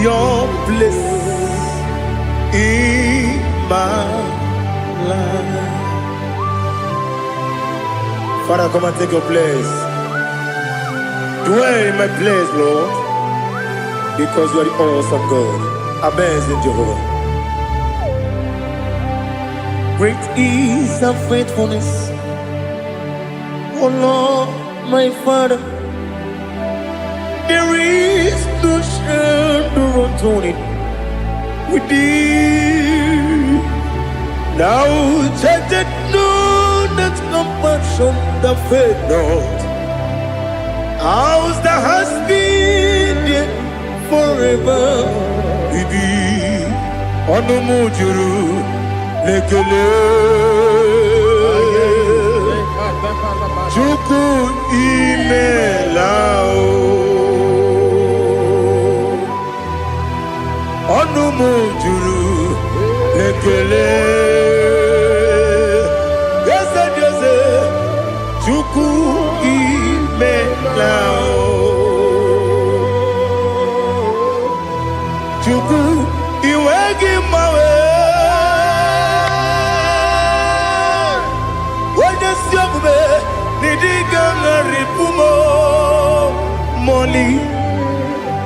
A: your place in my life. Father, come and take your place. Dwell in my place, Lord, because you are the awesome God, amazing Jehovah. Great is thy faithfulness, O Lord, my Father. There is no shadow unto it with thee. Now judged know that compassion that faith not. Ours that has been forever with thee. Onomujuru lekele Chuku imelao Onumujuru lekele Yese yese Chuku imelao Chuku iwegi mawe Ripumo Moli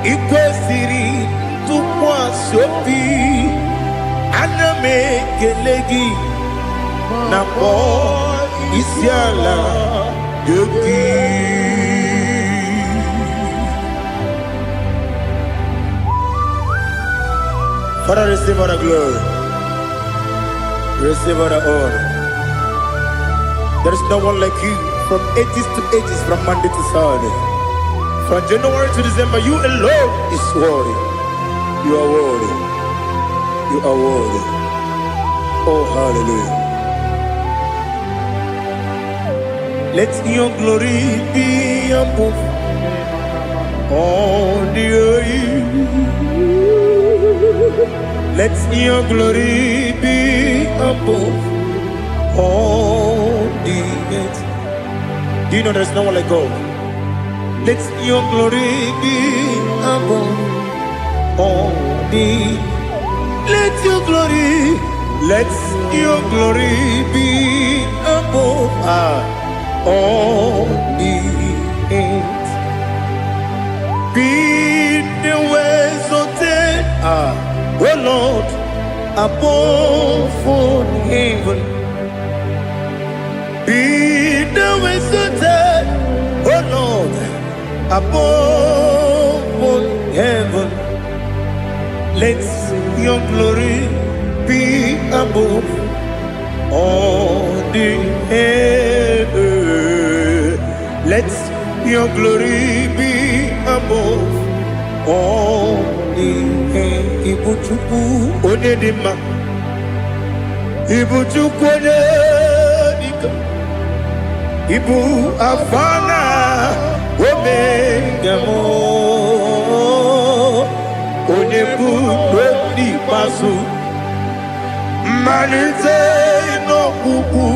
A: Ikwesiri Tukwa Sopi Aname Kelegi Napo Isiala Yogi. Father, receive all the glory, receive all the honor. There is no one like you from ages to ages, from Monday to Sunday. From January to December, you alone is worthy. You are worthy. You are worthy. Oh, hallelujah. Let your glory be above all the earth. Let your glory be above all the earth. Do you know there's no one like God? Let your glory be above all the earth. Let your glory be above all the earth. Be the ways of death, oh Lord, above all heaven. Be the ways of death, oh Lord, above all heaven. Let your glory be above all the earth. Let your glory be above all the earth. Ibuchuku onedima, Ibuchuku onedika, Ibu afana omega mo. Onebu ni pasu manite no kuku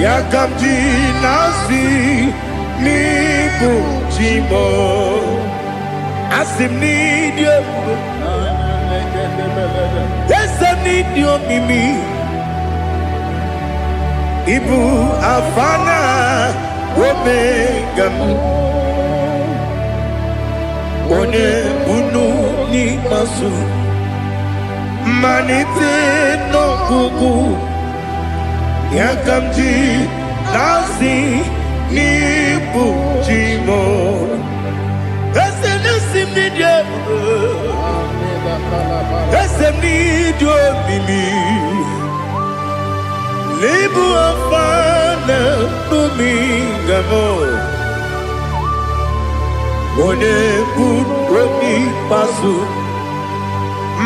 A: ya kamji nasi ni bujimo asim ni dio esa ni dio mimi ibu afana omega one bunu ni masu manite no kuku ya kamji nasi ni bujimo ese nasi media ese media mimi lebu afana numingamo one bunu pasu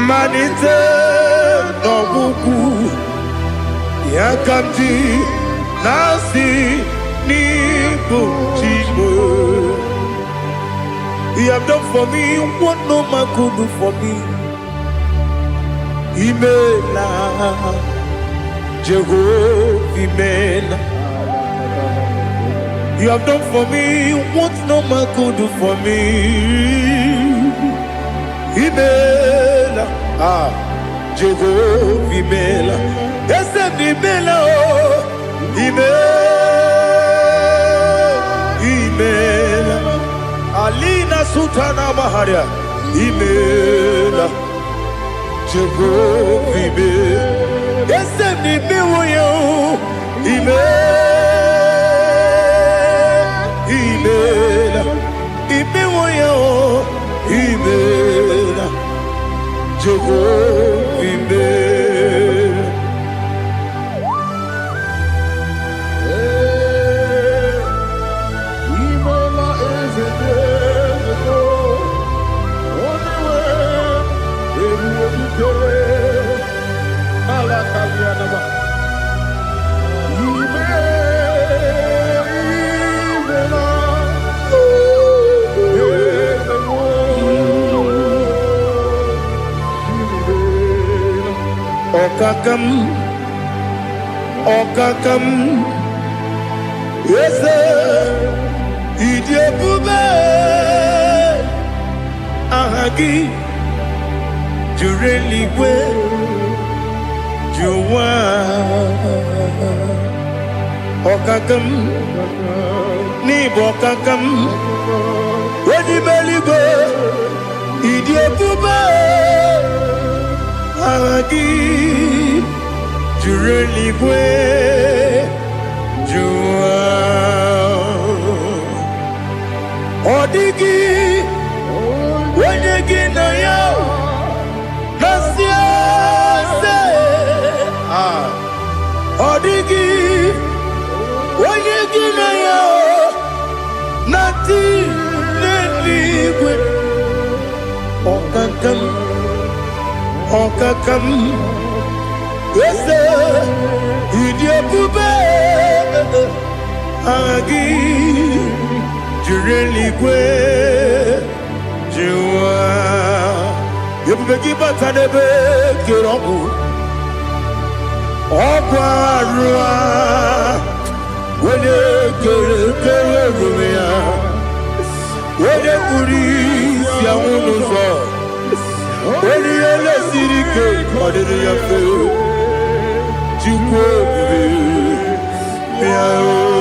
A: manite no buku ya kamji nasi ni bujimo. You have done for me what no man could do for me. Imela Jehovah Imela. You have done for me what no man could do for me. Imela, Jehovah Imela. Yes, Imela, Imela. Alina Sutana Maharia. Imela, Jehovah Imela. Yes, Imela, Imela, Imela, Jehovah Imela.
C: Imela is a day, only way, everyone to Alakalianaba.
A: Okakam, yes, Idiabube, Ahagi, Jureli, where you are. Okakam, Nibokakam, when you belly go, Idiabube, Ahagi. Tu religoué, tu Odigi, Odigi na yo, Nasiase, Odigi, Odigi na yo, Nati. Okakam, Okakam, yes, Idia Pube, Agi, Jureligwe, Jua, Yubeki Batanebe, Kirobu, Okwarua, Wede Kere Rumia, Wede Puri, Yamunuzo, Wede Yele Sirike, Kodiri Yafe, Chukwe, Miao.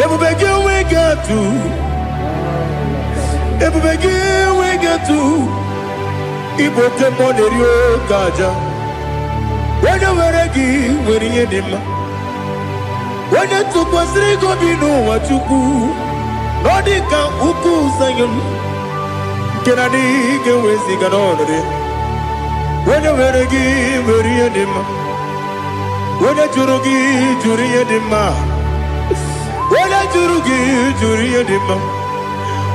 A: Everybody we got to. Everybody we got to. Igbo kemone rio kaja. Wena weregi weriye dima. Wena tukwa srigo binu wachuku. Nodika uku sanyon. Kenadi gewezi ganonore. Wena weregi weriye dima. Wena jurugi juriye dima. Wala juri edima.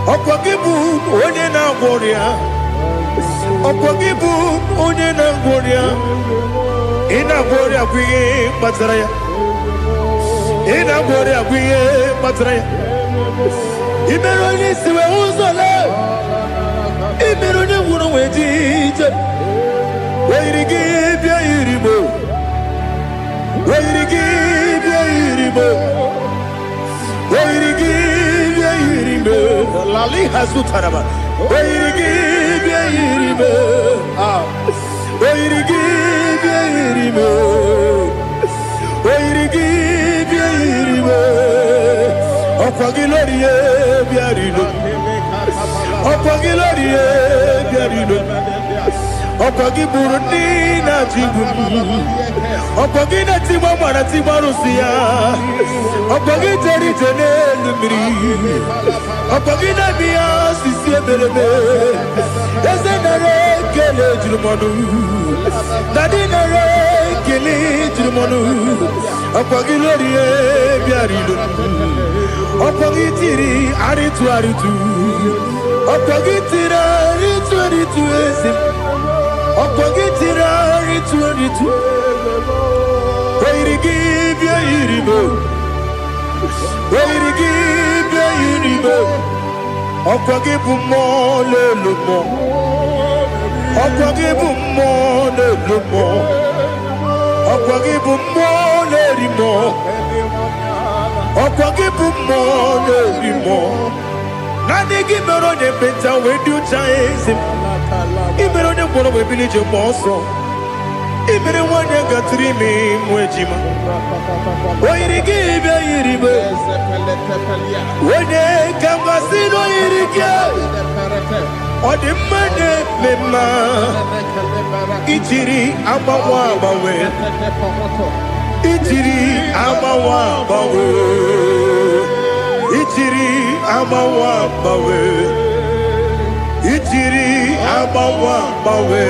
A: Okwagibu onye na gworia. Okwagibu onye na gworia. Ina gworia kwiye patara ya. Ina gworia kwiye patara ya. Imero ni siwe uzole. Imero ni wuro wejije. Weirigi bia iribo. Weirigi bia iribo. Lali Hazutaraba. Okwagi Burundi na Jibuti. Okwagi na Timama na Timarusia. Okwagi Teri Tene Lumiri. Okwagi na Mia Sisi Ebelebe. Ezenare Kele Jirumonu. Nadinare Kele Jirumonu. Okwagi Lorie Biarido. Okwagi Tiri Aritu Aritu. Okwagi Tiri Aritu Aritu Esim. Okogitira ritu Oirigibia iribo Oirigibia iribo Okogibu mo lelumo Okogibu mo lelumo Okogibu mo lerimo Okogibu mo lerimo Nani gimero ne penta wedu chaizim Imero ne kono we village monso. Imere wanya gatrimi mwejima. Oirigi be iribe. Wene kamasino irige. Odimane mema. Itiri amawa bawe. Itiri amawa bawe. Itiri amawa bawe. Itiri abawa bawe.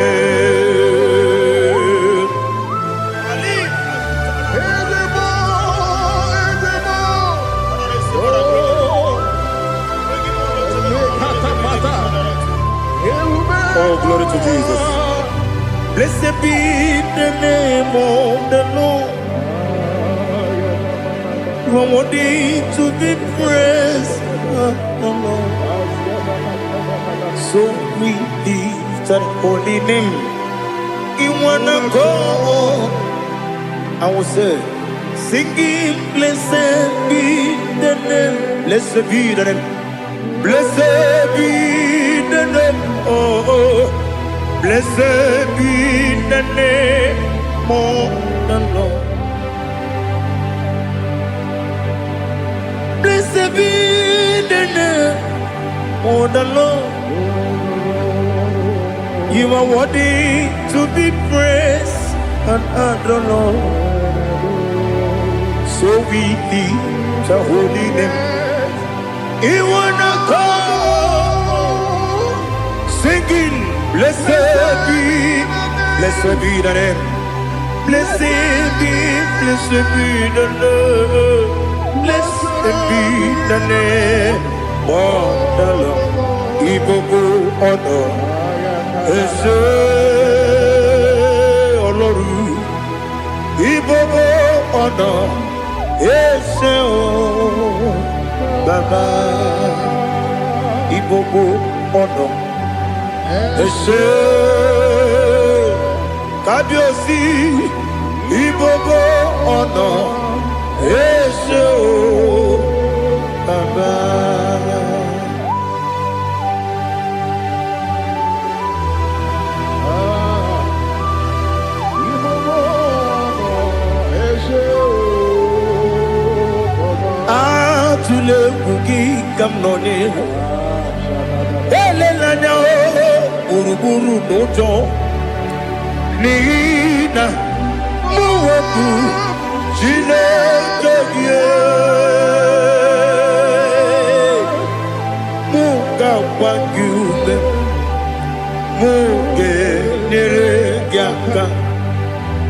A: Oh, glory to Jesus. Blessed be the name of the Lord. You are worthy to be praised, the Lord. So we lift that holy name. You wanna go? I will say, singing, blessed be the name. Blessed be the name. Blessed be the name. Oh, blessed be the name of the Lord. Blessed be the name of the Lord. You are worthy to be praised and adored, Lord. So we lift the holy name. You wanna call? Blessed be the name. Blessed be the name. Blessed be the name. Oh, the Lord. Igbo honor. Ese Oloru. Igbo honor. Ese o Baba. Igbo honor. Ese Kabiosi Igbo honor. Ese o Baba. Tule kuki kamnoni ele lanya uruburu nojo nina muweku Chineke ye muga wagyume muge neregyaka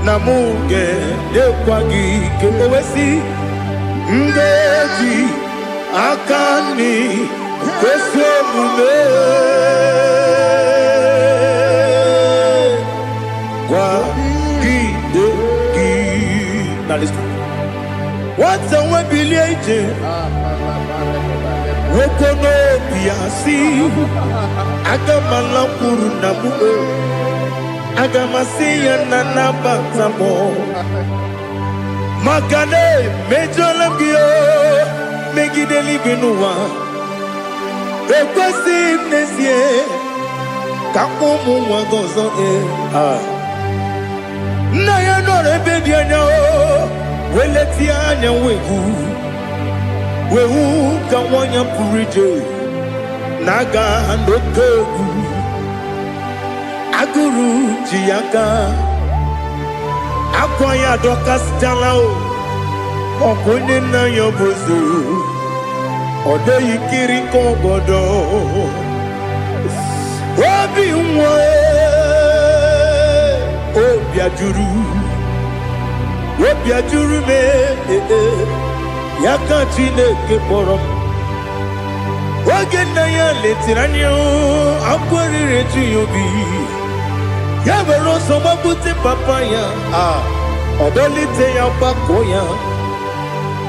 A: na muge nekwagi kewesi ngeji akani kwesemume kwa gidegi. Now listen. What's the way bileje? Wokono biasi agamala kuru namu agamasiya nanabatamo Makane mejolamgio megideli binuwa ekwesi nesie kakomu wagozo na ya nore bebi anya weleti anya wehu ka wanya purije naga nokegu aguru jiyaka Akwanya dokas jalao Okonye na yobozu Ode yikiri kogodo Obi mwe Obi ajuru me Yaka Chineke porom Oge na ya letiranyo Akwarire chiyobi Ya vero soma buti papaya Odolite ya bakoya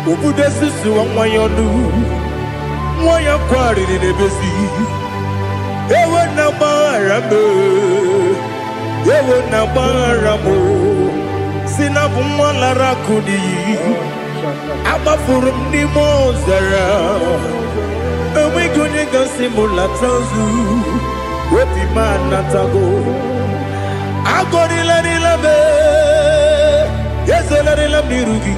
A: Ubude susu wa mwayonu Mwaya kwari ni nebesi Ewe na barame Ewe na baramo Sinabu mwala kudi Abafurum ni mozara Ewe goni gasi mulatanzu Wepi manatago Agorila nilabe Yesola nirugi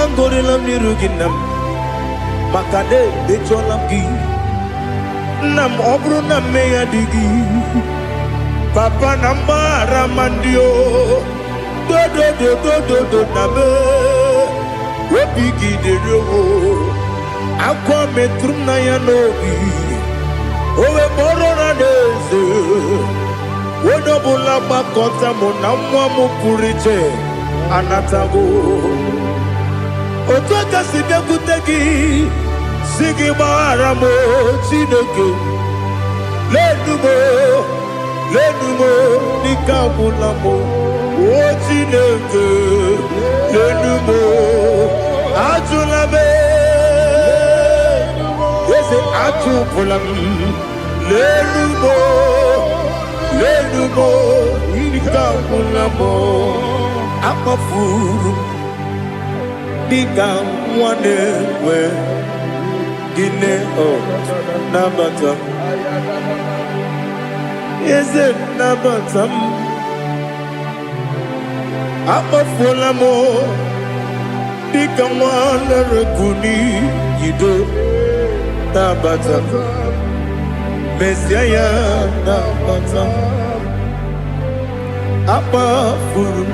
A: Angorila nirugi nam Makade becholamgi Nam obru nam meya digi Papa namara mandio Do nabe Wepigi de rogo Akwa metrum na yanobi Owe borora neze Wodobula bakota monamwa mupuriche anatago Otwaka sibe kutegi Sigi baramo Chineke Lenumo Nikabulamo O Chineke Lenumo Ajulabe Yese ajupulam Lenumo Nikabulamo Akafuru Nika mwanewe Gine Nabatam Yese Nabatam Akafulamo Nika mwanewe Kuni Yido Nabatam Messiah Nabatam Apa furu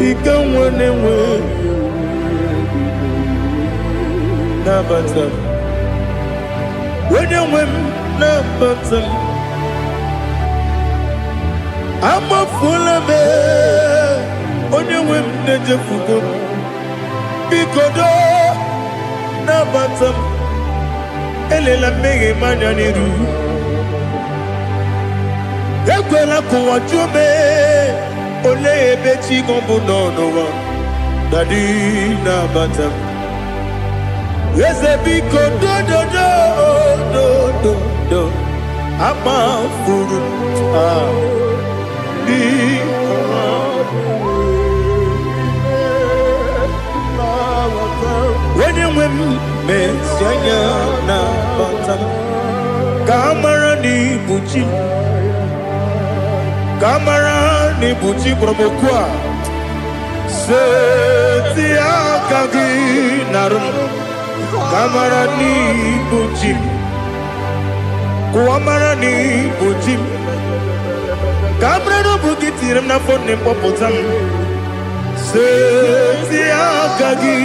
A: Ikawanewe Nabatam When you win nabatam amafula me onye nwe m na-ejefugo bikodo nabatam elela mmehie m anya n'iru ekwela ka ụwa jụọ me olee ebe chi gị bụ nọ n'ụwa dadi nabatam eze biko do amafuru onye nwe m mesi anya nabatam ka amara n'ibu chi kamara ni buchi promokua seti akagi narum kamara ni buchi kuamara ni buchi kamara no bugiti rem na phone popotam seti akagi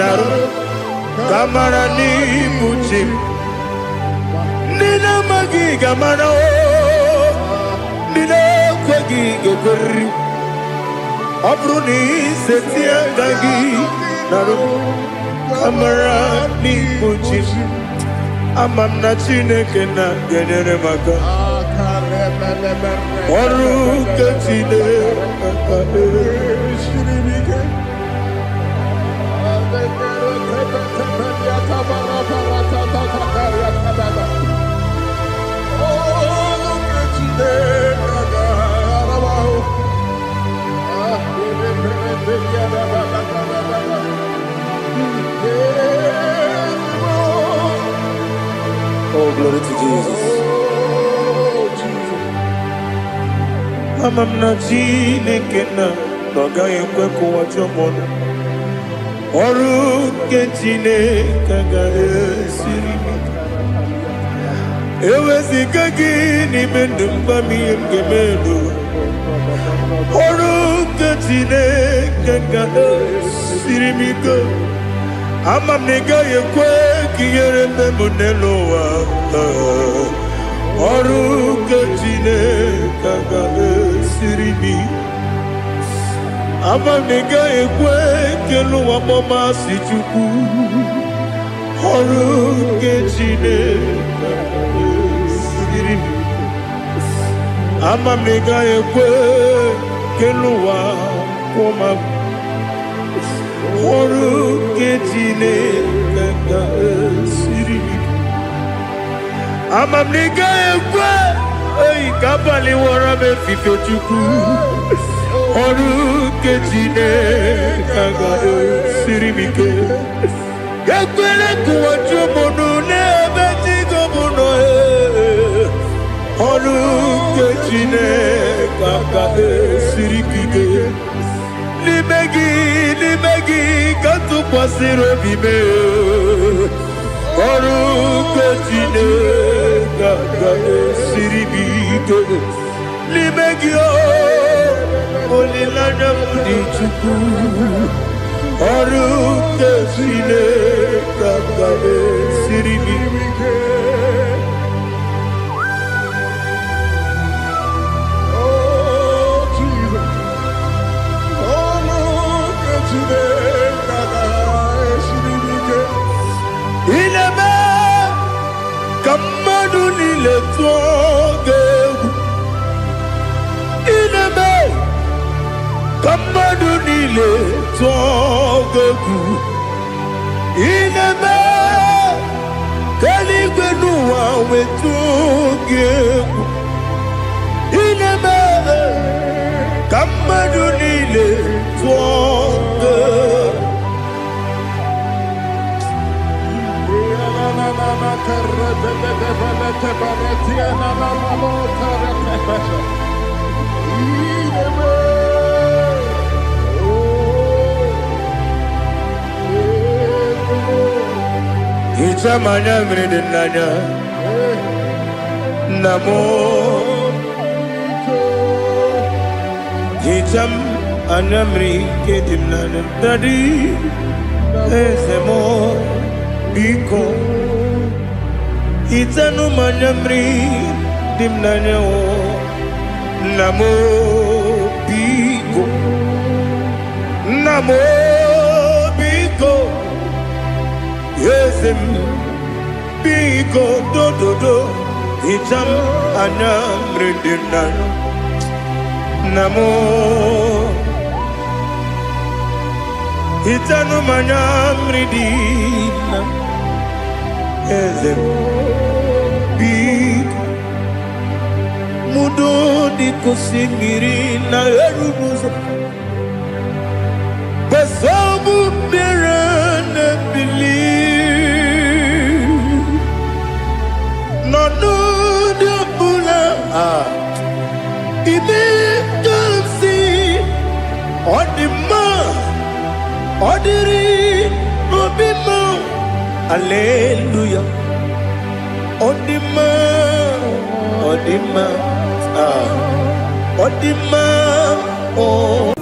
A: narum kamara ni buchi nina magi kamara nina kwagi gokori obruni setia gagi naru kamara ni buchi amamna chineke na genere maka oru ketine shiribike
E: Oh, glory to Jesus.
A: Amamna chineke na nogaghị ekwe ka ụwa jọọ m ọrụ nke Chineke ga-esiri m eweziga gị n'ime ndụ mgba m ihe m ga-eme ọrụ nke Chineke ga-esiri m ike ama m na ị gaghị ekwe ka ihere eme m n'elu ụwa ọrụ nke Chineke ga-esiri m ama m na ị gaghị ekwe ka elu ụwa gbamasị Chukwu ọrụ nke Chineke ga-esiri m ama m na ị gaghị ekwe ka elu ụwa kwụma m ọrụ nke Chineke ga-esiri m ama m na ị gaghị ekwe oyi ka abalị wara m efife Chukwu ọrụ nke Chineke ga-esiri m ike ekwere ka ụwa jụọ m n'ebe chi gị bụ nọ ọrụ nke Chineke ga-esiri m ike n'ime gị ka tụkwasịrị obi m ọrụ nke Chineke ga-esiri m ike n'ime gị olileanya m dị Chukwu ọrụ nke Chineke ga-esiri m ike Kamadu niile tụọ gị egwu ineme ka mmadụ niile tụọ gị egwu ineme ka eluigwe n'ụwa wee tụọ gị egwu ineme ka mmadụ niile tụọ gị Ichamanya mridi nanya Namo Icham anamri kedim nanya Dadi Ezemo Biko Itanu manyamri dimnanyo namo biko namo biko yesem biko do itam anyamri dimnanyo namo itanu manyamri dimnanyo yesem mudo di kusingiri na erubuzo besobu berane believe no de bula ibe kansi odima odiri obima hallelujah odima oh.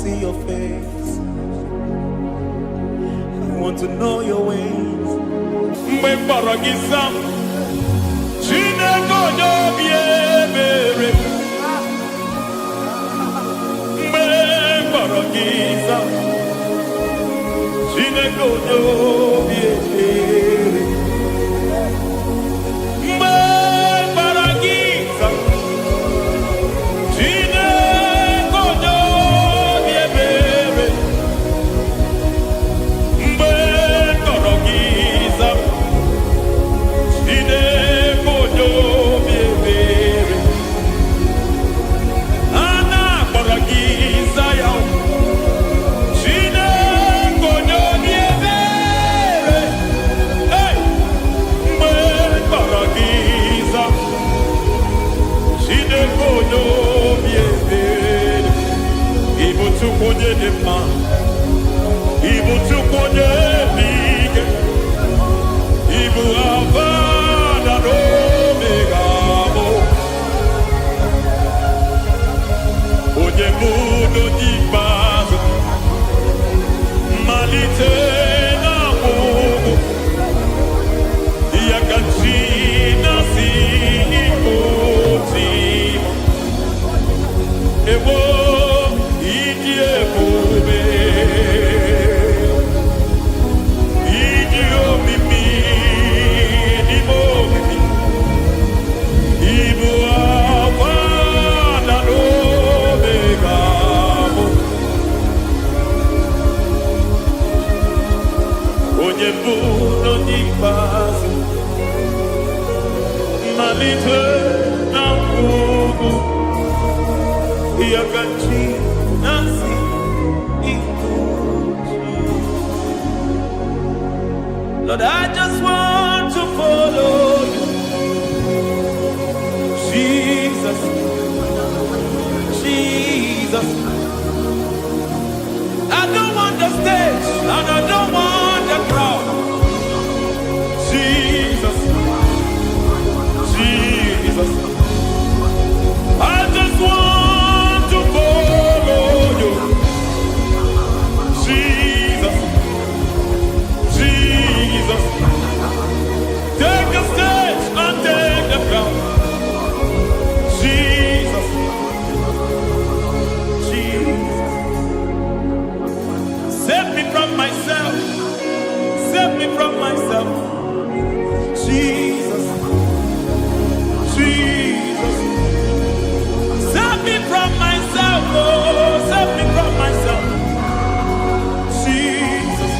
A: see your face. I want to know your ways.
D: Lord, I just want to follow you. Jesus, Jesus. I don't want the stage and I don't want the crowd. Jesus, Jesus. I just want to follow you. Jesus, Jesus. Take the stage and take the crown. Jesus, Jesus. Save me from myself. Save me from myself. Jesus, Jesus. Save me from myself. Oh, save me from myself. Jesus,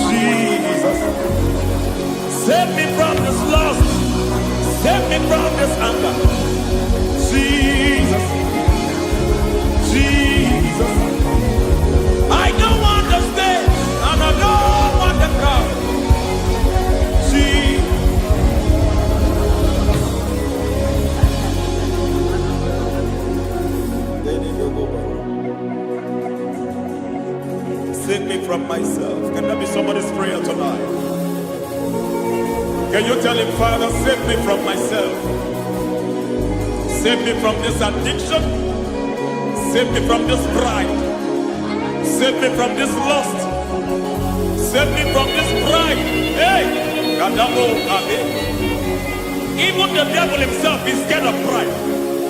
D: Jesus. Save me from this lust. Save me from this anger. Jesus, Jesus. I don't want the stage and I don't want the crowd. Jesus. Save me from myself. Can that be somebody's prayer tonight? Can you tell him, Father, save me from myself. Save me from this addiction. Save me from this pride. Save me from this lust. Save me from this pride. Hey! Kadamo Abe. Even the devil himself is scared of pride.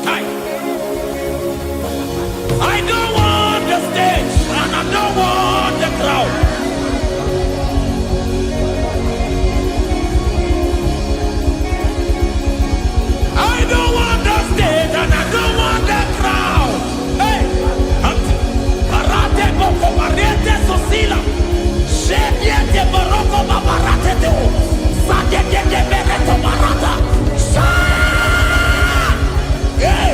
D: Hi. I don't want the stage and I don't want the crowd. I don't want the stage and I don't want the crowd. Hey! Parate boko barete sosila. Shediete baroko babarate teo. Sadete bereto barata. Sa! Hey!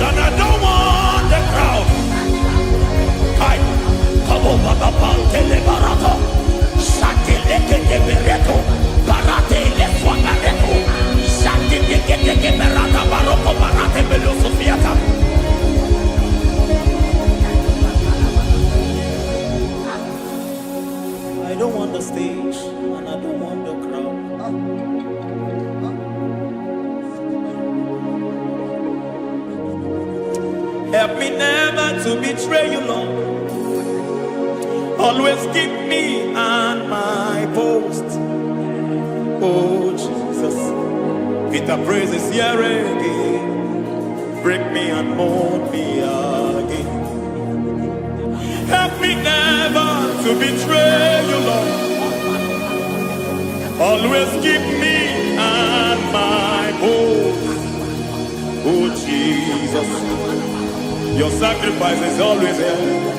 D: And I don't want the crowd. Hi, Kabo Baba Pantele Barato, Satileke de Bereto, Barate le Swagareto, Satileke de Berata Baroko Barate Belosofiata. I don't want the stage and I don't want the crowd. Help me never to betray you, Lord. Always keep me on my post. Oh Jesus, Peter praises here again. Break me and mold me again. Help me never to betray you, Lord. Always keep me on my post. Oh Jesus, your sacrifice is always here.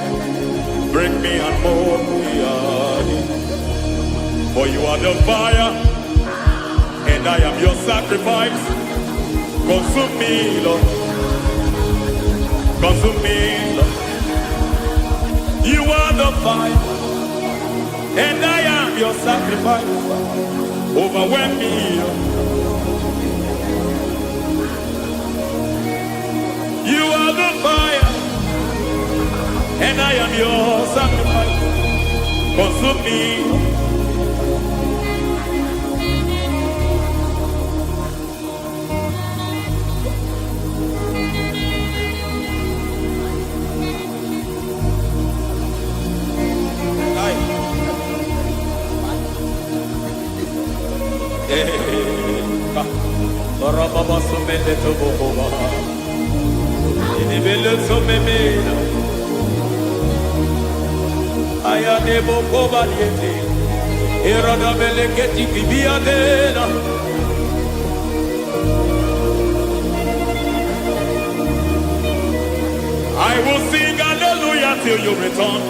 D: Break me and mold me again. For you are the fire, and I am your sacrifice. Consume me, Lord. Consume me, Lord. You are the fire, and I am your sacrifice. Overwhelm me, Lord. You are the fire, and I am your sacrifice. Consume me. I will sing hallelujah till you return.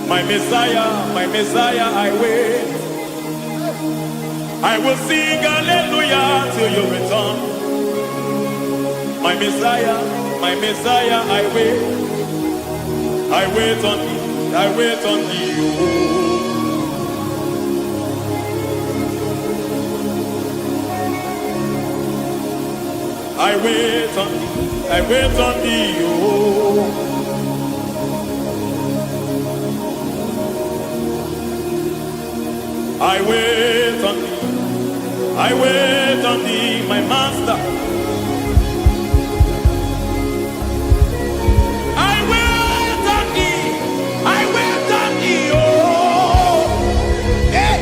D: My Messiah, I wait. I will sing hallelujah till you return. My Messiah, I wait. I wait on thee, I wait on thee. I wait on thee, I wait on thee. Oh. I wait on thee, I wait on thee, my master. I wait on thee, I wait on thee, oh.
B: Hey,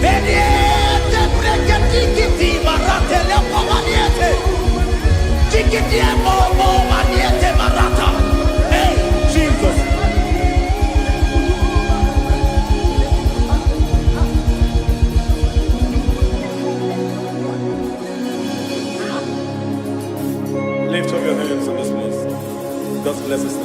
B: Beniete, Brekatiki, Maratele, Pavaniete, Tikiti, Momo, Maniete, Marata. Hey, Jesus.
D: Lift up your hands in this place. God bless his name.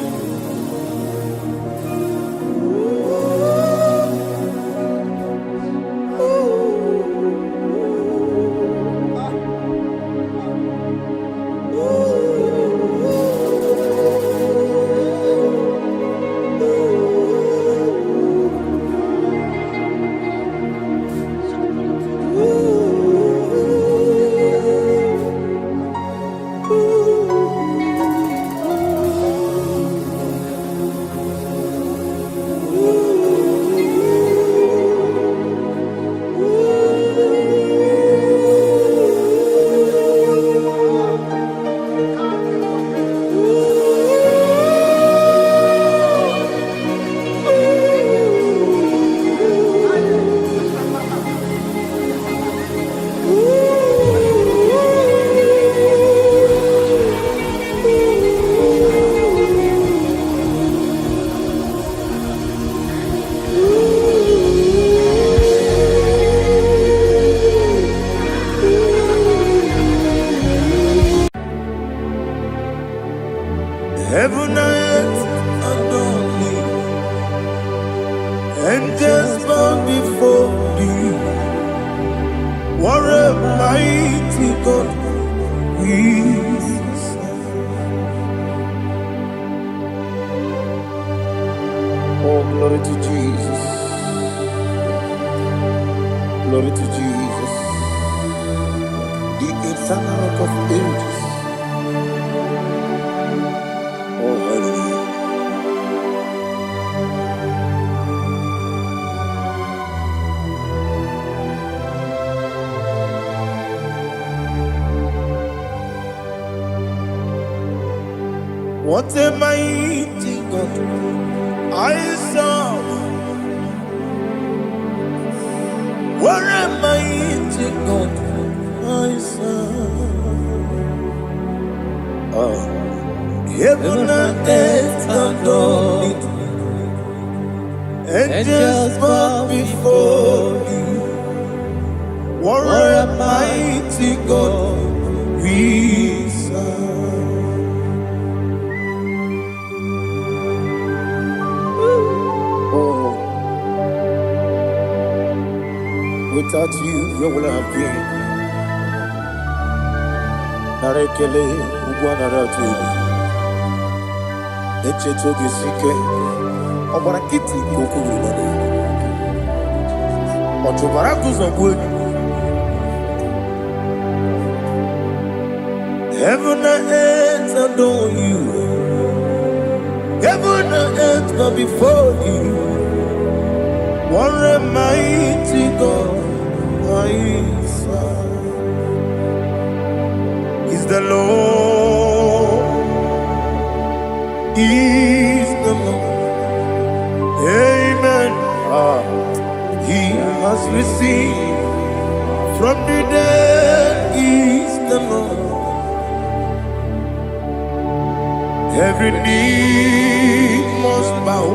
A: Heaven and earth adore thee, angels bow before thee. What a mighty God we serve. Oh, glory to Jesus. Glory to Jesus. The eternal rock of ages. Oh, hallelujah. What a mighty God I serve. What am I to God? I serve. Heaven and earth adore it. Angels bow before you. What a mighty God we serve. Oh, without you, where would I have been? Narekele, Ugwanaratu, Echetoge Sike, Obarakiti, Kokuru, Otobarakus of wood. Heaven and earth adore you. Heaven and earth bow before you. What a mighty God I serve. Is the Lord. Is the Lord. Amen. He has received from the dead. Is the Lord. Every knee must bow,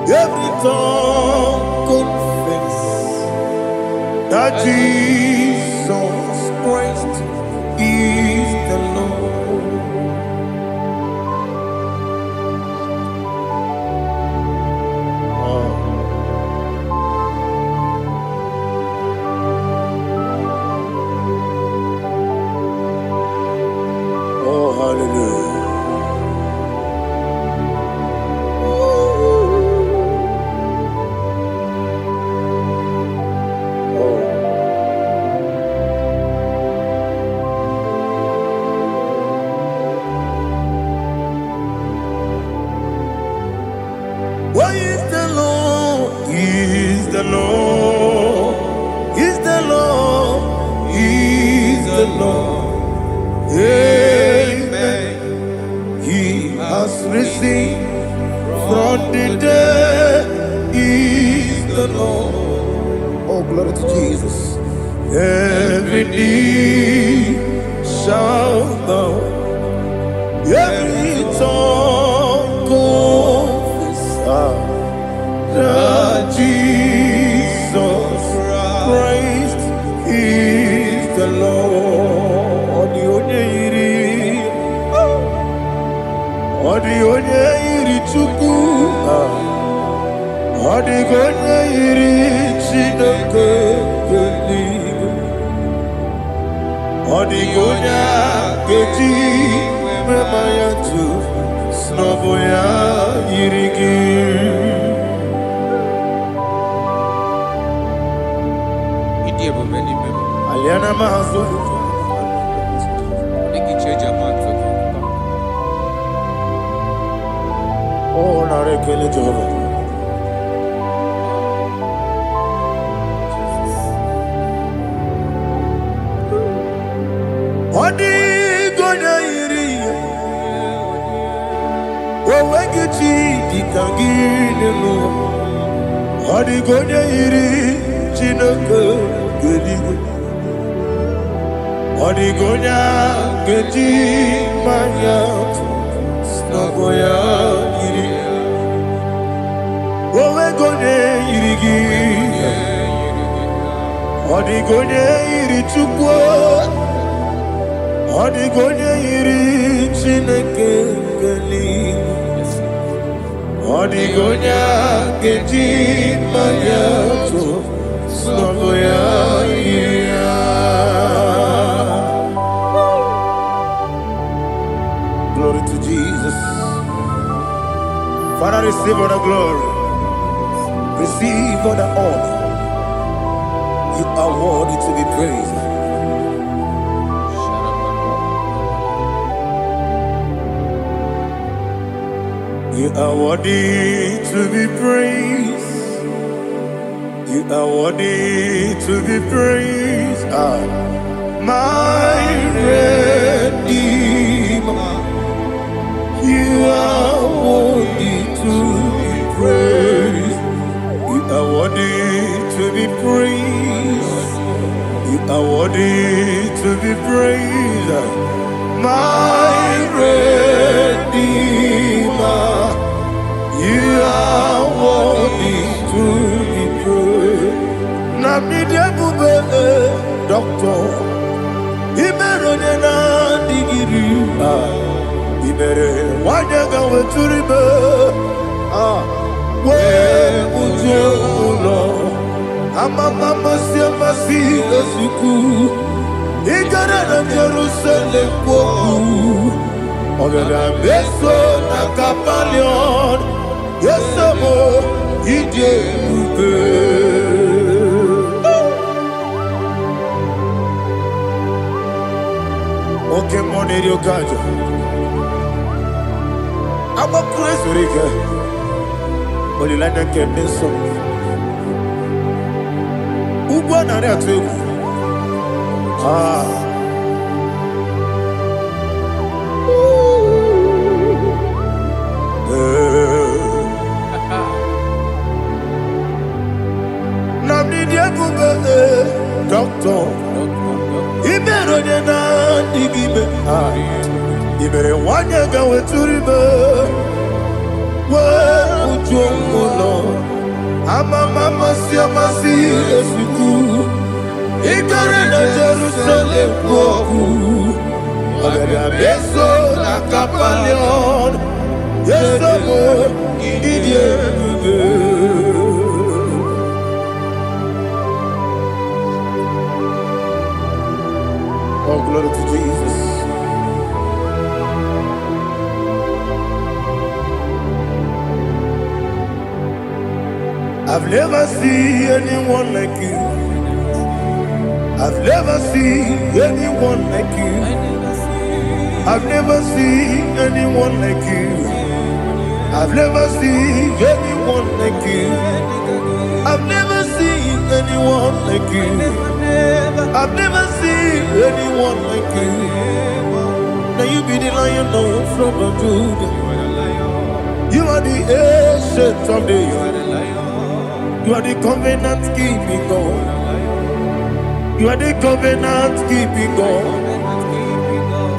A: every tongue confess that Jesus Christ is the Lord. Oh, hallelujah. Why is the Lord? He is the Lord. He's the Lord. He's the Lord. Amen. He has risen from the dead. He's the Lord. Oh, glory to Jesus. Every knee shall bow. Every tongue confess that Jesus Christ is the Lord. The onye iri Chukwu, the onye iri Chineke eluigwe, the onye ga-eji mema ya tu n'ọbụ ya yiri gị. Aliana mazo oh narekele Jehova. Odi gonya iri owegichi dikangine odi gonya iri Chineke eluigwe. Odigonya geji manya snagoya iri owe gonye irigi odigonye iri Chukwu odigonye iri Chineke eluigwe odigonya geji manya snagoya iri. Glory to Jesus. Father, receive all the glory. Receive all the honor. You are worthy to be praised. You are worthy to be praised. You are worthy to be praised. My Redeemer. You are worthy to be praised. You are worthy to be praised. You are worthy to be praised. My Redeemer, you are worthy to be praised. Namidebube, Doctor, Imeronena digiri, Imere wanyaga weturibe, we ujulo, Amama siamasi esuku, Igara na Jerusalem kwoku, Ogada beso na kapalion, Yesamo idebube. Okay, money you got. I'm a crazy rigger. Only like that can be so. Who won on that too? Doctor, Iberonena digibe, Ibere wanyaga weturibe, we ujulo, Amama siamasi esuku, Igara na Jerusalem kwoku, Ogada beso na kapalion, Yesamo idebube. Oh, glory to Jesus. I've never seen anyone like you. I've never seen anyone like you. I've never seen anyone like you. I've never seen anyone like you. I've never seen anyone like you. I've never seen anyone like you. Now you be the lion from the Judah. You are the ancient of days. You are the covenant keeping God. You are the covenant keeping God.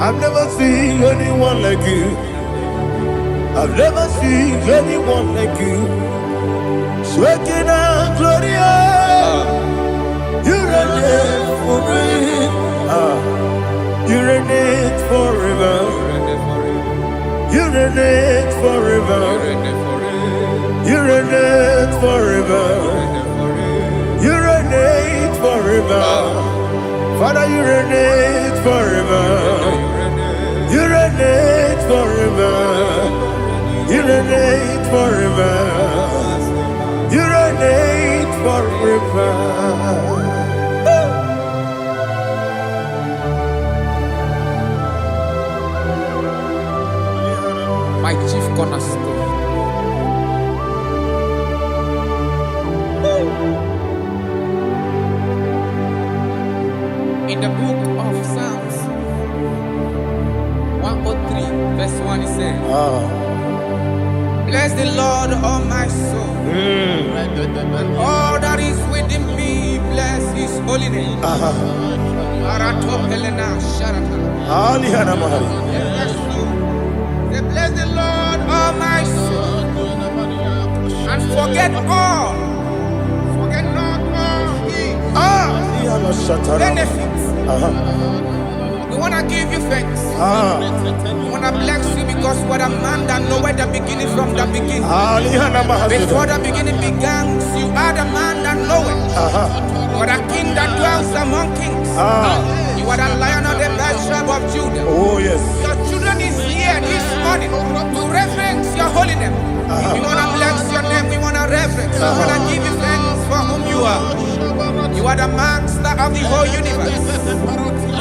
A: I've never seen anyone like you. I've never seen anyone like you. Shaking and glorious. You reign forever. You reign forever. You reign forever. You reign forever. You reign forever. Father, you reign forever. You reign forever. You reign forever. You reign forever.
B: My chief cornerstone. In the book of Psalms 103, verse 1, it says, bless the Lord, all my soul, and all that is within me, bless his holy name. Bless the Lord, all my soul, and forget not all his benefits. We want to give you thanks. We want to bless you because what a man that know where the beginning from the beginning. Before the beginning began, you are the man that know it. You are the king that dwells among kings. You are the lion of the tribe of Judah.
A: Oh yes.
B: Your children is here this morning to reverence your holy name. We want to bless your name. We want to reverence. We want to give you thanks for whom you are. You are the master of the whole universe.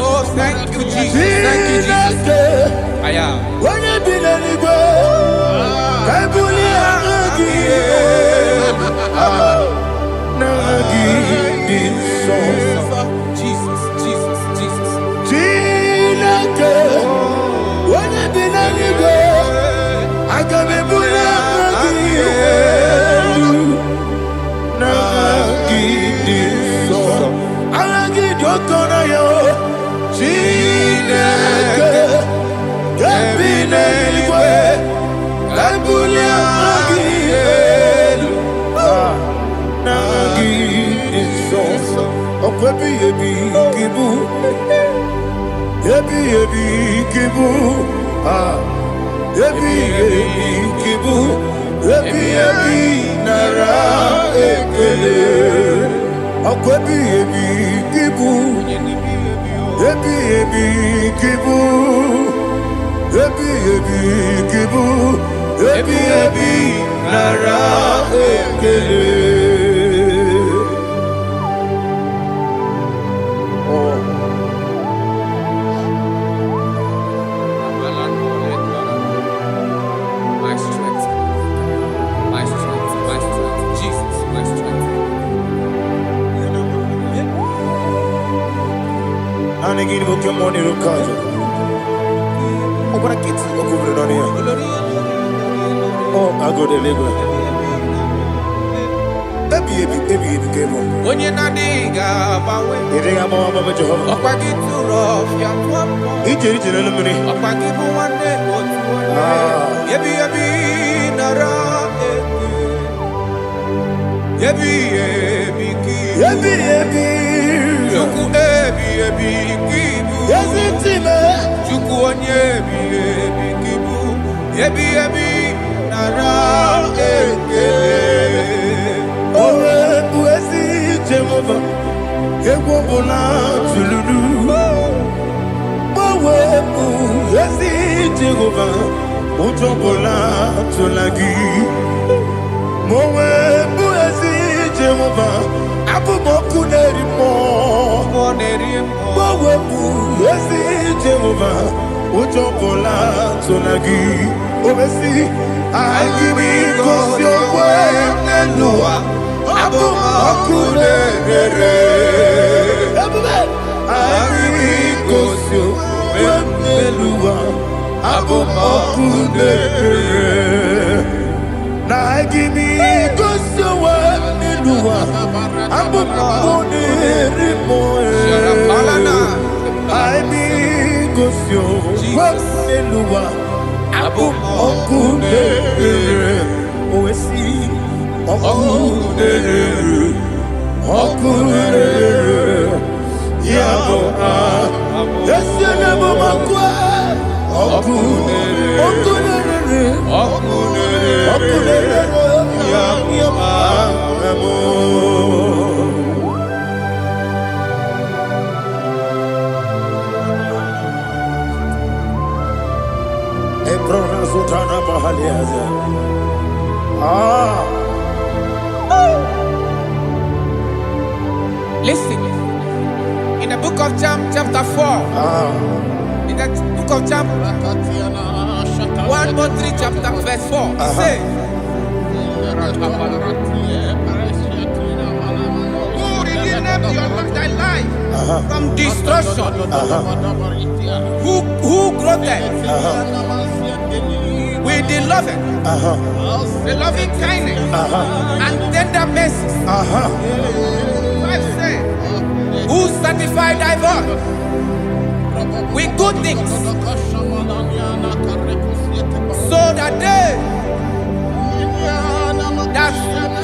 B: Oh, thank you, Jesus. Thank you, Jesus. I am. Jesus, Jesus, Jesus.
A: Okwebi ebi kibu. Ebi ebi kibu. Ah. Ebi ebi kibu. Ebi ebi nara ekele. Okwebi ebi kibu. Ebi ebi kibu. Ebi ebi kibu. Ebi ebi nara ekele.
B: My strength, my strength, my strength, Jesus, my strength.
A: Anegini Pokemon Rukaja. Open a kit, Okubri on here. Oh, I go to Lagos. Baby, came on.
B: When you're not diga, bawe.
A: You think I'm on Baba Jehovah?
B: Opagi too rough, ya tuapo.
A: Each in a lumini.
B: Opagi mo one day, what you want. Yebi nara. Yebi ki.
A: Ebi.
B: Chuku ebi kibu.
A: Yes, it's him.
B: Chuku onye ebi kibu. Yebi nara ekele.
A: Owe buesi Jehovah. Ewo bola tululu. Owe buesi Jehovah. Ojo bola tulagi. Mowe buesi Jehovah. Abu moku nerimo. Mowe buesi Jehovah. Ojo bola tulagi. Obesi. I give you cause your way Nelua. Abu moku nerere. I give you cause your way Nelua. Abu moku nerere. Na I give you cause your way Nelua. Abu moku nerimo. I be cause your way Nelua. Abu okudere, oesi okudere, yabo yesenebo makwa okudere, yabo Sultana Bahaliaza.
B: Listen, in the book of John, chapter 4, in the book of John, 1:3, chapter verse 4, it says, who redeemed thy life from destruction? Who groweth with the loving kindness and tender mercies. Who sanctify thy voice with good things, so that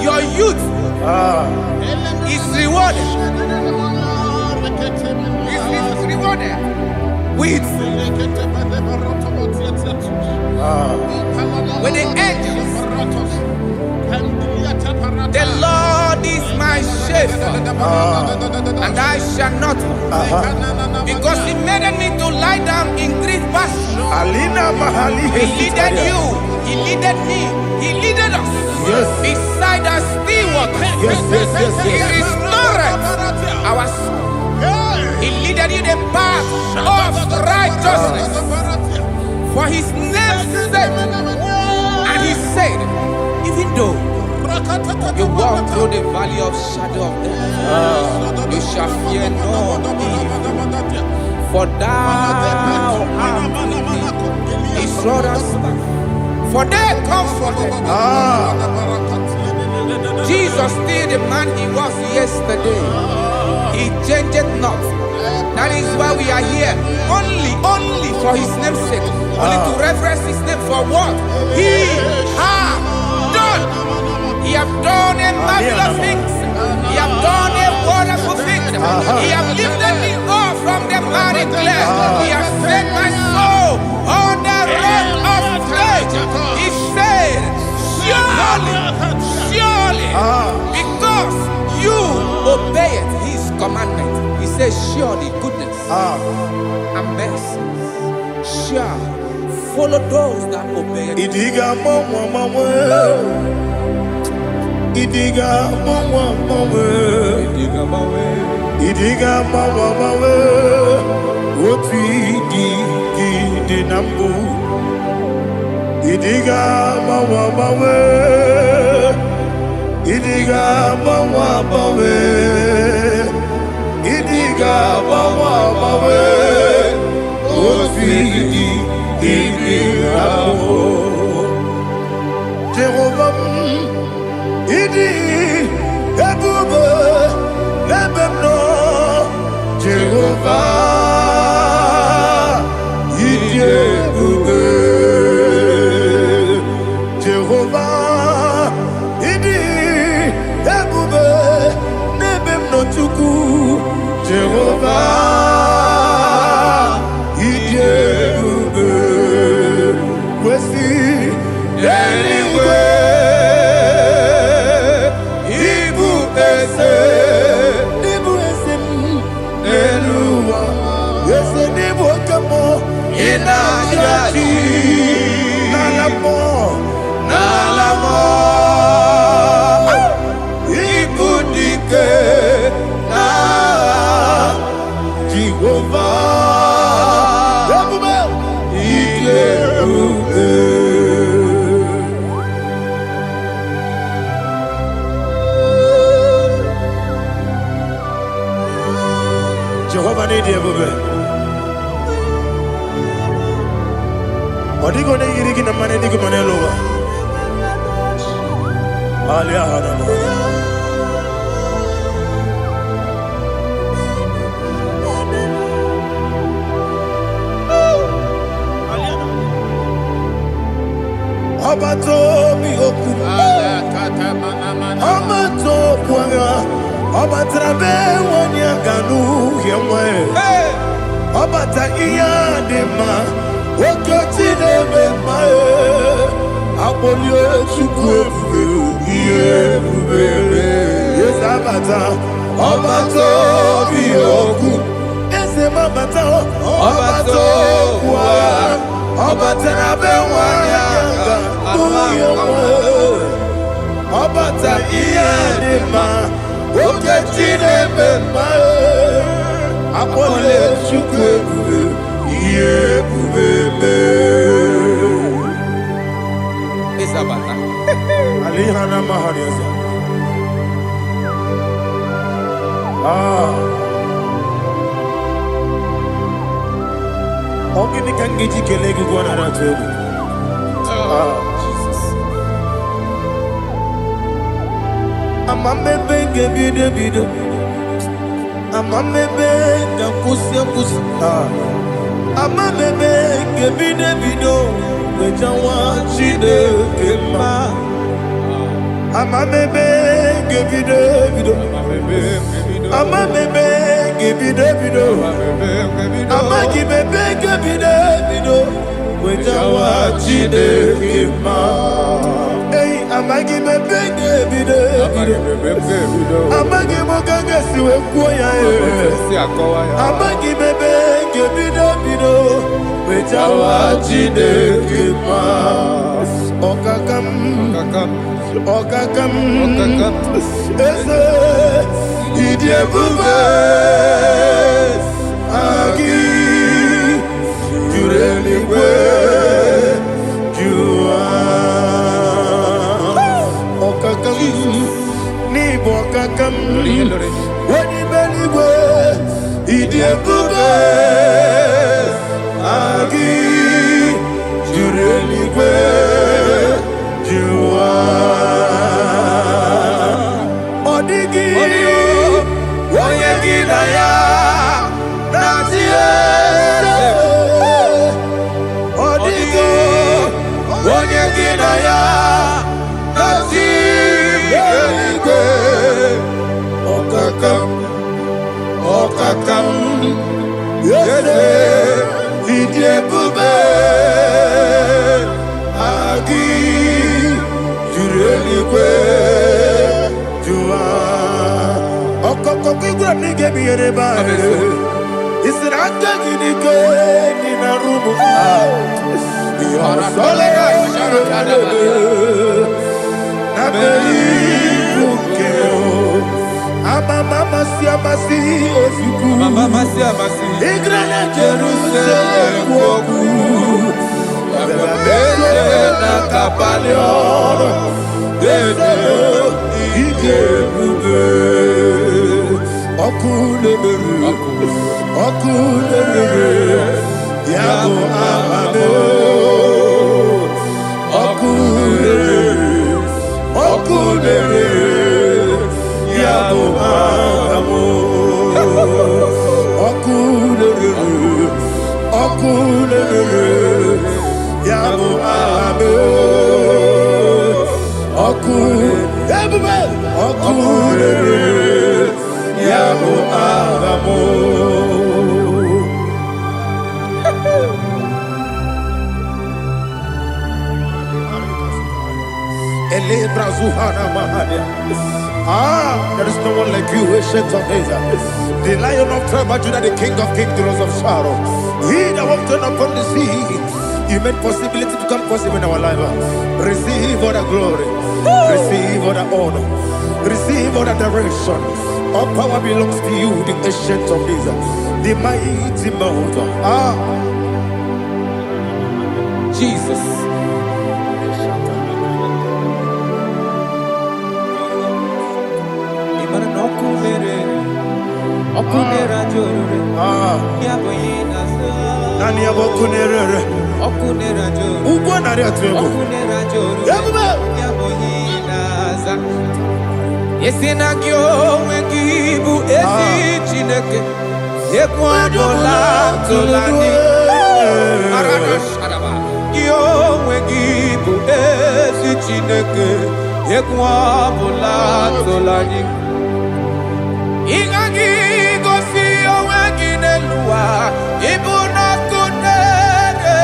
B: your youth is rewarded. Is rewarded with the angels. The Lord is my shepherd, and I shall not want, because He made me to lie down in green pastures. He leaded you, He leaded me, He leaded us beside the still waters. He restored our soul. He leaded you the path of righteousness for His name's sake. And He said, even though you walk through the valley of shadow of death, you shall fear no evil, for thou art with me. His rod and staff, for they comforted. Jesus still the man He was yesterday. He changed not. That is why we are here. Only for His name's sake. Only to reverence His name for what He has done. He have done a marvelous things. He have done a wonderful thing. He has lifted me up from the miry clay. He has set my soul on the rock of faith. He said, surely, because you obeyed his commandment. He says, surely goodness and mercy shall follow those that obey it.
A: Idiga mama, Idiga mama, Idiga mama, Oti di nambu. Idiga mama, Idiga mama, Idiga mama, Oti di nambu. Jehovah, Idi ebube lebemno. Jehovah, Idi ebube. Jehovah, Idi ebube lebemno chuku. Jehovah, Idi ebube. Wesi anyway. Nalamo, Ibudike na Jehovah, Jehovah need you. Odigo ne yirigi na mane digo manelowa. Alia hana. Abato mi oku. Abato kwanga. Abatrabe wanya ganu yemwe. Abata iya dema. Okoti nebe mae, apolio chukwu ebube, yes abata, obato biyoku, ese mabata, obato kwa, obata na bewanyanga, obata iya dema, okoti nebe mae, apolio chukwu ebube.
B: Isabata.
A: Alihana Mahariasa. Ogini kangiji kelegu gwana ratu.
B: Jesus.
A: Amamebe gebido. Amamebe gakusi. Amamebe gebido. Wejawa chide kema. Amamebe gebido. Amamebe gebido. Amagibebe gebido. Wejawa chide kema. Hey, amagibebe gebido. Amagimogaga siwe kuya. Amagibebe gebido. Wejawa chide kema. Okakam. Ese idiebube agi jureligwe jua. Okakam ni bokakam wani beligwe idiebube agi jureligwe jua. Odigi oyegi na ya natie. Odigi oyegi na ya natie. Okakam Okakam, Yese, Idiebube, Agi, Jurelikwe, Jua, Okokokigura nige mi yereba. It's an antagonike in a room. You are Mama Siamasi, Mama Siamasi, Igrana Jerusalem, Woku, Abela Capaleon, Ige, Okule, Yabo Amabo, Okule, Yabo Amabo, Okule, Yabo Amabo, Okule, Yabo Amabo. There is no one like you, ancient of days. The Lion of tribe of Judah, the King of kings, the Rose of Sharon. He that walked upon the sea, you made possibility to come possible in our life. Receive all the glory, receive all the honor, receive all the direction. All power belongs to you, the ancient of days, the mighty mountain. Jesus. Nani abokunere ugwanari atwego
B: Yesina kyo wengibu esi chineke Yekwadola tolani Arada shadaba Kyo wengibu esi chineke Yekwadola tolani Ingagi gosi owegine luwa Ibuna kunere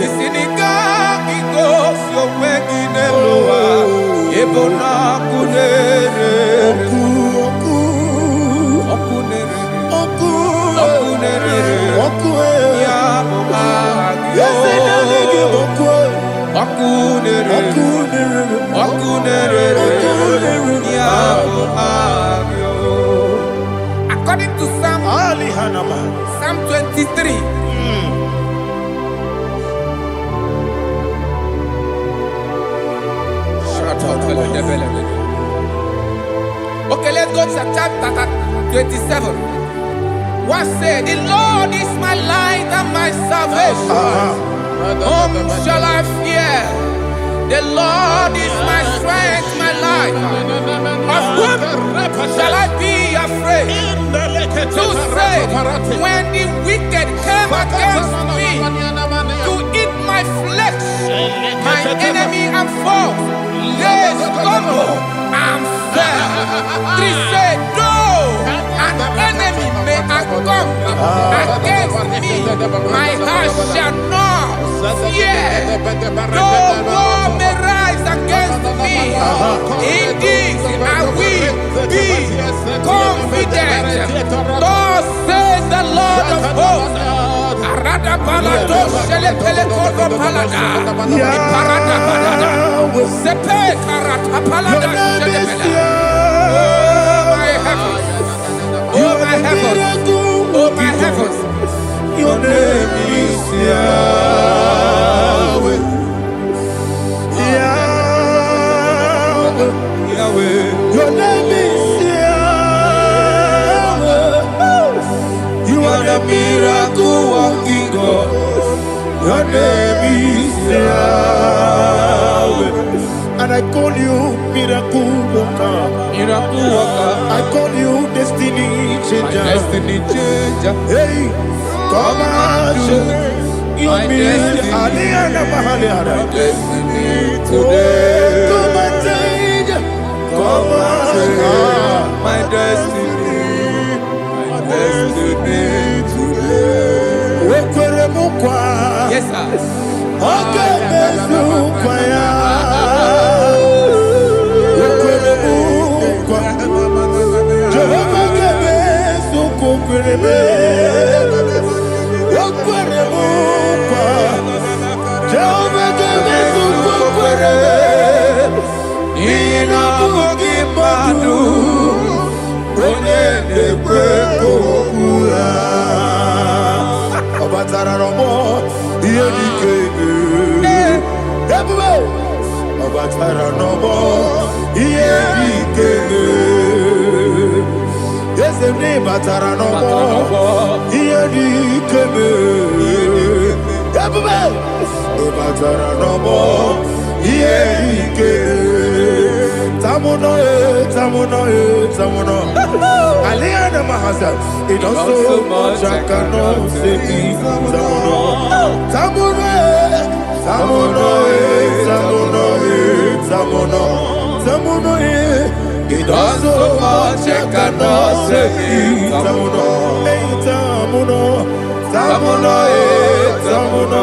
B: Isinika gosi owegine luwa Ibuna kunere According to Psalm 23. Okay, let's go to chapter 27. What said? The Lord is my light and my salvation. Whom shall I fear? The Lord is my strength, my life. Of whom shall I be afraid? To say, when the wicked came against me to eat my flesh, my enemy and foe, they stumble and fell. 3 said, though an enemy may come against me, my heart shall not fear. Though war may rise against me, in this I will be confident. Thus says the Lord of hosts. Arada palado shele pele kodo palada. Iparada palada. Sepe karata palada shele pele. Oh my heavens. Oh my heavens. Your name is Yahweh. Yahweh. Your name is Yahweh. You are the miracle working God. Your name is Yahweh. And I call you miracle worker. Miracle worker. I call you destiny changer. Destiny changer. Hey, come on, your destiny. Today. Come and change. Come on, my destiny.
A: Okay, besu kwaya. Jehovah kebe sukukurebe. Okweremu kwa. Jehovah kebe sukukurebe. Ina bugi madu. Onye nekwe kokura. Obatara romo. Iye dikebe. Ebube. Obatara romo. Iye dikebe. Yesebni batara nobo. Iye dikebe. Ebube. Batara nobo. Iye dikebe. Tamuno tamuno tamuno. Aliana mahasa. It does so much I cannot say. Tamuno tamuno tamuno tamuno tamuno tamuno. It does so much I cannot say. Tamuno tamuno tamuno tamuno.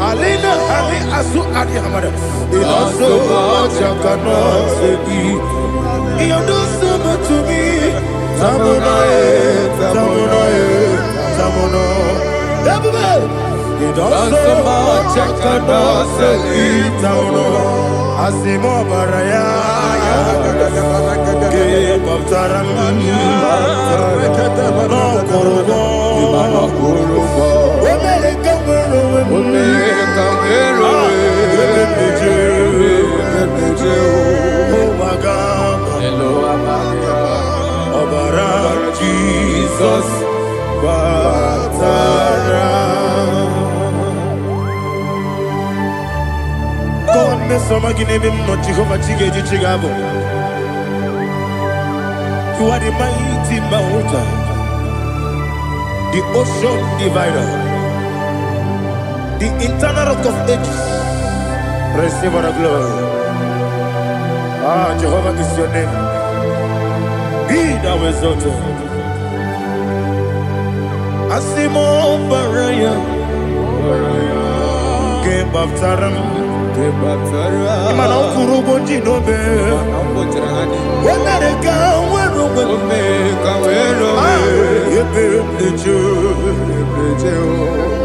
A: Alina Ali Asu Adi Hamada. It does so much I cannot say. You do so much to me. Tamuno tamuno tamuno. It does so much I cannot say. Tamuno Asimo Baraya. Give up Taram. No Kurugo. Jesus Batara. God me some gine me mo Jehovah Chige Chigabo. You are the mighty mountain, the ocean divider, the internal rock of ages. Receive all the glory. Ah, Jehovah is your name. Be thou exalted. Asimo Baraya, Game of Taram, Imano Kurubo Jinobe, Wanaka,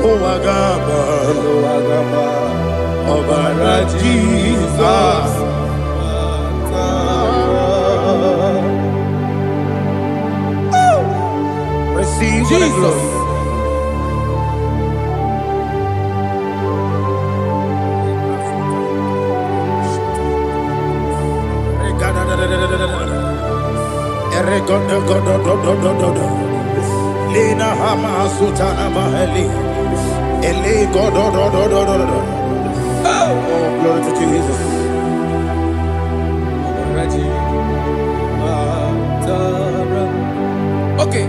A: Wagaba, Obara Jesus. Receive Jesus. Lina Hama Sutana Maheli. Ele God. Oh, glory to Jesus.
B: Okay.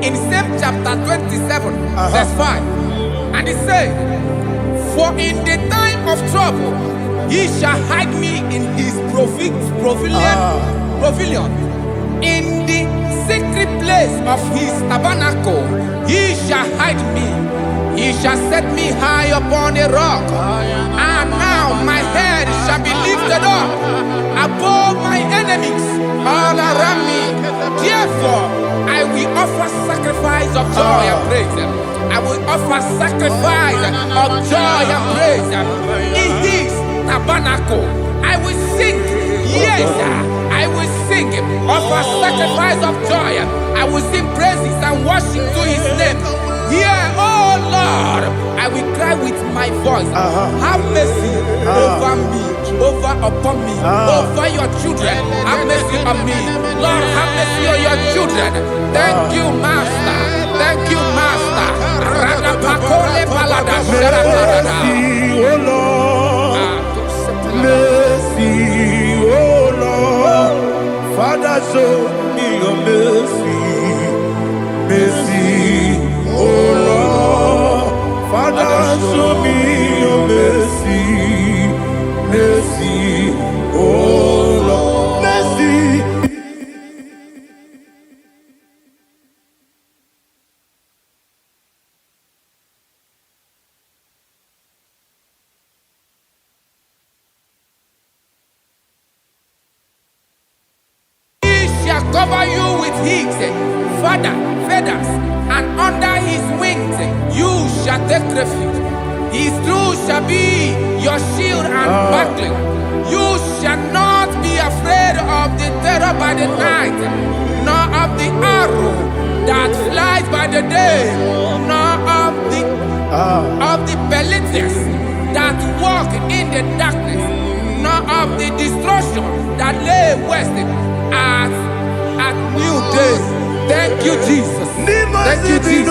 B: In same chapter 27, verse 5, and it says, for in the time of trouble, he shall hide me in his pavilion. In the secret place of his tabernacle, he shall hide me. He shall set me high upon a rock. And now my head shall be lifted up above my enemies all around me. Therefore, I will offer sacrifice of joy and praise. I will offer sacrifice of joy and praise. In his tabernacle, I will sing. Yes, I will sing. Offer sacrifice of joy. I will sing praises and worship to his name. Here, oh Lord, I will cry with my voice. Have mercy over me, upon me, over your children. Have mercy on me. Lord, have mercy on your children. Thank you, Master. Thank you, Master.
A: Mercy, oh Lord. Mercy, oh Lord. Father, show me your mercy. Mercy, oh Lord. Father, show me your mercy. Mercy, oh Lord. Mercy.
B: cover you with his feathers, and under his wings you shall take refuge. His truth shall be your shield and buckler. You shall not be afraid of the terror by the night, nor of the arrow that flies by the day, nor of the pestilence that walk in the darkness, nor of the destruction that lay west at new day. Thank you, Jesus. Thank you, Jesus.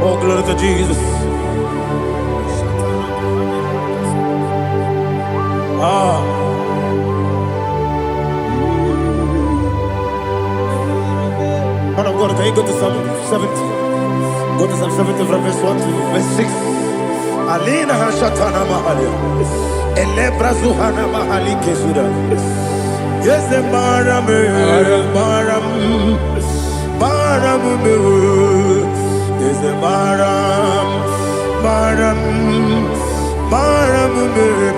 A: Oh, glory to Jesus. Man of God, can you go to Psalm 70? Go to Psalm 70 from verse 1 to verse 6. Alina Hashatana Mahalia. Elebra Zuhana Mahali Kesuda. Yes, the Baram, is the Baram,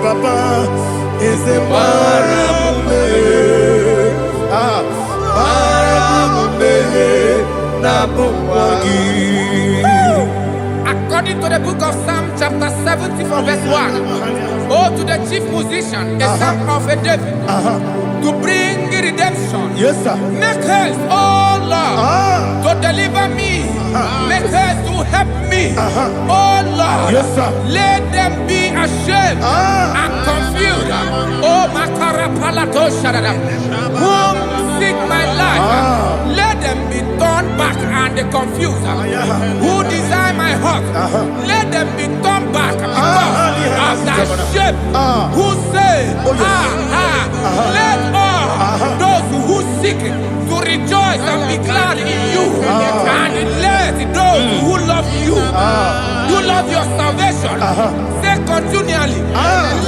A: Papa, is the Baram,
B: According to the book of Psalm chapter 70 from verse 1, oh, to the chief musician, a psalm of a David, to bring the redemption.
A: Yes, sir.
B: Make haste, oh Lord, to deliver me. Make haste to help me. Oh Lord,
A: Yes, sir.
B: let them be ashamed and confused. Oh Makara Palato Shadada, whom seek my life, let them be turned back and confused. Who desire my heart, let them be turned back because of that shame. Who say, let all those who seek to rejoice and be glad in you, and let those who love you, who love your salvation, say continually,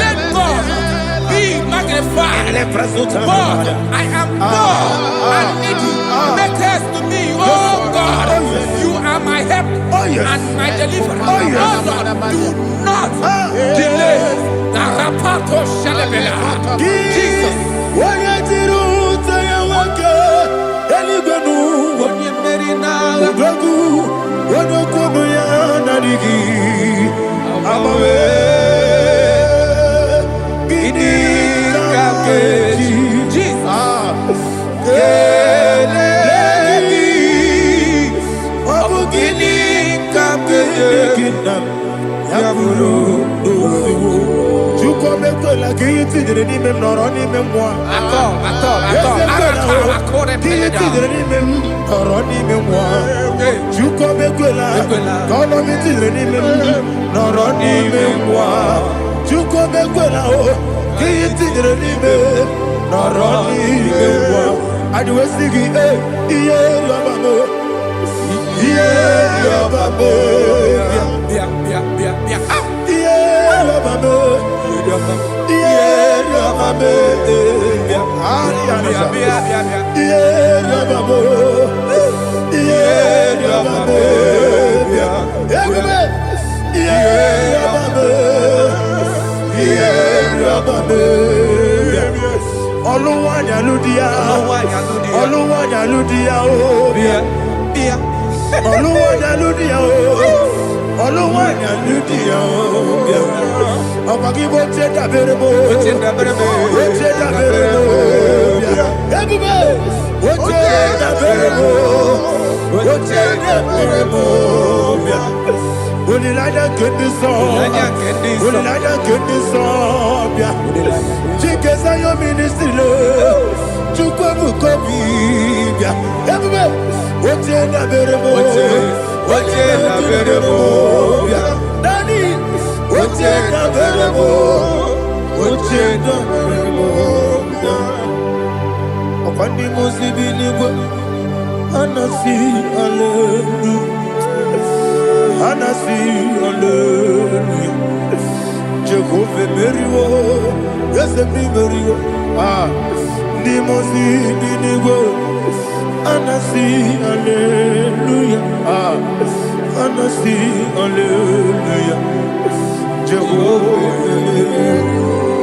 B: let God be magnified. God, I am poor and needy. Make haste to me, oh God. You are my help and my deliverer. Oh Lord, do not delay. Narapato Shalabela. Jesus.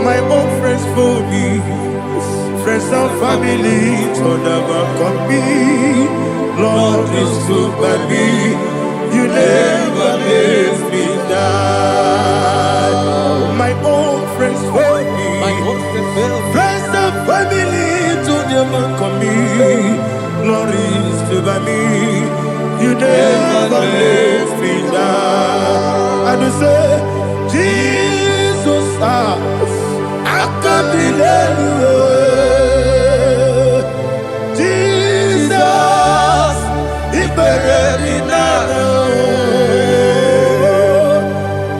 A: My own friends for me, friends and family, turn never come me. Lord is good by me, you never let me die. My own friends for me, friends and family, turn never come me. Lord is good by me, you never let me die. And you say, Jesus, I can't believe you. Jesus, He buried me now.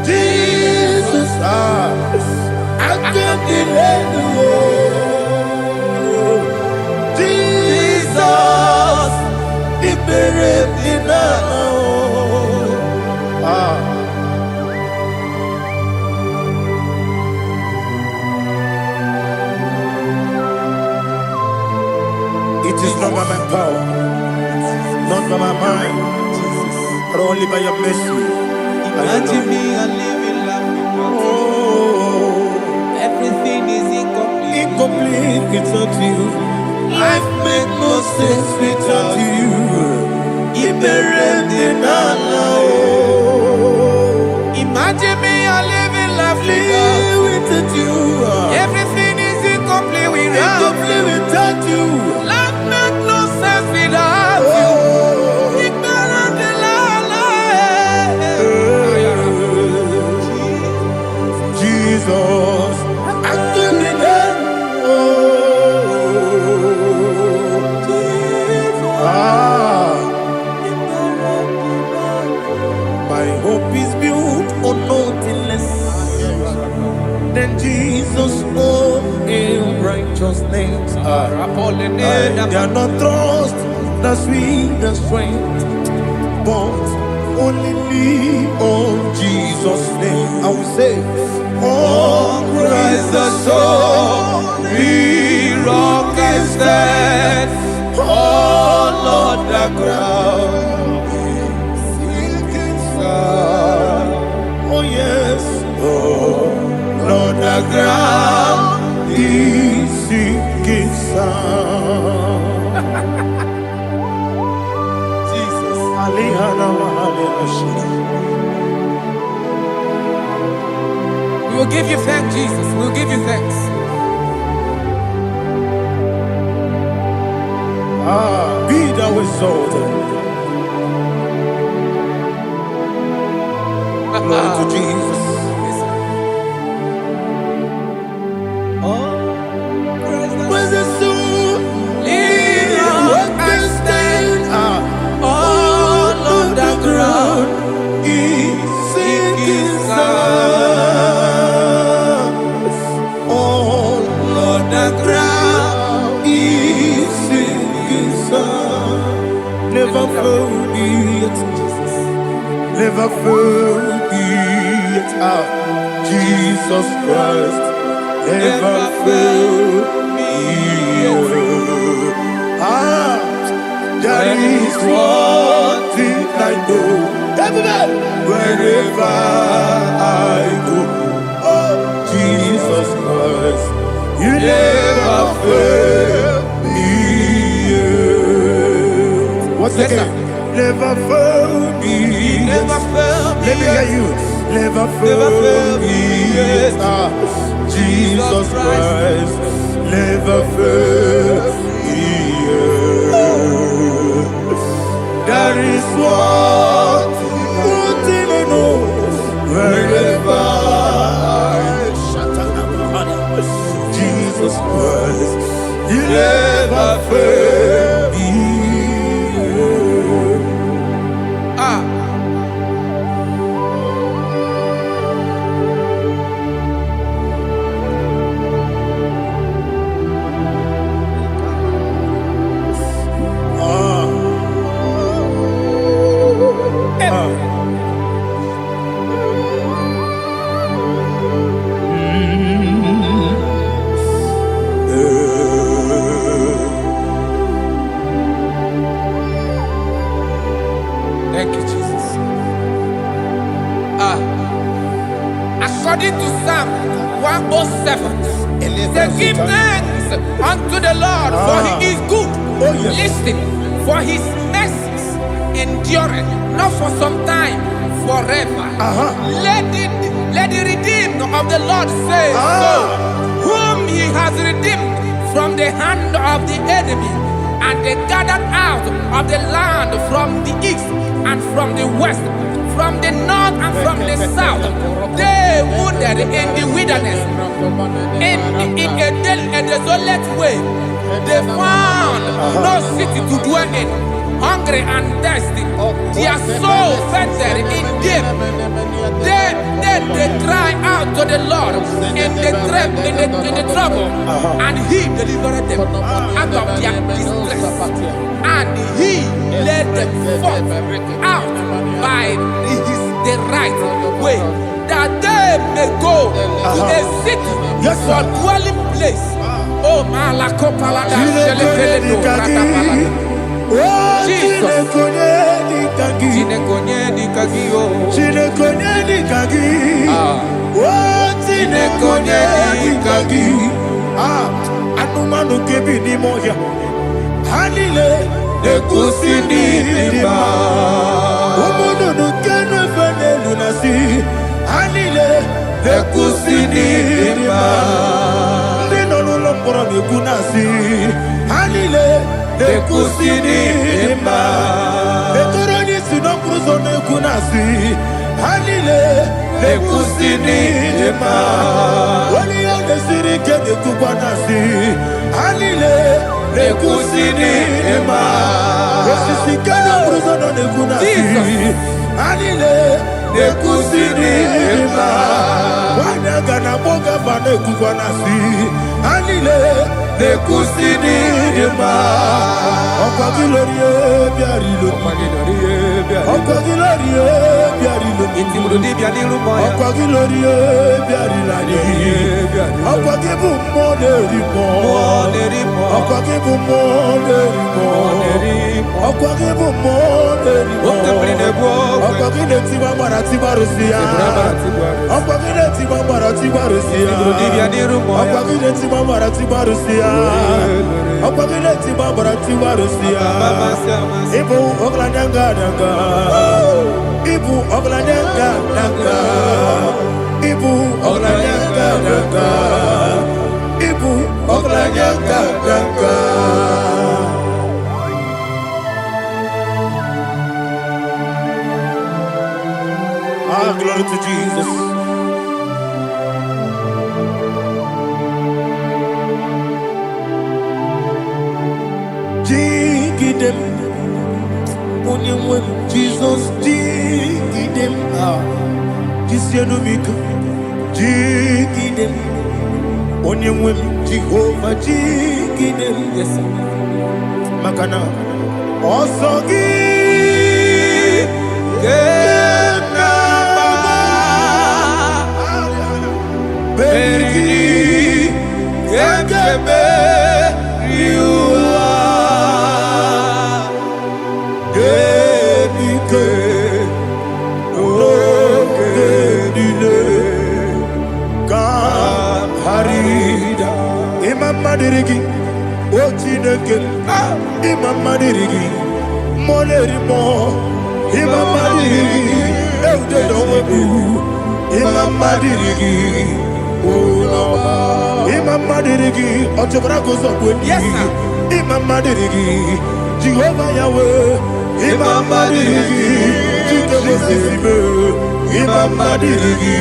A: Jesus, I can't believe you. Jesus, He buried me now. It is not by my power, not by my mind, but only by your mercy.
B: Imagine me a living life without you. Everything is incomplete.
A: Incomplete without you. Life makes no sense without you.
B: Imagine me a living life
A: without you.
B: Everything is incomplete without you.
A: Incomplete without you. trust the sweetest strength, but only lean on Jesus' name. I will say, oh, Christ the solid rock and stand. Oh, Lord, the ground is sinking sand. Oh, yes, oh, Lord, the ground is sinking sand. Jesus,
B: We will give you thanks, Jesus. We will give you thanks.
A: Be thou exalted. Glory to Jesus. Where's the soul? What can stand? All on the ground is sinking sand. All on the ground is sinking sand. Never forget, never forget, Jesus Christ. Never fail me. That is one thing I know. Wherever I go, oh, Jesus Christ, you never fail me. Once again, never fail me.
B: Never fail me.
A: Let me hear you. Never fail me. Jesus Christ, never fail me. That is one thing I know. Wherever I shut up, Jesus Christ, you never fail me.
B: Thank you, Jesus. According to Psalm 107, say, give thanks unto the Lord, for he is good. Listen, for his mercies endureth, not for some time, forever. Let the redeemed of the Lord say so, whom he has redeemed from the hand of the enemy, and they gathered out of the land from the east and from the west, from the north and from the south. They wandered in the wilderness, in a desolate way. They found no city to dwell in, hungry and thirsty. Their soul fettered in them. They cry out to the Lord in the trouble, and he delivered them out of their distress. And he led them forth out by the right way, that they may go to a city for dwelling place. Oh, Malakopalada, Jesus.
A: Anumanu kebi ni moya. Hanile nekusini ma. Omono no kenu fene lunasi. Hanile nekusini ma. Nino no pora nekunasi. Hanile nekusini ma. Etoroni sino kruzo nekunasi. Hanile nekusini ma. Wali ane siri kene kubanasi. Hanile nekusini ma. Osisi kene kruzo nekunasi. Hanile nekusini ma. Wana gana boga bane na-ekukwanasị anile na-ekusi n'ịdị mma ọkwa gị lorie bịarilo ọkwa gị lorie bịarilo ọkwa gị lorie bịarila ọkwa gị bụ mmụọ na-eri mmụọ ọkwa gị bụ mmụọ na-eri mmụọ ọkwa gị bụ mmụọ na-eri mmụọ ọkwa gị na-etiba gbara tibarụsi ya ọkwa gị na-etiba gbara tibarụsi ya ọkwa gị na-etiba gbara tibarụsi ya ọkwa gị na-etiba gbara tibarụsi ya ịbụ ọgaranya nga ịbụ ọgaranya nga ịbụ ọgaranya nga ịbụ ọgaranya nga glory to Jesus. Jigidem, onyenwem Jesus, jigidem, jisienumika, jigidem, onyenwem Jehovah, jigidem, yes, makana, osogi, Berigi, Gekebe, Riua, Gedike, Gedile, Harida, Imam Madirigi, Ochineke, Imam Madirigi, Molerimo, Imam Madirigi, Eudedowebu, Imam Madirigi. Imam Madirigi, Otobragozo Bweni. Yes, sir. Imam Madirigi, Jehovah Yahweh. Imam Madirigi, Jehovah. Imam Madirigi,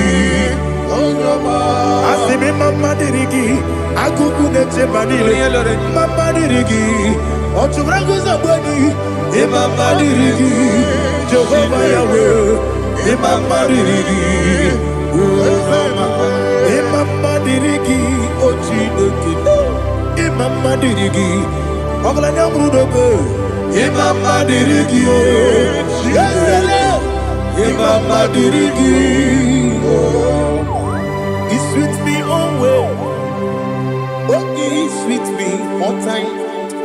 A: Asim Imam Madirigi, Agubunete Manile. Imam Madirigi, Otobragozo Bweni. Imam Madirigi, Jehovah Yahweh. Imam Madirigi, Imam Madirigi, Ochineke, Imam Madirigi, Oglanya Brudobe, Imam Madirigi, Imam Madirigi, He sweet me always, He sweet me all time.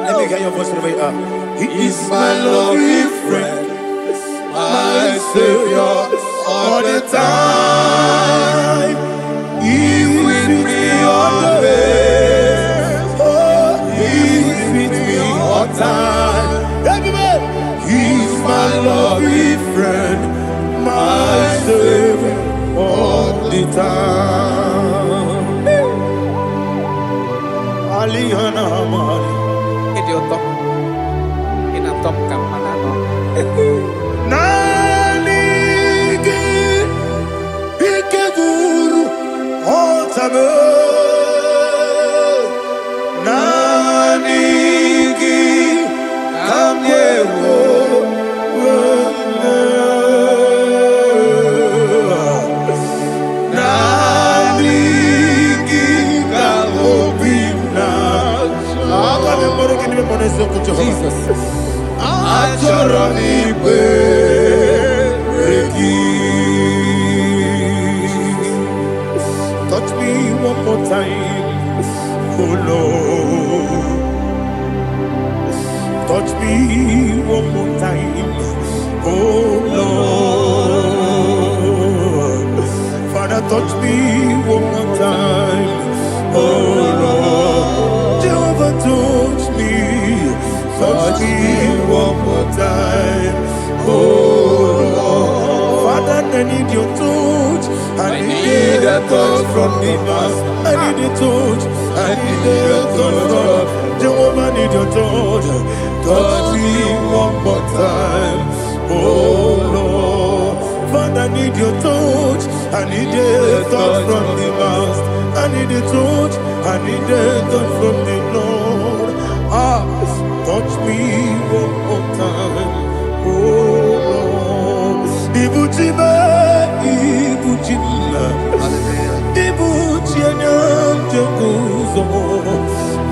A: Let me hear your voice wherever you are. He is my lovely friend, my Savior, all the time. He with me always. Oh, He's with me all time. Everybody, He's my lovely friend, my Savior all the time. Alihana Mari.
B: Idiot. In a top camera.
A: Nanigi Ikeguru Otame Nanigi Kamyewo Nanigi Kamobina Jesus Achoronipe touch me one more time, oh Lord. Touch me one more time, oh Lord. Father, touch me one more time, oh Lord. Jehovah, touch me one more time, oh Lord. Father, I need your touch. I need a touch from the past. I need a touch. I need a touch from Jehovah. I need your touch. Touch me one more time, oh Lord. Father, I need your touch. I need a touch from the past. I need a touch. I need a touch from the Lord. Touch me one more time, oh Lord. Ibuchima, Ibuchima, Ibuchina. Jeguzo,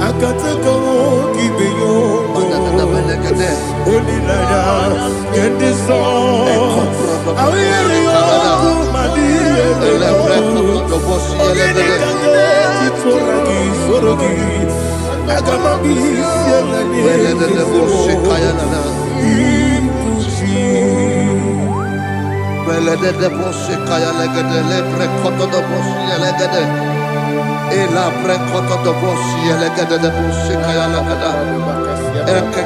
A: Akataka Kibiyongo, Olilaya, Kendiso, Awiri Madi, Soragi, Sorogi, Agamabi,
C: Ela prekoto do boshi elegede de boshi kaya lagada.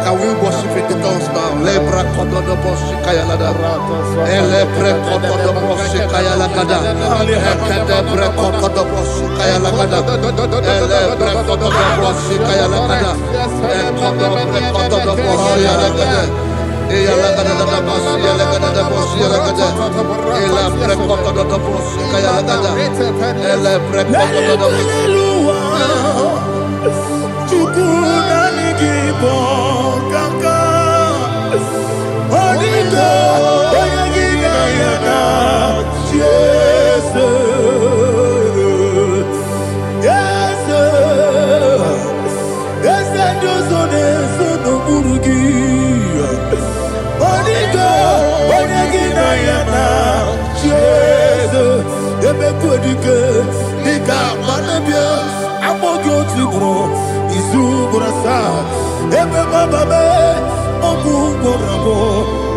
C: Can we worship in the tongues now? Le prekoto do boshi kaya lagada. Ele prekoto do boshi kaya lagada. Ekede prekoto do boshi kaya lagada. Ele prekoto do boshi kaya lagada. Ekodo prekoto do boshi lagada. Ela lagada da boshi lagada da boshi lagada. Ela prekoto do boshi kaya lagada. Ele prekoto do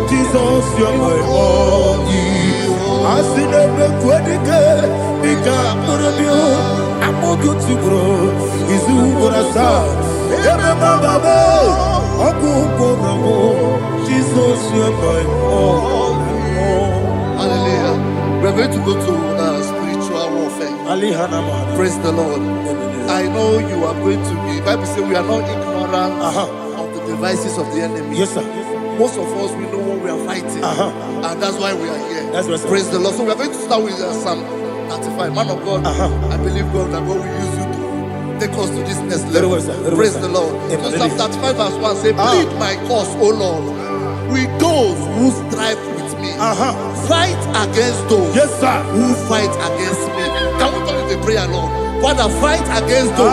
A: Jesus, you're my all. I see never quedike, Nika Murabio, I'm all good to grow. Is Uburasa, Ebaba, Oku, Jesus, you're my all.
C: Hallelujah. We're going to go to spiritual warfare. Praise the Lord. I know you are going to be. Bible says we are not ignorant of the devices of the enemy.
A: Yes, sir.
C: Most of us, we know what we are fighting. And that's why we are here.
A: That's right, sir.
C: Praise the Lord. So we are going to start with Psalm 35. Man of God, I believe God that God will use you to take us to this next level.
A: Well, sir.
C: Praise the Lord. So Psalm 35 verse 1 say, plead my cause, O Lord, with those who strive with me. Fight against those who fight against me. Can we turn with the prayer, Lord? Father, fight against those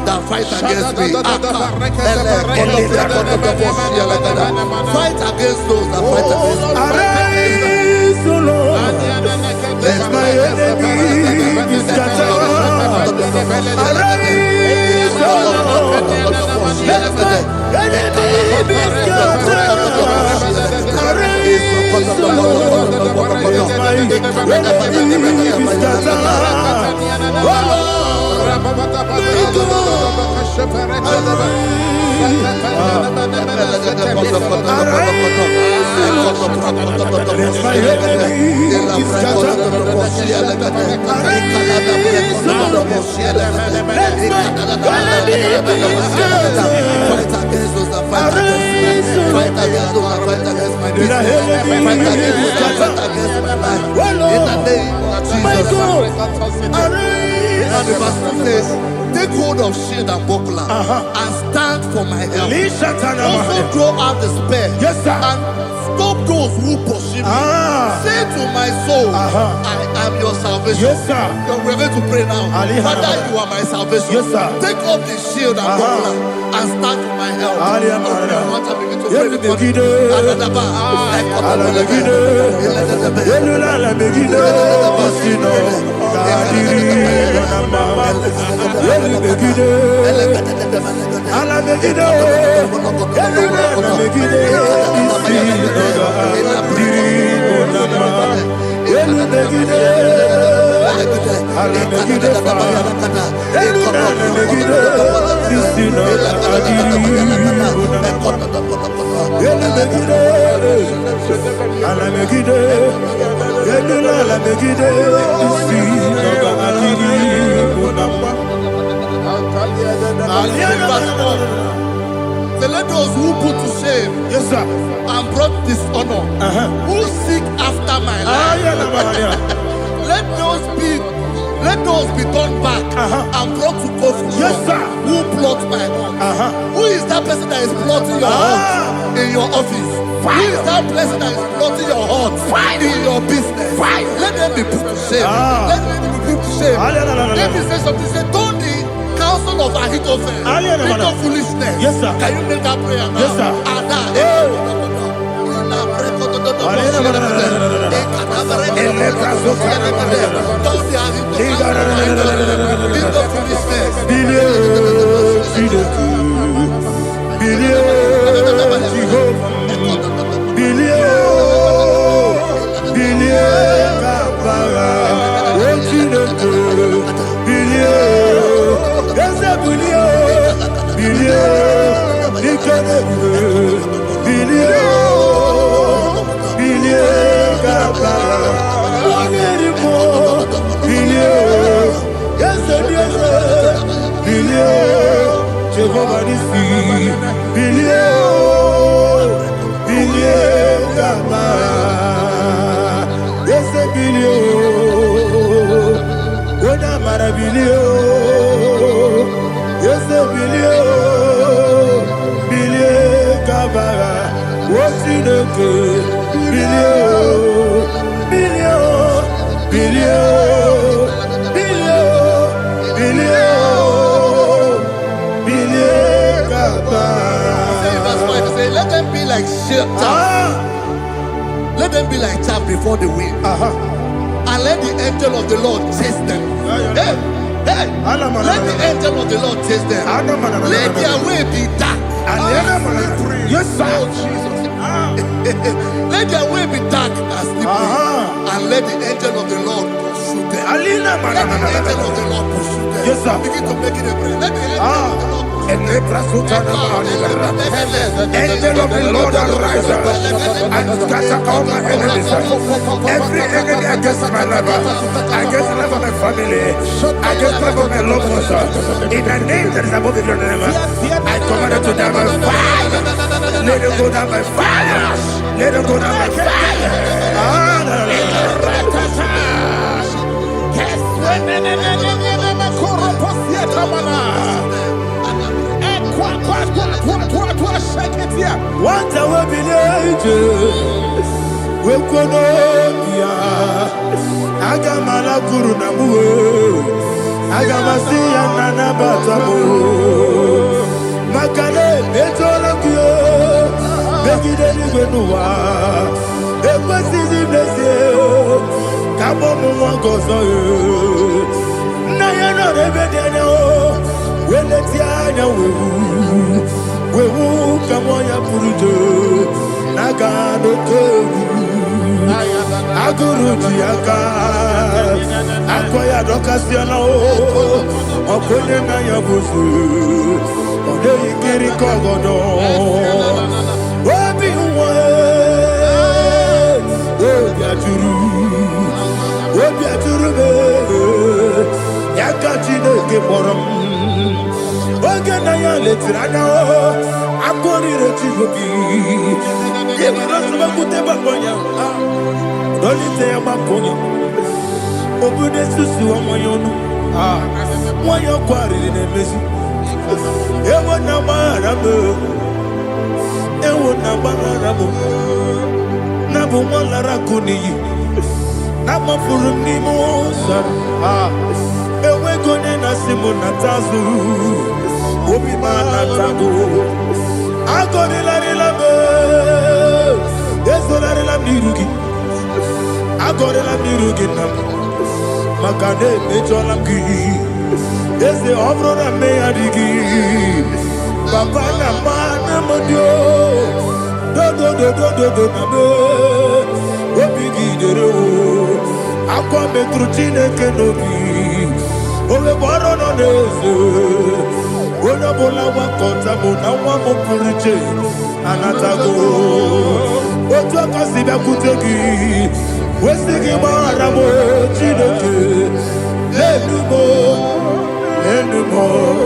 C: that fight against me. Fight against those that fight against me.
A: Arise, O Lord, let my enemy be scattered. Arise, O Lord, let my enemy be scattered. Arise, O Lord, let my enemy be scattered. Oh Lord,
C: and the verse says, take hold of shield and buckler and stand for my help. Also draw out the spear and stop those who pursue me. Say to my soul, I am your salvation. We're going to pray now. Father, you are my salvation. Take up the shield and buckler and stand for my help. Let those who put to shame and brought dishonor, who seek after my life, let those be turned back and brought to confusion. Who plot my heart? Who is that person that is plotting your heart in your office? Who is that person that is plotting your heart in your business? Let them be put to shame. Let them be put to shame. Let me say something. Say, Tony, son of Ahithophel, little foolishness.
A: Yes, sir.
C: Can you make that prayer now?
A: Yes, sir. Jehovah Nissi, Bilio, Gama, yes, Bilio, Oda Marabilio, yes, Bilio, Gama, what's in the good, Bilio,
C: Let them be like shelter. Let them be like chaff before the wind. And let the angel of the Lord chase them. Hey, let the angel of the Lord chase them. Let their way be dark.
A: Yes, sir.
C: Let their way be dark as slippery. And let the angel of the Lord pursue them. Let the angel of the Lord pursue them.
A: Yes, sir.
C: Begin to make it a prayer. Let the angel of the Lord pursue them.
A: Angel of the Lord arise and scatter all my enemies. Every enemy against my life, against the life of my family, against the life of my loved ones. In the name that is above the name, I command it to die by fire. Let it go down by fire. Let it go down by fire. What I will be we could Agamala Guru Namu Agamasia Nana Batamu Makale Betolakio Begideni Benua Ekwasizi Blessio Kabomu Wangozo Nayana Rebedeno Weletiana Wewu Kamoya Purujo Nagano Kogu Aguru Jiaka Akoya Dokasiana Okonye na Yabuzu Ode Ikiri Kogodo Obi Uwe Obi Aturu Yakachine Keboram Oge na ya letirana Akori Rechivoki Yebirasuma Kuteba Konya Dolite ya Makonya Obude Susu Omoyono Mwayo Kwari Nemesi Ewo na Marabo Ewo na Marabo Nabu Malara Kuni Nama Furum Nimosa Ewe Gone na Simona Tazu Obi Mana Tago Agoni Larilabe Yeso Larilam Nirugi Agoni Lam Nirugi Nam Makane Mecholam Gi Yese Obro na Meyadigi Papa na Mana Modio Do Nabe Obi Gidero Akwa Metruchine Kenobi Owe Boro no Neze Ona bola wakota mona wamo puriche anatago Otu akasiba kutegi Wesigi maramo chineke Lenumo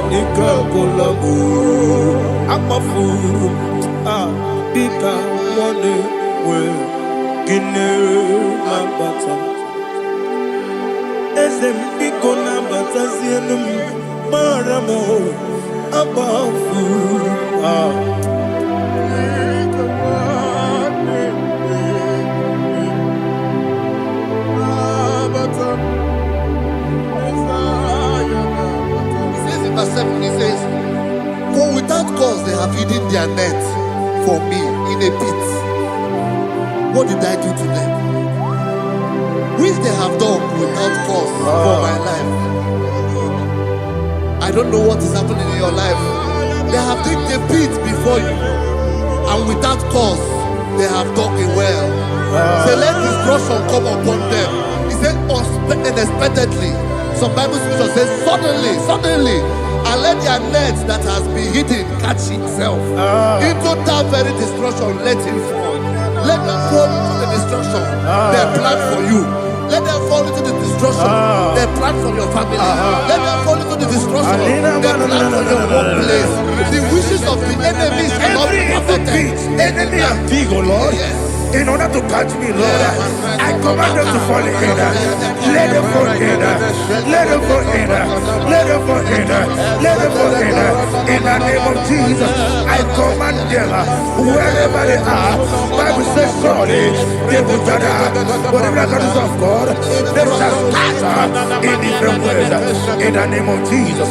A: Nikakolamu Akmafu Bika Mwane We Gine Lambata Ezembiko Lambata Zienum Maramo Abafu
C: It says in verse 7, a pit. What did I do to them? Which they have done without cause for my life. I don't know what is happening in your life. They have digged a pit before you, and without cause, they have dug it well. Say, let destruction come upon them. He said, unexpectedly. Some Bible scripture says, suddenly, and let their nets that has been hidden catch itself. Into that very destruction, let him fall. Let them fall into the destruction they plan for you. Let them fall into the destruction they plan for your family. Let them fall into the destruction they plan for your workplace. The wishes of the enemies cannot be perfected.
A: Enemy and big, oh Lord.
C: Yes.
A: In order to catch me, Lord, I command them to fall in. Let them fall in. Let them fall in. Let them fall in. Let them fall in. In the name of Jesus, I command them wherever they are. Bible says surely they will gather. Whatever that is of God, they shall scatter in different ways. In the name of Jesus.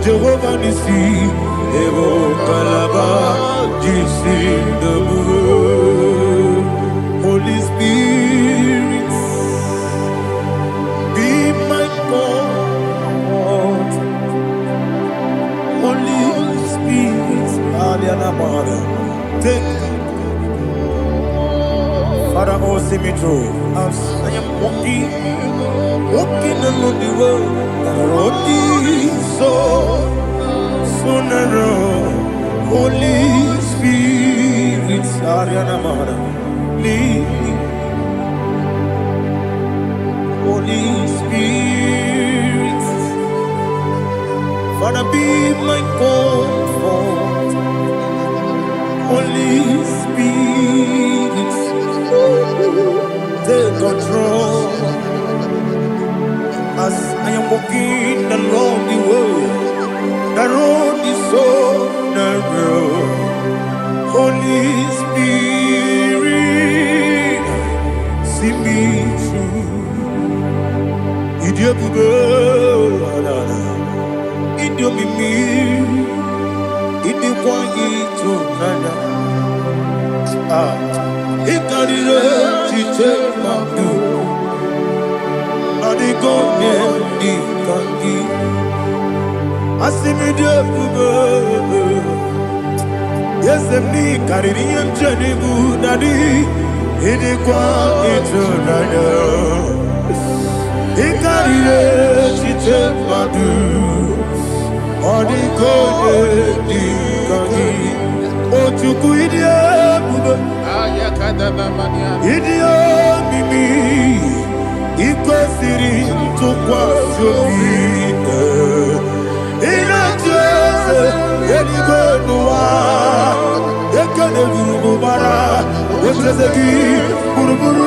A: Jehovah Nissi, Evo Kalaba, Jesus the Holy Spirit, be my God. Holy Spirit, take Father, oh, see me through. As I am walking along the road, the road is so narrow. Holy Spirit, lead me. Holy Spirit, Father, be my comfort. Holy Spirit, take control. As I am walking along the way, the road is so narrow. Holy Spirit, see me through. Idiabugo, Idiomimi, Idikwanyito nana. Ikarire chichemadu. Adigonye ikangi. Asimidiabugo. Yes, me carrying Jenny Budadi, Idikwanyito nana. Ikarire chichemadu. Adigonye ikangi. Ochuku idiabugo. Idio mimi iko siri tukwa sobi inatese eligwe nuwa ekene guru bara otezeki buruburu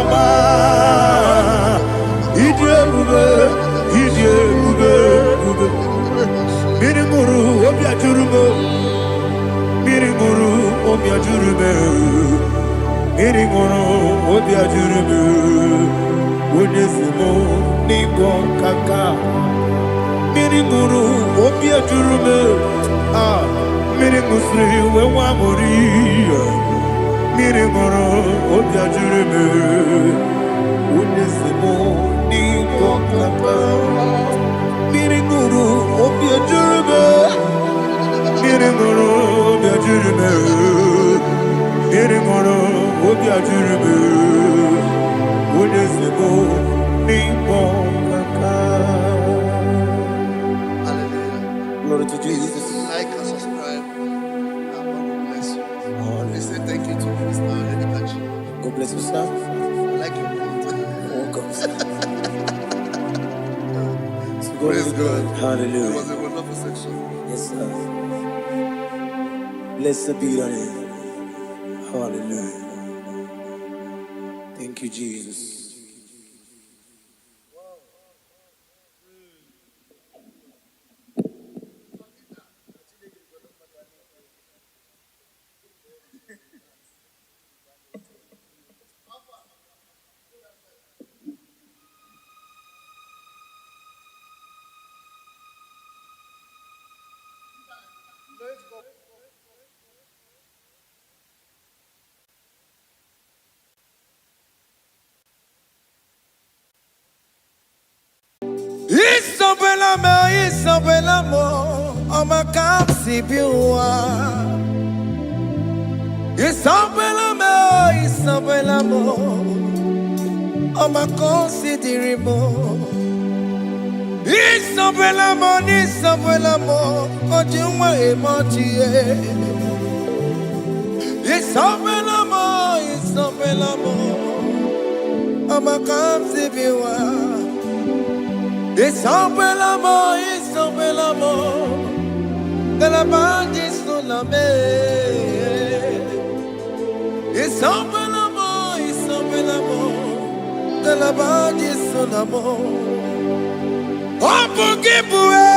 A: Ama ije ube Miriguru obia jurume Miriguru obia jurume Miriguru obia jurume Unesimo nigo kaka Miriguru obia jurume Ah Mirigusri wewa mori Miriguru obia jurume Unesimo nigo kaka Miriguru obia jurume Miriguru obia jurume Miriguru obia jurume Unesimo nigo kaka.
C: Hallelujah.
A: Glory to Jesus.
C: Like and subscribe. And God will bless you. They say thank you to Minister Edikachi.
A: God bless you, sir.
C: I like your quote.
A: Welcome.
C: Praise God. It
A: Hallelujah.
C: was a wonderful section.
A: Yes, sir. Blessed be your name. Hallelujah. Thank you, Jesus. Isabella mo, omakam si biwa. Isabella mo, omakam si dirimo. Isabella mo, ojumwa emochie. Isabella mo, omakam si biwa. Isabella mo, de la bande sulla me. Isabella mo, de la bande sulla mo. Opugibue,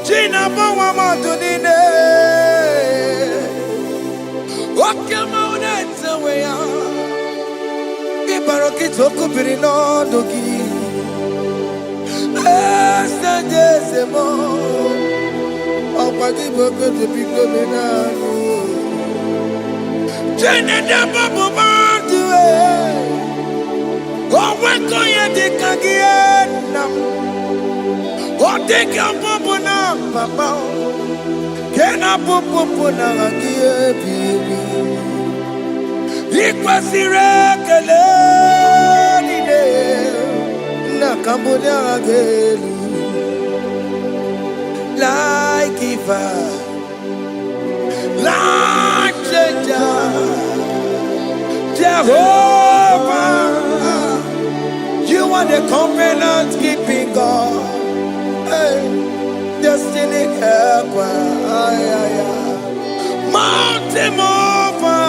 A: Gina bawa madunine. Okama unetse weya. Ibaroki toku birino dogi. Sejezemo, opagi boko te biko menano. Jene de babu mandue, owe koye de kagiena. Ote kya babu na papa, kena pupu na agie bibi. Ikwasire kele nide. Cambodia again, like giver, like changer, Jehovah, you are the covenant keeping God, hey, destiny helper, mountain mover,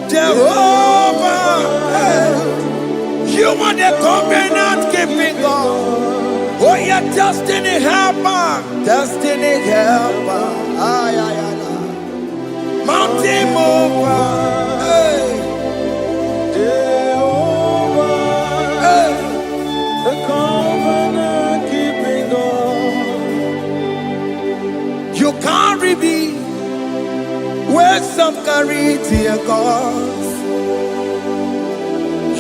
A: Jehovah. Hey. You are the covenant keeping God. Oh, yeah, destiny helper. Mountain mover. Hey. Jehovah. Hey. The covenant keeping God. You carry me where some carry tear God.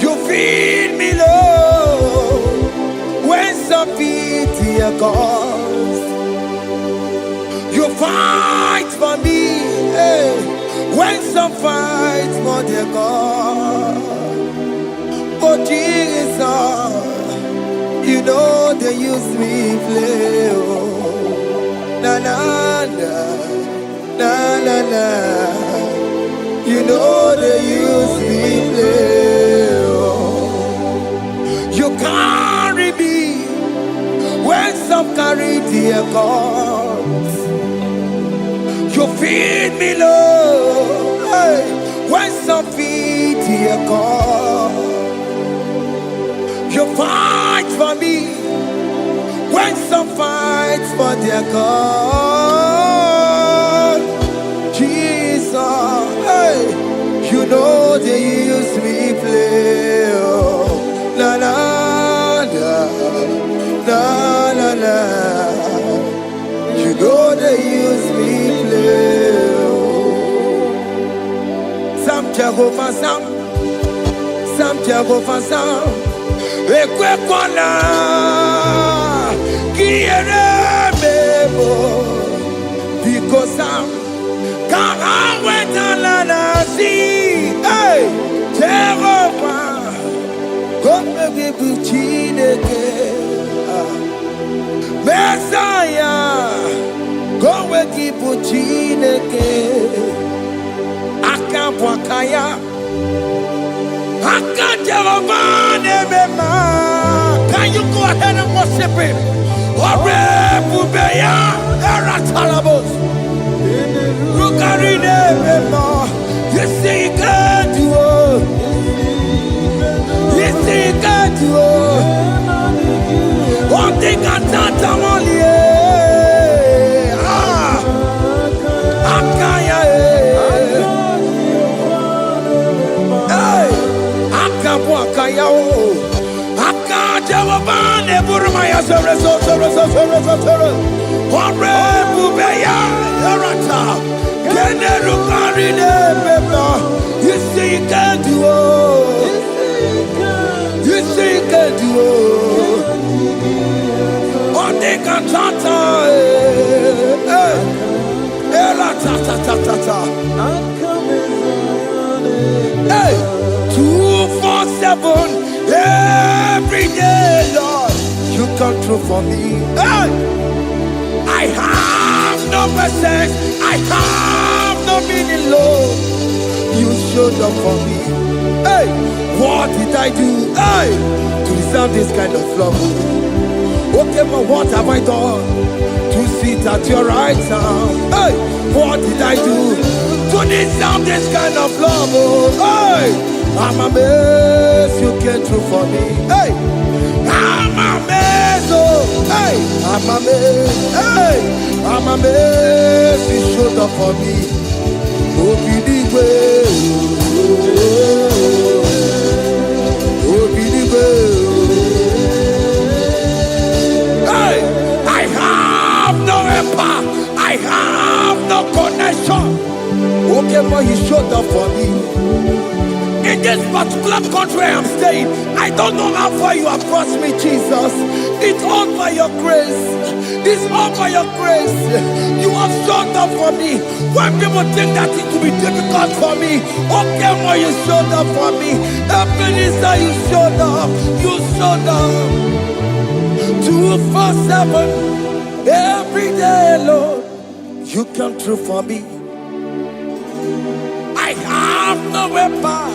A: You feed me, Lord, when some feed your cause. You fight for me, hey, when some fight for their God. Oh Jesus, you know they use me play. Oh, na na na, na na na. You know they use me play. You carry me when some carry their cause. You feed me, Lord,
B: Hey, when some feet here call, you fight for me. When some fight for their God, Jesus, hey, you know they use me play. Oh, la la la la la la. You know they use me play. Oh. Some Jehovah, some Jehovah, some. Ekwe kwana kiere mebo because I'm can't wait to see. Hey, Jehovah, come baby buchineke. Messiah, come weki buchineke. Akabwakaya. Can you go ahead and worship him? You see, you can do it. You see, you can do it. One thing I thought I want you. You see you can do it. You see you can do it. One day can tata. Hey, 247 every day, Lord, you come through for me. Hey, I have no presence, I have no meaning, Lord. You showed up for me. Hey, what did I do? Hey, to deserve this kind of love? Okay, but what have I done to sit at your right hand? Hey, what did I do to deserve this kind of love? Oh, hey, I'm amazed you came through for me. Hey, I'm amazed. Oh, hey, I'm amazed. Hey, I'm amazed you showed up for me. Oh, be the way. Oh, be the way. Hey, I have no helper. I have no connection. Okay, but you showed up for me. In this particular country I'm staying, I don't know how far you have brought me, Jesus. It's all by your grace. It's all by your grace. You have showed up for me. When people think that it will be difficult for me, okay, well, you showed up for me. Ebenezer, you showed up. You showed up. 247 every day, Lord. You come through for me. I have no weapon.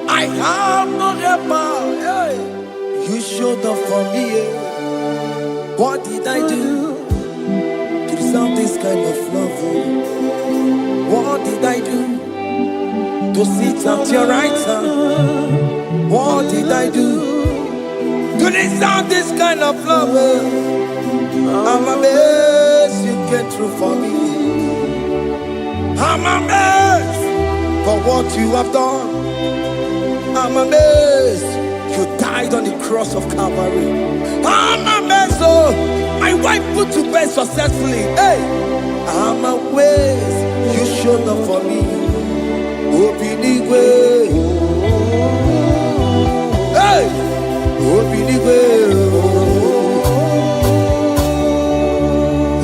B: I have no weapon. Hey. You showed up for me. What did I do to deserve this kind of love? What did I do to sit at your right hand? What did I do to deserve this kind of love? I'm amazed you came through for me. I'm amazed for what you have done. I'm amazed you died on the cross of Calvary. I'm amazed, oh, my wife put to bed successfully. Hey, I'm amazed you showed up for me. Open the way. Hey, open the way.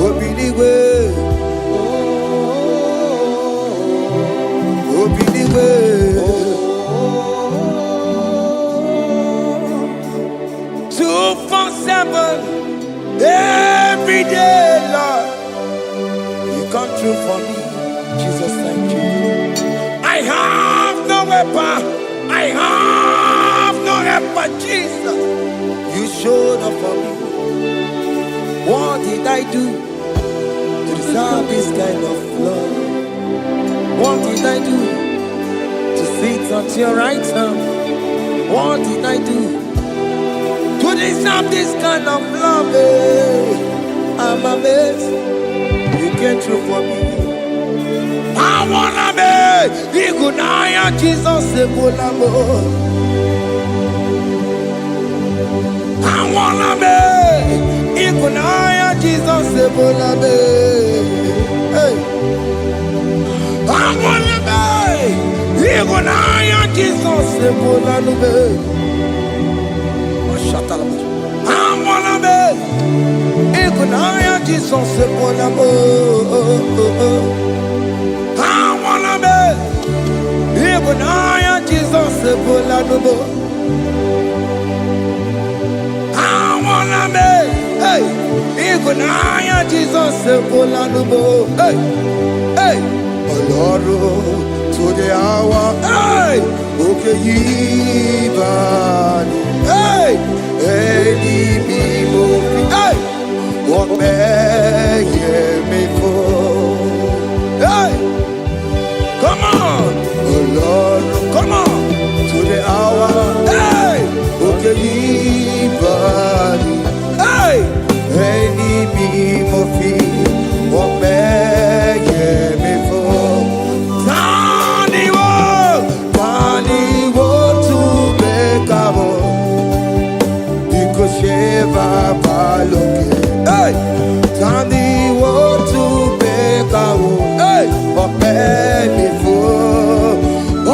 B: Open the way. Open the way. 247 every day, Lord. You come through for me. Jesus, thank you. I have no weapon. I have no weapon, Jesus. You showed up for me. What did I do to deserve this kind of love? What did I I do to sit at your right hand? What did I do to deserve this kind of love? I'm amazed you came through for me. I wanna be Igunaya Jesus Sebolamo. I wanna be Igunaya Jesus Sebolame. Hey. I wanna be Igunaya Jesus Sebolame. I wanna be Igunaya Jesus Sebolame. I wanna be Igunaya Jesus Sebolame. I wanna be hey Igunaya Jesus Sebolame. Hey hey Oloro to the hour hey okay yibani hey any people hey what may me for hey come on oh Lord come on to the hour hey okay yibani hey any people what may me for Sheva Baloke, hey, Tandi wo to Bekawo, hey, Openi fo,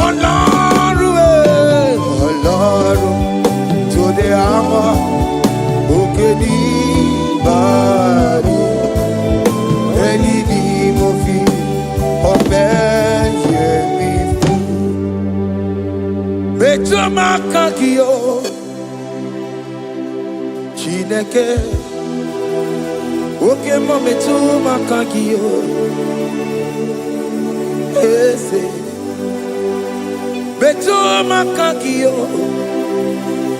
B: Oloru, to the hour, Okedi Bari, Eni di mofi, Openi fo, Betoma Kakio. Chineke oke mometu makagio ese betu makagio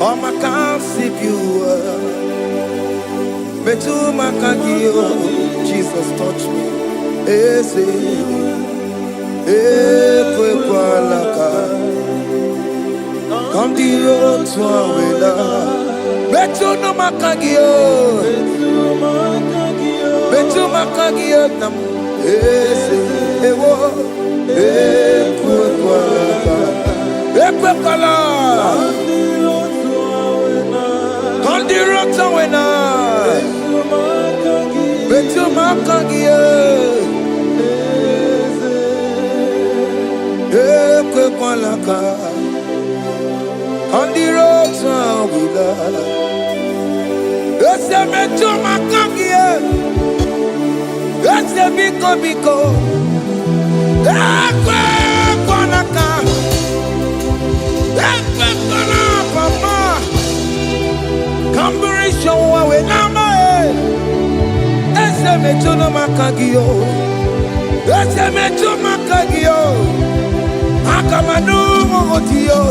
B: o makansipiu betu makagio Jesus touch me ese ekwe kwalaka come the road to awela Betu no makagio, betu makagio nam ese ewo ekwe kala kandiro tawena betu makagio ekwe kala kandiro tawena Ese metu makagie, ese biko, ekwe kwanaka, ekwe kwana papa, kamburisho wawe nama ese metu no makagio, ese metu makagio, akamanu mogotio,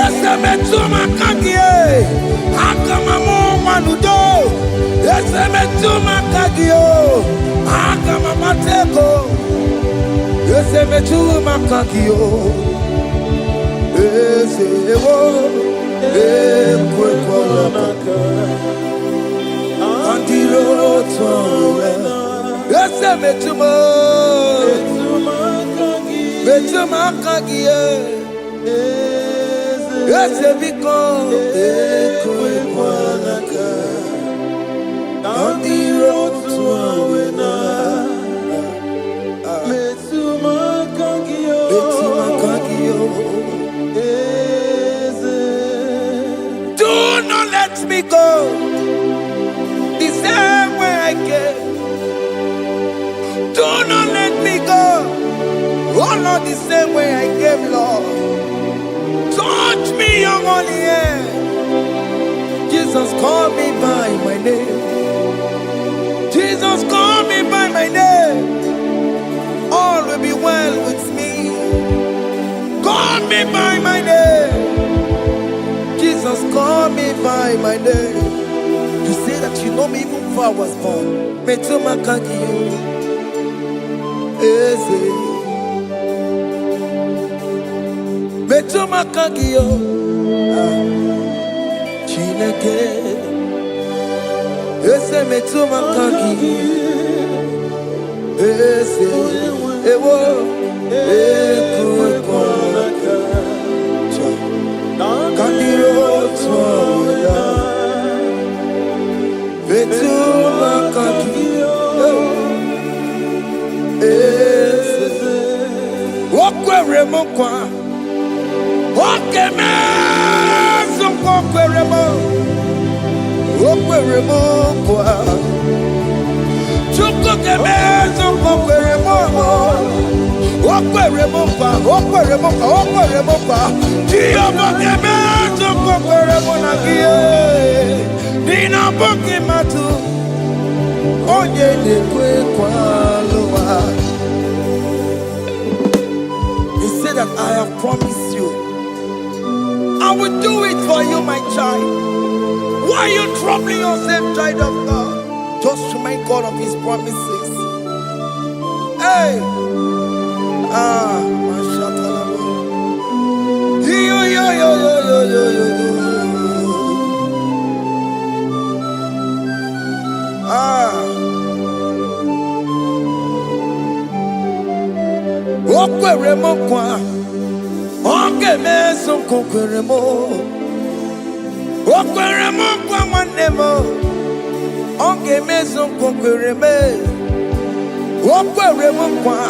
B: ese metu makagie, akamamu manudo ese metuma kagio akama mateko ese metuma kagio ese ewo ekwe kwalaka andiro towe ese metuma kagio ese biko ekwe kwalaka on the road to Awena Betuma Kagio do not let me go the same way I came do not let me go oh not the same way I came Lord touch me young on the air Jesus call me by my name Jesus call me by my name all will be well with me call me by my name Jesus call me by my name you say that you know me even before I was born Metuma Kagio Eze
A: metu makagio Chineke ese metu makagi ese ewo ekuko kandiro twa metu makagi ese wokwere mokwa okeme zonkokwere mo okwere mokwa chukokeme zonkokwere mo okwere mokwa okwere mokwa okwere mokwa jiyobokeme zonkokwere mo nagie nina boki matu onye nekwe kwalowa. He said that I have promised you. I will do it for you, my child. Why are you troubling yourself, child of God? Just remind God of His promises. Hey! Mashallah. Yo, yo, yo, yo, yo, yo, yo, yo. Okwere mo kwa oke meso kokwere mo okwere mo kwa nwanne mo oke meso kokwere me okwere mo kwa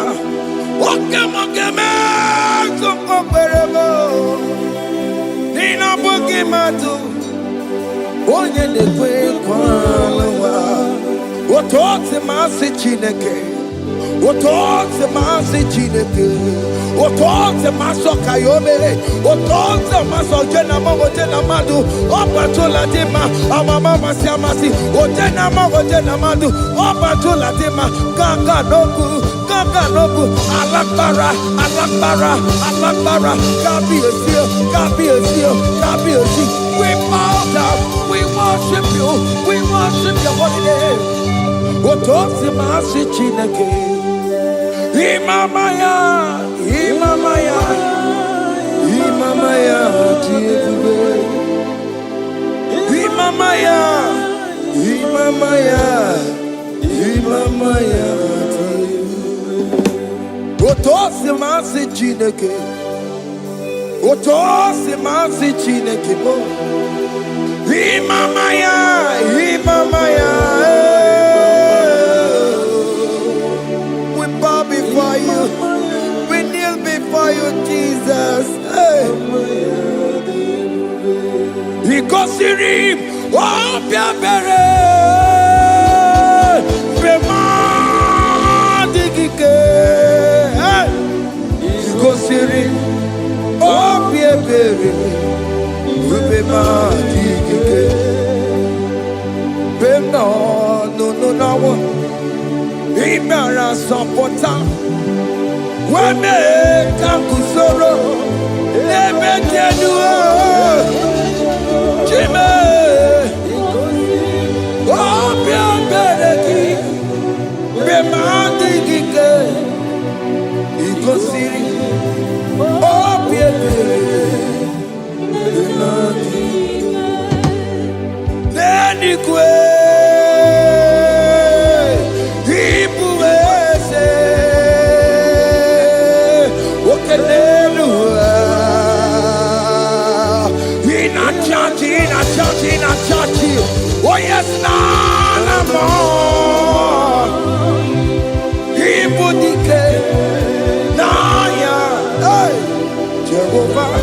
A: oke mo ke meso kokwere mo nina bogi matu onye nekwe kwa lawa otote masi Chineke otote masi Chineke otote maso kayome otote maso jena madu opatola dima amama masi amasi ojena madu opatola dima ganga noku alagbara kabi esi we bow down, we worship you your holy name. Otote masi Chineke Imamaya, Otosi masi Chineke mo Imamaya we bow before you, we kneel before you, Jesus. Hey. Ikosirim opia bere bema digike. Ikosirim opia bere bema digike. Bema no. Imara sopota weme kankusoro ebekeduo chime opia bereki bemadigike ikosiri opia bereki nenikwe oh yes, no more. Ibudike, Naya, hey, Jehovah,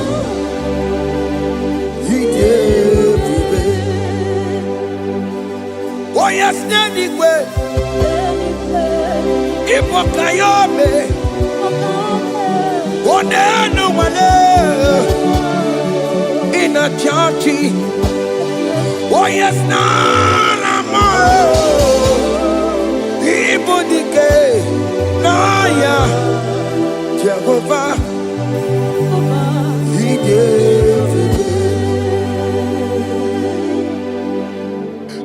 A: He gave me. Oh yes, anyway, Ibokayobe, oh no one in a church. Oh yes, na more. Ibudike, Naya, Jehovah, He gave it.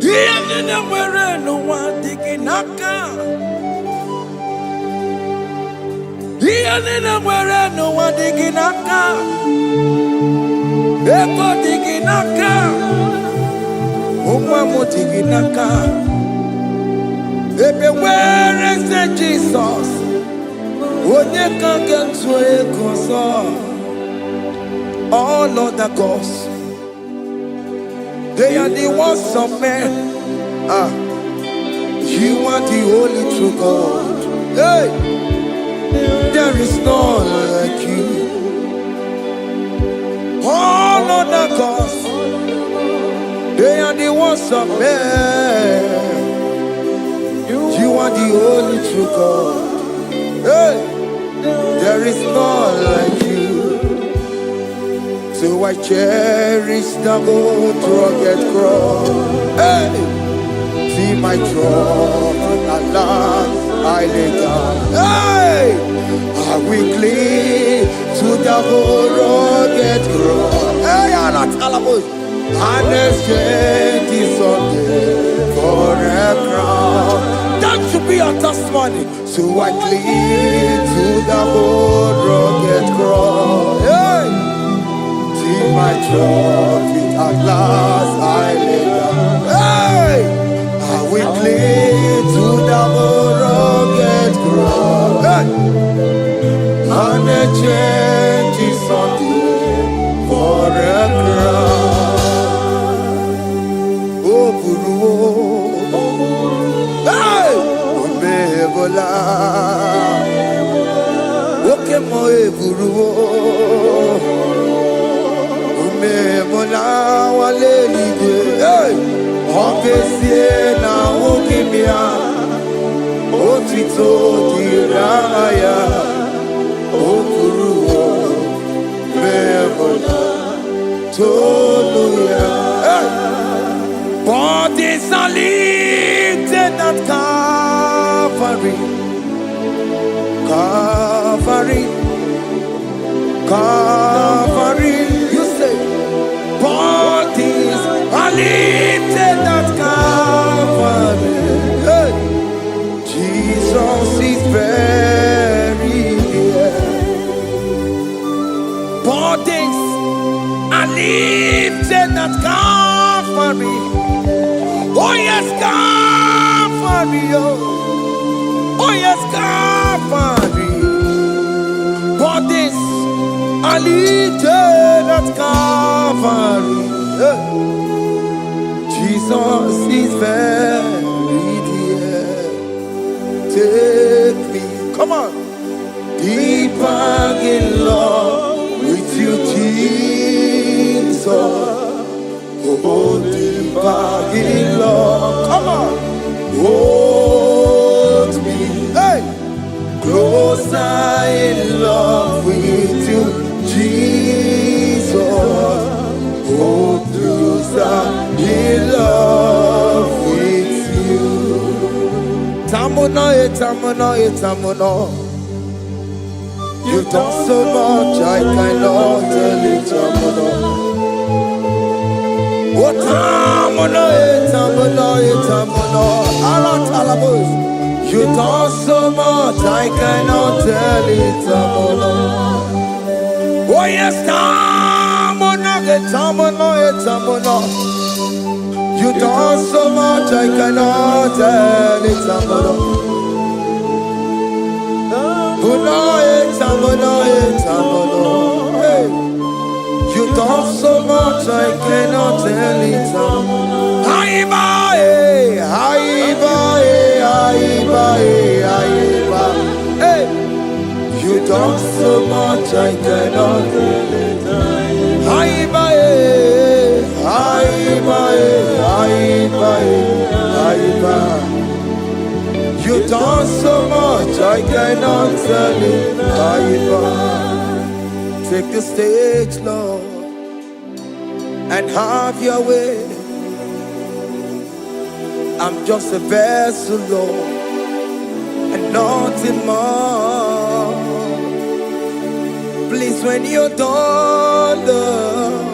A: He ended up where no one digging naka.
B: Iyanina mwere no wadiginaka. Eko diginaka. Umwa mutiginaka. Ebe where is the Jesus? Onye kangen tue koso. All other gods, they are the ones of men. You are the only true God. Hey, there is none like you. All other gods, they are the ones of men. You are the only true God. Hey, there is none like you. So I cherish the old rugged cross. Hey, see my trouble, Allah, I lay down. Hey, I will cling to the old rugged cross. Hey, Allah, and exchange this Sunday for a crown. That should be a testimony. So I cling to the old rugged cross. Hey, see my trophy at last I lay down. Hey, I will cling to the rugged cross. Hey, and a change is something for a crown. Oh, Guru, hey, Omebola, okay, my Guru. Mola wale ligwe, obesie na ukimia, otito diraya, okuruo, memola, toluya. Bodies are lifted at Calvary, Calvary, Calvary. You say. Bodies are lifted at Calvary. Hey. Jesus is buried here. Bodies are lifted at Calvary. Oh yes, Calvary. Oh yes, Calvary. Bodies are lifted at Calvary. Jesus is buried here. Take me, come on, deeper in love with you, Jesus. Oh, deeper in love, come on, hold me, hey, closer in love with you, Jesus. Oh, closer in love with you. Tamuno, tamuno, tamuno. You've done so much, I cannot tell it, tamuno. Oh, tamuno, tamuno, tamuno. Alatalabos. You've done so much, I cannot tell it, tamuno. Oh, yes, tamuno. You done so much, I cannot tell it, tamuno. Hey, you done so much, I cannot tell it, tamuno. Hey, you done so much, I cannot tell it. You done so much, I cannot tell it. Take the stage, Lord, and have your way. I'm just a vessel, Lord, and nothing more. Please, when you're done, Lord,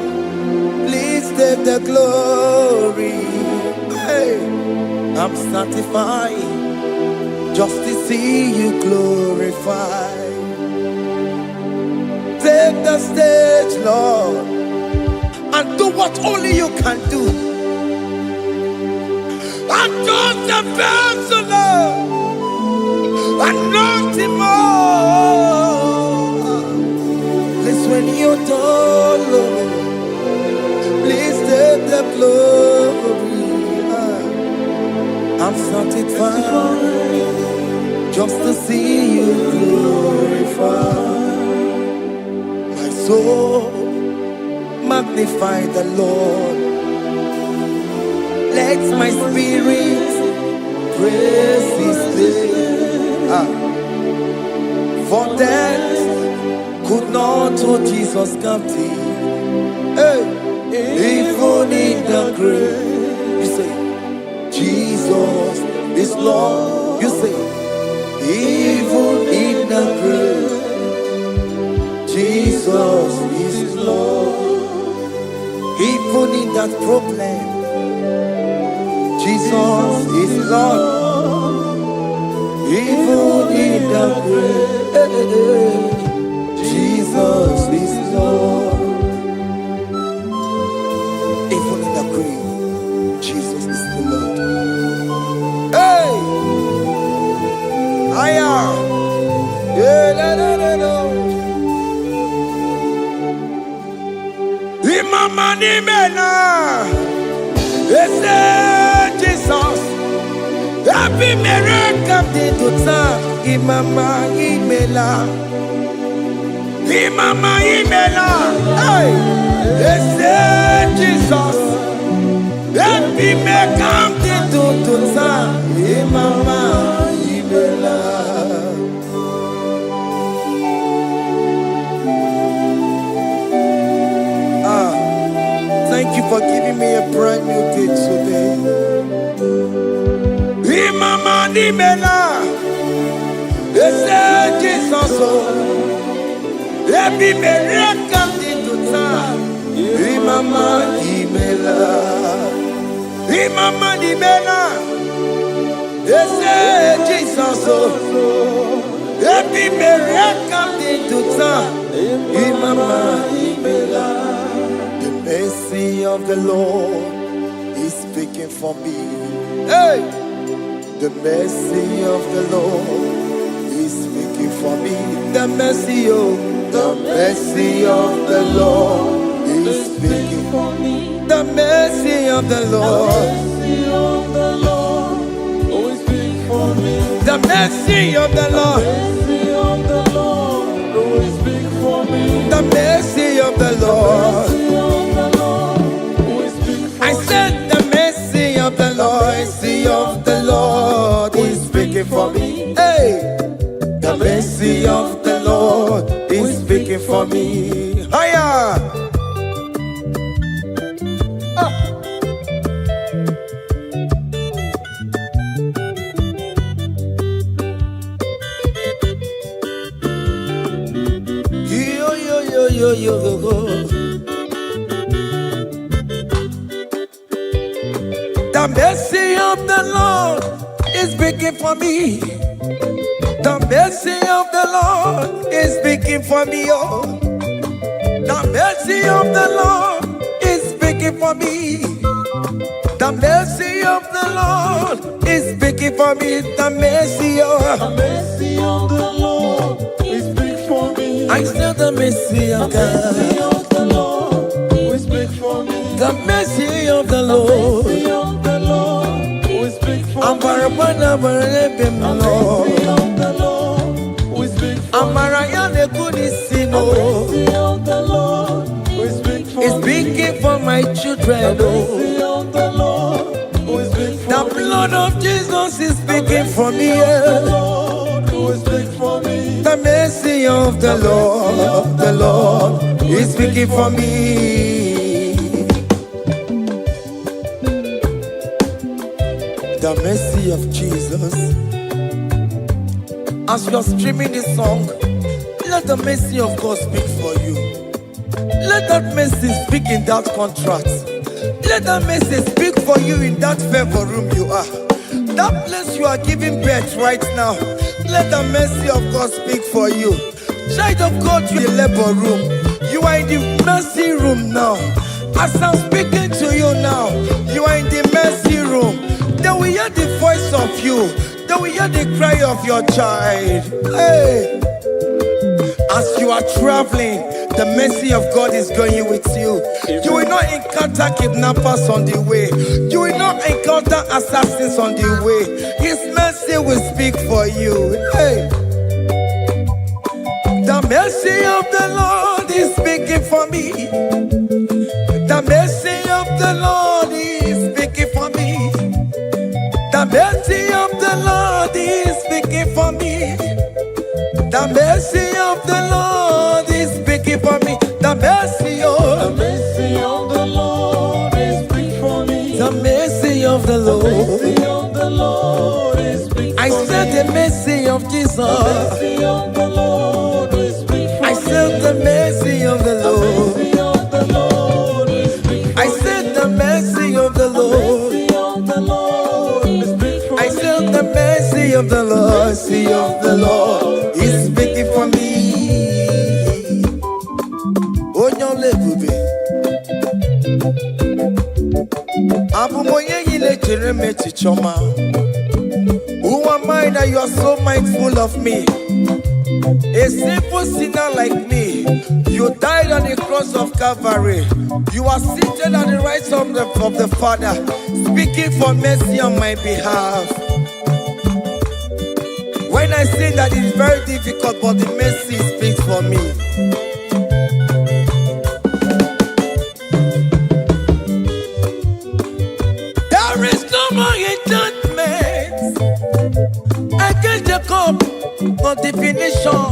B: please take the glory. Hey, I'm satisfied just to see you glorified.
A: the stage, Lord, and do what only you can do. And just the vessel, Lord, and nothing more. Please, when you don't, Lord, please take the glory. I'm satisfied just to see you glorified. My soul magnify the Lord. Let my spirit praise His name. For death could not hold Jesus captive. Hey, even in the grave, you say, Jesus is Lord. You say, even in the grave, Jesus is Lord. Even in that problem, Jesus is Lord. Even in the grave, Jesus is Lord. Even in the grave, Jesus is the Lord. Hey! I am. Yeah, no, no, no, no. Imama ni mena. Ese Jesus. Happy miracle de tutsa. Imama imela. Imama imela. Hey. Ese Jesus. Happy miracle de tutsa. Imama imela. Thank you for giving me a brand new day today. Imama nimela, ese Jesus o, ebi mereka dituta. Imama nimela, Imama nimela, ese Jesus o, ebi mereka dituta. Imama nimela. The mercy of the Lord is speaking for me. Hey! The mercy of the Lord is speaking for me. The mercy of the Lord is speaking for me. The mercy of the Lord always speak for me. The mercy of the Lord always speak for me. The mercy of the Lord. I said the mercy of the Lord is speaking for me. Hey, the mercy of the Lord is speaking for me. Hiya. Yo yo yo yo yo yo. The mercy of the Lord is speaking for me. The mercy of the Lord is speaking for me. Oh, the mercy of the Lord is speaking for me. The mercy of the Lord is speaking for me. The mercy of
E: The Lord is big for me.
A: I said the mercy of God.
E: The Lord is big for me.
A: The mercy of the Lord.
E: The Lord is big for me.
A: Amarabana barebem Lord.
E: The Lord is big for me.
A: Amarayane kunisino.
E: The Lord is big for
A: It's
E: me.
A: speaking for my children. Oh.
E: The Lord is big for
A: The
E: me.
A: blood of Jesus is speaking for me.
E: The
A: Yeah.
E: Lord is big for me.
A: The mercy of the Lord is speaking for me. The mercy of Jesus. As you are streaming this song, let the mercy of God speak for you. Let that mercy speak in that contract. Let that mercy speak for you in that favor room you are. That place you are giving birth right now. Let the mercy of God speak for you. Child of God, you in the labor room.
B: You are in the mercy room now. As I'm speaking to you now, you are in the mercy room. Then we hear the voice of you. Then we hear the cry of your child. Hey, as you are traveling, the mercy of God is going with you. You will not encounter kidnappers on the way. You will not encounter assassins on the way. His mercy will speak for you. Hey. The mercy of the Lord is speaking for me. The mercy of the Lord is speaking for me. The mercy of the Lord is speaking for me. The mercy of the Lord is speaking for me. The mercy of
E: the Lord is big for me.
B: the mercy of the
E: The
B: Lord.
E: mercy of the Lord is big for
B: I
E: me.
B: said the mercy of Jesus.
E: The mercy of the Lord is big for me.
B: I said the mercy of the
E: The
B: Lord.
E: mercy of the Lord is big for me.
B: I said the mercy of the
E: The
B: Lord.
E: mercy of the Lord is big for me.
B: I said the mercy of the Lord. Mercy of the Lord is speaking for me. Oh, your lebube. Abu moye yile jereme chichoma. Who am I that you are so mindful of me? A simple sinner like me, you died on the cross of Calvary. You are seated at the right of the Father, speaking for mercy on my behalf. When I say that it's very difficult, but the mercy speaks for me. There is no more enchantment against Jacob, no definition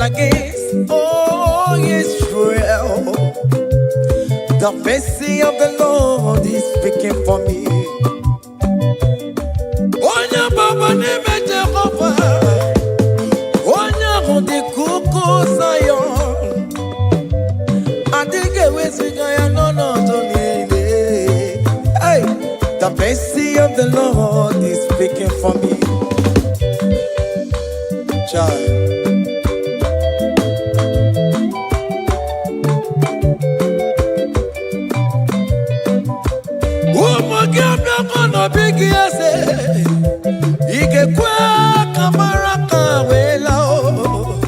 B: against all Israel. The mercy of the Lord is speaking for me. Onya baba neme Jehovah, onya hundi kuku Zion. Adige wesigaya no zonile. Hey, the mercy of the Lord is speaking for me. Child. Big yes, Igekwe kamara kawela o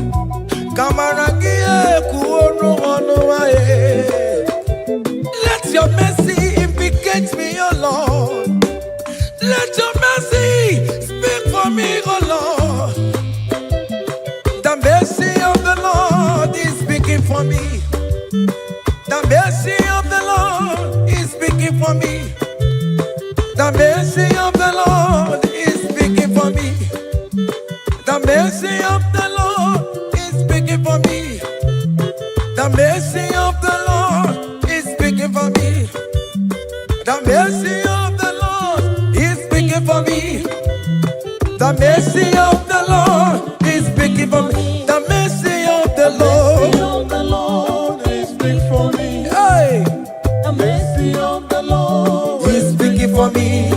B: kamara gie kuonu onuwaye. Let your mercy implicate me, O Lord. Let your mercy speak for me, O Lord. The mercy of the Lord is speaking for me. The mercy of the Lord is speaking for me. The mercy of the Lord is speaking for me. The mercy of the Lord is speaking for me. The mercy of the Lord is speaking for me. The mercy of the Lord is speaking for me. The mercy of the Lord is speaking for me. The mercy of the Lord
E: is big for me.
B: Hey.
E: The mercy of the Lord
B: He's speaking for me.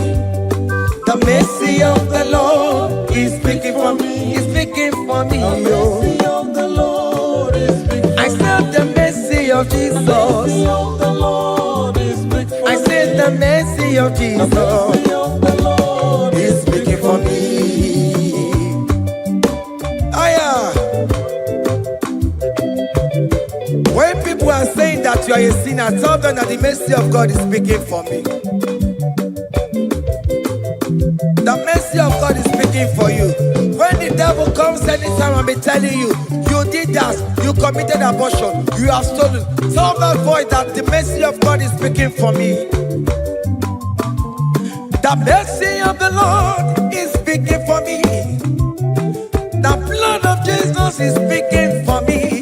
B: The mercy of the Lord is speaking for me. He's speaking for me.
E: The mercy of the Lord is big for me.
B: I said the mercy of
E: The mercy
B: Jesus.
E: of the Lord is big for me.
B: I said the mercy of
E: The
B: Jesus
E: mercy of the Lord
B: is speaking for me. Aya. When people are saying that you are a sinner, tell them that the mercy of God is speaking for me. The mercy of God is speaking for you. When the devil comes anytime and be telling you, you did that, you committed abortion, you have stolen, tell that voice that the mercy of God is speaking for me. The mercy of the Lord is speaking for me. The blood of Jesus is speaking for me.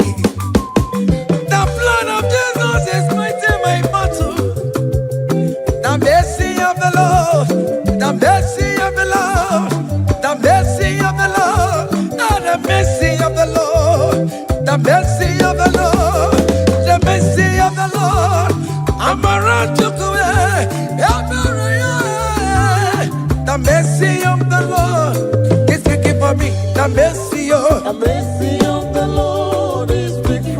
B: The blood of Jesus is fighting my battle. The mercy of the Lord, the mercy of the Lord, the mercy of the Lord, oh, the mercy of the Lord, the mercy of the Lord, the mercy of the Lord. Amarachukwe, the mercy of the Lord is speaking for me. The mercy of
E: the mercy of the Lord is big for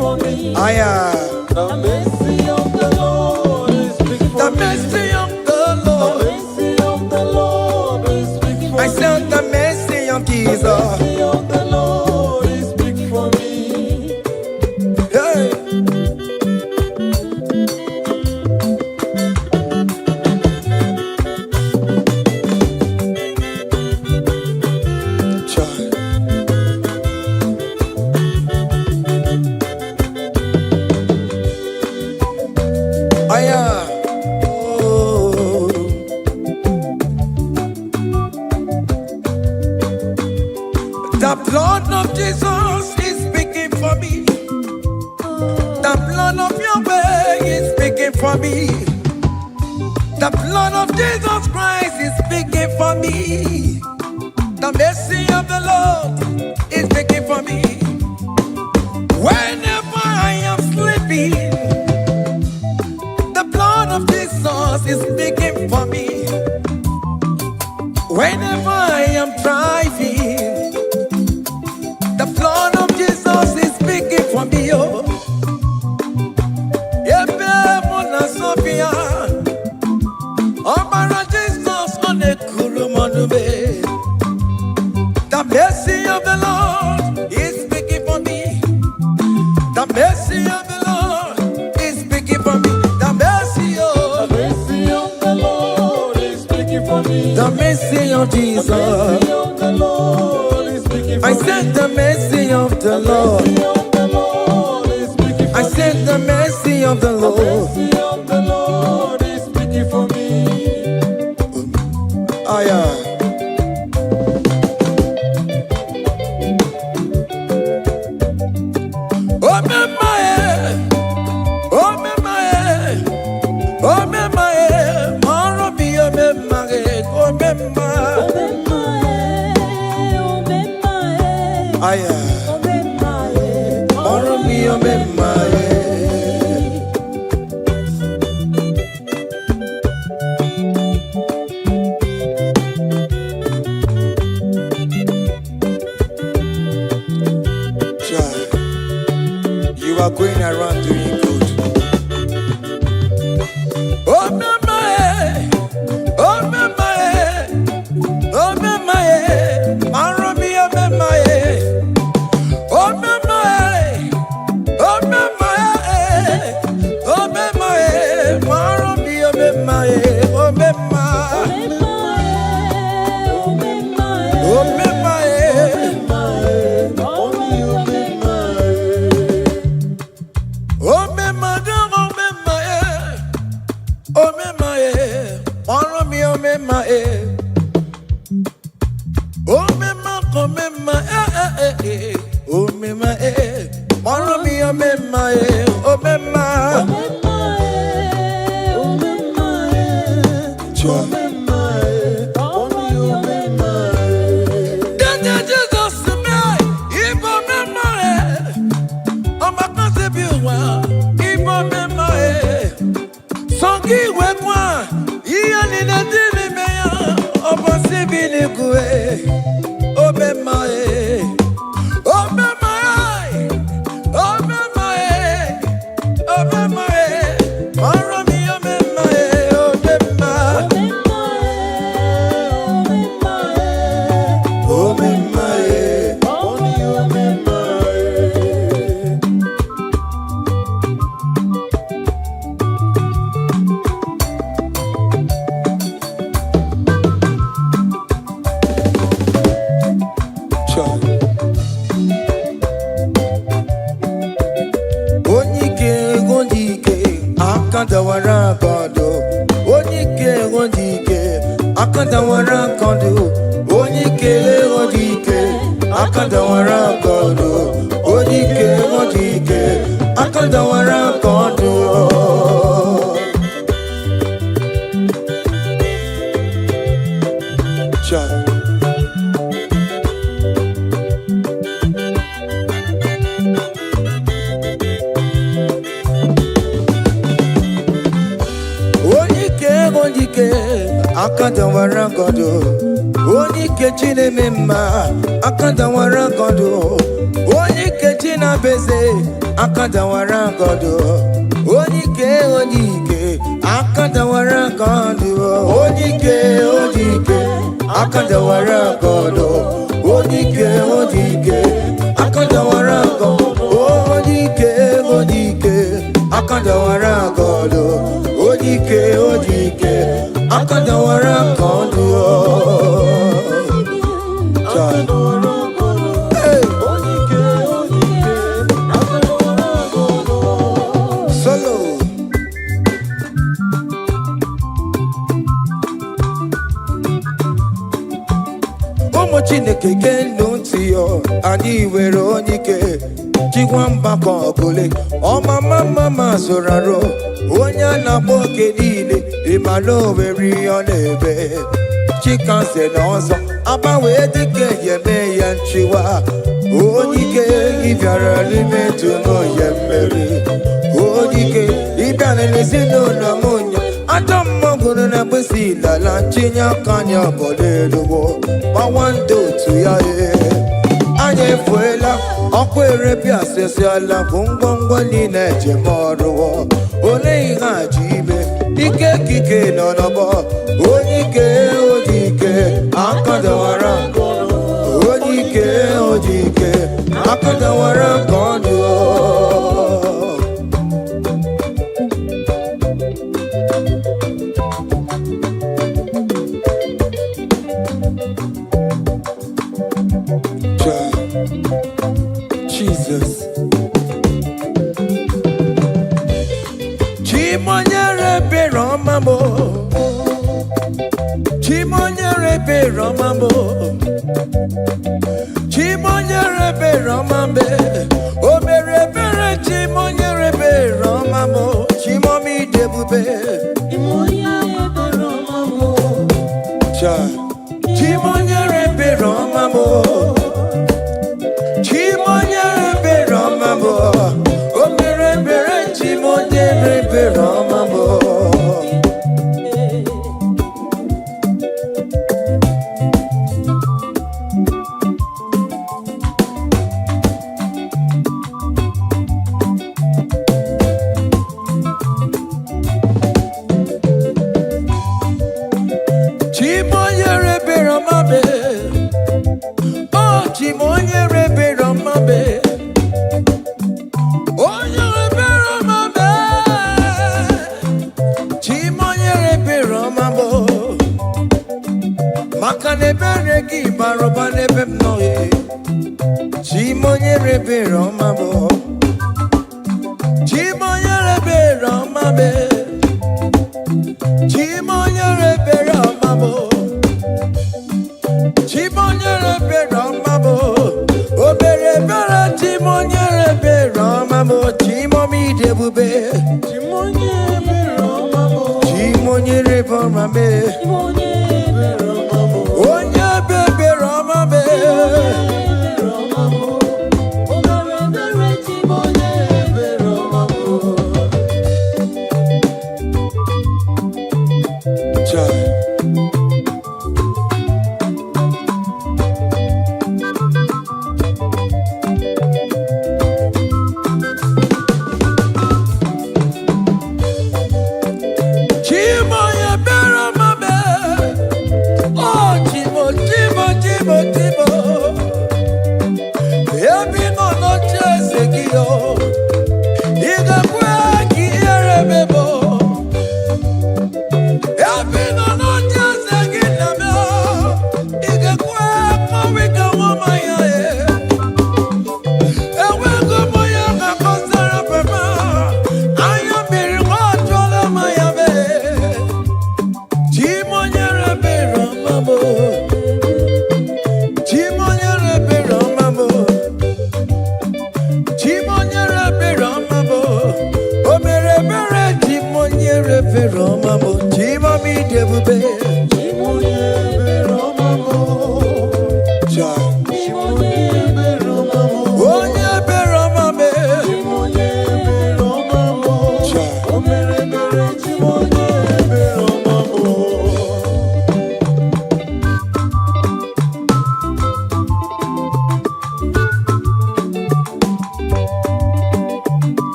E: The mercy of the Lord is big for
B: The
E: me.
B: mercy of the
E: The
B: Lord.
E: mercy of the Lord is big for
B: I
E: me.
B: said the mercy of
E: The
B: Jesus.
E: mercy of the Lord is big for me.
B: Hey. Child. Oh. The blood of Jesus is speaking for me. The blood of your way is speaking for me. The blood of Jesus Christ is speaking for me. The mercy of the Lord is speaking for me. Whenever I am sleeping, the blood of Jesus is speaking for me. Whenever I am driving, the blood of Jesus is speaking for me. Oh, Ebe Mona Sophia, Obara Jesus on the Kulumanube. The mercy of the Lord is speaking for me. The mercy of the Lord is speaking for me. The mercy
E: The
B: of
E: mercy of the Lord is speaking for me.
B: the mercy of
E: The
B: Jesus.
E: mercy of the Lord is speaking for
B: I
E: me.
B: said the mercy of the
E: The
B: Lord.
E: mercy of the Lord is speaking for
B: I
E: me.
B: said the mercy of the
E: The
B: Lord.
E: mercy of the Lord is speaking for me.
B: Aya. Oh me mae, oh me mae, oh me mae, maro bi oh me mae, oh me mae. Aya, maro bi oh me mae. Child, you are going around doing good. Oh me mae, oh me mae, oh me mae, maro bi oh me mae. Oh me mae, oh me mae, oh me mae, maro bi oh me mae, oh me mae, oh me mae. Oh me madam, oh me mae, oh me mae, maro bi oh me mae. Oh me ma, oh me mae, oh me mae, maro bi oh me mae, oh me mae. Child. Then Jesus me, Igbo me mae, oh my God be one, Igbo me mae. Songi we kwa, iya ni na dimi me ya, obo si bi ni kue, oh me mae, oh me mae, oh me mae, oh me mae, maro mi oh me mae, oh me mae, oh me mae. Child. Onyike, akadawara kondo. Onyike, akadawara kondo. Onyike, akadawara kondo. Onyike, akadawara kondo. Child. Onyike, akadawara kondo. Onyike chine mema, akadawara kondo. Onyike china beze, akadawara godo onike akadawara godo onike akadawara godo onike akadawara godo onike akadawara godo onike akadawara godo Chineke kendo ntị yo anyị were onike chikwa mgbakọ ọgụle ọmama zụrụ arụ onye a na-akpọ oke niile ịmala oweri ọ na-ebe chikanze na ọzọ agbanwe dịka yeme ya nchiwa onike ịbịara n'ime tụnụ ya mmeri onike ịbịara n'ezinụlọ m nya atọ mmọgụrụ na mkpịsị lala ntinye aka anya ọbọla eluwo gbawando otu ya anya efuela ọkụ erepịa asịsịala bụ ngwongwo niile ejem ọrụwo ole ihe a ji ime ike kike nọ n'ọbọ onike akadawara onike akadawara ka ọ dị Jesus. Chimonyere Romamo. Chimonyere Romamo. Chimonyere Romambe. Omere Bere Chimonyere Romamo. Chimomi Debube. Chimonyere Romamo. Chimonyere Romamo. Chimonyere Romamo, oh mere Chimonyere Romamo. Chimonyere Romamo, oh Chimonyere Romamo. Makanebere ki baroba nebem noye Chimonyere Romamo Chimonyere Romamo Chimonyere Romamo Chimonyere Romamo Obere bere Chimonyere Romamo Chimomi debube Chimonyere Romamo Chimonyere Romamo Onye bebe Romamo Chimonyere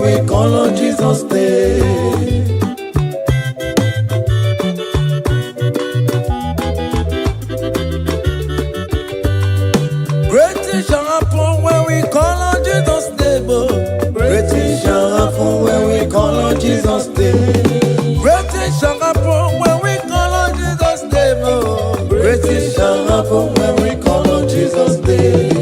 E: we call on Jesus' name. Great things shall happen when we call on Jesus' name. Great things shall happen when we call on Jesus' name. Great things shall happen when we call on Jesus' name. Great things shall happen when we call on Jesus' name.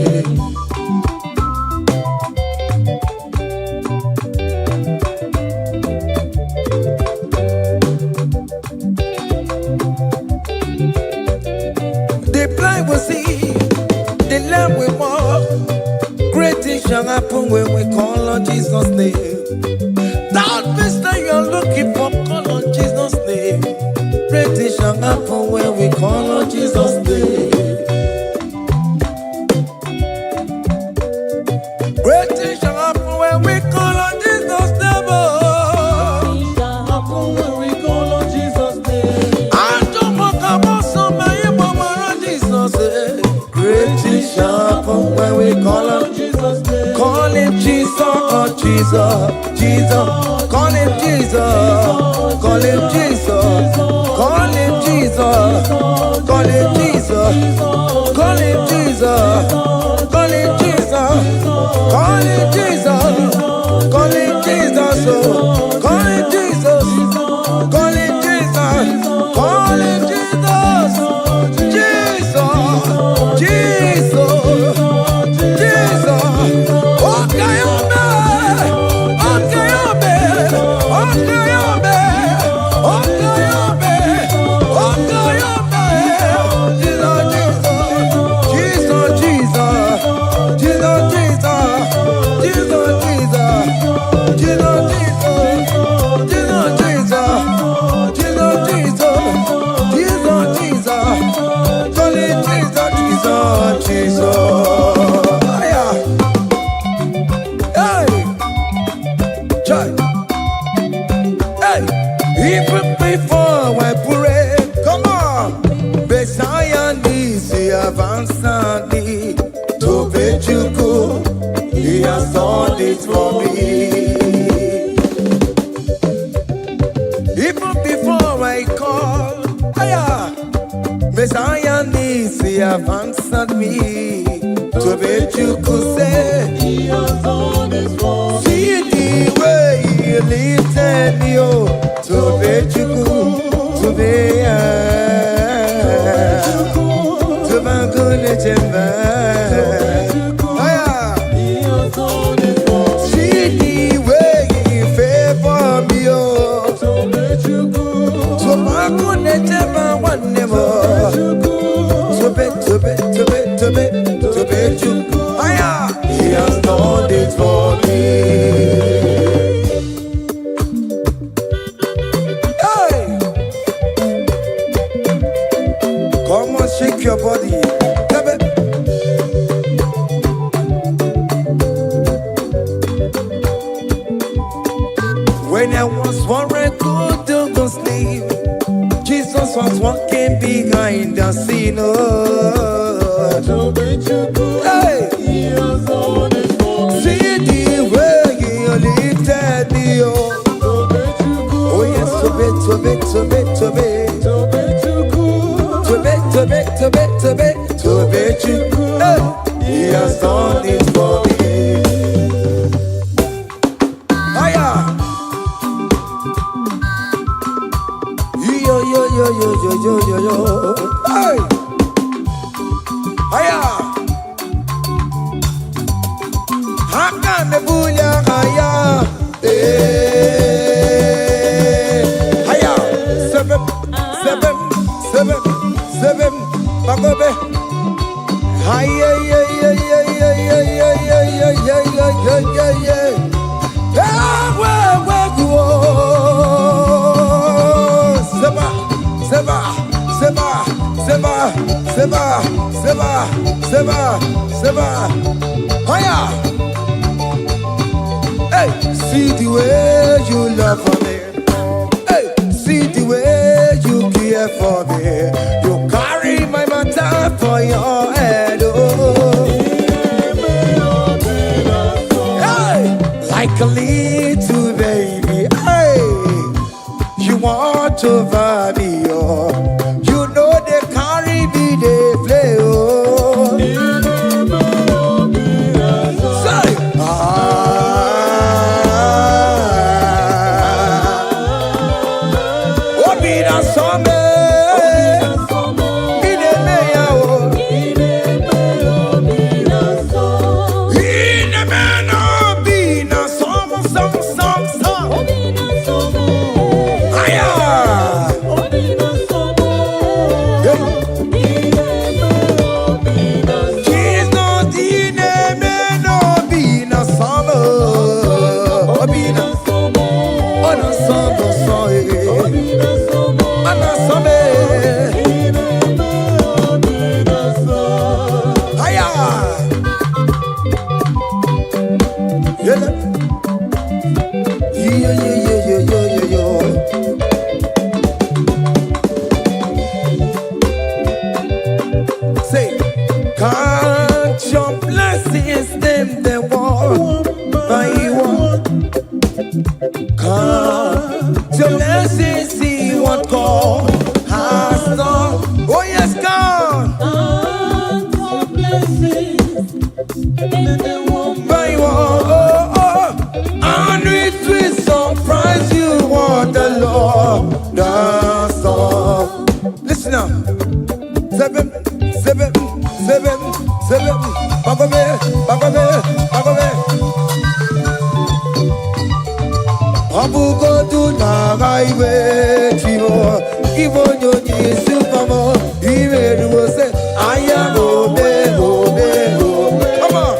E: The blind will see, the lame will walk. Great things shall happen when we call on Jesus' name. That mister you're looking for, call on Jesus' name. Great things shall happen when we call on Jesus' name. Great things shall happen when we call on Jesus' name. Happen when we call on Jesus' name. I don't want to about somebody, but on Jesus' name. Great things shall happen when we call on Jesus' name. Call him Jesus, oh Jesus, Jesus. Call him Jesus, call him Jesus, call him Jesus, call him Jesus, call him Jesus, call him Jesus, call him Jesus, call him Jesus, call him Jesus, call him Jesus, call him Jesus, Jesus, Jesus, Jesus. Okay, even before I pray, come on. Messiah needs the advance to bet you go. He has done it for me. Even before I call, Messiah needs the advance me to bet you could say he has done it for me. See the way he lifted me to bet you could, to be to my goodness and see the way he favor me, to bet you could, to my goodness and one never, to bet you could, he has done it for me. Come on, shake your body. When I was worried, good to sleep, Jesus was walking behind the scene. Hey. See the way he lifted me. Oh yes, to bet you, he has done it for me. Yo. Hey. Hakan bunya haya. Seven. Bagobe. Haya. Seba. Haya. Hey, see the way you love for me. Hey, see the way you care for me. You carry my matter for your head. Oh. Hey, like a little watch over me, oh. You know they carry me, they play, oh. Say, oh, be that summer. Say, count your blessings, them they walk by one. Count your blessings, see what God has done. Oh yes, God. Count your blessings, by one. Oh, oh. And it will surprise you what the Lord does. Listen now. Seven. Bagome. Abugo do na highway chivo. Ibo nyonyi supamo. Iwe duo se aya ome. Come on.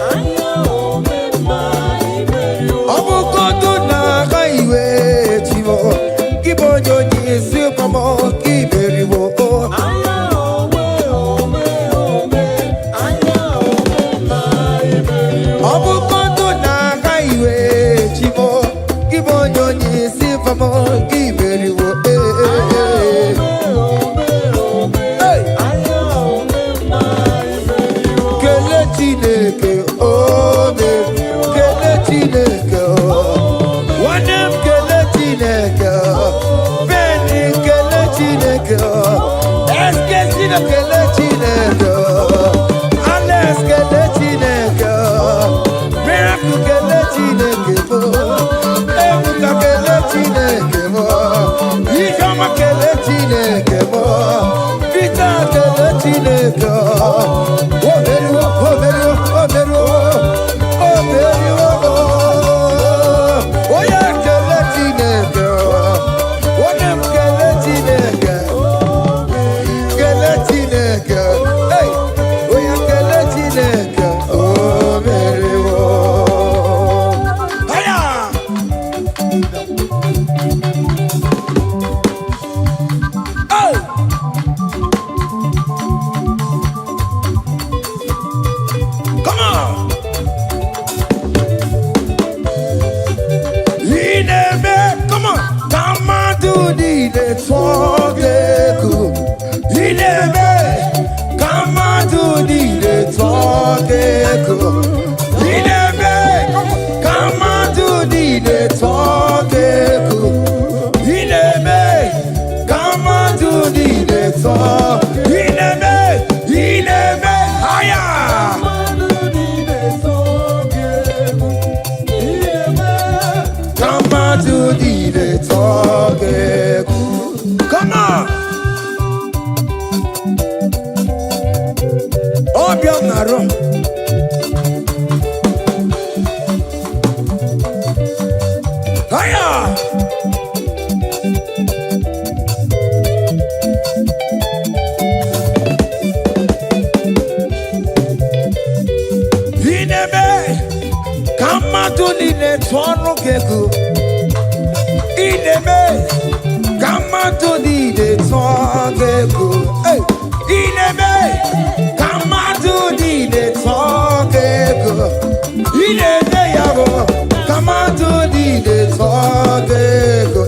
E: Abugo do na highway chivo. Ibo nyonyi supamo. Iwe duo.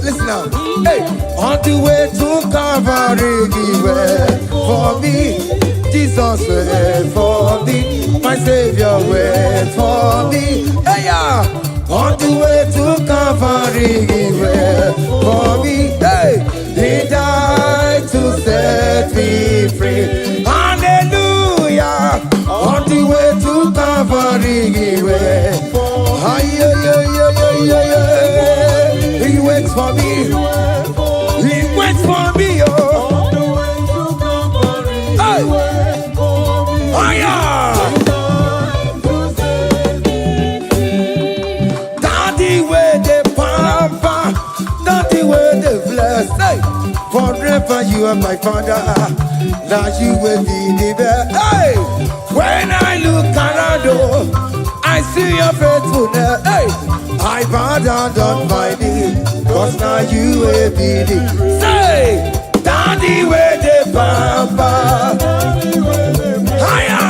E: Listen now. Hey, on the way to Calvary, He went for me. Jesus went for me. My Savior went for me. Hey, yeah. On the way to Calvary, He went for me. Hey, He for me. He waits for me, oh. Hey. Oh, yeah. Daddy, where the papa, daddy, where the bless. Hey. Forever you are my father. Now you will be the best. Hey. When I look around, oh, I see your faithfulness. Hey. I bow down on my knees, cause now you will be the. Say, Daddy, where the papa. Higher.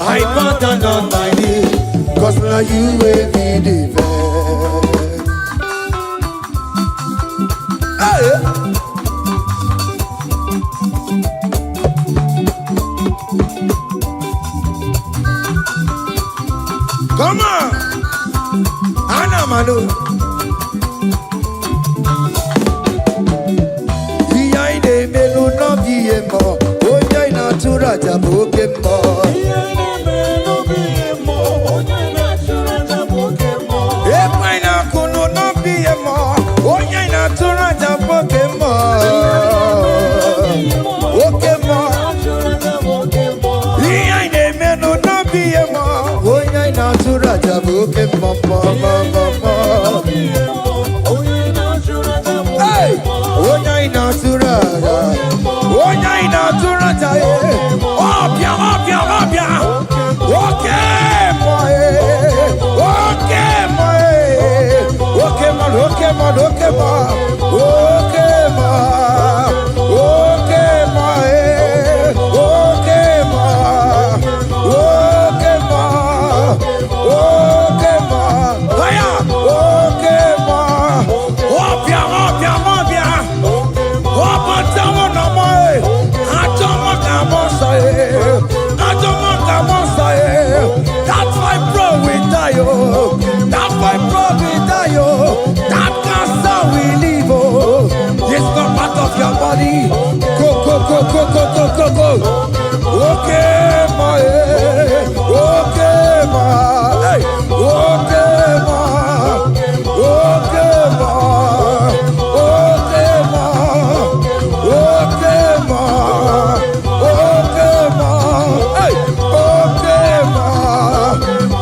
E: I bow down on my knees, cause now you will be the best. Hey. Come on, Anna Manu. Iya ine melu no biye mo, oya ina tura jaboke mo. Iya ine melu biye mo, oya ina tura jaboke mo. Epa ina kunu no biye mo, oya ina tura jaboke mo. Oke mo, iya ine melu no biye mo. Natura jabuke mama mama. Hey, onya inatura, onya inatura jaye. Opia, opia, opia. Okay, boy. Okay, boy. Okay, man, okay, man, okay, man. Okay, man. Okay, man. Okay, man. Okay, man. Okay, ma. Aya. Okay, ma. Opia, opia, opia. Opa tawo na mai. Atomo kamosa e. Atomo kamosa e. That's why bro we die oh. That's why bro we die oh. That cancer we live oh. It's not part of your body. Go, go, go, go, go, go, go, go. Okay, ma. Okay, ma. Hey. Okay, ma. Okay, ma. Okay, ma. Okay, ma. Okay, ma. Hey. Okay, ma.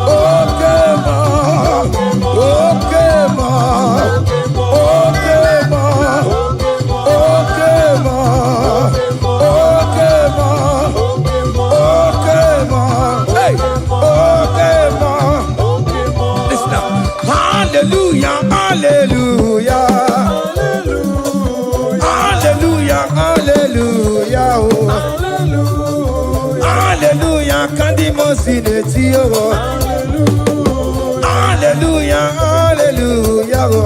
E: Okay, ma. Okay, ma. Okay, ma. Okay, ma. Okay, ma. Okay, ma. Hey. Okay, ma. Listen up. Hallelujah, hallelujah. Hallelujah, hallelujah. Oh. Hallelujah, kandi mosineti oh. Hallelujah, hallelujah. Oh.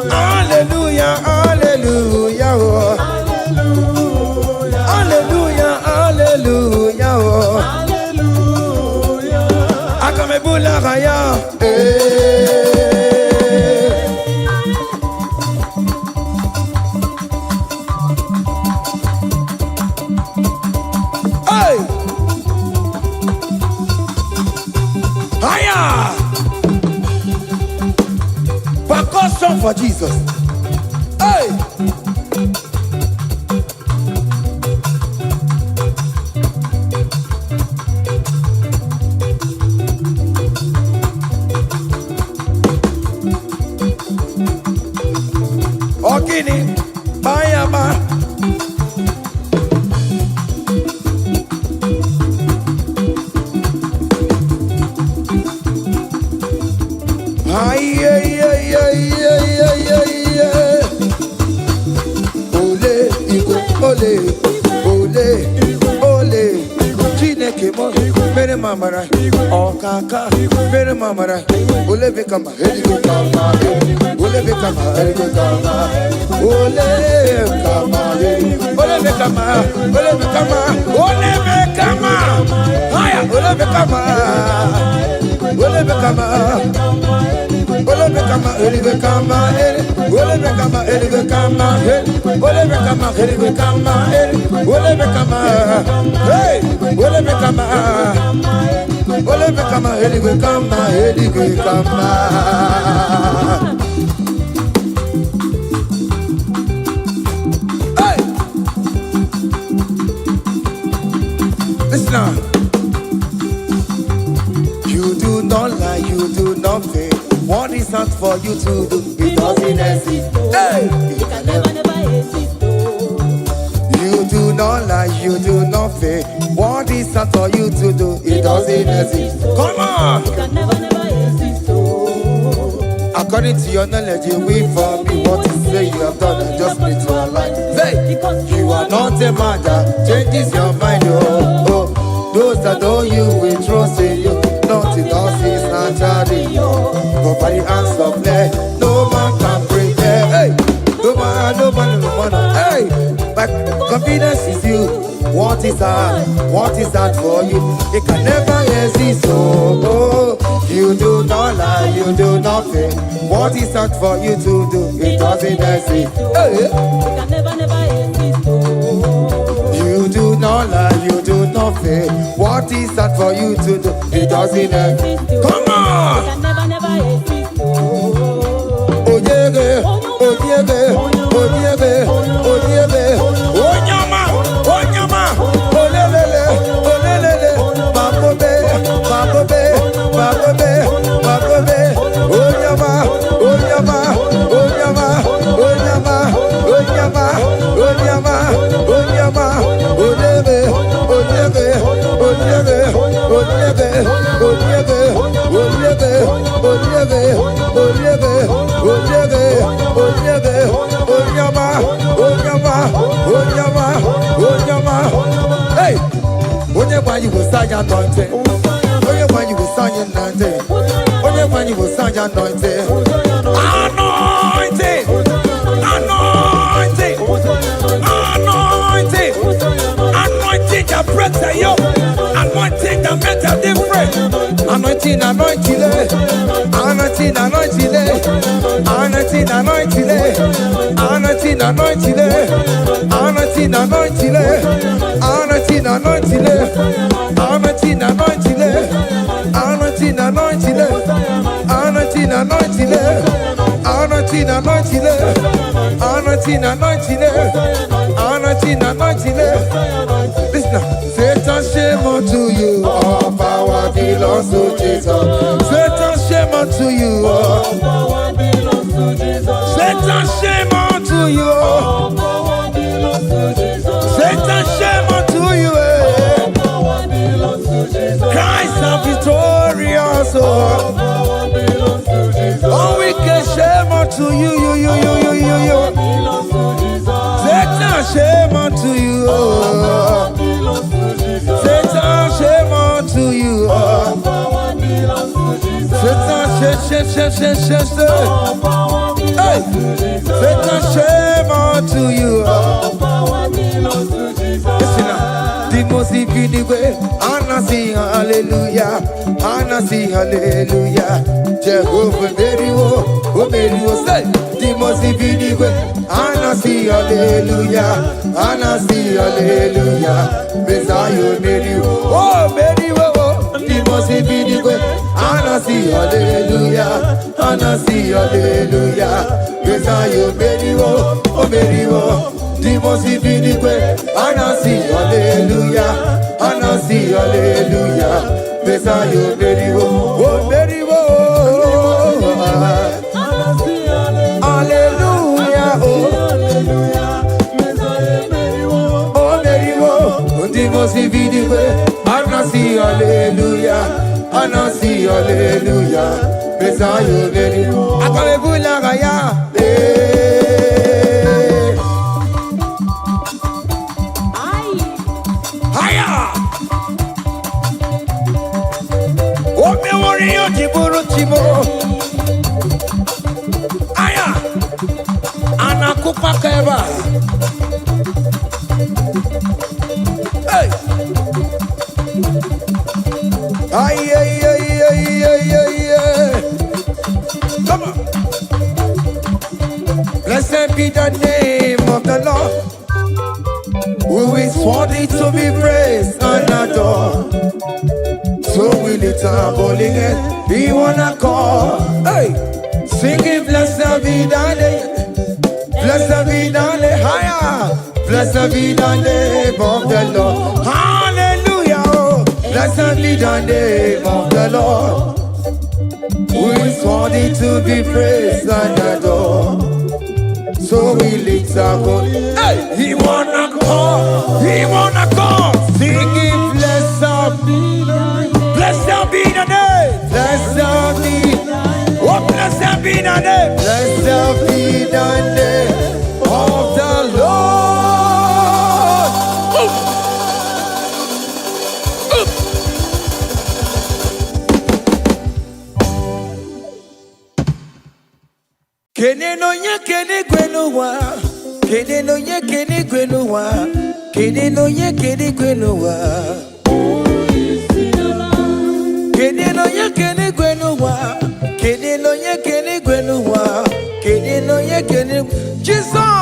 E: Hallelujah, hallelujah. Oh. Hallelujah, hallelujah. Oh. Akamebula raya. Hey. Higher. Percussion for Jesus. Hey. Ogini, Bayama. Ay, ay, ay, ay, ay, ay, ay, ay. Ole, Igbo, ole, ole, ole. Chineke mo, mere mamara. Okaka, mere mamara. Ole bekama, heligo kama, ole bekama, heligo kama, ole kama, ole bekama, ole bekama, ole bekama. Haya, ole bekama, ole bekama. Ole kama eligwe kama olebe kama eligwe kama olebe kama eligwe kama olebe kama hey olebe kama eligwe kama hey listen now. You do not lie, you do not fail. What is hard for you to do? It doesn't exist. Hey!
F: It can never exist.
E: You do not lie, you do not fail. What is hard for you to do? It doesn't exist. Come on!
F: It can never exist.
E: According to your knowledge, you will for me. What you say you have done, I just need to align. Hey! You are not a man that changes your mind, oh. Those that know you will trust in you. Nothing else is naturally. But by the hands of flesh, no man can prepare. Hey, no man. Hey, but confidence is you. What is that for you? It can never exist. Oh, you do not lie, you do not fail. What is that for you to do? It doesn't exist. Hey,
F: it can never exist.
E: you do not lie, you do not fail. What is that for you to do? It doesn't exist. Come on!
F: It can never exist.
E: Oh yeah, Onyama, olelele, makobe, Onyama, Hey, whenever you will sign anointing, whenever you will sign anointing, whenever you will sign anointing, anointing that breaks the yoke, anointing that makes a difference, anointing, Listen, Satan, shame unto you, all power belongs to Jesus. Satan, shame unto you, all power belongs to Jesus. Satan, shame unto you, all power belongs to Jesus. Satan, shame unto you, all power belongs to Jesus. Christ is victorious, all power belongs to Jesus. All we can shame unto you. Satan, shame unto you, Satan, shame unto you, Satan, shame. Hey, Satan, shame unto you. Listen now, the most way, Anna sing hallelujah, Jehovah very well, say, the most way, Anna sing hallelujah, Messiah very well, oh very well, the most way, Anna sing hallelujah, Messiah very well, oh very well. The most way, Anna sing hallelujah, Messiah very well, oh very well, hallelujah, oh very well, the most way, Anna sing hallelujah, Messiah very well, Akabebula gaya, Aya, anakupa keba. Hey, ay. Come on. be the name of the Lord, who is worthy to be praised and adored. So we lift our holy hand, we wanna call, hey, singing blessed be thy name, blessed be thy name, higher, blessed be the name of the Lord, hallelujah, oh, blessed be the name of the Lord, who is worthy to be praised and adored. So we lift our voice, hey, he wanna call, singing blessed be the name, blessed be the name, blessed be, oh blessed be the name, blessed be the name of the Lord. Kene no nye kene gwenuwa, kene no nye kene gwenuwa, kene no nye kene gwenuwa, kene no nye kene gwenuwa, kene no nye kene gwenuwa, kene no nye kene. Jesus.